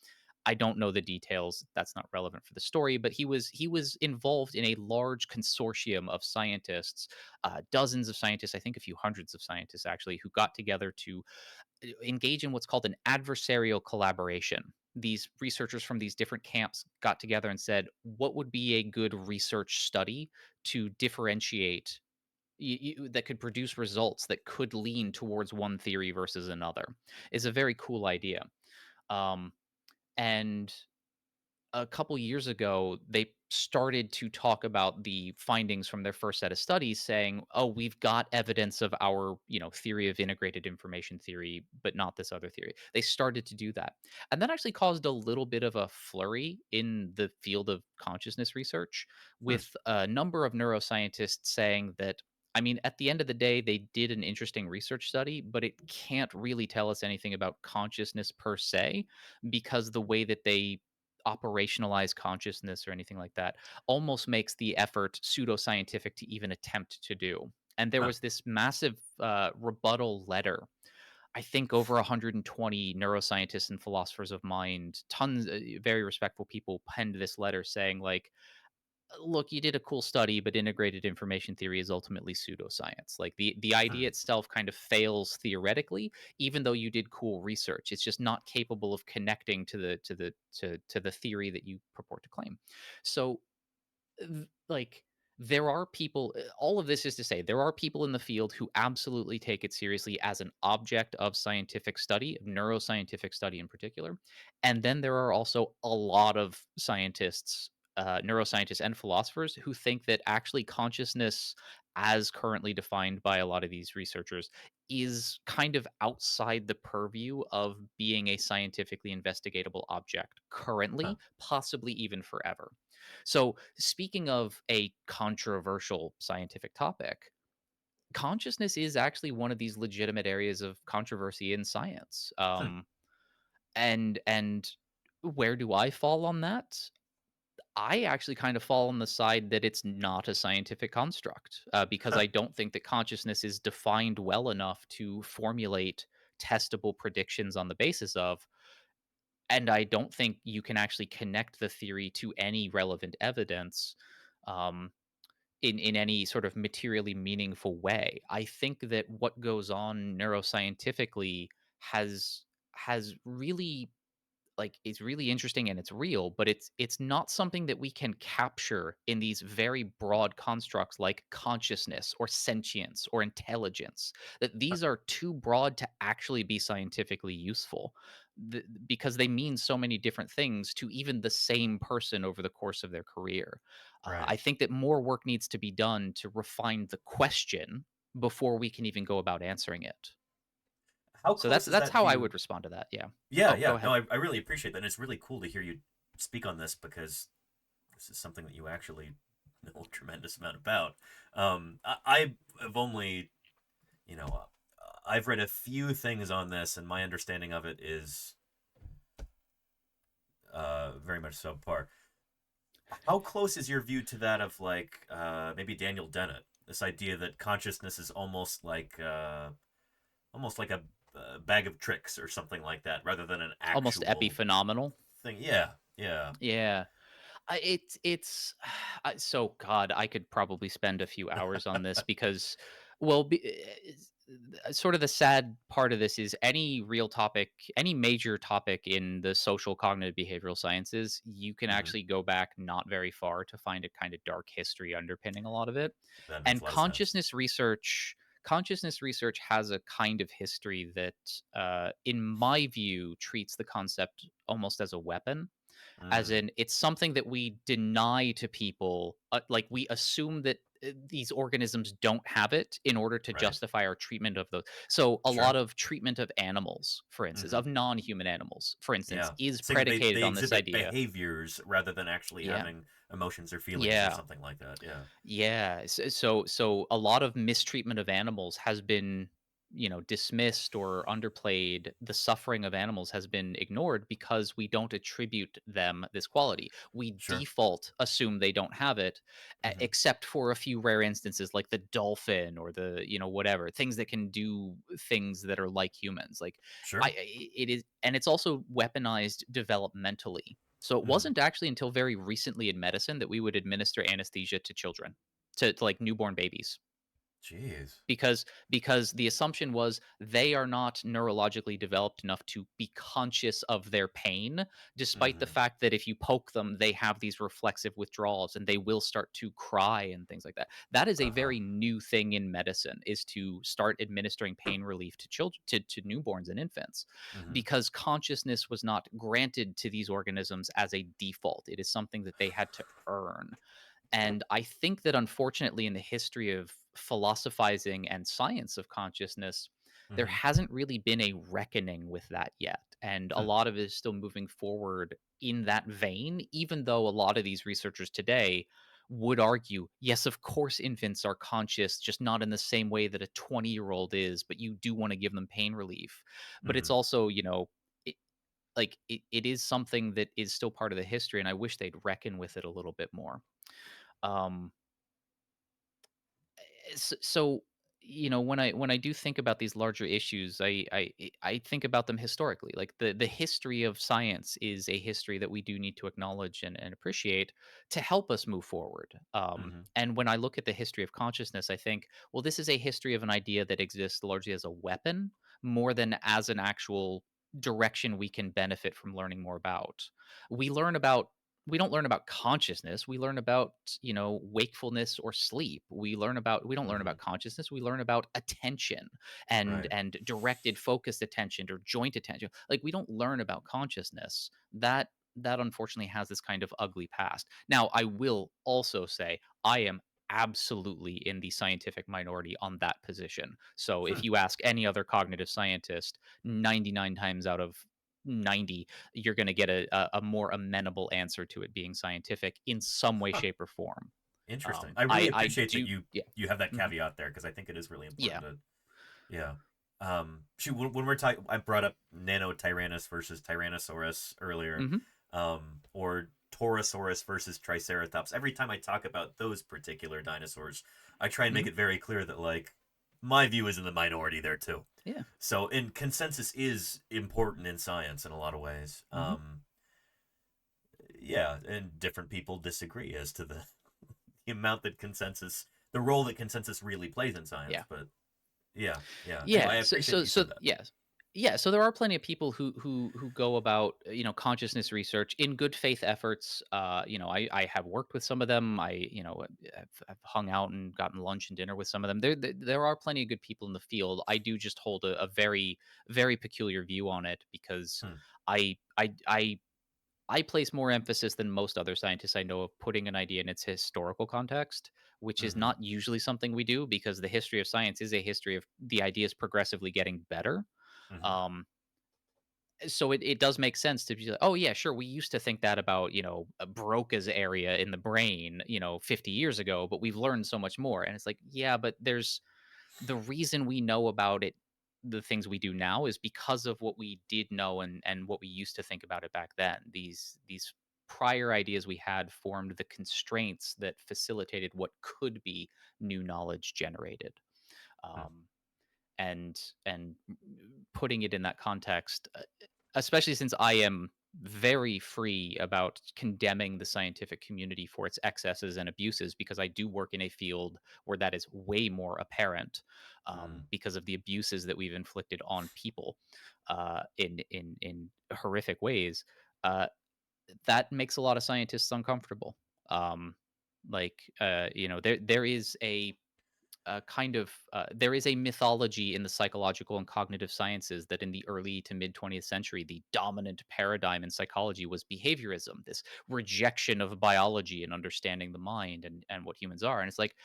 I don't know the details. That's not relevant for the story, but he was involved in a large consortium of scientists, dozens of scientists, I think a few hundreds of scientists actually, who got together to engage in what's called an adversarial collaboration. These researchers from these different camps got together and said, what would be a good research study to differentiate that could produce results that could lean towards one theory versus another? Is a very cool idea. And a couple years ago, they started to talk about the findings from their first set of studies, saying, "Oh, we've got evidence of our, theory of integrated information theory, but not this other theory." They started to do that, and that actually caused a little bit of a flurry in the field of consciousness research, with a number of neuroscientists saying that, I mean, at the end of the day, they did an interesting research study, but it can't really tell us anything about consciousness per se, because the way that they operationalize consciousness or anything like that almost makes the effort pseudoscientific to even attempt to do. And there was this massive rebuttal letter. I think over 120 neuroscientists and philosophers of mind, tons, very respectful people, penned this letter saying, look, you did a cool study, but integrated information theory is ultimately pseudoscience. Like the idea itself kind of fails theoretically, even though you did cool research. It's just not capable of connecting to the theory that you purport to claim. So like there are people, all of this is to say there are people in the field who absolutely take it seriously as an object of scientific study, of neuroscientific study in particular. And then there are also a lot of scientists, neuroscientists and philosophers who think that actually consciousness as currently defined by a lot of these researchers is kind of outside the purview of being a scientifically investigatable object currently, possibly even forever. So, speaking of a controversial scientific topic, consciousness is actually one of these legitimate areas of controversy in science. And where do I fall on that? I actually kind of fall on the side that it's not a scientific construct because I don't think that consciousness is defined well enough to formulate testable predictions on the basis of. And I don't think you can actually connect the theory to any relevant evidence um, in any sort of materially meaningful way. I think that what goes on neuroscientifically has really like it's really interesting and it's real, but it's not something that we can capture in these very broad constructs like consciousness or sentience or intelligence. That these are too broad to actually be scientifically useful because they mean so many different things to even the same person over the course of their career. Right. I think that more work needs to be done to refine the question before we can even go about answering it. How So close is that's that how I view? would respond to that. Yeah. Yeah, Oh, go yeah. No, ahead. I really appreciate that. And it's really cool to hear you speak on this because this is something that you actually know a tremendous amount about. I have only, you know, I've read a few things on this, and my understanding of it is very much subpar. How close is your view to that of like maybe Daniel Dennett? This idea that consciousness is almost like a bag of tricks or something like that, rather than an Almost actual epiphenomenal thing. Yeah, yeah. Yeah. It's so God, I could probably spend a few hours on this because, well, sort of the sad part of this is any real topic, any major topic in the social cognitive behavioral sciences, you can Mhm. actually go back not very far to find a kind of dark history underpinning a lot of it. That makes And a lot of sense. consciousness research has a kind of history that, in my view, treats the concept almost as a weapon, as Mm, in it's something that we deny to people, like we assume that these organisms don't have it in order to right. justify our treatment of those. So a lot Sure. of treatment of animals, for instance, Hmm. of non-human animals, for instance, Yeah. is Saying that predicated they on this exhibit idea. behaviors rather than actually Yeah. having emotions or feelings or Yeah. something like that. Yeah. Yeah. So a lot of mistreatment of animals has been, dismissed or underplayed. The suffering of animals has been ignored because we don't attribute them this quality. We Sure. default assume they don't have it, Hmm. except for a few rare instances like the dolphin or whatever, things that can do things that are like humans. Like Sure. it is, and it's also weaponized developmentally. So it Hmm. wasn't actually until very recently in medicine that we would administer anesthesia to children, to like newborn babies, Jeez. because the assumption was they are not neurologically developed enough to be conscious of their pain, despite the Hmm. fact that if you poke them they have these reflexive withdrawals and they will start to cry and things like that. That is a Uh-huh. very new thing in medicine, is to start administering pain relief to children, to newborns and infants, Hmm. because consciousness was not granted to these organisms as a default. It is something that they had to earn. And I think that unfortunately, in the history of philosophizing and science of consciousness, there Hmm. hasn't really been a reckoning with that yet. And a Hmm. lot of it is still moving forward in that vein, even though a lot of these researchers today would argue, yes, of course, infants are conscious, just not in the same way that a 20-year-old is, but you do want to give them pain relief. But it's Hmm. also, it, it is something that is still part of the history, and I wish they'd reckon with it a little bit more. Um, so when I do think about these larger issues, I think about them historically. Like the history of science is a history that we do need to acknowledge and appreciate to help us move forward. And when I look at the history of consciousness, I think, well, this is a history of an idea that exists largely as a weapon more than as an actual direction we can benefit from learning more about. We learn about we don't learn about consciousness. We learn about, wakefulness or sleep. We don't learn about consciousness. We learn about attention Right. and directed focused attention or joint attention. Like we don't learn about consciousness. That unfortunately has this kind of ugly past. Now, I will also say I am absolutely in the scientific minority on that position. So if you ask any other cognitive scientist, 99 times out of 90, you're going to get a more amenable answer to it being scientific in some way, shape, or form. Interesting. I really I appreciate that do, yeah. you have that Mhm. caveat there, because I think it is really important Yeah. to, yeah. Shoot, when we're talking, I brought up Nanotyrannus versus Tyrannosaurus earlier, Mhm. or Torosaurus versus Triceratops. Every time I talk about those particular dinosaurs, I try and make Mhm. it very clear that, like, my view is in the minority there too. Yeah. So, and consensus is important in science in a lot of ways. Mhm. Yeah, and different people disagree as to the amount that the role that consensus really plays in science. Yeah. But yeah, yeah. Anyway, Yeah. I So, appreciate that so, you so, said that. yes. Yeah. So there are plenty of people who go about, consciousness research in good faith efforts. I have worked with some of them. I've hung out and gotten lunch and dinner with some of them. There are plenty of good people in the field. I do just hold a very, very peculiar view on it because I, I, I I place more emphasis than most other scientists I know of putting an idea in its historical context, which is Mhm. not usually something we do because the history of science is a history of the ideas progressively getting better. Mhm. Um, so it does make sense to be like, oh yeah, sure, we used to think that about Broca's area in the brain 50 years ago, but we've learned so much more. And it's like, yeah, but there's the reason we know about it, the things we do now, is because of what we did know and what we used to think about it back then. These prior ideas we had formed the constraints that facilitated what could be new knowledge generated. Um, and putting it in that context, especially since I am very free about condemning the scientific community for its excesses and abuses because I do work in a field where that is way more apparent because of the abuses that we've inflicted on people in horrific ways. Uh, that makes a lot of scientists uncomfortable. Um, there is there is a mythology in the psychological and cognitive sciences that in the early to mid 20th century the dominant paradigm in psychology was behaviorism, this rejection of biology and understanding the mind and what humans are. And it's like,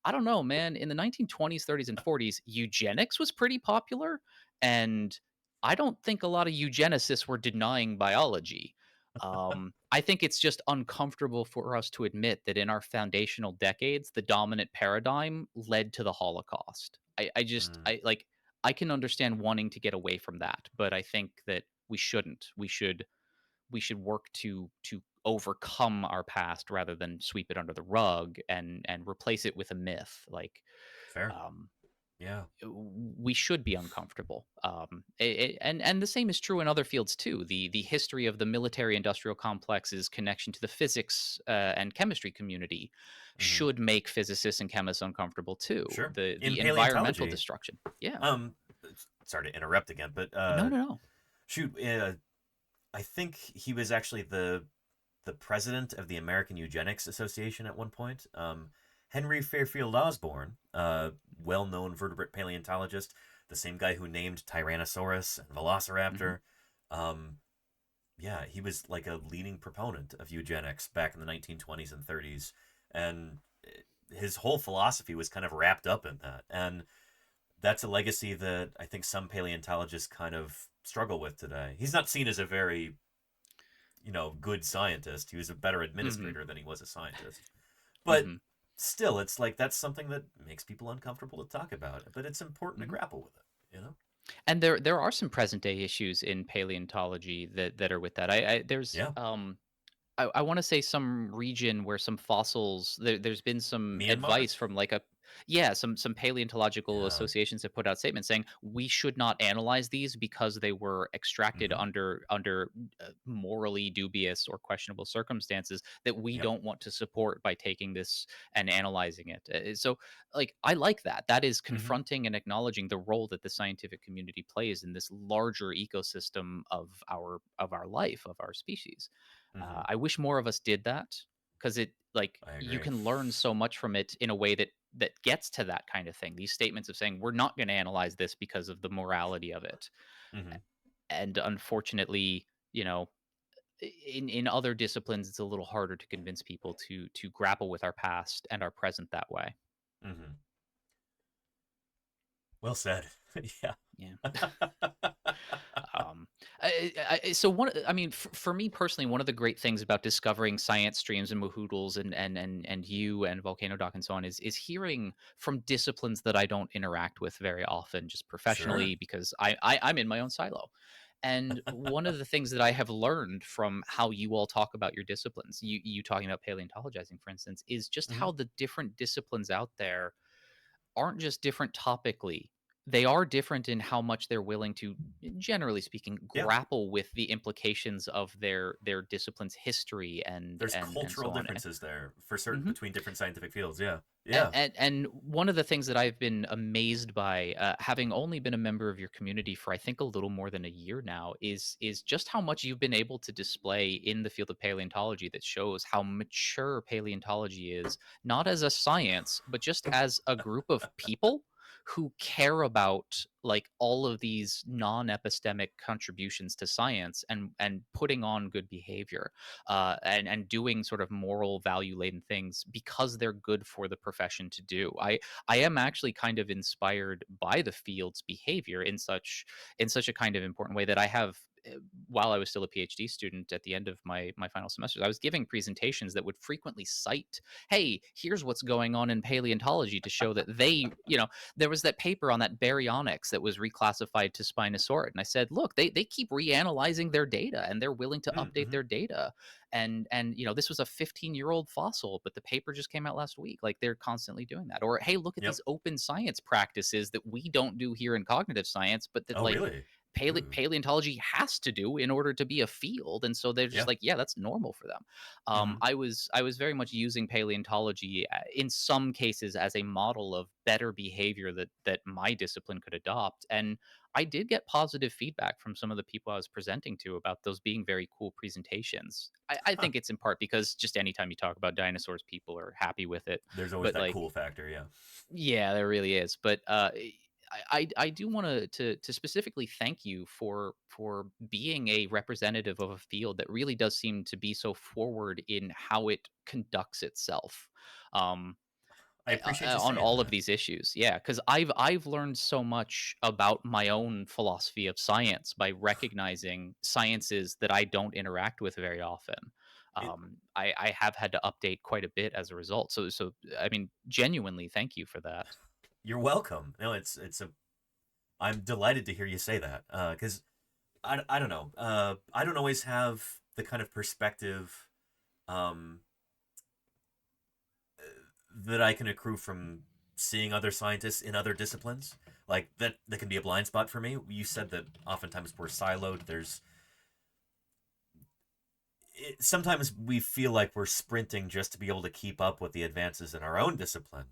I don't know, man, in the 1920s, 30s, and 40s eugenics was pretty popular, and I don't think a lot of eugenicists were denying biology. I think it's just uncomfortable for us to admit that in our foundational decades, the dominant paradigm led to the Holocaust. I can understand wanting to get away from that, but I think that we shouldn't. We should work to overcome our past rather than sweep it under the rug and replace it with a myth. Fair. Um, Yeah. we should be uncomfortable. And the same is true in other fields too. The history of the military industrial complex's connection to the physics and chemistry community Mhm. should make physicists and chemists uncomfortable too. Sure. In The environmental paleontology, destruction. Yeah. um, sorry to interrupt again, but No, no, no. shoot, I think he was actually the president of the American Eugenics Association at one point. Henry Fairfield Osborn, well-known vertebrate paleontologist, the same guy who named Tyrannosaurus and Velociraptor. Yeah, he was like a leading proponent of eugenics back in the 1920s and 30s, and his whole philosophy was kind of wrapped up in that. And that's a legacy that I think some paleontologists kind of struggle with today. He's not seen as a very, good scientist. He was a better administrator than he was a scientist. But still, it's like that's something that makes people uncomfortable to talk about. But it's important to grapple with it. And there are some present day issues in paleontology that are with that. There's Yeah. I want to say some region where some fossils there's been some Myanmar? advice from like some paleontological Yeah. associations have put out statements saying we should not analyze these because they were extracted Mhm. under morally dubious or questionable circumstances that we Yep. don't want to support by taking this and analyzing it. So like I like that. That is Mhm. confronting and acknowledging the role that the scientific community plays in this larger ecosystem of our life, of our species. Mhm. I wish more of us did that because it like I you agree. can learn so much from it in a way that gets to that kind of thing. These statements of saying we're not going to analyze this because of the morality of it, Mhm. and unfortunately, in other disciplines, it's a little harder to convince people to grapple with our past and our present that way. Mhm. Well said. Yeah. Yeah. Um, so I mean, for me personally, one of the great things about discovering science streams and Mahoodles and you and Volcano Doc and so on is hearing from disciplines that I don't interact with very often, just Sure. professionally, because I'm in my own silo. And one of the things that I have learned from how you all talk about your disciplines, you talking about paleontologizing, for instance, is just Mhm. how the different disciplines out there aren't just different topically. They are different in how much they're willing to, generally speaking, Yeah. grapple with the implications of their discipline's history There's and cultural so on. differences there for certain Mhm. between different scientific fields. Yeah. And, Yeah. and and one of the things that I've been amazed by, having only been a member of your community for I think a little more than a year now, is just how much you've been able to display in the field of paleontology that shows how mature paleontology is, not as a science, but just as a group of people who care about like all of these non-epistemic contributions to science and putting on good behavior and doing sort of moral value laden things because they're good for the profession to do. I am actually kind of inspired by the field's behavior in such a kind of important way that I have while I was still a PhD student at the end of my final semesters, I was giving presentations that would frequently cite, hey, here's what's going on in paleontology to show that there was that paper on that baryonyx that was reclassified to Spinosaurid. And I said, look, they keep reanalyzing their data and they're willing to update Mm-hmm. their data. And this was a 15-year-old fossil, but the paper just came out last week. Like they're constantly doing that. Or hey, look at Yep. these open science practices that we don't do here in cognitive science, but that Oh, like really? paleontology has to do in order to be a field. And so they're just Yeah. like, yeah, that's normal for them. Mhm. I was very much using paleontology in some cases as a model of better behavior that my discipline could adopt. And I did get positive feedback from some of the people I was presenting to about those being very cool presentations. I think it's in part because just anytime you talk about dinosaurs, people are happy with it. There's always But that like, cool factor. Yeah. yeah, there really is. But I do want to specifically thank you for being a representative of a field that really does seem to be so forward in how it conducts itself. Um, I appreciate you on saying all of that. these issues. Yeah, because I've learned so much about my own philosophy of science by recognizing sciences that I don't interact with very often. It, I have had to update quite a bit as a result. So I mean, genuinely, thank you for that. you're welcome. No, it's a. I'm delighted to hear you say that because I don't know. I don't always have the kind of perspective um, that I can accrue from seeing other scientists in other disciplines. Like that can be a blind spot for me. You said that oftentimes we're siloed. Sometimes we feel like we're sprinting just to be able to keep up with the advances in our own discipline,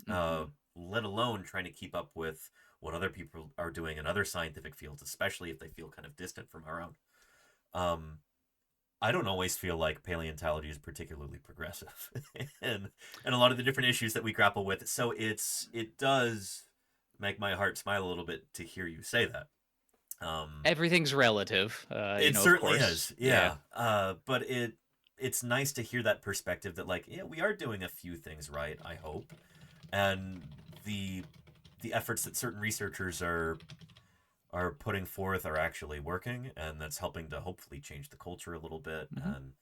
Mm-hmm. let alone trying to keep up with what other people are doing in other scientific fields, especially if they feel kind of distant from our own. Um, I don't always feel like paleontology is particularly progressive, and a lot of the different issues that we grapple with. So it does make my heart smile a little bit to hear you say that. Everything's relative, It of certainly course. is, Yeah. yeah. But it's nice to hear that perspective that like, yeah, we are doing a few things right, I hope, and the the efforts that certain researchers are putting forth are actually working, and that's helping to hopefully change the culture a little bit. Mm-hmm. And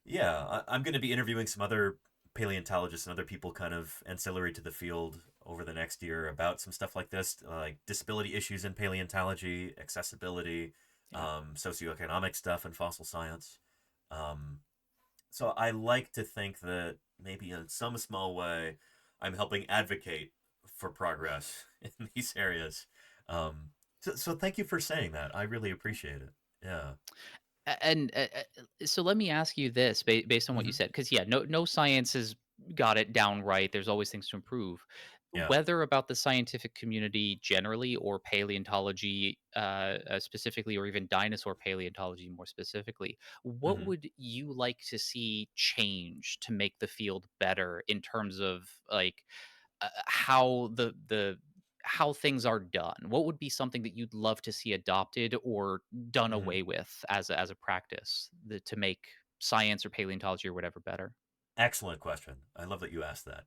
yeah, I'm going to be interviewing some other paleontologists and other people kind of ancillary to the field over the next year about some stuff like this, like disability issues in paleontology, accessibility, Yeah. socioeconomic stuff in fossil science. So I like to think that maybe in some small way, I'm helping advocate for progress in these areas. So thank you for saying that. I really appreciate it. Yeah. And so let me ask you this, based on what you Hmm. said, because yeah, no science has got it down right. There's always things to improve. Yeah. Whether about the scientific community generally, or paleontology specifically, or even dinosaur paleontology more specifically, what Hmm. would you like to see change to make the field better in terms of like how the how things are done? What would be something that you'd love to see adopted or done Hmm. away with as a practice to make science or paleontology or whatever better? Excellent question. I love that you asked that.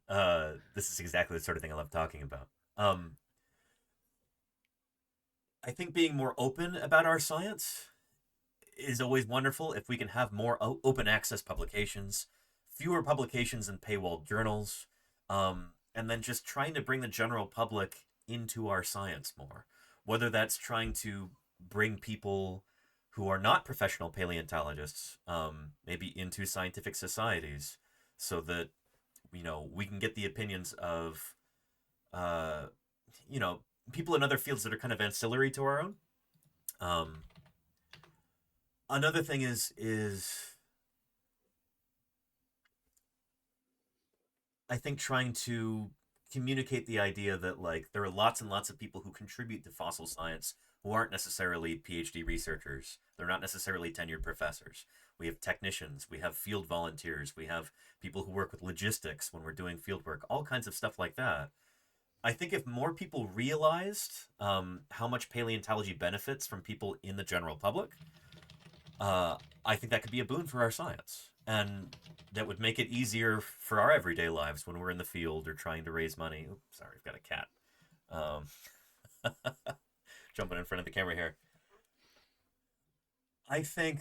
This is exactly the sort of thing I love talking about. I think being more open about our science is always wonderful. If we can have more open access publications, fewer publications in paywall journals, and then just trying to bring the general public into our science more. Whether that's trying to bring people who are not professional paleontologists, maybe into scientific societies, so that we can get the opinions of uh, you know people in other fields that are kind of ancillary to our own. Um, Another thing is I think trying to communicate the idea that like there are lots and lots of people who contribute to fossil science who aren't necessarily PhD researchers. They're not necessarily tenured professors. We have technicians, we have field volunteers, we have people who work with logistics when we're doing field work, all kinds of stuff like that. I think if more people realized how much paleontology benefits from people in the general public, I think that could be a boon for our science. And that would make it easier for our everyday lives when we're in the field or trying to raise money. Oops, sorry, I've got a cat jumping in front of the camera here. I think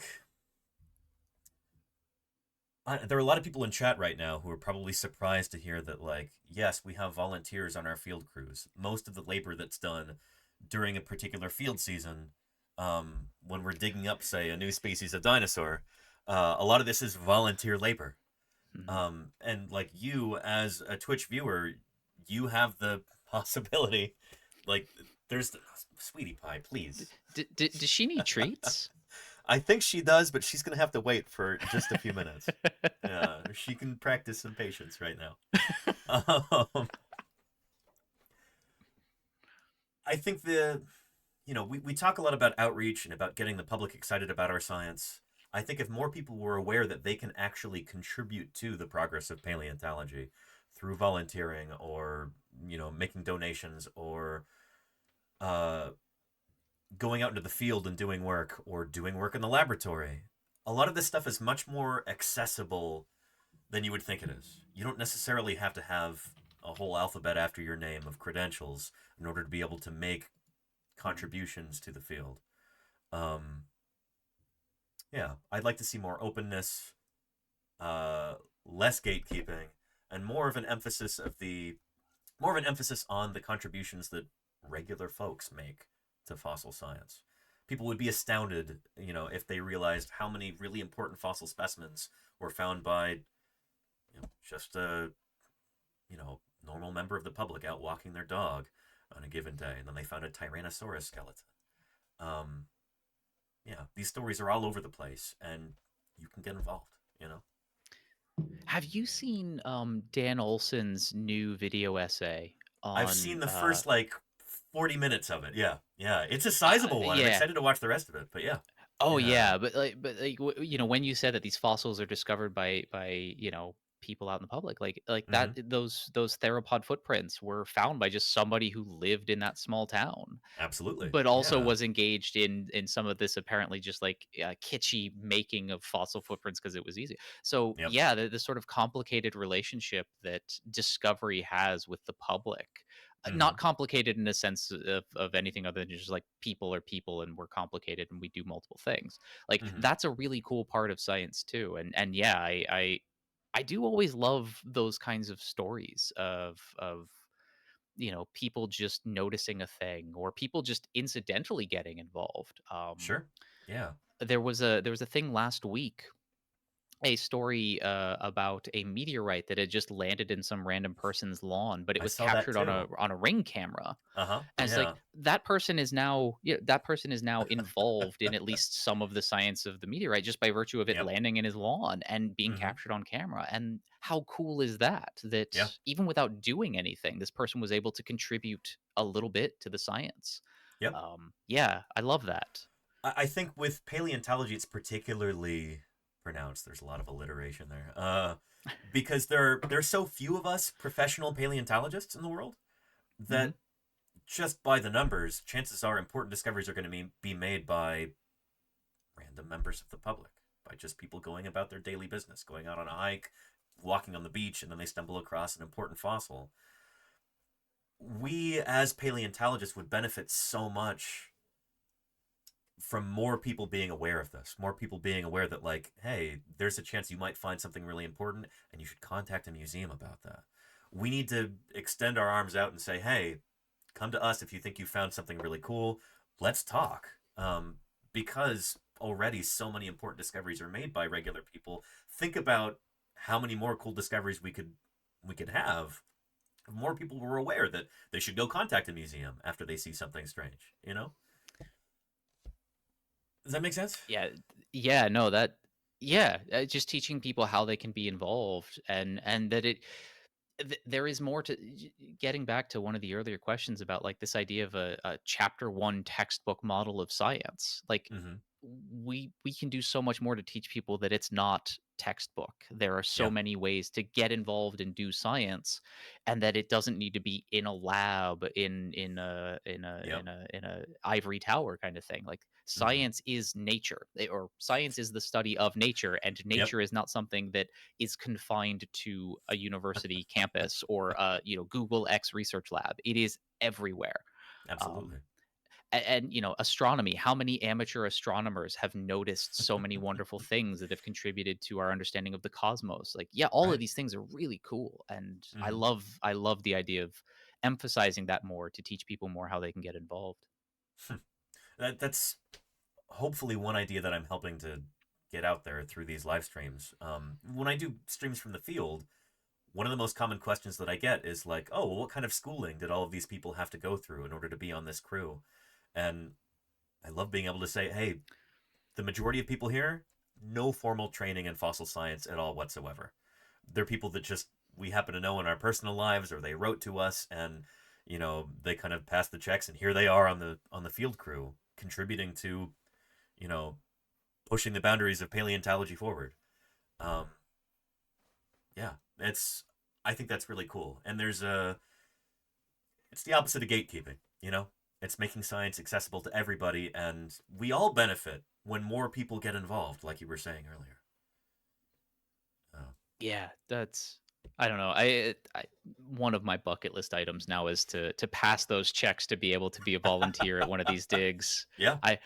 there are a lot of people in chat right now who are probably surprised to hear that, like, yes, we have volunteers on our field crews. Most of the labor that's done during a particular field season, when we're digging up, say, a new species of dinosaur, a lot of this is volunteer labor. And like you, as a Twitch viewer, you have the possibility, like, there's the sweetie pie, please. Does she need treats? I think she does, but she's gonna have to wait for just a few minutes. Yeah, she can practice some patience right now. I think we talk a lot about outreach and about getting the public excited about our science. I think if more people were aware that they can actually contribute to the progress of paleontology through volunteering or making donations or uh, going out into the field and doing work or doing work in the laboratory, a lot of this stuff is much more accessible than you would think it is. You don't necessarily have to have a whole alphabet after your name of credentials in order to be able to make contributions to the field. Um, yeah, I'd like to see more openness, less gatekeeping, and more of an emphasis on the contributions that regular folks make to fossil science. People would be astounded, if they realized how many really important fossil specimens were found by just a normal member of the public out walking their dog on a given day, and then they found a Tyrannosaurus skeleton. Um, yeah, these stories are all over the place, and you can get involved. Have you seen Dan Olson's new video essay I've on seen the first like 40 minutes of it. Yeah, yeah, it's a sizable one. I'm yeah. excited to watch the rest of it. But yeah, Oh yeah. yeah, but when you said that these fossils are discovered by people out in the public, like that, Mm-hmm. those theropod footprints were found by just somebody who lived in that small town, Absolutely. but also Yeah. was engaged in some of this apparently just like kitschy making of fossil footprints because it was easy. So Yep. yeah, the sort of complicated relationship that discovery has with the public. Mm-hmm. Not complicated in a sense of anything other than just like people are people and we're complicated and we do multiple things. Like Mm-hmm. that's a really cool part of science too. And yeah, I do always love those kinds of stories of people just noticing a thing or people just incidentally getting involved. Sure. Yeah. There was a thing last week a story about a meteorite that had just landed in some random person's lawn, but it I was saw that captured too. on a ring camera. Uh-huh. And it's like Yeah. that person is now, that person is now involved in at least some of the science of the meteorite just by virtue of it Yep. landing in his lawn and being Mhm. captured on camera. And how cool is that? That Yeah. even without doing anything, this person was able to contribute a little bit to the science. Yep. Yeah, I love that. I think with paleontology, it's particularly pronounced. There's a lot of alliteration there. Because there's so few of us professional paleontologists in the world that just by the numbers, chances are important discoveries are going to be made by random members of the public, by just people going about their daily business, going out on a hike, walking on the beach, and then they stumble across an important fossil. We, as paleontologists, would benefit so much from more people being aware of this, more people being aware that, like, hey, there's a chance you might find something really important and you should contact a museum about that. We need to extend our arms out and say, hey, come to us if you think you found something really cool. Let's talk. Because already so many important discoveries are made by regular people. Think about how many more cool discoveries we could have if more people were aware that they should go contact a museum after they see something strange, you know? Does that make sense? Yeah, no, just teaching people how they can be involved and that there is more to getting back to one of the earlier questions about like this idea of a chapter one textbook model of science. Like we can do so much more to teach people that it's not textbook. There are so many ways to get involved and do science, and that it doesn't need to be in a lab in a ivory tower kind of thing. Like science is nature, or science is the study of nature, and nature is not something that is confined to a university campus or Google X research lab. It is everywhere. Absolutely. And astronomy, how many amateur astronomers have noticed so many wonderful things that have contributed to our understanding of the cosmos? Like, all of these things are really cool, and I love the idea of emphasizing that more to teach people more how they can get involved. That's hopefully one idea that I'm helping to get out there through these live streams. When I do streams from the field, one of the most common questions that I get is like, oh, well, what kind of schooling did all of these people have to go through in order to be on this crew? And I love being able to say, hey, the majority of people here, no formal training in fossil science at all whatsoever. They're people that just we happen to know in our personal lives, or they wrote to us and they kind of passed the checks, and here they are on the field crew contributing to pushing the boundaries of paleontology forward. I think that's really cool. And it's the opposite of gatekeeping, It's making science accessible to everybody, and we all benefit when more people get involved, like you were saying earlier. Yeah, I don't know. I one of my bucket list items now is to pass those checks to be able to be a volunteer at one of these digs. I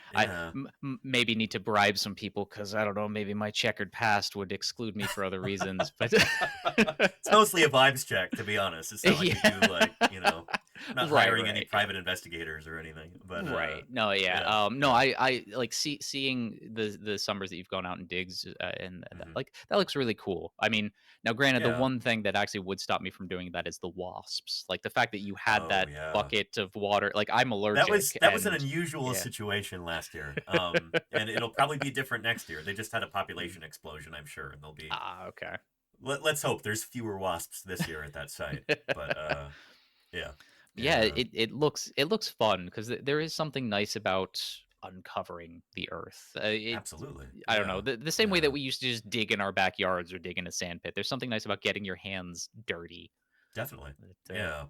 maybe need to bribe some people because I don't know. Maybe my checkered past would exclude me for other reasons. But it's mostly a vibes check, to be It's not like you do not hiring any private investigators or anything. But no, no. I like seeing the summers that you've gone out and digs and that looks really cool. I mean, now granted, the one thing that actually would stop me from doing that is the wasps. Like the fact that you had that bucket of water. Like I'm allergic. That was an unusual situation last year, and it'll probably be different next year. They just had a population explosion, I'm sure, and they'll be okay. Let's hope there's fewer wasps this year at that site. But it looks fun because there is something nice about uncovering the earth. Absolutely. I don't know, the same way that we used to just dig in our backyards or dig in a sand pit. There's something nice about getting your hands dirty. Definitely. No,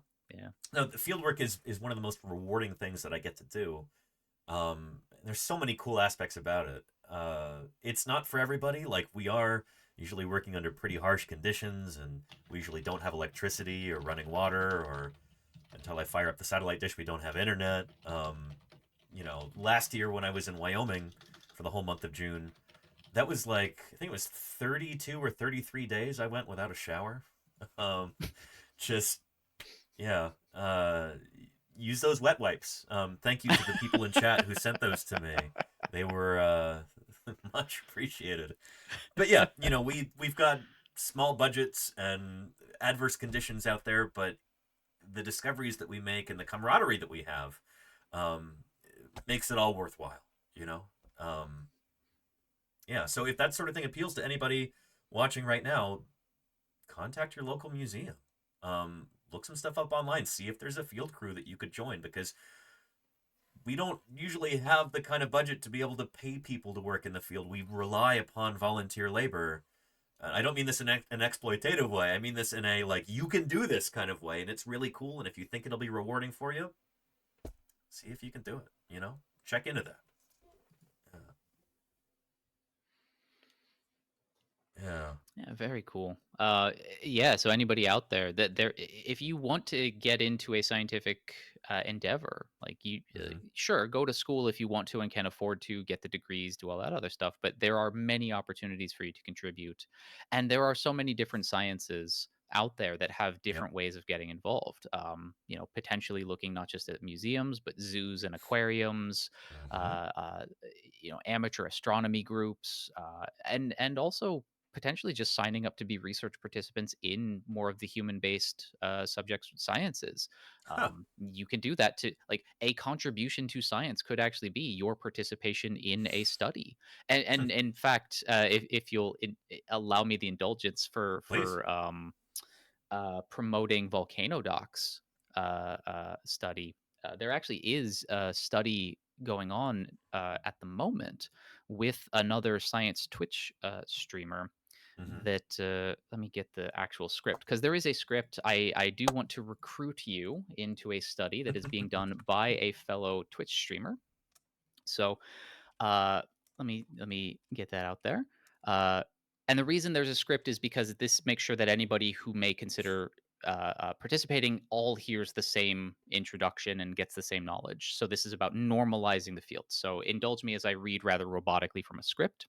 the field work is one of the most rewarding things that I get to do. There's so many cool aspects about it. It's not for everybody. Like, we are usually working under pretty harsh conditions, and we usually don't have electricity or running water, or until I fire up the satellite dish, we don't have internet. Last year when I was in Wyoming for the whole month of June, that was like, I think it was 32 or 33 days I went without a shower. Use those wet wipes. Thank you to the people in chat who sent those to me. They were Much appreciated. But yeah, we've got small budgets and adverse conditions out there, but the discoveries that we make and the camaraderie that we have makes it all worthwhile, Yeah, so if that sort of thing appeals to anybody watching right now, contact your local museum. Look some stuff up online. See if there's a field crew that you could join, because we don't usually have the kind of budget to be able to pay people to work in the field. We rely upon volunteer labor. I don't mean this in an exploitative way. I mean this in a, like, you can do this kind of way, and it's really cool. And if you think it'll be rewarding for you, see if you can do it, Check into that. Yeah. Yeah, very cool. Yeah, so anybody out there if you want to get into a scientific endeavor, like sure, go to school if you want to and can afford to, get the degrees, do all that other stuff. But there are many opportunities for you to contribute, and there are so many different sciences out there that have different ways of getting involved. Potentially looking not just at museums, but zoos and aquariums, amateur astronomy groups, and also potentially just signing up to be research participants in more of the human-based subjects sciences. You can do that. To like, a contribution to science could actually be your participation in a study. And in fact, if you'll allow me the indulgence for promoting Volcano Doc's study, there actually is a study going on at the moment with another science Twitch streamer. That let me get the actual script, because there is a script. I do want to recruit you into a study that is being done by a fellow Twitch streamer. So let me get that out there. And the reason there's a script is because this makes sure that anybody who may consider participating all hears the same introduction and gets the same knowledge. So this is about normalizing the field. So indulge me as I read rather robotically from a script.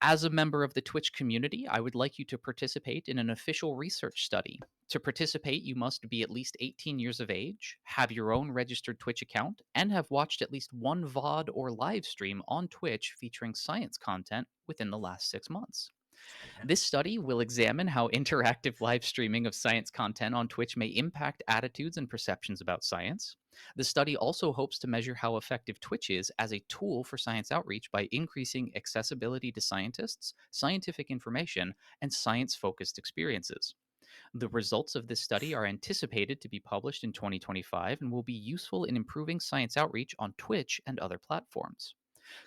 As a member of the Twitch community, I would like you to participate in an official research study. To participate, you must be at least 18 years of age, have your own registered Twitch account, and have watched at least one VOD or live stream on Twitch featuring science content within the last 6 months. This study will examine how interactive live streaming of science content on Twitch may impact attitudes and perceptions about science. The study also hopes to measure how effective Twitch is as a tool for science outreach by increasing accessibility to scientists, scientific information, and science-focused experiences. The results of this study are anticipated to be published in 2025 and will be useful in improving science outreach on Twitch and other platforms.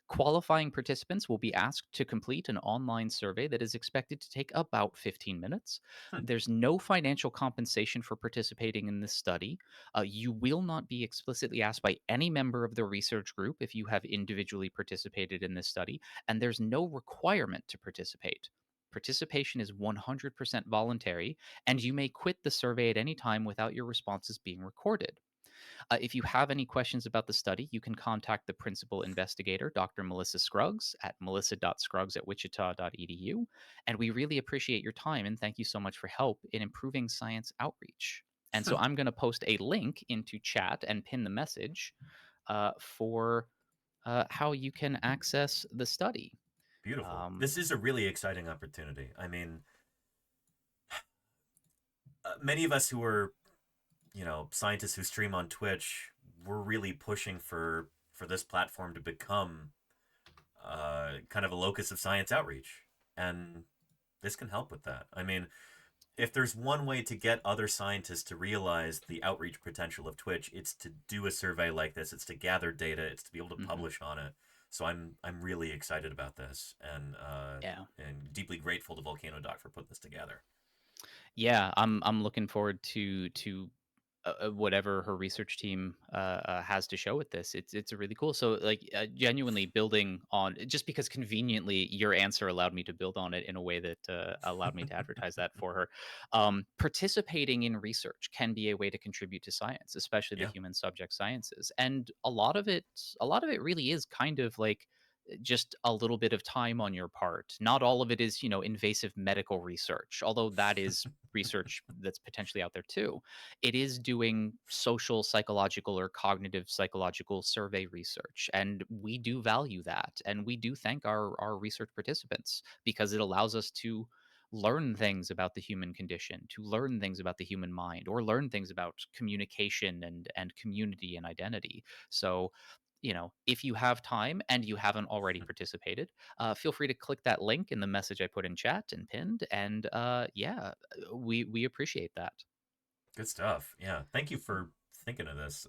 Qualifying participants will be asked to complete an online survey that is expected to take about 15 minutes. There's no financial compensation for participating in this study. You will not be explicitly asked by any member of the research group if you have individually participated in this study, and there's no requirement to participate. Participation is 100% voluntary, and you may quit the survey at any time without your responses being recorded. If you have any questions about the study, you can contact the principal investigator, Dr. Melissa Scruggs, at melissa.scruggs@wichita.edu. And we really appreciate your time, and thank you so much for help in improving science outreach. And so I'm going to post a link into chat and pin the message for how you can access the study. Beautiful. This is a really exciting opportunity. I mean, many of us who are scientists who stream on Twitch, we're really pushing for this platform to become kind of a locus of science outreach, and this can help with that. I mean, if there's one way to get other scientists to realize the outreach potential of Twitch, it's to do a survey like this. It's to gather data. It's to be able to publish on it. So I'm really excited about this, and deeply grateful to Volcano Doc for putting this together. Yeah, I'm looking forward to whatever her research team has to show with this. It's a really cool. So like genuinely building on, just because conveniently your answer allowed me to build on it in a way that allowed me to advertise that for her. Participating in research can be a way to contribute to science, especially the human subject sciences, and a lot of it really is kind of like just a little bit of time on your part. Not all of it is, invasive medical research, although that is research that's potentially out there too. It is doing social, psychological, or cognitive psychological survey research. And we do value that. And we do thank our research participants because it allows us to learn things about the human condition, to learn things about the human mind, or learn things about communication and community and identity. So, if you have time and you haven't already participated, feel free to click that link in the message I put in chat and pinned. And yeah, we appreciate that. Good stuff. Yeah, thank you for thinking of this.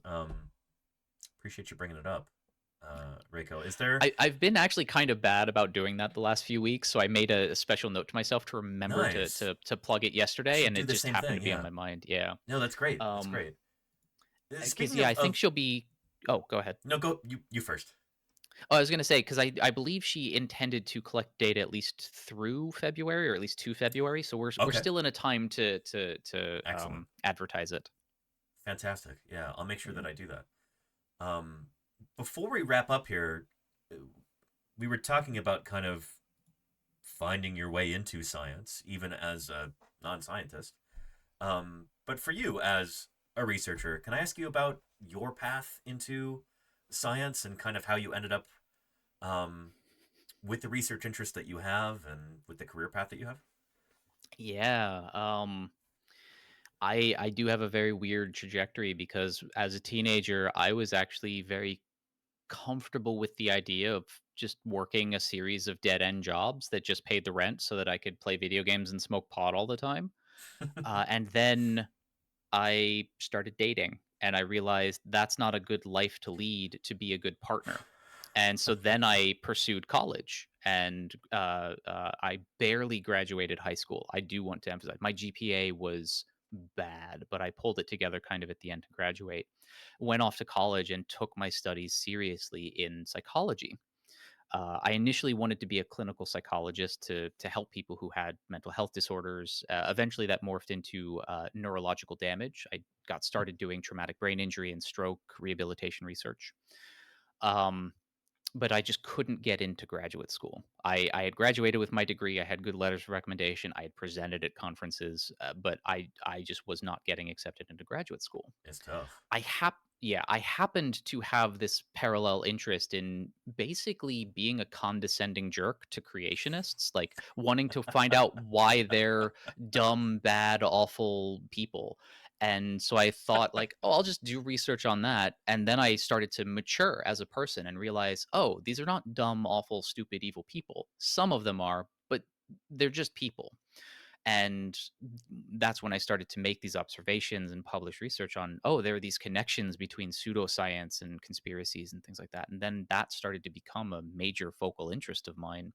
Appreciate you bringing it up, Reiko. Is there? I've been actually kind of bad about doing that the last few weeks, so I made a special note to myself to remember Nice. to plug it yesterday, and do it the just same happened thing, to be yeah. on my mind. Yeah. No, that's great. That's great. Because Speaking I think she'll be. Oh, go ahead. No, go you first. Oh, I was going to say, because I believe she intended to collect data at least through February, or at least to February. So we're Okay. still in a time to advertise it. Fantastic. Yeah, I'll make sure that I do that. Before we wrap up here, we were talking about kind of finding your way into science, even as a non-scientist. But for you as a researcher, can I ask you about your path into science and kind of how you ended up with the research interest that you have and with the career path that you have? Yeah. I do have a very weird trajectory because as a teenager, I was actually very comfortable with the idea of just working a series of dead end jobs that just paid the rent so that I could play video games and smoke pot all the time. And then I started dating and I realized that's not a good life to lead to be a good partner. And so then I pursued college and I barely graduated high school. I do want to emphasize my GPA was bad, but I pulled it together kind of at the end to graduate. Went off to college and took my studies seriously in psychology. I initially wanted to be a clinical psychologist to help people who had mental health disorders. Eventually, that morphed into neurological damage. I got started doing traumatic brain injury and stroke rehabilitation research. Um, but I just couldn't get into graduate school. I had graduated with my degree. I had good letters of recommendation. I had presented at conferences, but I just was not getting accepted into graduate school. It's tough. I happened to have this parallel interest in basically being a condescending jerk to creationists, like wanting to find out why they're dumb, bad, awful people. And so I thought like, oh, I'll just do research on that. And then I started to mature as a person and realize, oh, these are not dumb, awful, stupid, evil people. Some of them are, but they're just people. And that's when I started to make these observations and publish research on, oh, there are these connections between pseudoscience and conspiracies and things like that. And then that started to become a major focal interest of mine.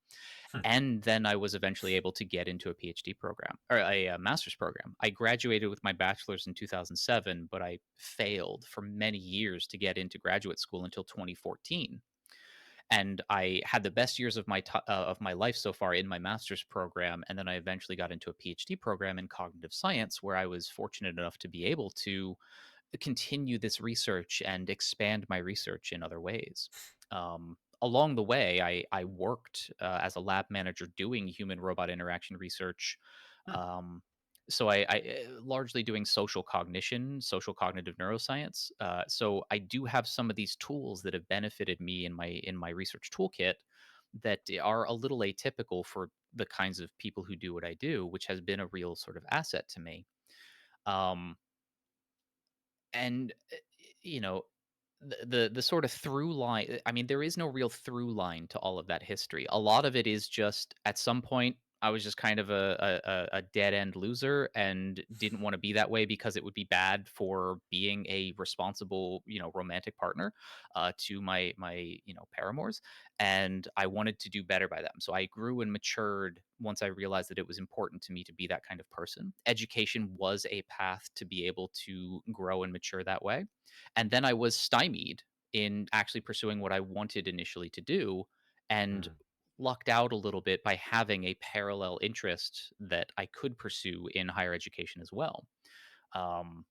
And then I was eventually able to get into a PhD program or a master's program. I graduated with my bachelor's in 2007, but I failed for many years to get into graduate school until 2014. And I had the best years of my life so far in my master's program, and then I eventually got into a PhD program in cognitive science, where I was fortunate enough to be able to continue this research and expand my research in other ways. Along the way, I worked as a lab manager doing human robot interaction research. So I largely doing social cognition, social cognitive neuroscience. So I do have some of these tools that have benefited me in my research toolkit that are a little atypical for the kinds of people who do what I do, which has been a real sort of asset to me. Um, and you know, the sort of through line. I mean, there is no real through line to all of that history. A lot of it is just at some point I was just kind of a dead end loser and didn't want to be that way because it would be bad for being a responsible, romantic partner to my paramours, and I wanted to do better by them. So I grew and matured once I realized that it was important to me to be that kind of person. Education was a path to be able to grow and mature that way. And then I was stymied in actually pursuing what I wanted initially to do and lucked out a little bit by having a parallel interest that I could pursue in higher education as well. Um,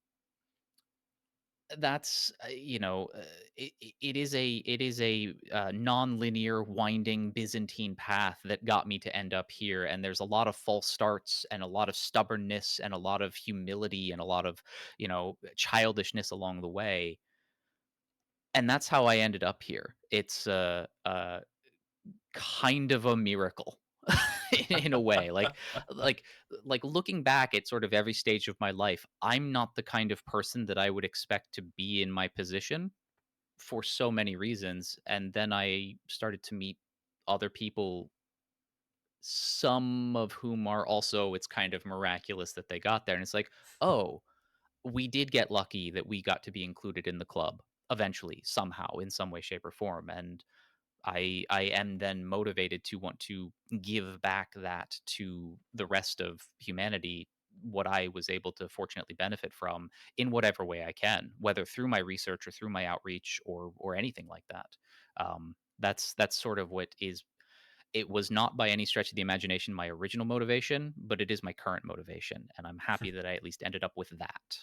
that's it is a non-linear winding Byzantine path that got me to end up here, and there's a lot of false starts and a lot of stubbornness and a lot of humility and a lot of childishness along the way, and that's how I ended up here. It's kind of a miracle in a way. Like like looking back at sort of every stage of my life, I'm not the kind of person that I would expect to be in my position for so many reasons. And then I started to meet other people, some of whom are also, it's kind of miraculous that they got there. And it's like, oh, we did get lucky that we got to be included in the club eventually, somehow, in some way, shape, or form. And I am then motivated to want to give back that to the rest of humanity, what I was able to fortunately benefit from in whatever way I can, whether through my research or through my outreach or anything like that. That's sort of what is. It was not by any stretch of the imagination my original motivation, but it is my current motivation, and I'm happy that I at least ended up with that.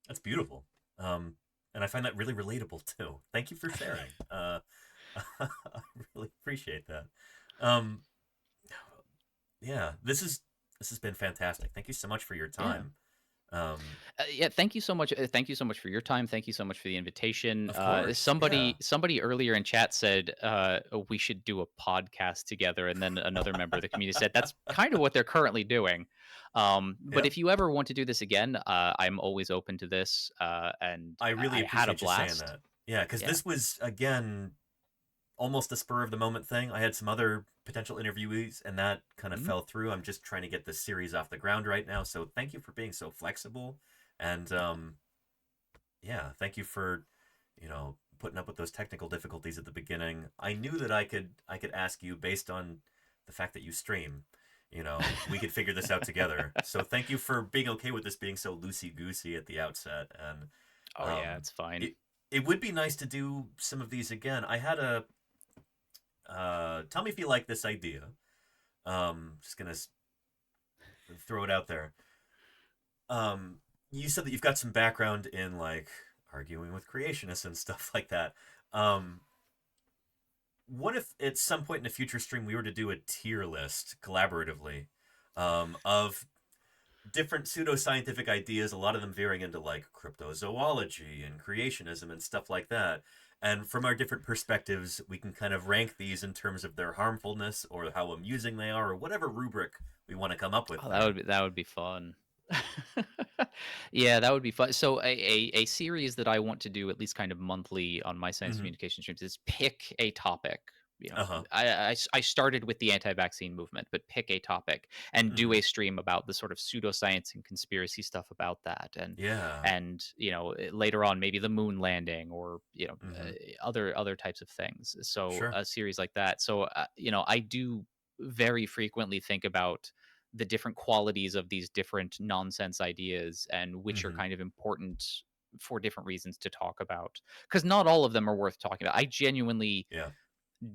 That's beautiful, and I find that really relatable too. Thank you for sharing. I really appreciate that. Um, yeah, this has been fantastic. Thank you so much for your time. Yeah, thank you so much. Thank you so much for your time. Thank you so much for the invitation. Of course, somebody earlier in chat said we should do a podcast together, and then another member of the community said that's kind of what they're currently doing. But if you ever want to do this again, I'm always open to this. And I really had a appreciate you blast. saying that. Yeah, because this was again almost a spur of the moment thing. I had some other potential interviewees, and that kind of fell through. I'm just trying to get this series off the ground right now. So thank you for being so flexible, and yeah, thank you for putting up with those technical difficulties at the beginning. I knew that I could ask you based on the fact that you stream. We could figure this out together. So thank you for being okay with this being so loosey goosey at the outset. And yeah, it's fine. It would be nice to do some of these again. I had a tell me if you like this idea. Just gonna throw it out there. You said that you've got some background in like arguing with creationists and stuff like that. What if at some point in a future stream we were to do a tier list collaboratively of different pseudoscientific ideas, a lot of them veering into like cryptozoology and creationism and stuff like that. And from our different perspectives, we can kind of rank these in terms of their harmfulness or how amusing they are or whatever rubric we want to come up with. Oh, that would be fun. Yeah, that would be fun. So a series that I want to do at least kind of monthly on my science communication streams is pick a topic. I started with the anti-vaccine movement, but pick a topic and do a stream about the sort of pseudoscience and conspiracy stuff about that, and later on maybe the moon landing or other types of things. So a series like that. So I do very frequently think about the different qualities of these different nonsense ideas and which are kind of important for different reasons to talk about, because not all of them are worth talking about. I genuinely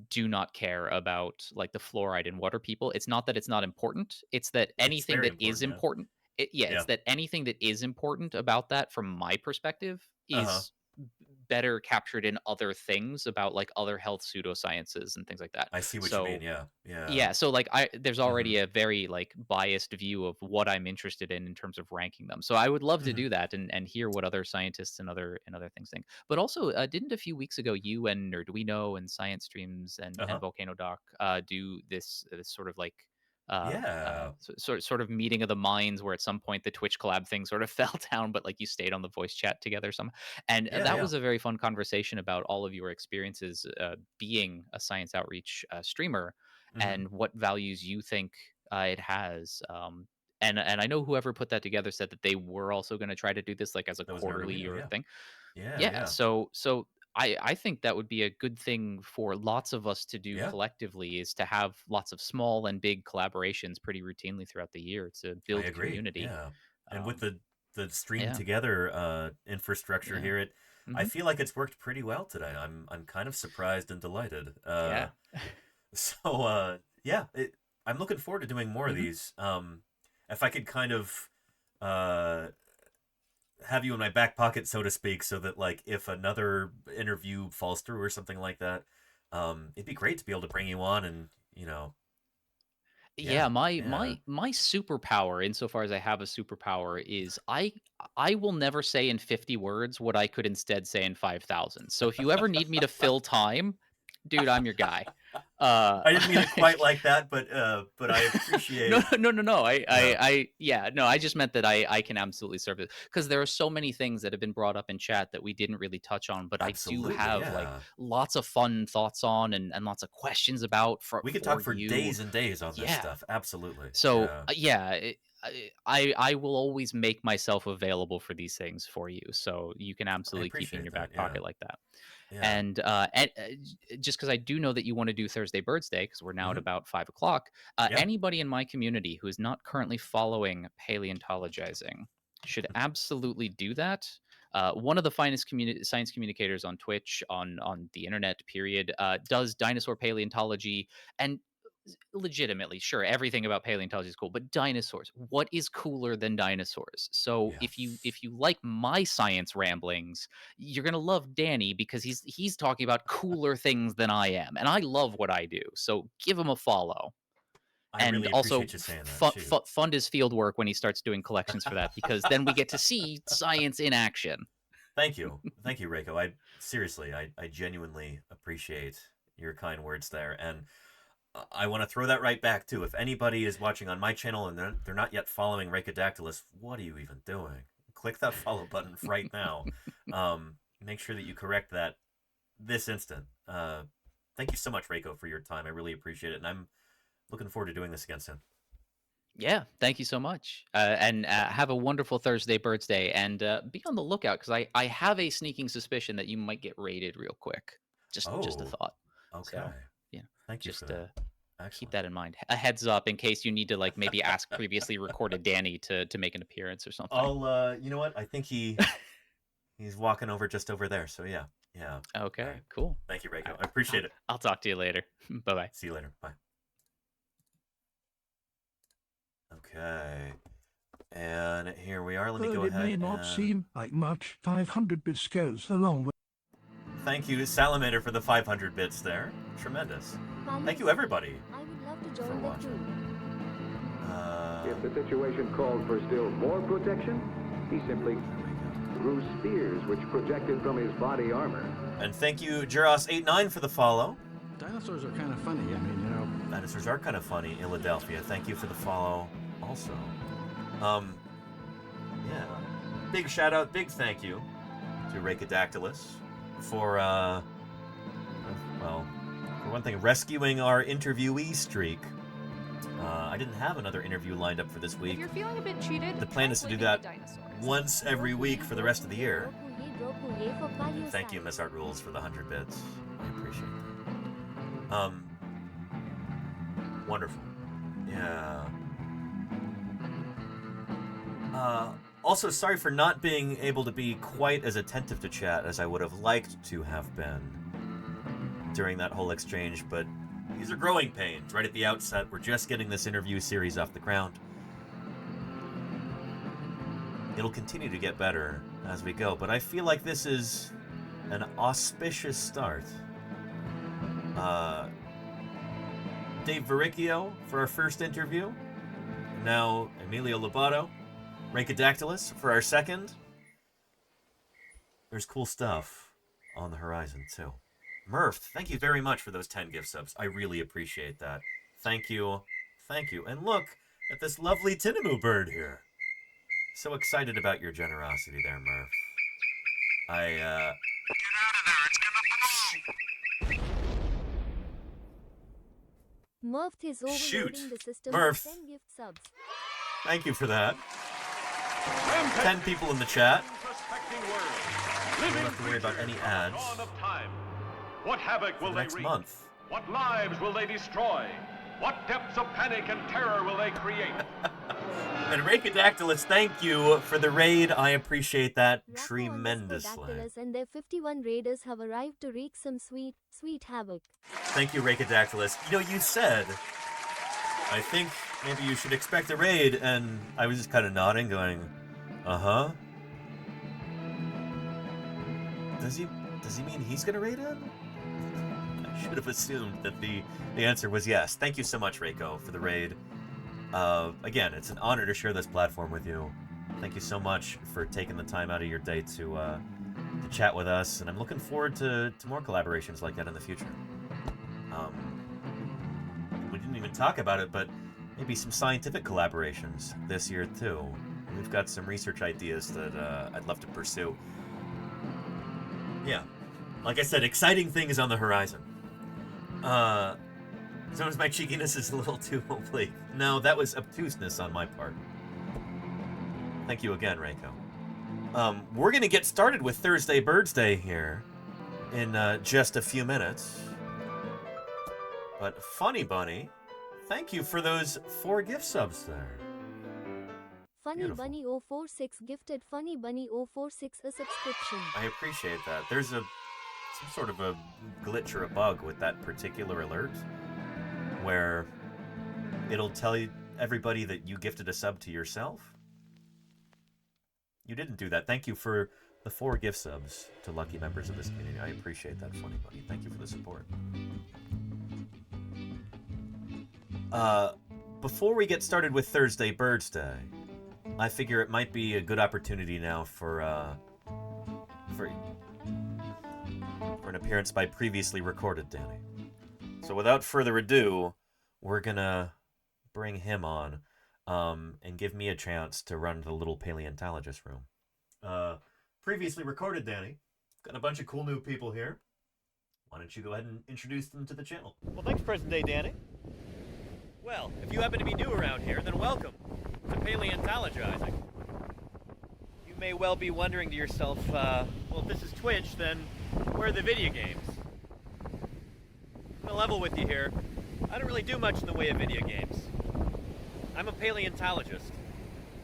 do not care about like the fluoride in water people. It's not that it's not important. It's that anything that is important. It's that anything that is important about that from my perspective is better captured in other things about like other health pseudosciences and things like that. I see what you mean. Yeah. So like there's already a very like biased view of what I'm interested in terms of ranking them. So I would love to do that and hear what other scientists and other things think. But also, didn't a few weeks ago you and Nerduino and Science Streams and Volcano Doc do this sort of like sort of meeting of the minds where at some point the Twitch collab thing sort of fell down, but like you stayed on the voice chat together and that was a very fun conversation about all of your experiences being a science outreach streamer and what values you think it has. And I know whoever put that together said that they were also going to try to do this like as a quarterly or thing. So I think that would be a good thing for lots of us to do collectively, is to have lots of small and big collaborations pretty routinely throughout the year to build community. Yeah. And with the stream together infrastructure here, I feel like it's worked pretty well today. I'm kind of surprised and delighted. So I'm looking forward to doing more of these. If I could kind of have you in my back pocket, so to speak, so that like if another interview falls through or something like that, it'd be great to be able to bring you on and Yeah, my superpower, insofar as I have a superpower, is I will never say in 50 words what I could instead say in 5,000. So if you ever need me to fill time, dude, I'm your guy. I didn't mean it quite like that, but I appreciate. No. I just meant that I can absolutely serve it, because there are so many things that have been brought up in chat that we didn't really touch on, but Absolutely, I do have like lots of fun thoughts on and lots of questions about. We could talk for days and days on this stuff. Absolutely. So I will always make myself available for these things for you, so you can absolutely keep me in your back pocket like that. Yeah. And just because I do know that you want to do Thursday Birds Day, because we're now at about 5 o'clock, anybody in my community who is not currently following Paleontologizing should absolutely do that. One of the finest science communicators on Twitch, on the internet, period, does dinosaur paleontology, and legitimately, sure, everything about paleontology is cool, but dinosaurs, what is cooler than dinosaurs? So if you like my science ramblings, you're gonna love Danny, because he's talking about cooler things than I am, and I love what I do. So give him a follow. I really appreciate you saying that. Fund his field work when he starts doing collections for that, because then we get to see science in action. Thank you, Reiko. I genuinely appreciate your kind words there, and I want to throw that right back too. If anybody is watching on my channel and they're not yet following Rhacodactylus, what are you even doing? Click that follow button right now. Make sure that you correct that this instant. Thank you so much, Reiko, for your time. I really appreciate it, and I'm looking forward to doing this again soon. Yeah, thank you so much. And have a wonderful Thursday Birds Day, and be on the lookout, because I have a sneaking suspicion that you might get raided real quick. Just a thought. Okay. So, thank you just for that. keep that in mind. A heads up in case you need to like maybe ask previously recorded Danny to make an appearance or something. You know what? I think he's walking over just over there. So yeah. Okay, right. Cool. Thank you, Reiko. I appreciate it. I'll talk to you later. Bye-bye. See you later. Bye. Okay. And here we are. Let me go ahead. It may not seem like much. 500 bits goes a long way. Thank you, Salamander, for the 500 bits there. Tremendous. Thank you, everybody. I would love to join the crew. If the situation called for still more protection, he simply grew spears which projected from his body armor. And thank you, Juros89, for the follow. Dinosaurs are kind of funny. I mean, you know. Dinosaurs are kind of funny, Philadelphia. Thank you for the follow also. Yeah. Big shout out, big thank you to Rhacodactylus for, well, for one thing, rescuing our interviewee streak. I didn't have another interview lined up for this week. If you're feeling a bit cheated, the plan is to do that once every week for the rest of the year. Thank you, Miss Art Rules, for the 100 bits. I appreciate that. Wonderful. Yeah. Also, sorry for not being able to be quite as attentive to chat as I would have liked to have been during that whole exchange, but these are growing pains right at the outset. We're just getting this interview series off the ground. It'll continue to get better as we go, but I feel like this is an auspicious start. Dave Varicchio for our first interview. Now Emilio Lobato. Rhacodactylus for our second. There's cool stuff on the horizon, too. Murph, thank you very much for those 10 gift subs. I really appreciate that. Thank you. Thank you. And look at this lovely Tinamou bird here. So excited about your generosity there, Murph. Get out of there. It's gonna blow. Murph is overloading the system Murph. with 10 gift subs. Thank you for that. 10 people in the chat. You don't have to worry about any ads. What havoc will they next wreak? month. What lives will they destroy? What depths of panic and terror will they create? And Rhacodactylus, thank you for the raid. I appreciate that tremendously. And their 51 raiders have arrived to wreak some sweet, sweet havoc. Thank you, Rhacodactylus. You know, you said, I think maybe you should expect a raid, and I was just kind of nodding, going, uh-huh. Does he mean he's gonna raid it? I should have assumed that the answer was yes. Thank you so much, Reiko, for the raid. Again, it's an honor to share this platform with you. Thank you so much for taking the time out of your day to chat with us, and I'm looking forward to more collaborations like that in the future. We didn't even talk about it, but maybe some scientific collaborations this year too. We've got some research ideas that I'd love to pursue. Yeah, like I said, exciting things on the horizon. Sometimes my cheekiness is a little too oblique. No, that was obtuseness on my part. Thank you again, Reiko. We're going to get started with Thursday Birds Day here in just a few minutes. But Funny Bunny, thank you for those 4 gift subs there. Funny Beautiful. Bunny 046 gifted Funny Bunny 046 a subscription. I appreciate that. There's some sort of a glitch or a bug with that particular alert where it'll tell you everybody that you gifted a sub to yourself. You didn't do that. Thank you for the 4 gift subs to lucky members of this community. I appreciate that, Funny Bunny. Thank you for the support. Before we get started with Thursday Birds Day, I figure it might be a good opportunity now for an appearance by previously recorded Danny. So without further ado, we're gonna bring him on and give me a chance to run the little paleontologist room. Previously recorded Danny. Got a bunch of cool new people here. Why don't you go ahead and introduce them to the channel? Well, thanks, Present Day Danny. Well, if you happen to be new around here, then welcome to Paleontologizing. You may well be wondering to yourself, well, if this is Twitch, then where are the video games? I'm gonna level with you here. I don't really do much in the way of video games. I'm a paleontologist.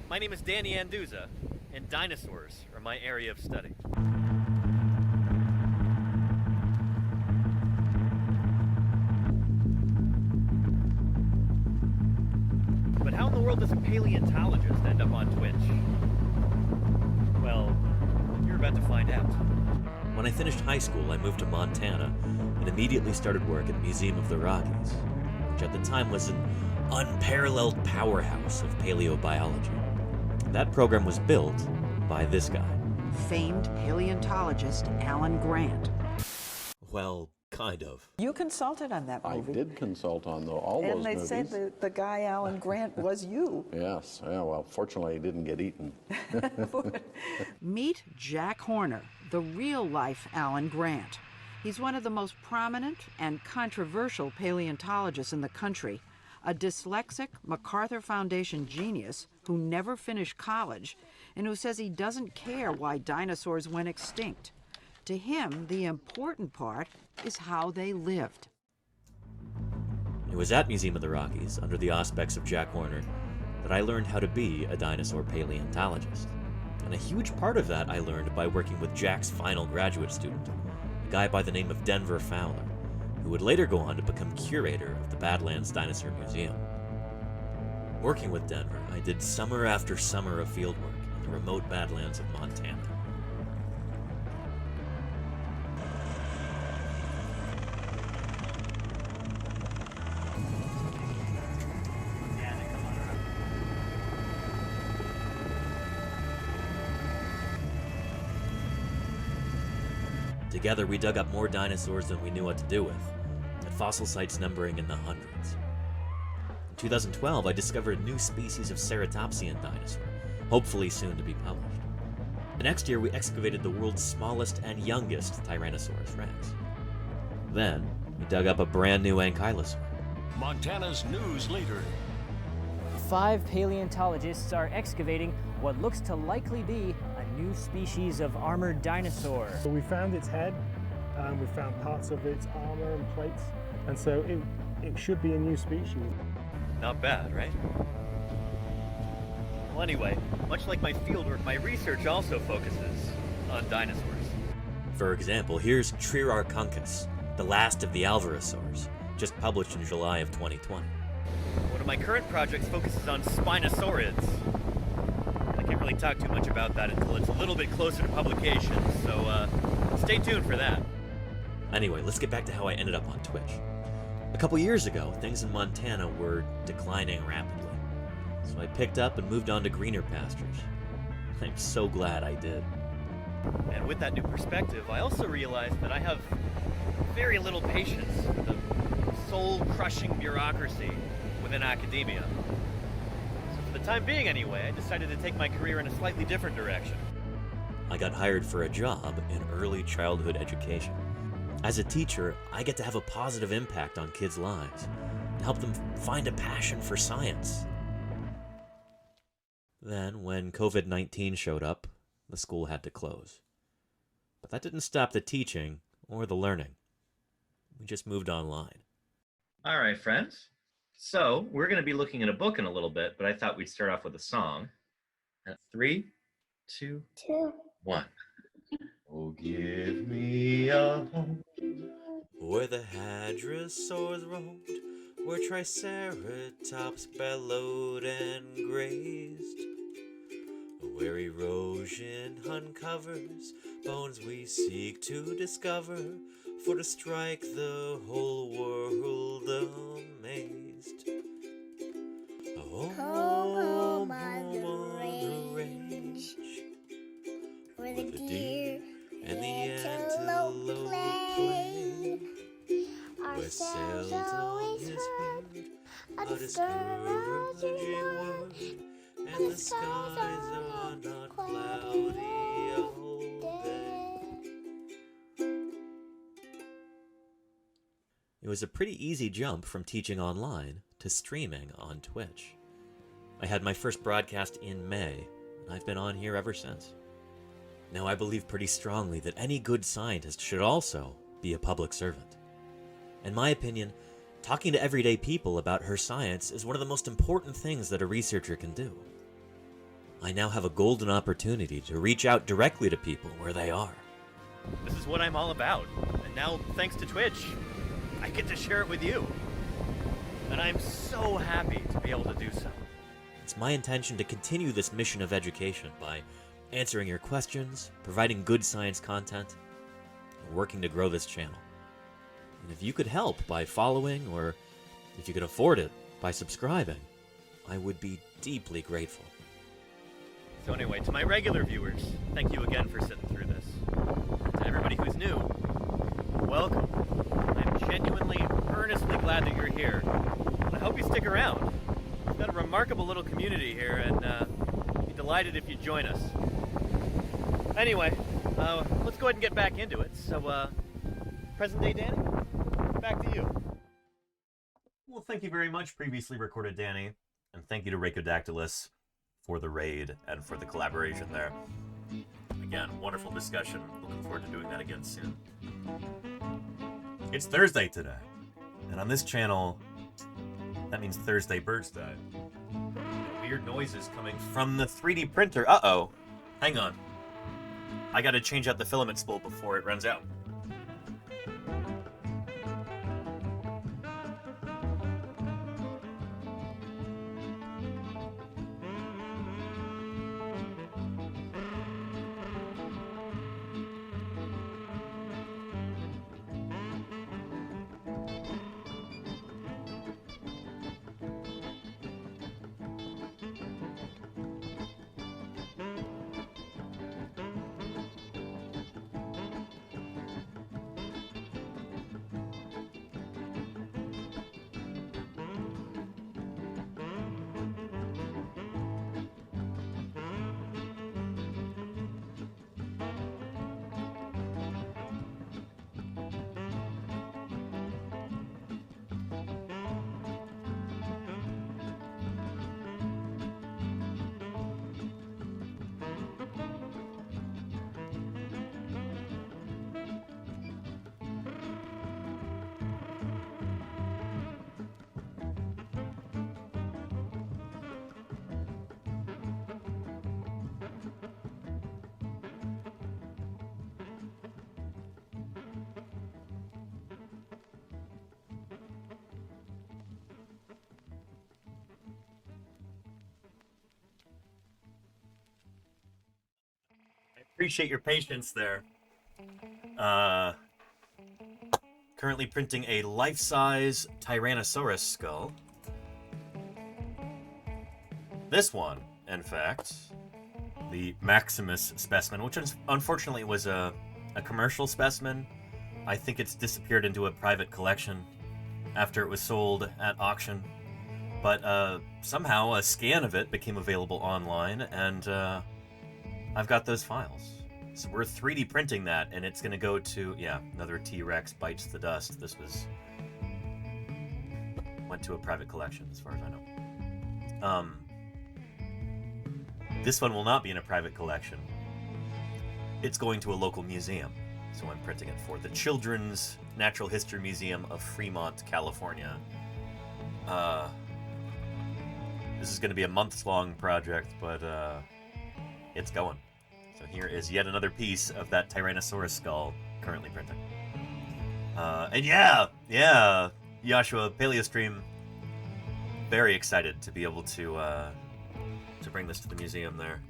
My name is Danny Anduza, and dinosaurs are my area of study. But how in the world does a paleontologist end up on Twitch? Well, you're about to find out. When I finished high school, I moved to Montana and immediately started work at Museum of the Rockies, which at the time was an unparalleled powerhouse of paleobiology. That program was built by this guy. Famed paleontologist Alan Grant. Well, kind of. You consulted on that movie. I did consult on all those and they movies. said that the guy Alan Grant was you. Yes. Yeah, well, fortunately, he didn't get eaten. Meet Jack Horner, the real-life Alan Grant. He's one of the most prominent and controversial paleontologists in the country, a dyslexic MacArthur Foundation genius who never finished college and who says he doesn't care why dinosaurs went extinct. To him, the important part is how they lived. It was at Museum of the Rockies, under the auspices of Jack Horner, that I learned how to be a dinosaur paleontologist. And a huge part of that I learned by working with Jack's final graduate student, a guy by the name of Denver Fowler, who would later go on to become curator of the Badlands Dinosaur Museum. Working with Denver, I did summer after summer of fieldwork in the remote Badlands of Montana. Together, we dug up more dinosaurs than we knew what to do with, at fossil sites numbering in the hundreds. In 2012, I discovered a new species of ceratopsian dinosaur, hopefully soon to be published. The next year, we excavated the world's smallest and youngest Tyrannosaurus rex. Then, we dug up a brand new ankylosaur. Montana's news leader. 5 paleontologists are excavating what looks to likely be a new species of armored dinosaur. So we found its head, and we found parts of its armor and plates, and so it should be a new species. Not bad, right? Well, anyway, much like my fieldwork, my research also focuses on dinosaurs. For example, here's Triarchunkus, the last of the Alvarezsaurs, just published in July of 2020. One of my current projects focuses on Spinosaurids. The can't really talk too much about that until it's a little bit closer to publication, so stay tuned for that. Anyway, let's get back to how I ended up on Twitch. A couple years ago, things in Montana were declining rapidly, so I picked up and moved on to greener pastures. I'm so glad I did. And with that new perspective, I also realized that I have very little patience with the soul-crushing bureaucracy within academia. So for the time being anyway, I decided to take my career in a slightly different direction. I got hired for a job in early childhood education. As a teacher, I get to have a positive impact on kids' lives and help them find a passion for science. Then, when COVID-19 showed up, the school had to close. But that didn't stop the teaching or the learning. We just moved online. All right, friends. So we're going to be looking at a book in a little bit, but I thought we'd start off with a song. At 3, 2, 1. Oh, give me a home where the hadrosaurs roamed, where triceratops bellowed and grazed, where erosion uncovers bones we seek to discover, for to strike the whole world amazed. Home on the range, where the deer and the antelope play, where sails on his herd a discouraging word, and the skies are not cloudy all day. It was a pretty easy jump from teaching online to streaming on Twitch. I had my first broadcast in May, and I've been on here ever since. Now, I believe pretty strongly that any good scientist should also be a public servant. In my opinion, talking to everyday people about her science is one of the most important things that a researcher can do. I now have a golden opportunity to reach out directly to people where they are. This is what I'm all about, and now, thanks to Twitch, I get to share it with you. And I'm so happy to be able to do so. It's my intention to continue this mission of education by answering your questions, providing good science content, and working to grow this channel. And if you could help by following, or if you could afford it, by subscribing, I would be deeply grateful. So anyway, to my regular viewers, thank you again for sitting through this. To everybody who's new, welcome. I'm genuinely, earnestly glad that you're here. And I hope you stick around. We've got a remarkable little community here, and I'd be delighted if you join us. Anyway, let's go ahead and get back into it. So, present day Danny, back to you. Well, thank you very much, previously recorded Danny, and thank you to Racodactylus for the raid and for the collaboration there. Again, wonderful discussion. Looking forward to doing that again soon. It's Thursday today, and on this channel, that means Thursday Birds Day. Weird noises coming from the 3D printer. Uh-oh. Hang on. I gotta change out the filament spool before it runs out. Appreciate your patience there. Currently printing a life-size Tyrannosaurus skull. This one, in fact, the Maximus specimen, which unfortunately was a commercial specimen. I think it's disappeared into a private collection after it was sold at auction. But somehow a scan of it became available online, and I've got those files. So we're 3D printing that, and it's going to go to, yeah, another T-Rex bites the dust. This went to a private collection, as far as I know. This one will not be in a private collection. It's going to a local museum, so I'm printing it for the Children's Natural History Museum of Fremont, California. This is going to be a months-long project, but it's going. So here is yet another piece of that Tyrannosaurus skull currently printing. And yeah, Joshua, PaleoStream, very excited to be able to bring this to the museum there.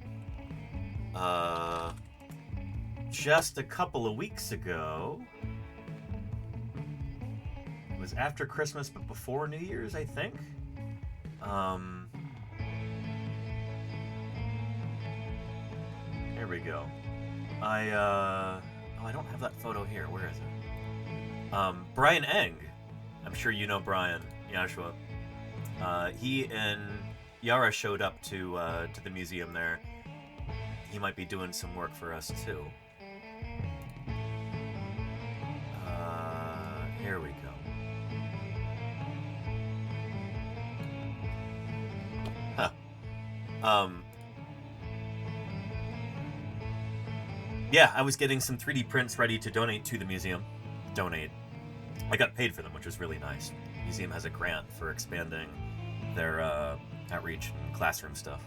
Just a couple of weeks ago, it was after Christmas but before New Year's, I think. Here we go. I don't have that photo here. Where is it? Brian Eng. I'm sure you know Brian, Joshua. He and Yara showed up to the museum there. He might be doing some work for us too. Here we go. Huh. Yeah, I was getting some 3D prints ready to donate to the museum. I got paid for them, which was really nice. The museum has a grant for expanding their outreach and classroom stuff.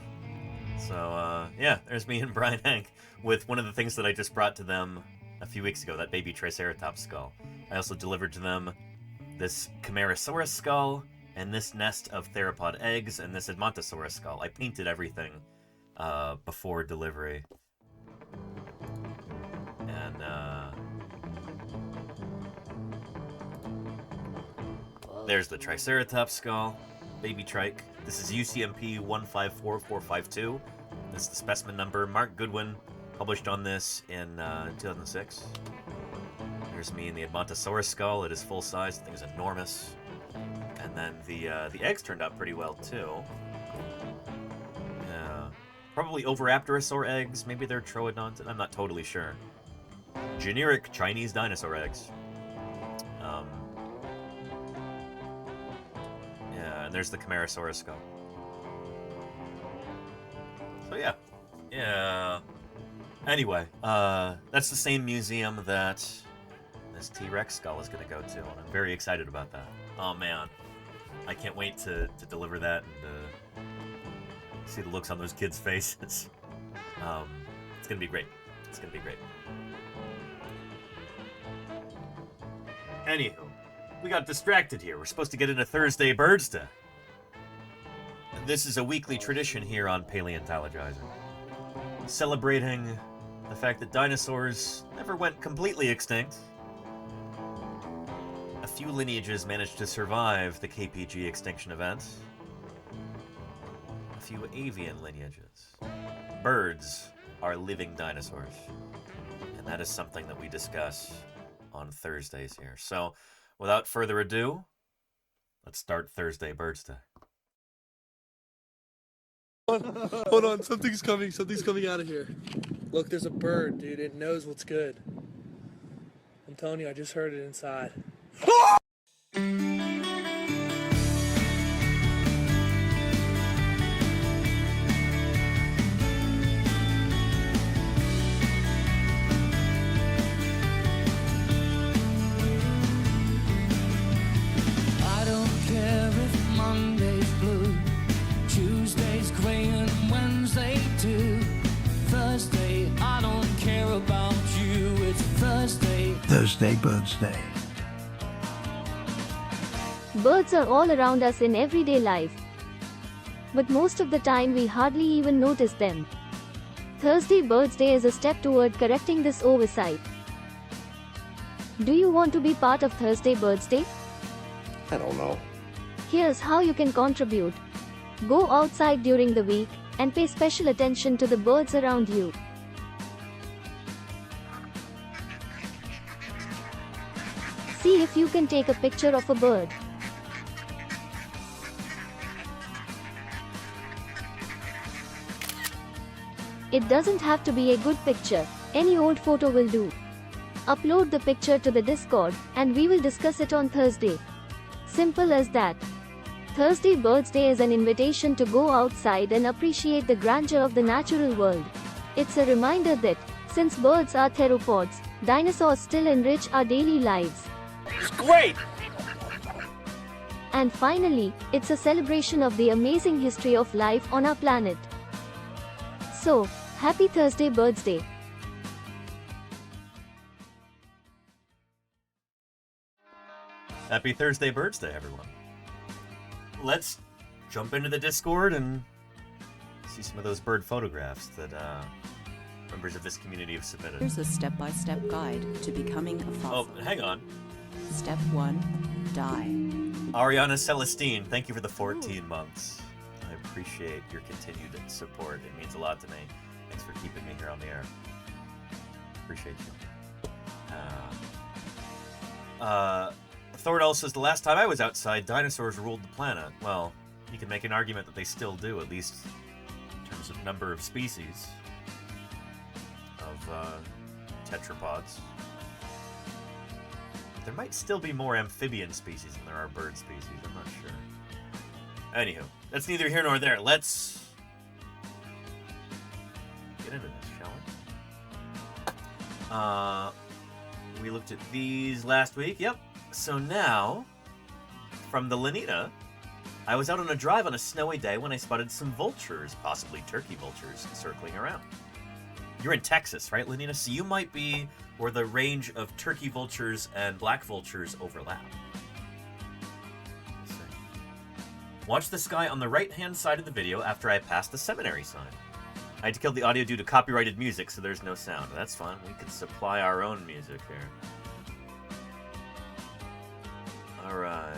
So, yeah, there's me and Brian Hank with one of the things that I just brought to them a few weeks ago, that baby Triceratops skull. I also delivered to them this Camarasaurus skull, and this nest of theropod eggs, and this Edmontosaurus skull. I painted everything before delivery. And, there's the Triceratops skull, baby trike. This is UCMP 154452. This is the specimen number. Mark Goodwin published on this in 2006. Here's me in the Edmontosaurus skull. It is full size. The thing is enormous. And then the eggs turned out pretty well too. Yeah, probably Oviraptorosaur eggs. Maybe they're Troodonts. I'm not totally sure. Generic Chinese dinosaur eggs. Yeah, and there's the Camarasaurus skull. So yeah. Anyway, that's the same museum that this T-Rex skull is going to go to, and I'm very excited about that. Oh man, I can't wait to deliver that and see the looks on those kids' faces. It's going to be great. It's going to be great. Anywho, we got distracted here. We're supposed to get into Thursday Birds Day. This is a weekly tradition here on Paleontologizing, celebrating the fact that dinosaurs never went completely extinct. A few lineages managed to survive the KPG extinction event. A few avian lineages. Birds are living dinosaurs, and that is something that we discuss on Thursdays here. So, without further ado, let's start Thursday Birds Day. Hold on, something's coming out of here. Look, there's a bird, dude. It knows what's good. I'm telling you, I just heard it inside. I don't care if Monday's blue, Tuesday's gray and Wednesday too. Thursday, I don't care about you. It's Thursday. Thursday Birds Day. Birds are all around us in everyday life. But most of the time we hardly even notice them. Thursday Birds Day is a step toward correcting this oversight. Do you want to be part of Thursday Birds Day? I don't know. Here's how you can contribute. Go outside during the week and pay special attention to the birds around you. See if you can take a picture of a bird. It doesn't have to be a good picture, any old photo will do. Upload the picture to the Discord and we will discuss it on Thursday. Simple as that. Thursday Birds Day is an invitation to go outside and appreciate the grandeur of the natural world. It's a reminder that, since birds are theropods, dinosaurs still enrich our daily lives. It's great! And finally, it's a celebration of the amazing history of life on our planet. So, happy Thursday Birds Day! Happy Thursday Birds Day, everyone. Let's jump into the Discord and see some of those bird photographs that members of this community have submitted. Here's a step-by-step guide to becoming a fossil. Oh, hang on. Step 1, die. Ariana Celestine, thank you for the 14 months. I appreciate your continued support. It means a lot to me. Thanks for keeping me here on the air. Appreciate you. Thordell says, the last time I was outside, dinosaurs ruled the planet. Well, you can make an argument that they still do, at least in terms of number of species of tetrapods. There might still be more amphibian species than there are bird species, I'm not sure. Anywho, that's neither here nor there. Let's get into this, shall we? We looked at these last week, yep. So now, from the Lenina, I was out on a drive on a snowy day when I spotted some vultures, possibly turkey vultures, circling around. You're in Texas, right, Lenina? So you might be where the range of turkey vultures and black vultures overlap. Let's see. Watch the sky on the right-hand side of the video after I passed the seminary sign. I had to kill the audio due to copyrighted music, so there's no sound. That's fine. We could supply our own music here. Alright.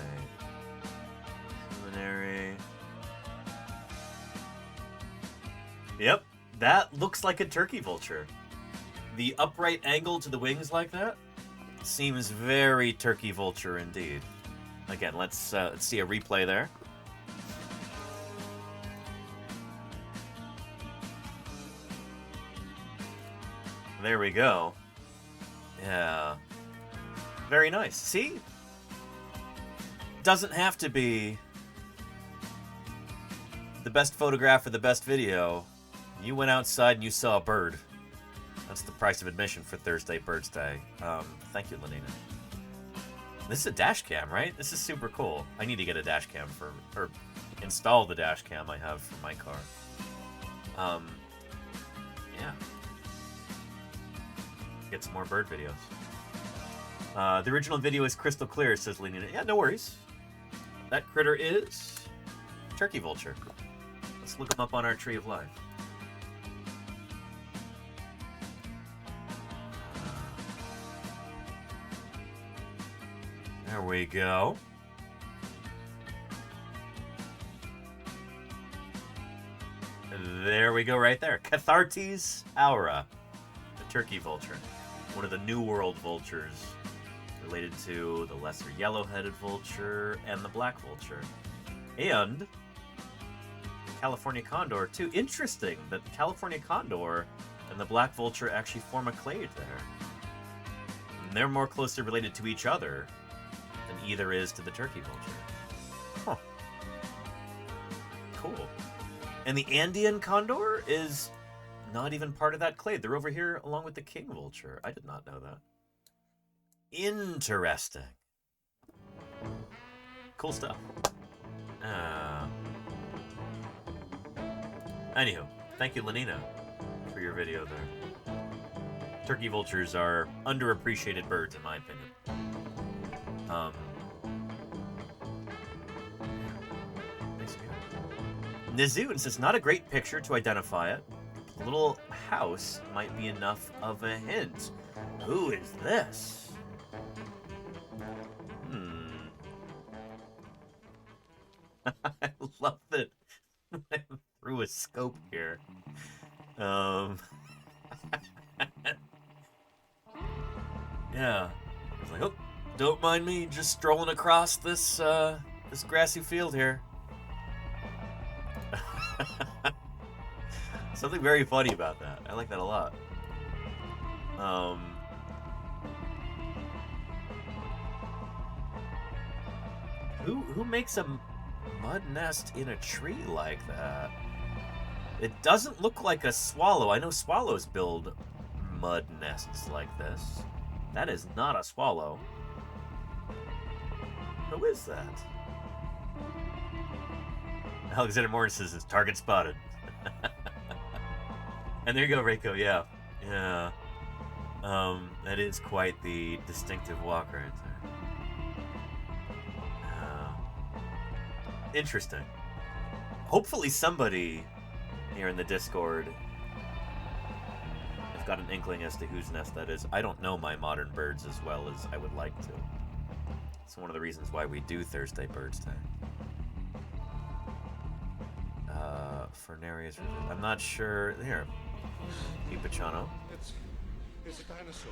Seminary. Yep, that looks like a turkey vulture. The upright angle to the wings like that seems very turkey vulture indeed. Again, let's see a replay there. There we go. Yeah. Very nice. See? Doesn't have to be the best photograph or the best video. You went outside and you saw a bird. That's the price of admission for Thursday Birds Day. Thank you, Lenina. This is a dash cam, right? This is super cool. I need to get a dash cam or install the dash cam I have for my car. Yeah. Get some more bird videos. The original video is crystal clear, says Lenina. Yeah, no worries. That critter is turkey vulture. Let's look them up on our Tree of Life. There we go. There we go right there. Cathartes aura, the turkey vulture. One of the New World vultures, related to the lesser yellow-headed vulture and the black vulture. And California condor, too. Interesting that the California condor and the black vulture actually form a clade there. And they're more closely related to each other than either is to the turkey vulture. Huh. Cool. And the Andean condor is not even part of that clade. They're over here along with the king vulture. I did not know that. Interesting. Cool stuff. Anywho, thank you, Lenina, for your video there. Turkey vultures are underappreciated birds, in my opinion. Nizoon says, not a great picture to identify it. A little house might be enough of a hint. Who is this? I love that I threw a scope here. Yeah. It's like, oh, don't mind me just strolling across this this grassy field here. Something very funny about that. I like that a lot. Who makes a mud nest in a tree like that? It doesn't look like a swallow. I know swallows build mud nests like this. That is not a swallow. Who is that? Alexander Morris says, target spotted. And there you go, Reiko. Yeah. Yeah. That is quite the distinctive walk right there. Interesting. Hopefully somebody here in the Discord has got an inkling as to whose nest that is. I don't know my modern birds as well as I would like to. It's one of the reasons why we do Thursday Birds Day. Fernarius, I'm not sure. Here, Ipachano. It's a dinosaur.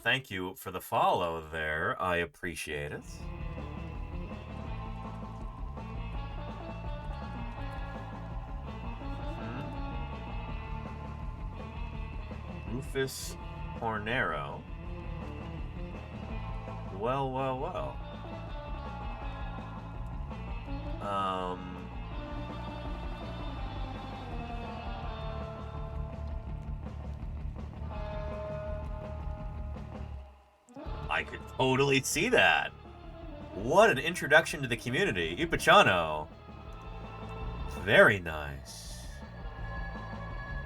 Thank you for the follow there. I appreciate it. Rufus Hornero. Well, well, well. I could totally see that. What an introduction to the community. Ipachano. Very nice.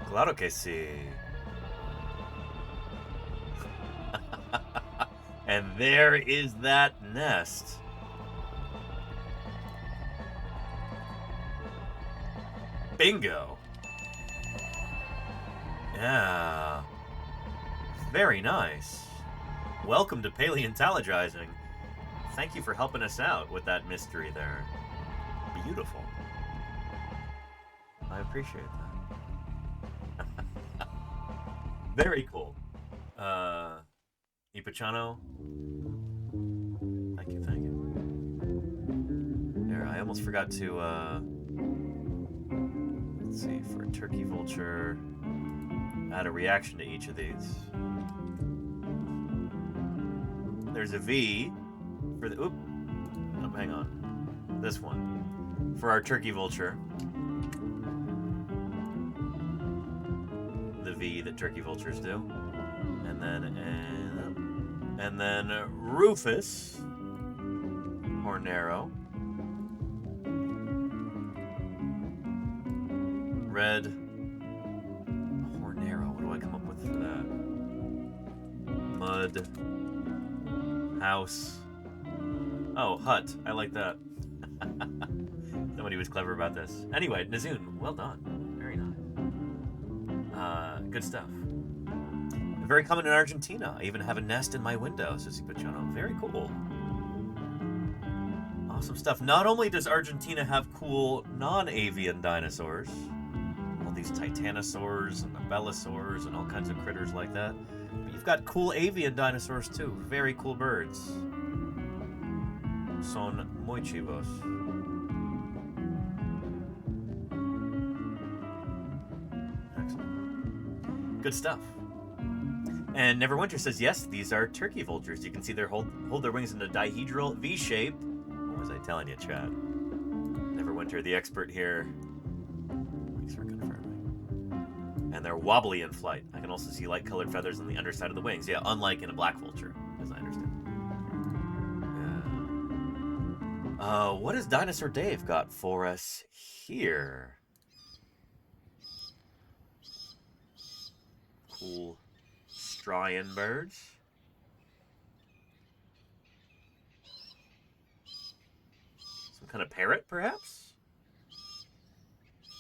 Claro que sí. And there is that nest. Bingo. Yeah. Very nice. Welcome to Paleontologizing. Thank you for helping us out with that mystery there. Beautiful. I appreciate that. Very cool. Ipachano. Thank you, thank you. There, I almost forgot to, let's see, for a turkey vulture, add a reaction to each of these. There's a V for the, oop, oh, hang on. This one. For our turkey vulture. The V that turkey vultures do. And then Rufus Hornero. Red Hornero. What do I come up with for that? Mud. House. Oh, hut. I like that. Somebody was clever about this. Anyway, Nazoon, well done. Very nice. Good stuff. Very common in Argentina. I even have a nest in my window, says Ipachano. Very cool. Awesome stuff. Not only does Argentina have cool non-avian dinosaurs, all these titanosaurs and abelisaurs and all kinds of critters like that, but you've got cool avian dinosaurs too. Very cool birds. Son muy chivos. Excellent. Good stuff. And Neverwinter says, yes, these are turkey vultures. You can see they hold their wings in a dihedral V shape. What was I telling you, Chad? Neverwinter, the expert here. Thanks for confirming. And they're wobbly in flight. I can also see light-colored feathers on the underside of the wings. Yeah, unlike in a black vulture, as I understand. Yeah. What has Dinosaur Dave got for us here? Cool. Australian birds. Some kind of parrot, perhaps?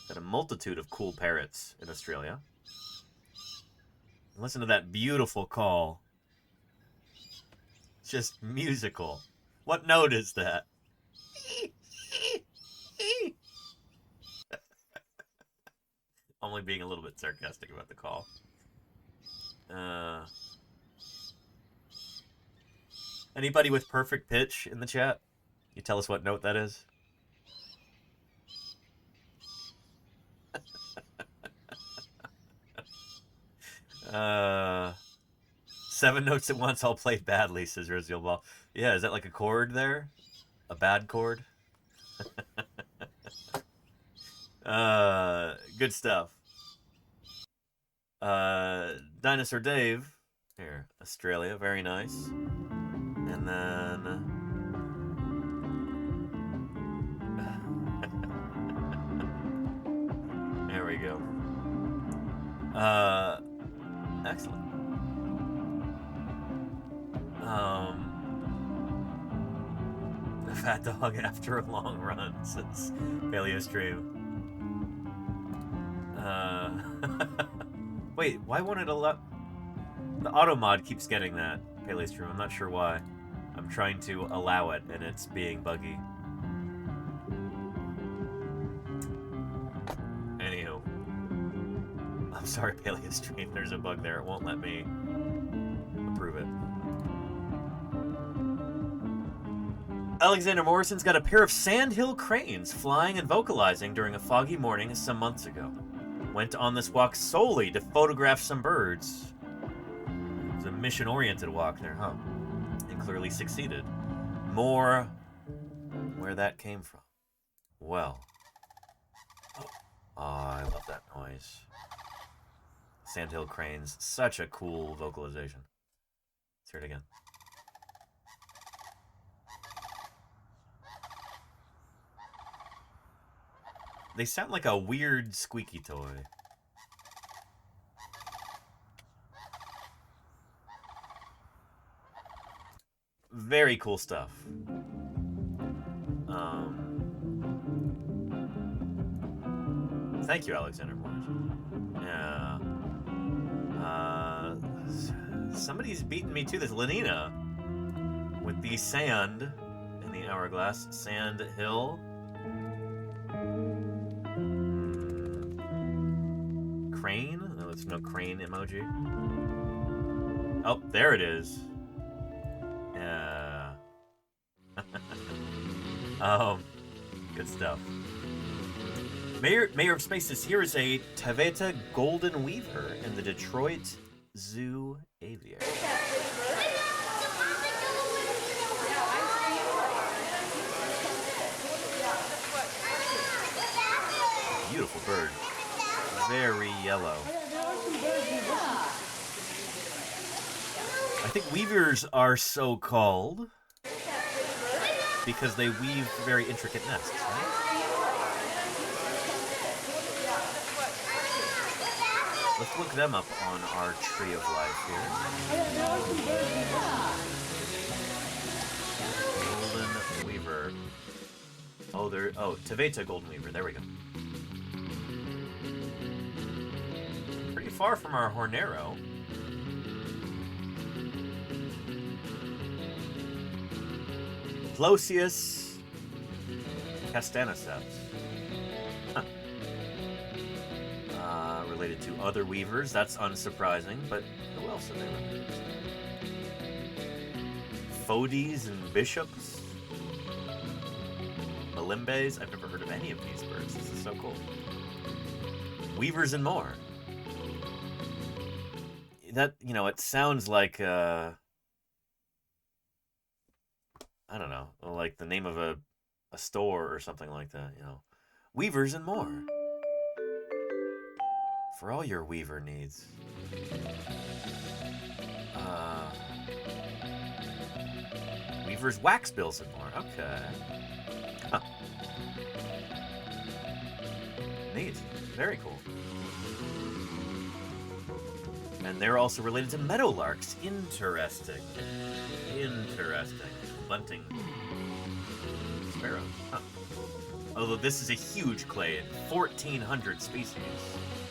Got a multitude of cool parrots in Australia. Listen to that beautiful call. Just musical. What note is that? Only being a little bit sarcastic about the call. Anybody with perfect pitch in the chat? You tell us what note that is? Seven notes at once, all played badly, says Rosie Ball. Yeah, is that like a chord there? A bad chord? Good stuff. Dinosaur Dave. Here, Australia, very nice. And then... there we go. Excellent. The fat dog after a long run, says PaleoStream. Wait, why won't it allow... The auto mod keeps getting that, PaleoStream. I'm not sure why. I'm trying to allow it, and it's being buggy. Anywho. I'm sorry, PaleoStream. There's a bug there. It won't let me approve it. Alexander Morrison's got a pair of sandhill cranes flying and vocalizing during a foggy morning some months ago. Went on this walk solely to photograph some birds. It was a mission-oriented walk there, huh? And clearly succeeded. More where that came from. Well. Oh, I love that noise. Sandhill cranes. Such a cool vocalization. Let's hear it again. They sound like a weird squeaky toy. Very cool stuff. Thank you, Alexander Morris. Yeah. Somebody's beating me to this. Lenina with the sand in the hourglass. Sand hill. Crane? No, it's no crane emoji. Oh, there it is. Yeah. Good stuff. Mayor of Spaces, here is a Taveta golden weaver in the Detroit Zoo Aviary. Beautiful bird. Very yellow. I think weavers are so called because they weave very intricate nests, right? Let's look them up on our tree of life here. Golden weaver. Oh, Taveta golden weaver. There we go. Pretty far from our Hornero. Plosius castaniceps. Huh. Related to other weavers, that's unsurprising, but who else are they related to? Fodes and bishops? Malimbes? I've never heard of any of these birds. This is so cool. Weavers and more. That, you know, it sounds like, I don't know, like the name of a store or something like that, you know. Weavers and more. For all your weaver needs. Weaver's wax bills and more. Okay. Huh. Neat. Very cool. And they're also related to meadowlarks. Interesting. Interesting. Bunting sparrows. Huh. Although this is a huge clade, 1,400 species.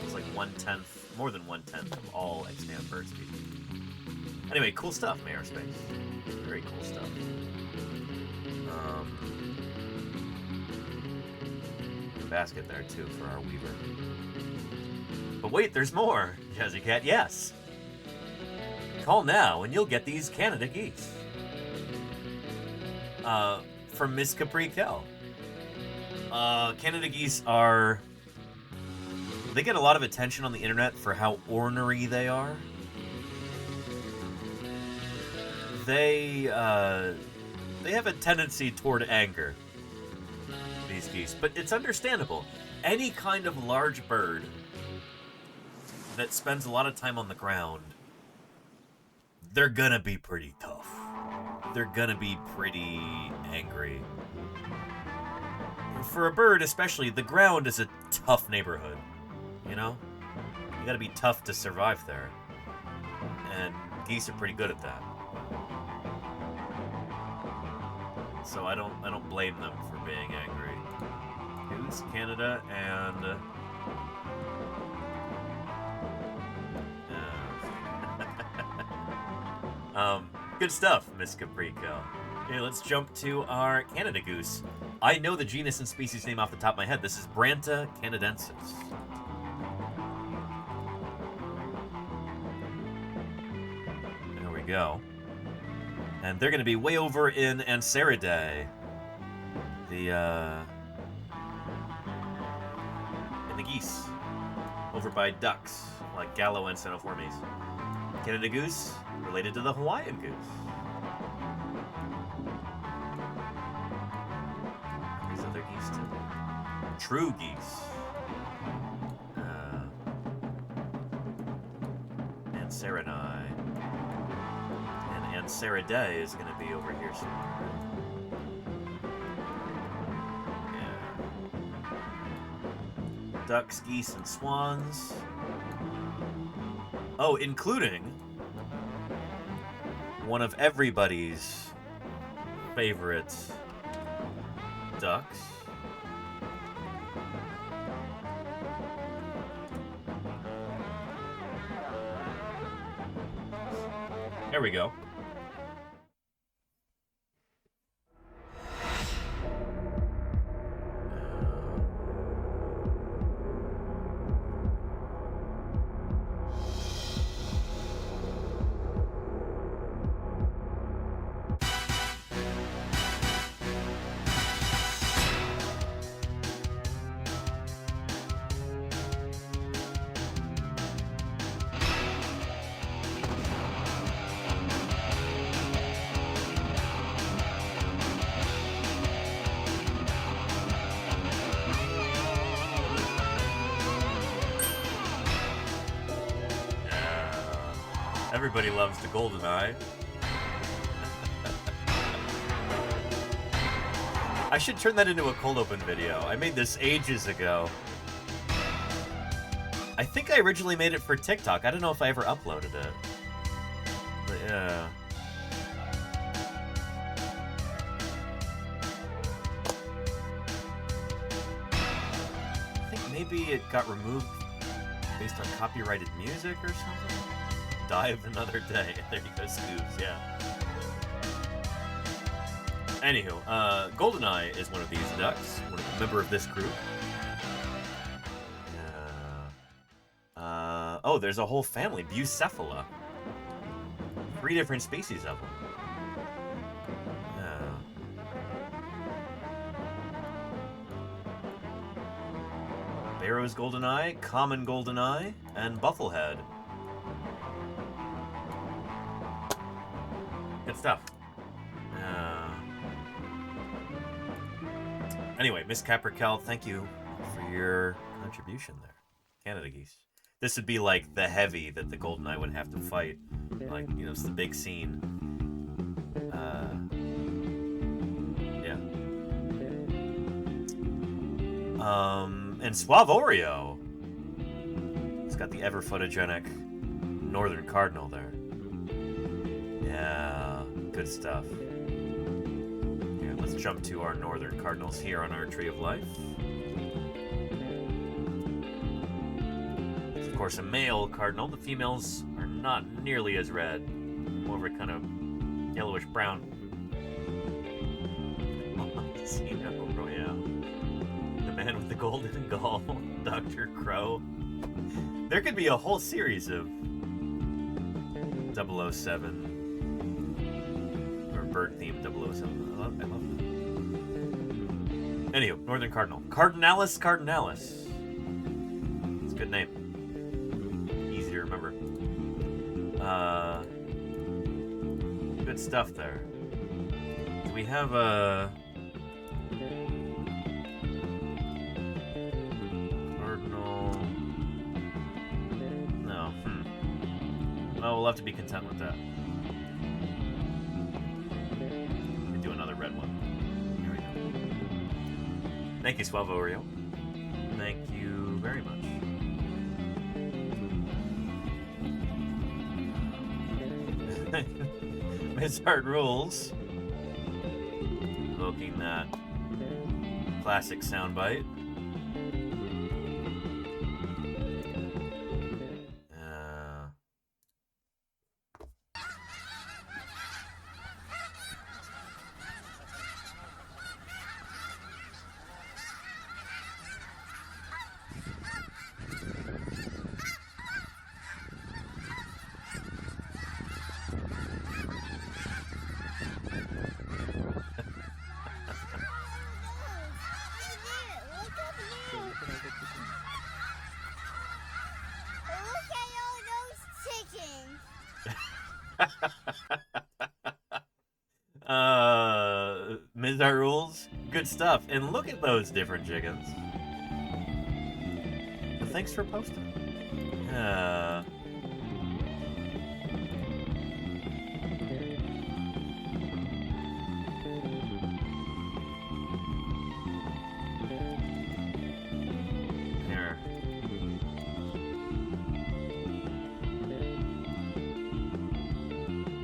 It's like 1/10, more than 1/10 of all extant bird species. Anyway, cool stuff, Mayor Space. Very cool stuff. Basket there too for our weaver. But wait, there's more, Jazzy Cat. Yes. Call now and you'll get these Canada geese. From Miss Capri Kell. Canada geese are... They get a lot of attention on the internet for how ornery they are. They have a tendency toward anger, these geese, but it's understandable. Any kind of large bird that spends a lot of time on the ground, they're gonna be pretty tough. They're gonna be pretty angry. For a bird, especially, the ground is a tough neighborhood, you know? You gotta be tough to survive there. And geese are pretty good at that. So I don't blame them for being angry. Goose, Canada, and... good stuff, Miss Caprico. Okay, let's jump to our Canada goose. I know the genus and species name off the top of my head. This is Branta canadensis. There we go. And they're going to be way over in Anseridae. In the geese. Over by ducks, like Gallo and Cenoformes. Canada goose, related to the Hawaiian goose. These other geese too. True geese. Anseridae. And Anseridae is going to be over here somewhere. Yeah. Ducks, geese, and swans. Oh, including one of everybody's favorite ducks. There we go. Everybody loves the GoldenEye. I should turn that into a cold open video. I made this ages ago. I think I originally made it for TikTok. I don't know if I ever uploaded it. But yeah. I think maybe it got removed based on copyrighted music or something. Dive another day. There you go, Scoobs, yeah. Anywho, GoldenEye is one of these ducks, a member of this group. Oh, there's a whole family, Bucephala. 3 different species of them. Barrow's GoldenEye, common GoldenEye, and Bufflehead. Good stuff. Anyway, Miss Caprical, thank you for your contribution there. Canada geese. This would be like the heavy that the GoldenEye would have to fight. Like, you know, it's the big scene. Yeah. And Suave Oreo. It's got the ever photogenic northern cardinal there. Yeah, good stuff. Here, let's Let's jump to our northern cardinals here on our Tree of Life. It's, of course, a male cardinal. The females are not nearly as red. More of a kind of yellowish brown. Oh, yeah. The man with the golden gall, Dr. Crow. There could be a whole series of 007 or bird-themed 007. I love that. Anyway, Northern Cardinal. Cardinalis cardinalis. It's a good name. Easy to remember. Good stuff there. Do we have a... Cardinal... No. Well, we'll have to be content with that. Do another red one. Here we go. Thank you, Suavo Oreo. Thank you very much. Mizard Rules. Evoking that classic soundbite. Mizar Rules, good stuff. And look at those different chickens. Well, thanks for posting. Here.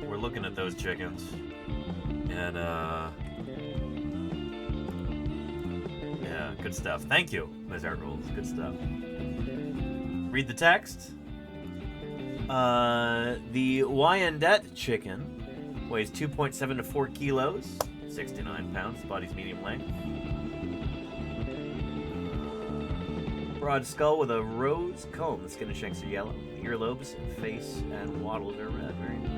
We're looking at those chickens. And, yeah, good stuff. Thank you, Mizar Rules. Good stuff. Read the text. The Wyandotte chicken weighs 2.7 to 4 kilos, 69 pounds. Body's medium length. Broad skull with a rose comb. The skin and shanks are yellow. Earlobes, face, and wattles are red. Very nice.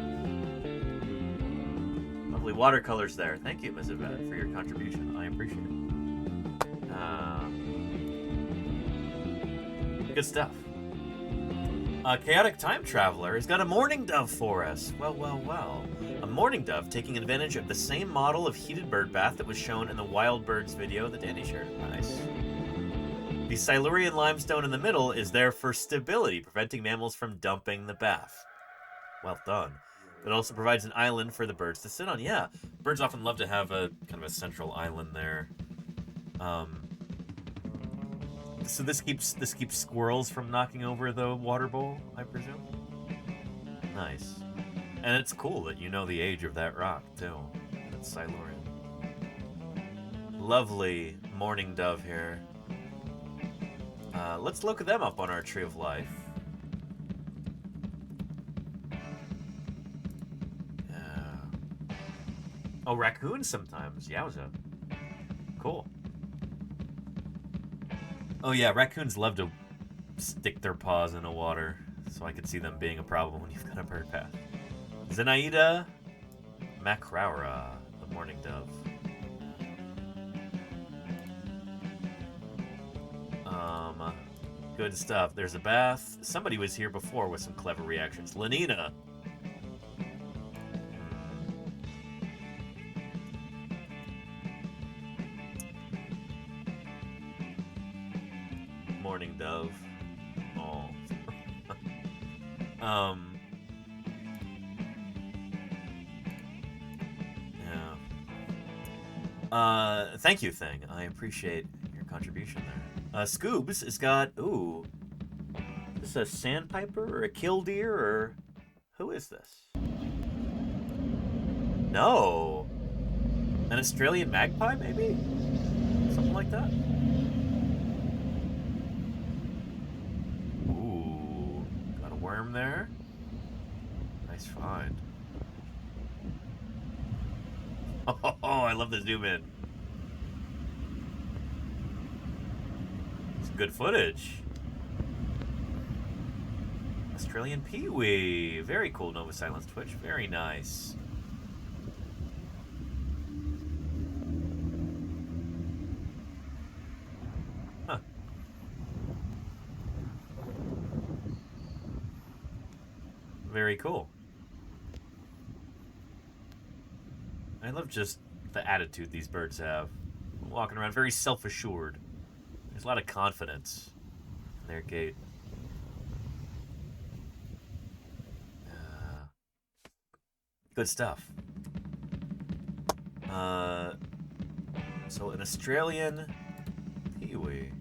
Lovely watercolors there. Thank you, Ms. Yvette, for your contribution. I appreciate it. Good stuff. Chaotic Time Traveler has got a mourning dove for us. Well, well, well. A mourning dove taking advantage of the same model of heated bird bath that was shown in the Wild Birds video that Danny shared. Nice. The Silurian limestone in the middle is there for stability, preventing mammals from dumping the bath. Well done. It also provides an island for the birds to sit on. Yeah, birds often love to have a kind of a central island there. So this keeps squirrels from knocking over the water bowl, I presume. Nice, and it's cool that you know the age of that rock too. It's Silurian. Lovely mourning dove here. Let's look them up on our Tree of Life. Oh, raccoons sometimes. Yowza. Cool. Oh yeah, raccoons love to stick their paws in the water, so I could see them being a problem when you've got a bird bath. Zenaida Macraura, the mourning dove. Good stuff. There's a bath. Somebody was here before with some clever reactions. Lenina. Mourning dove. Oh. Yeah. Thank you, Thing. I appreciate your contribution there. Scoobs has got, ooh, is this a sandpiper or a killdeer or who is this? No. An Australian magpie, maybe? Something like that? Ooh, got a worm there. Nice find. Oh, I love the zoom in. It's good footage. Australian peewee. Very cool, Nova Silence Twitch. Very nice. Huh. Very cool. I love just the attitude these birds have. Walking around very self-assured. There's a lot of confidence in their gait. Good stuff. So an Australian peewee.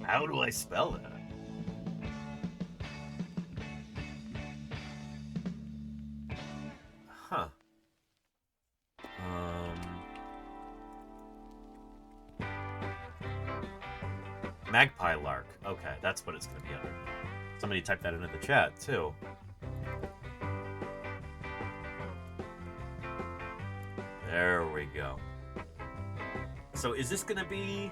How do I spell that? Huh. Magpie lark. Okay, that's what it's going to be under. Somebody typed that into the chat, too. There we go. So is this going to be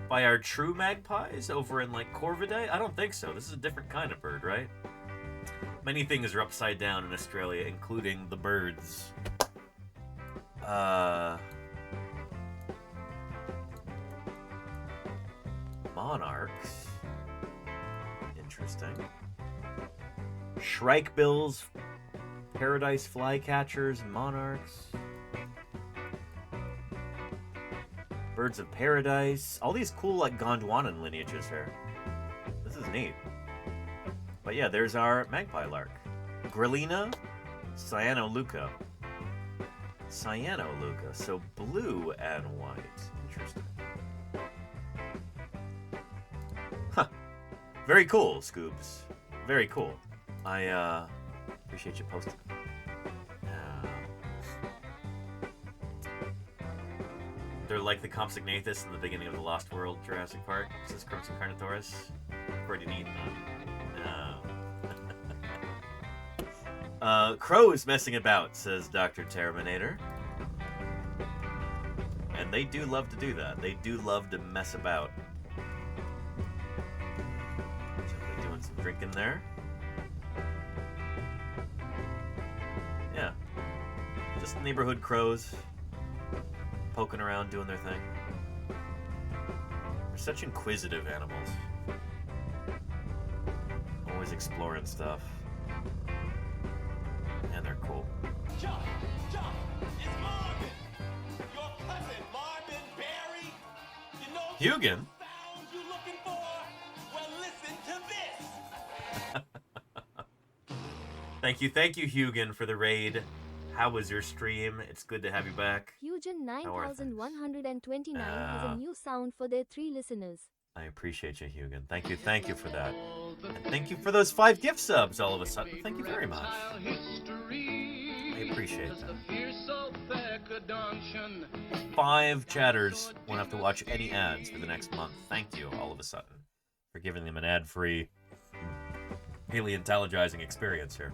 by our true magpies over in, like, Corvidae? I don't think so. This is a different kind of bird, right? Many things are upside down in Australia, including the birds. Monarchs. Interesting. Shrikebills, paradise flycatchers, monarchs. Birds of paradise. All these cool, like, Gondwanan lineages here. This is neat. But yeah, there's our magpie lark. Grillina, Cyanoluca. Cyanoluca, so blue and white. Interesting. Huh. Very cool, Scoobs. Very cool. I appreciate you posting. They're like the Compsognathus in the beginning of the Lost World Jurassic Park, says Crimson Carnotaurus. Pretty neat. Crows messing about, says Dr. Terminator. And they do love to do that. They do love to mess about. So they're doing some drinking there. Yeah. Just neighborhood crows. Poking around, doing their thing. They're such inquisitive animals. Always exploring stuff. And they're cool. Chuck, it's Marvin. Your cousin, Marvin Barry. You know Hugin? sound you looking for? Well, listen to this. Thank you, Hugin, for the raid. How was your stream? It's good to have you back. Hugin 9129 has a new sound for their 3 listeners. I appreciate you, Hugin. Thank you for that. And thank you for those 5 gift subs all of a sudden. Thank you very much. I appreciate that. 5 chatters won't have to watch any ads for the next month. Thank you, all of a sudden, for giving them an ad-free paleontologizing experience here.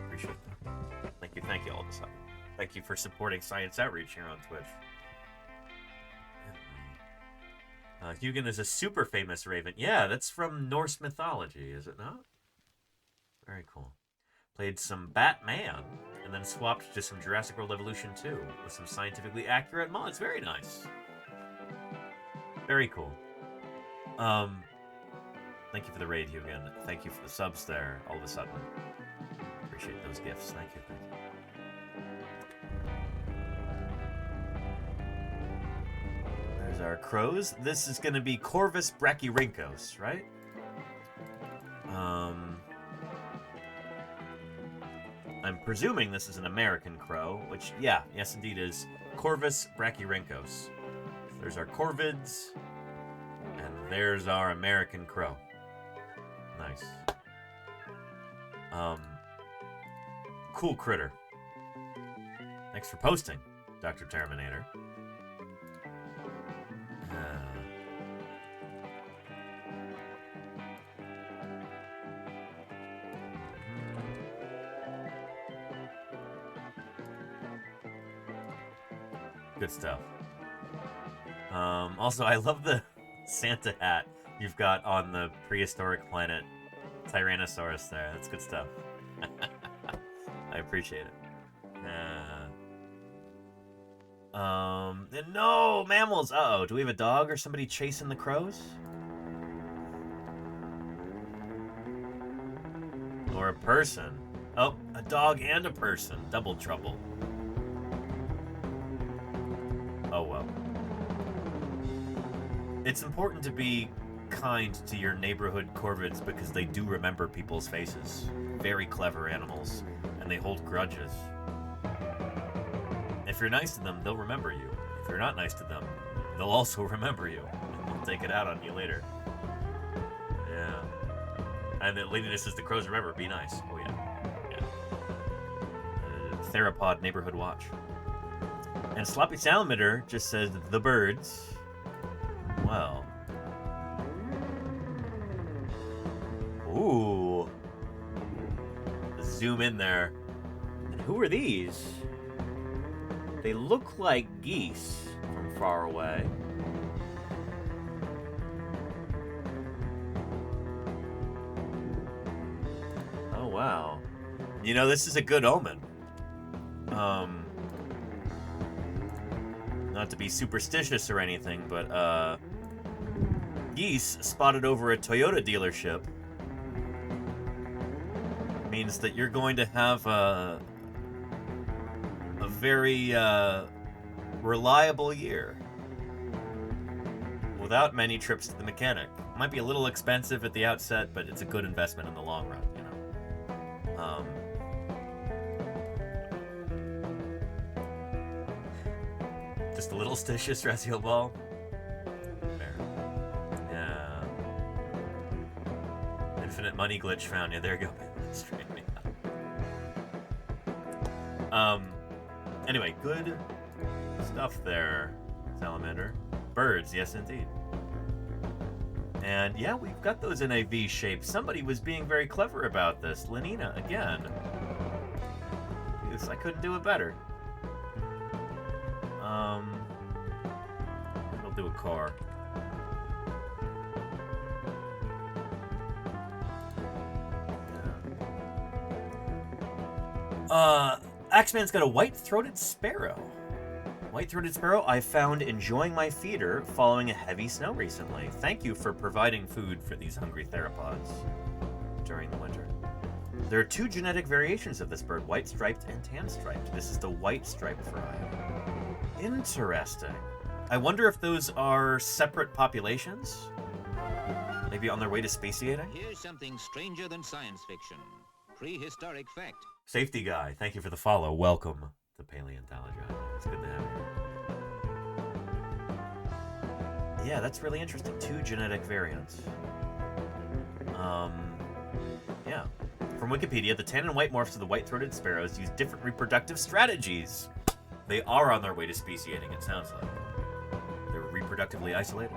Appreciate that. Thank you all of a sudden. Thank you for supporting Science Outreach here on Twitch. Hugin is a super famous raven. Yeah, that's from Norse mythology, is it not? Very cool. Played some Batman, and then swapped to some Jurassic World Evolution 2 with some scientifically accurate mods. Very nice. Very cool. Thank you for the raid, Hugin. Thank you for the subs there, all of a sudden. Appreciate those gifts. Thank you. There's our crows. This is going to be Corvus brachyrhynchos, right? I'm presuming this is an American crow, which, yeah, yes indeed is Corvus brachyrhynchos. So there's our corvids, and there's our American crow. Nice. Cool critter. Thanks for posting, Dr. Terminator. Good stuff. Also, I love the Santa hat you've got on the prehistoric planet Tyrannosaurus there. That's good stuff. I appreciate it. No, mammals. Uh-oh, do we have a dog or somebody chasing the crows? Or a person? Oh, a dog and a person. Double trouble. Oh well. It's important to be kind to your neighborhood corvids because they do remember people's faces. Very clever animals, and they hold grudges. If you're nice to them, they'll remember you. If you're not nice to them, they'll also remember you, and they'll take it out on you later. Yeah. And the ladiness says the crows remember, be nice. Oh yeah. Theropod neighborhood watch. And Sloppy Salamander just says the birds. Well. Ooh. Zoom in there. And who are these? They look like geese from far away. Oh, wow. You know, this is a good omen. Not to be superstitious or anything, but, geese spotted over a Toyota dealership means that you're going to have a very reliable year without many trips to the mechanic. Might be a little expensive at the outset, but it's a good investment in the long run, you know. Just a little stitious, Ratio Ball. Fair. Yeah. Infinite money glitch found. Yeah, there you go. Anyway, good stuff there, Salamander. Birds, yes indeed. And yeah, we've got those in a V shape. Somebody was being very clever about this. Lenina, again. Yes, I couldn't do it better. I'll do a car. Axeman's got a white-throated sparrow. White-throated sparrow I found enjoying my feeder following a heavy snow recently. Thank you for providing food for these hungry theropods during the winter. There are two genetic variations of this bird, white-striped and tan-striped. This is the white-striped variety. Interesting. I wonder if those are separate populations? Maybe on their way to speciating? Here's something stranger than science fiction. Prehistoric fact. Safety guy, thank you for the follow. Welcome to Paleontology. It's good to have you. Yeah, that's really interesting. Two genetic variants. Yeah. From Wikipedia, the tan and white morphs of the white-throated sparrows use different reproductive strategies. They are on their way to speciating, it sounds like. They're reproductively isolated.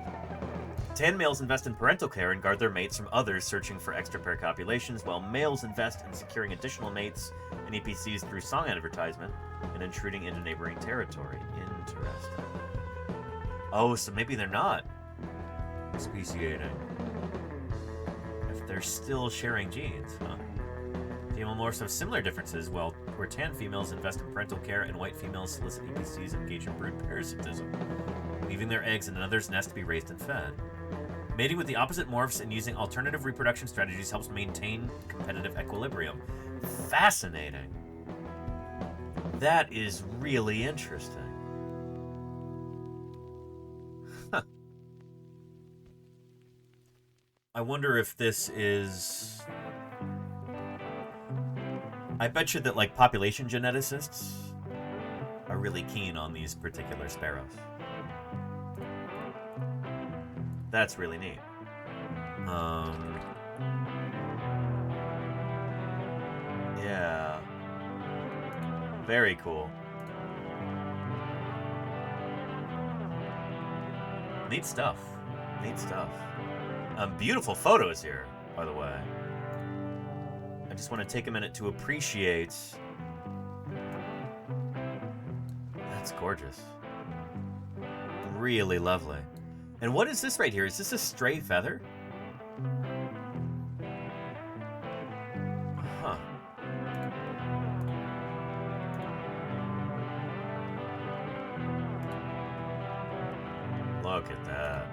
Tan males invest in parental care and guard their mates from others searching for extra pair copulations, while males invest in securing additional mates and EPCs through song advertisement and intruding into neighboring territory. Interesting. Oh, so maybe they're not speciating. If they're still sharing genes, huh? Female morphs have similar differences, where tan females invest in parental care and white females solicit EPCs and engage in brood parasitism, leaving their eggs in another's nest to be raised and fed. Mating with the opposite morphs and using alternative reproduction strategies helps maintain competitive equilibrium. Fascinating. That is really interesting. Huh. I wonder if this is... I bet you that, like, population geneticists are really keen on these particular sparrows. That's really neat. Yeah. Very cool. Neat stuff. Neat stuff. Beautiful photos here, by the way. I just want to take a minute to appreciate. That's gorgeous. Really lovely. And what is this right here? Is this a stray feather? Huh. Look at that.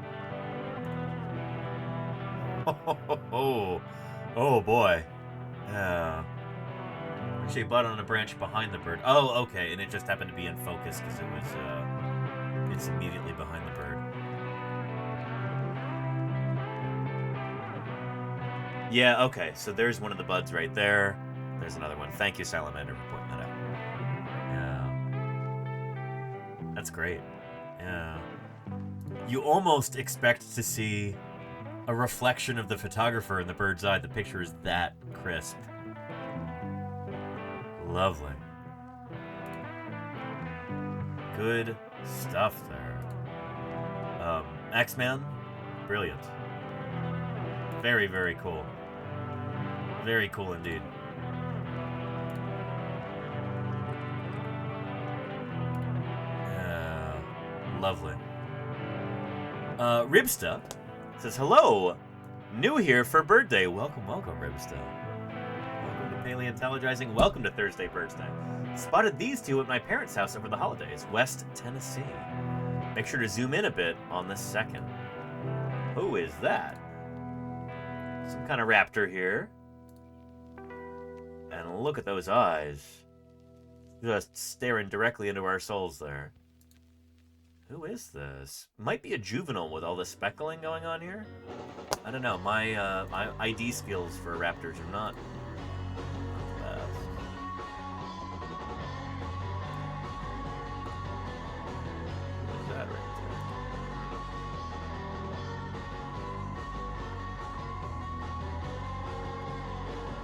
Oh boy. Yeah. Actually, bud on a branch behind the bird. Oh, okay, and it just happened to be in focus because it was, it's immediately behind the bird. Yeah, okay, so there's one of the buds right there. There's another one. Thank you, Salamander, for pointing that out. Yeah. That's great. Yeah. You almost expect to see a reflection of the photographer in the bird's eye. The picture is that crisp. Lovely. Good stuff there. X-Man, brilliant. Very, very cool. Very cool indeed. Lovely. Ribsta says, hello, new here for bird day. Welcome, welcome, Ribsta. Welcome to Paleontologizing. Welcome to Thursday Birds Day. Spotted these two at my parents' house over the holidays, West Tennessee. Make sure to zoom in a bit on the second. Who is that? Some kind of raptor here. And look at those eyes. Just staring directly into our souls there. Who is this? Might be a juvenile with all the speckling going on here. I don't know. My ID skills for raptors are not the best. What is that right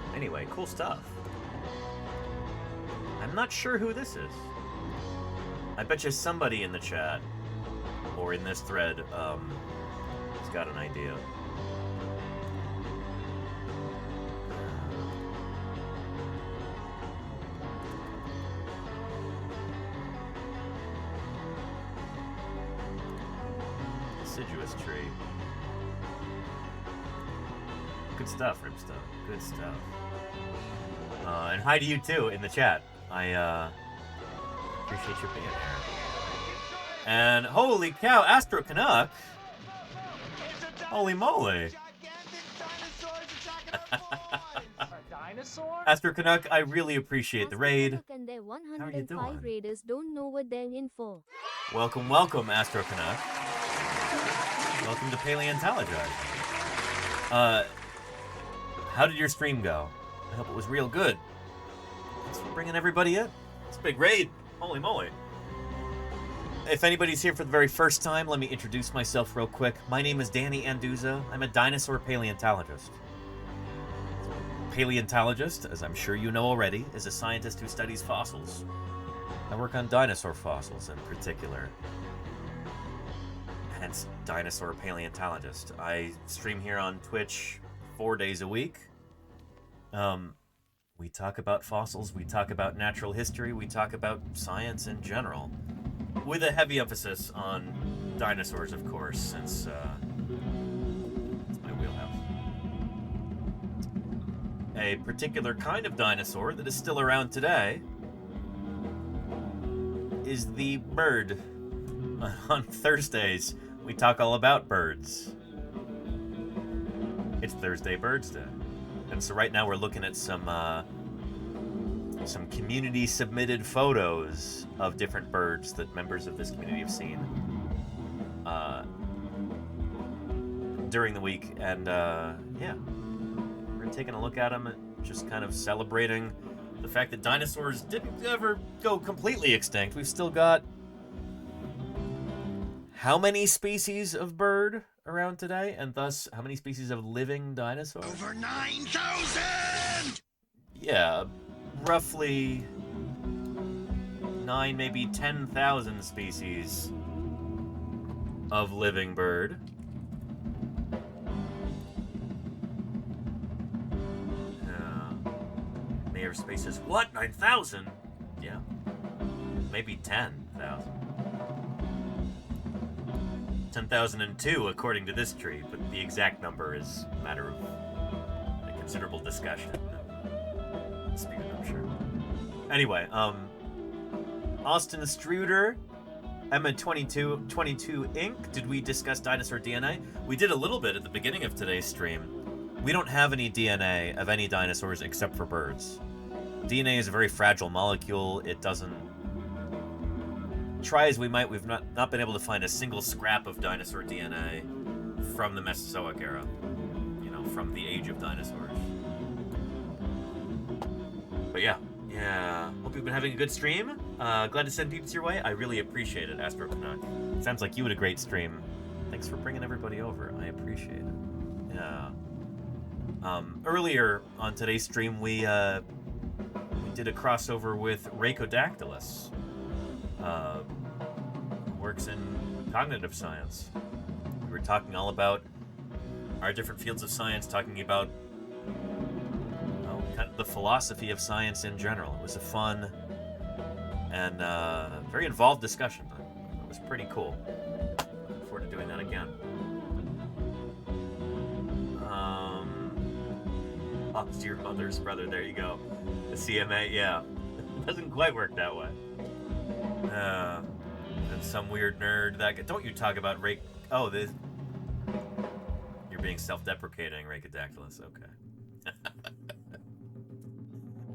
there? Anyway, cool stuff. I'm not sure who this is. I bet you somebody in the chat or in this thread has got an idea. Deciduous tree. Good stuff, Ribstone. Good stuff. And hi to you too in the chat. I appreciate you being here. And holy cow, Astro Canuck! Holy moly! Astro Canuck, I really appreciate the raid. And their How are you 105 doing? raiders don't know what they're in for. Welcome, welcome, Astro Canuck. Welcome to Paleontologizing. How did your stream go? I hope it was real good. Thanks for bringing everybody in. It's a big raid. Holy moly. If anybody's here for the very first time, let me introduce myself real quick. My name is Danny Anduza. I'm a dinosaur paleontologist. Paleontologist, as I'm sure you know already, is a scientist who studies fossils. I work on dinosaur fossils in particular. Hence, dinosaur paleontologist. I stream here on Twitch 4 days a week. We talk about fossils, we talk about natural history, we talk about science in general. With a heavy emphasis on dinosaurs, of course, since it's my wheelhouse. A particular kind of dinosaur that is still around today is the bird. On Thursdays, we talk all about birds. It's Thursday Birds Day. And so right now we're looking at some community submitted photos of different birds that members of this community have seen during the week, and yeah, we're taking a look at them, just kind of celebrating the fact that dinosaurs didn't ever go completely extinct. We've still got how many species of bird around today, and thus how many species of living dinosaurs? Over 9,000! Yeah, roughly 9, maybe 10,000 species of living bird. Mayor Space is what? 9,000? Yeah. Maybe 10,000. 10,002 according to this tree, but the exact number is a matter of a considerable discussion. Dispute, I'm sure. Anyway, Austin Struder, Emma22 Inc. Did we discuss dinosaur DNA? We did a little bit at the beginning of today's stream. We don't have any DNA of any dinosaurs except for birds. DNA is a very fragile molecule. It doesn't... Try as we might, we've not been able to find a single scrap of dinosaur DNA from the Mesozoic era. You know, from the age of dinosaurs. But yeah. Hope you've been having a good stream. Glad to send peeps your way. I really appreciate it, Astro Canuck. Sounds like you had a great stream. Thanks for bringing everybody over. I appreciate it. Yeah. Earlier on today's stream, we did a crossover with Rhacodactylus, who works in cognitive science. We were talking all about our different fields of science, talking about kind of the philosophy of science in general. It was a fun and very involved discussion. It was pretty cool. Looking forward to doing that again. Lost your mother's brother, there you go. The CMA, yeah. It doesn't quite work that way. And some weird nerd that... Don't you talk about Oh, this... You're being self-deprecating, Rhacodactylus, okay.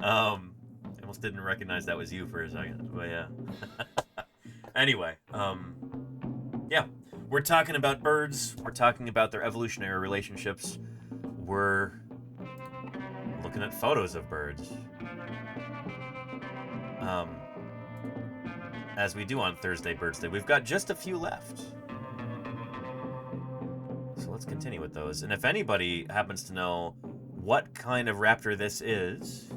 I almost didn't recognize that was you for a second, but yeah. Anyway, yeah. We're talking about birds. We're talking about their evolutionary relationships. We're looking at photos of birds. As we do on Thursday Birds Day. We've got just a few left. So let's continue with those. And if anybody happens to know what kind of raptor this is,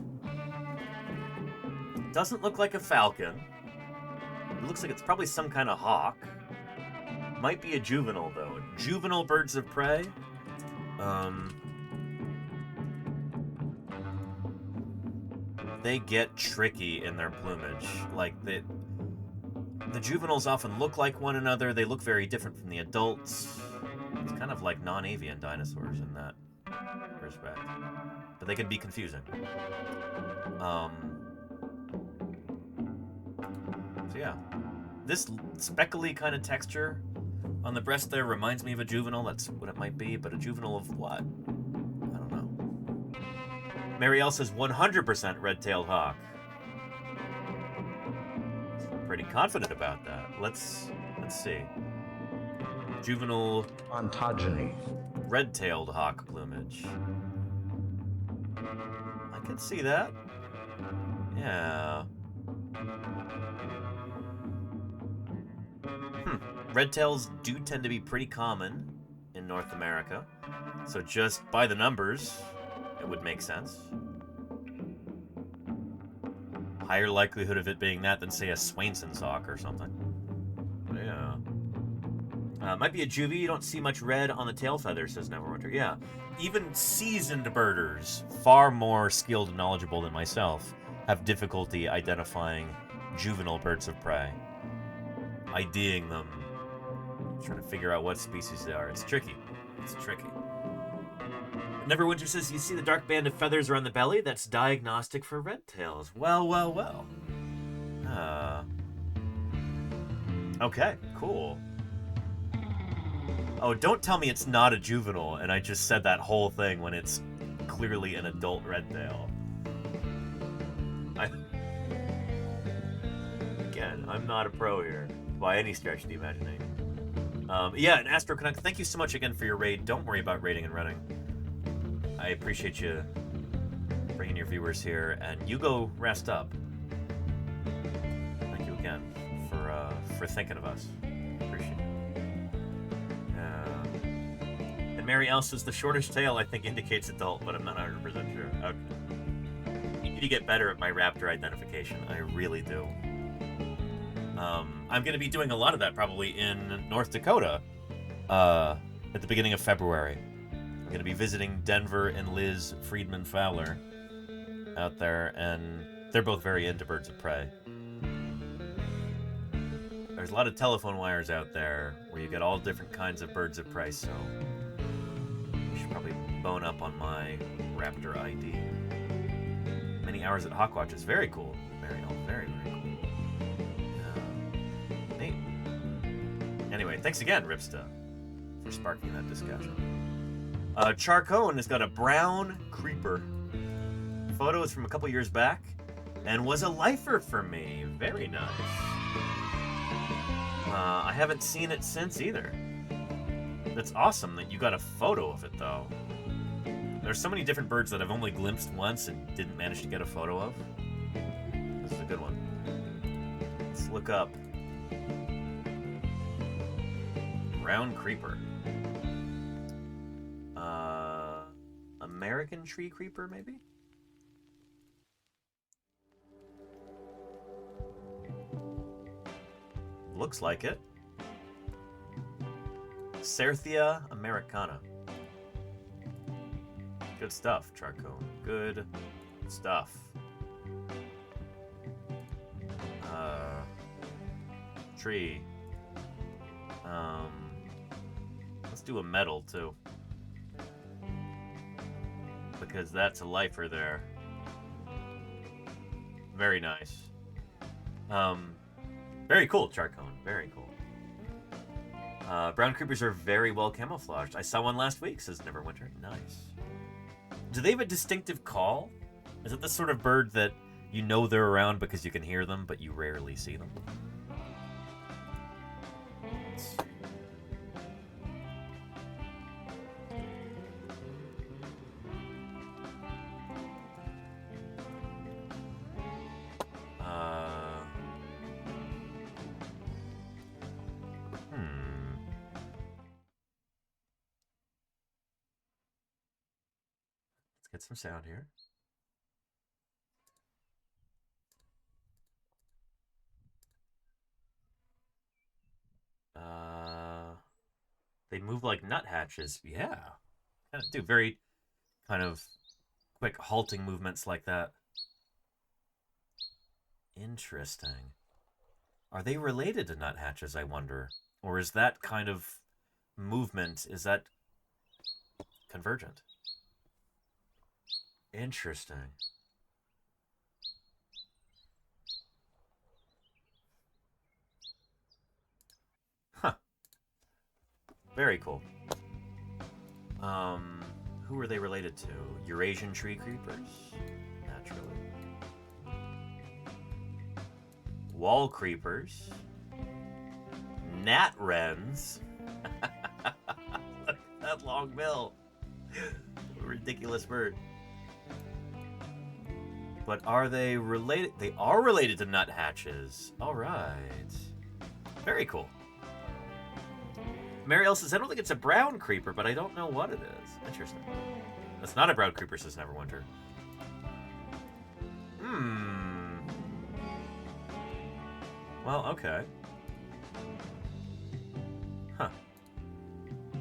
it doesn't look like a falcon. It looks like it's probably some kind of hawk. Might be a juvenile, though. Juvenile birds of prey. They get tricky in their plumage. Like, the juveniles often look like one another. They look very different from the adults. It's kind of like non-avian dinosaurs in that respect. But they can be confusing. So yeah. This speckly kind of texture on the breast there reminds me of a juvenile. That's what it might be, but a juvenile of what? I don't know. Marielle says 100% red-tailed hawk. Pretty confident about that. Let's see. Juvenile ontogeny. Red-tailed hawk plumage. I can see that. Yeah. Red tails do tend to be pretty common in North America. So just by the numbers, it would make sense. Higher likelihood of it being that than, say, a Swainson's hawk or something. Yeah. Might be a juvie. You don't see much red on the tail feathers, says Neverwinter. Yeah. Even seasoned birders, far more skilled and knowledgeable than myself, have difficulty identifying juvenile birds of prey. IDing them. Trying to figure out what species they are. It's tricky. It's tricky. Neverwinter says, you see the dark band of feathers around the belly? That's diagnostic for red tails. Well, well, well. Okay, cool. Oh, don't tell me it's not a juvenile and I just said that whole thing when it's clearly an adult red tail. Again, I'm not a pro here by any stretch of the imagination. Yeah, and Astro Canuck, thank you so much again for your raid. Don't worry about raiding and running. I appreciate you bringing your viewers here, and you go rest up. Thank you again for thinking of us. Appreciate it. And Mary L says the shortest tail I think indicates adult, but I'm not 100% sure. Okay. You need to get better at my raptor identification. I really do. I'm going to be doing a lot of that probably in North Dakota at the beginning of February. I'm going to be visiting Denver and Liz Friedman Fowler out there, and they're both very into birds of prey. There's a lot of telephone wires out there where you get all different kinds of birds of prey, so you should probably bone up on my raptor ID. Many hours at Hawkwatch is very cool, Mariel. Very, very cool. Neat. Anyway, thanks again, Ripsta, for sparking that discussion. Charcone has got a brown creeper. Photo is from a couple years back and was a lifer for me. Very nice. I haven't seen it since either. That's awesome that you got a photo of it, though. There's so many different birds that I've only glimpsed once and didn't manage to get a photo of. This is a good one. Let's look up brown creeper. American tree creeper, maybe? Looks like it. Certhia americana. Good stuff, Charcone. Good stuff. Tree. Let's do a metal, too. Because that's a lifer there. Very nice. Very cool, Charcone. Very cool. Brown creepers are very well camouflaged. I saw one last week, says Neverwinter. Nice. Do they have a distinctive call? Is it the sort of bird that you know they're around because you can hear them, but you rarely see them? Get some sound here. They move like nuthatches. Yeah. Do very kind of quick halting movements like that. Interesting. Are they related to nuthatches, I wonder? Or is that kind of movement, is that convergent? Interesting. Huh. Very cool. Who are they related to? Eurasian tree creepers? Naturally. Wall creepers. Gnat wrens. Look at that long bill. Ridiculous bird. But are they related? They are related to nuthatches. All right. Very cool. Mary L says, I don't think it's a brown creeper, but I don't know what it is. Interesting. That's not a brown creeper, says Neverwinter. Well, okay. Huh.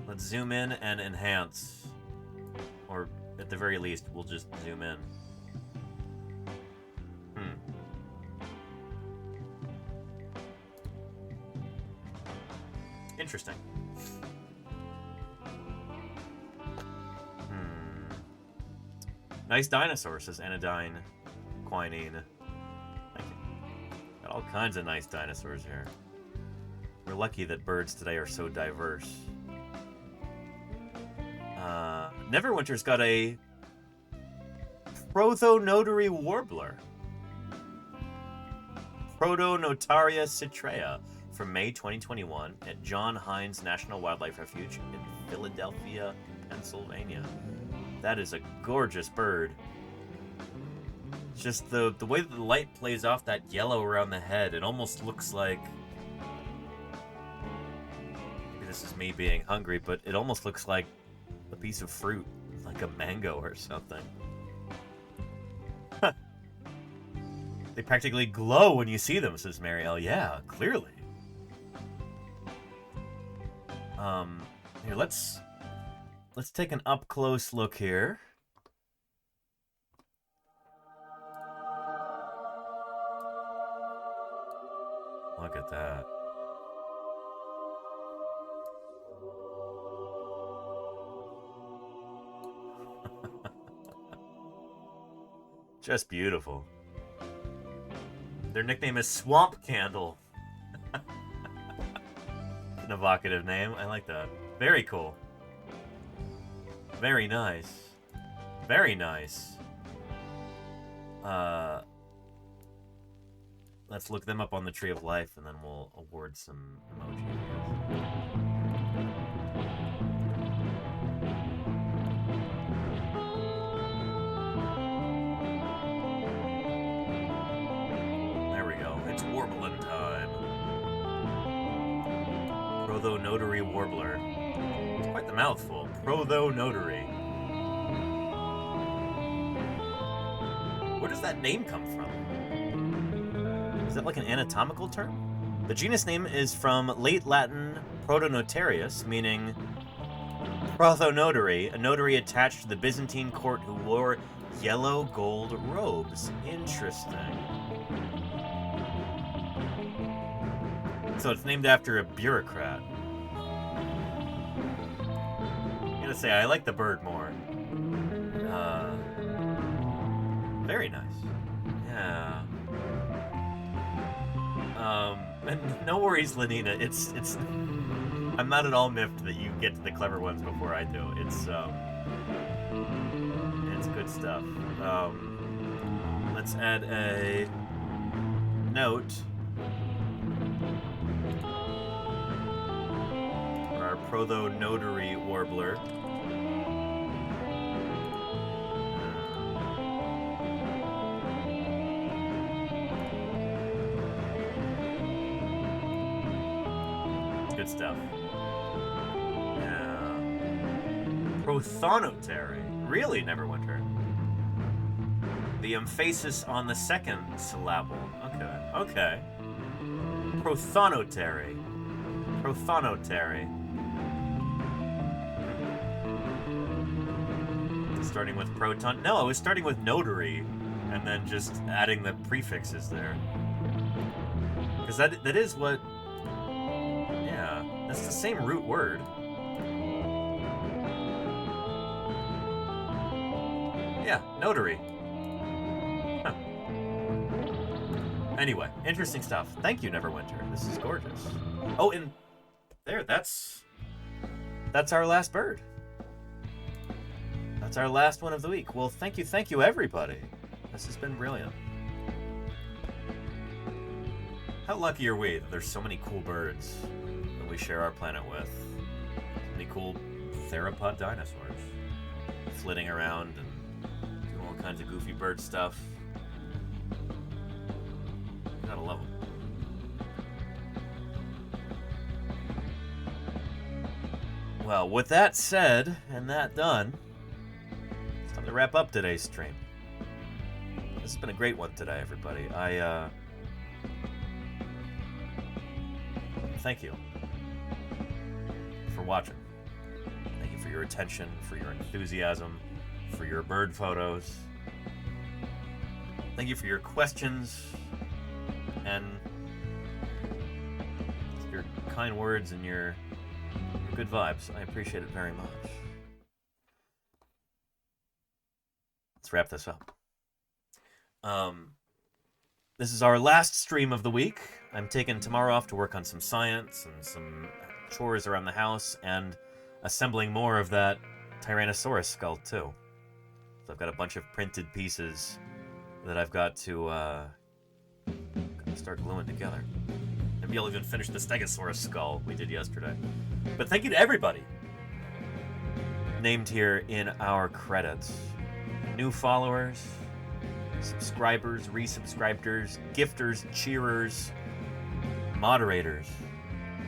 Let's zoom in and enhance. Or, at the very least, we'll just zoom in. Interesting. Nice dinosaur, says Anodyne Quinine. Thank you. Got all kinds of nice dinosaurs here. We're lucky that birds today are so diverse. Neverwinter's got a Prothonotary warbler. Protonotaria citrea from May 2021 at John Hines National Wildlife Refuge in Philadelphia, Pennsylvania. That is a gorgeous bird. It's just the way that the light plays off that yellow around the head, it almost looks like... Maybe this is me being hungry, but it almost looks like a piece of fruit, like a mango or something. They practically glow when you see them, says Marielle. Yeah, clearly. Here, let's take an up-close look here. Look at that. Just beautiful. Their nickname is Swamp Candle. An evocative name. I like that. Very cool. Very nice. Very nice. Let's look them up on the Tree of Life, and then we'll award some emojis. There we go. It's warbling time. Protho-notary warbler. It's quite the mouthful. Protho-notary. Where does that name come from? Is that like an anatomical term? The genus name is from late Latin protonotarius, meaning protho-notary, a notary attached to the Byzantine court who wore yellow gold robes. Interesting. So it's named after a bureaucrat. I gotta say, I like the bird more. Very nice. Yeah. And no worries, Lenina. It's. I'm not at all miffed that you get to the clever ones before I do. It's good stuff. Let's add a note for our protho-notary warbler. Good stuff. Yeah. Prothonotary. Really, Neverwinter. The emphasis on the second syllable. Okay. Okay. Prothonotary. Prothonotary. Starting with proton. No, I was starting with notary, and then just adding the prefixes there. Because that is what. Yeah, that's the same root word. Yeah, notary. Huh. Anyway, interesting stuff. Thank you, Neverwinter. This is gorgeous. Oh, and there, that's our last bird. That's our last one of the week. Well, thank you, everybody. This has been brilliant. How lucky are we that there's so many cool birds that we share our planet with? So many cool theropod dinosaurs flitting around and doing all kinds of goofy bird stuff. You gotta love them. Well, with that said, and that done, it's time to wrap up today's stream. This has been a great one today, everybody. Thank you for watching. Thank you for your attention, for your enthusiasm, for your bird photos. Thank you for your questions and your kind words and your good vibes. I appreciate it very much. Let's wrap this up. This is our last stream of the week. I'm taking tomorrow off to work on some science and some chores around the house and assembling more of that Tyrannosaurus skull too. So I've got a bunch of printed pieces that I've got to start gluing together. Maybe I'll even finish the Stegosaurus skull we did yesterday. But thank you to everybody named here in our credits. New followers, subscribers, resubscribers, gifters, cheerers, moderators.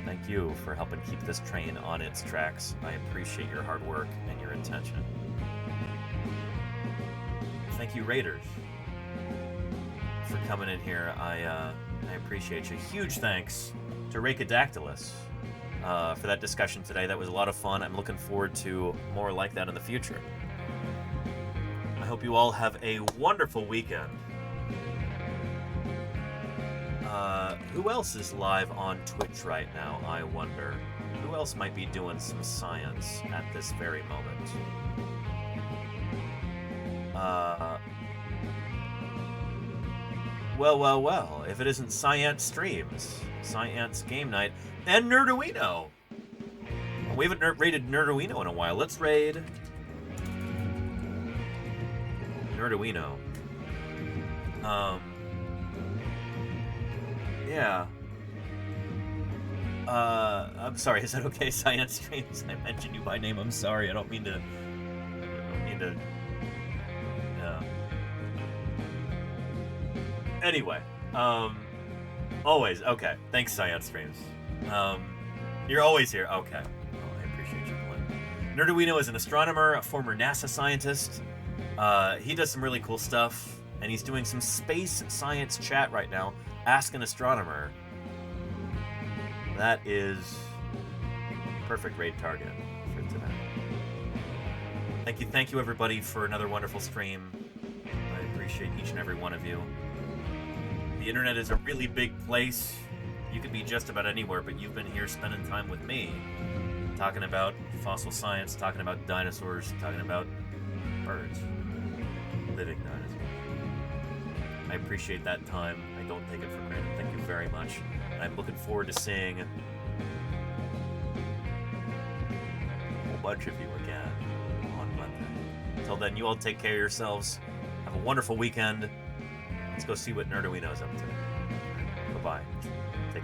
Thank you for helping keep this train on its tracks. I appreciate your hard work and your attention. Thank you, Raiders, for coming in here. I appreciate you. Huge thanks to Rakadactylus for that discussion today. That was a lot of fun. I'm looking forward to more like that in the future. I hope you all have a wonderful weekend. Who else is live on Twitch right now, I wonder? Who else might be doing some science at this very moment? Well, if it isn't Science Streams, Science Game Night, and Nerduino. We haven't raided Nerduino in a while. Let's raid Nerduino. Yeah. I'm sorry, is that okay, Science Streams? I mentioned you by name, I'm sorry, I don't mean to... Anyway, always, okay. Thanks, Science Streams. You're always here, okay. Oh, I appreciate you, Glenn. Nerduino is an astronomer, a former NASA scientist. He does some really cool stuff, and he's doing some space science chat right now. Ask an Astronomer. That is perfect raid target for today. Thank you everybody for another wonderful stream. I appreciate each and every one of you. The internet is a really big place. You could be just about anywhere, but you've been here spending time with me, talking about fossil science, talking about dinosaurs, talking about birds, living dinosaurs. I appreciate that time. I don't take it for granted. Thank you very much. And I'm looking forward to seeing a whole bunch of you again on Monday. Until then, you all take care of yourselves. Have a wonderful weekend. Let's go see what Nerduino's up to. Bye-bye.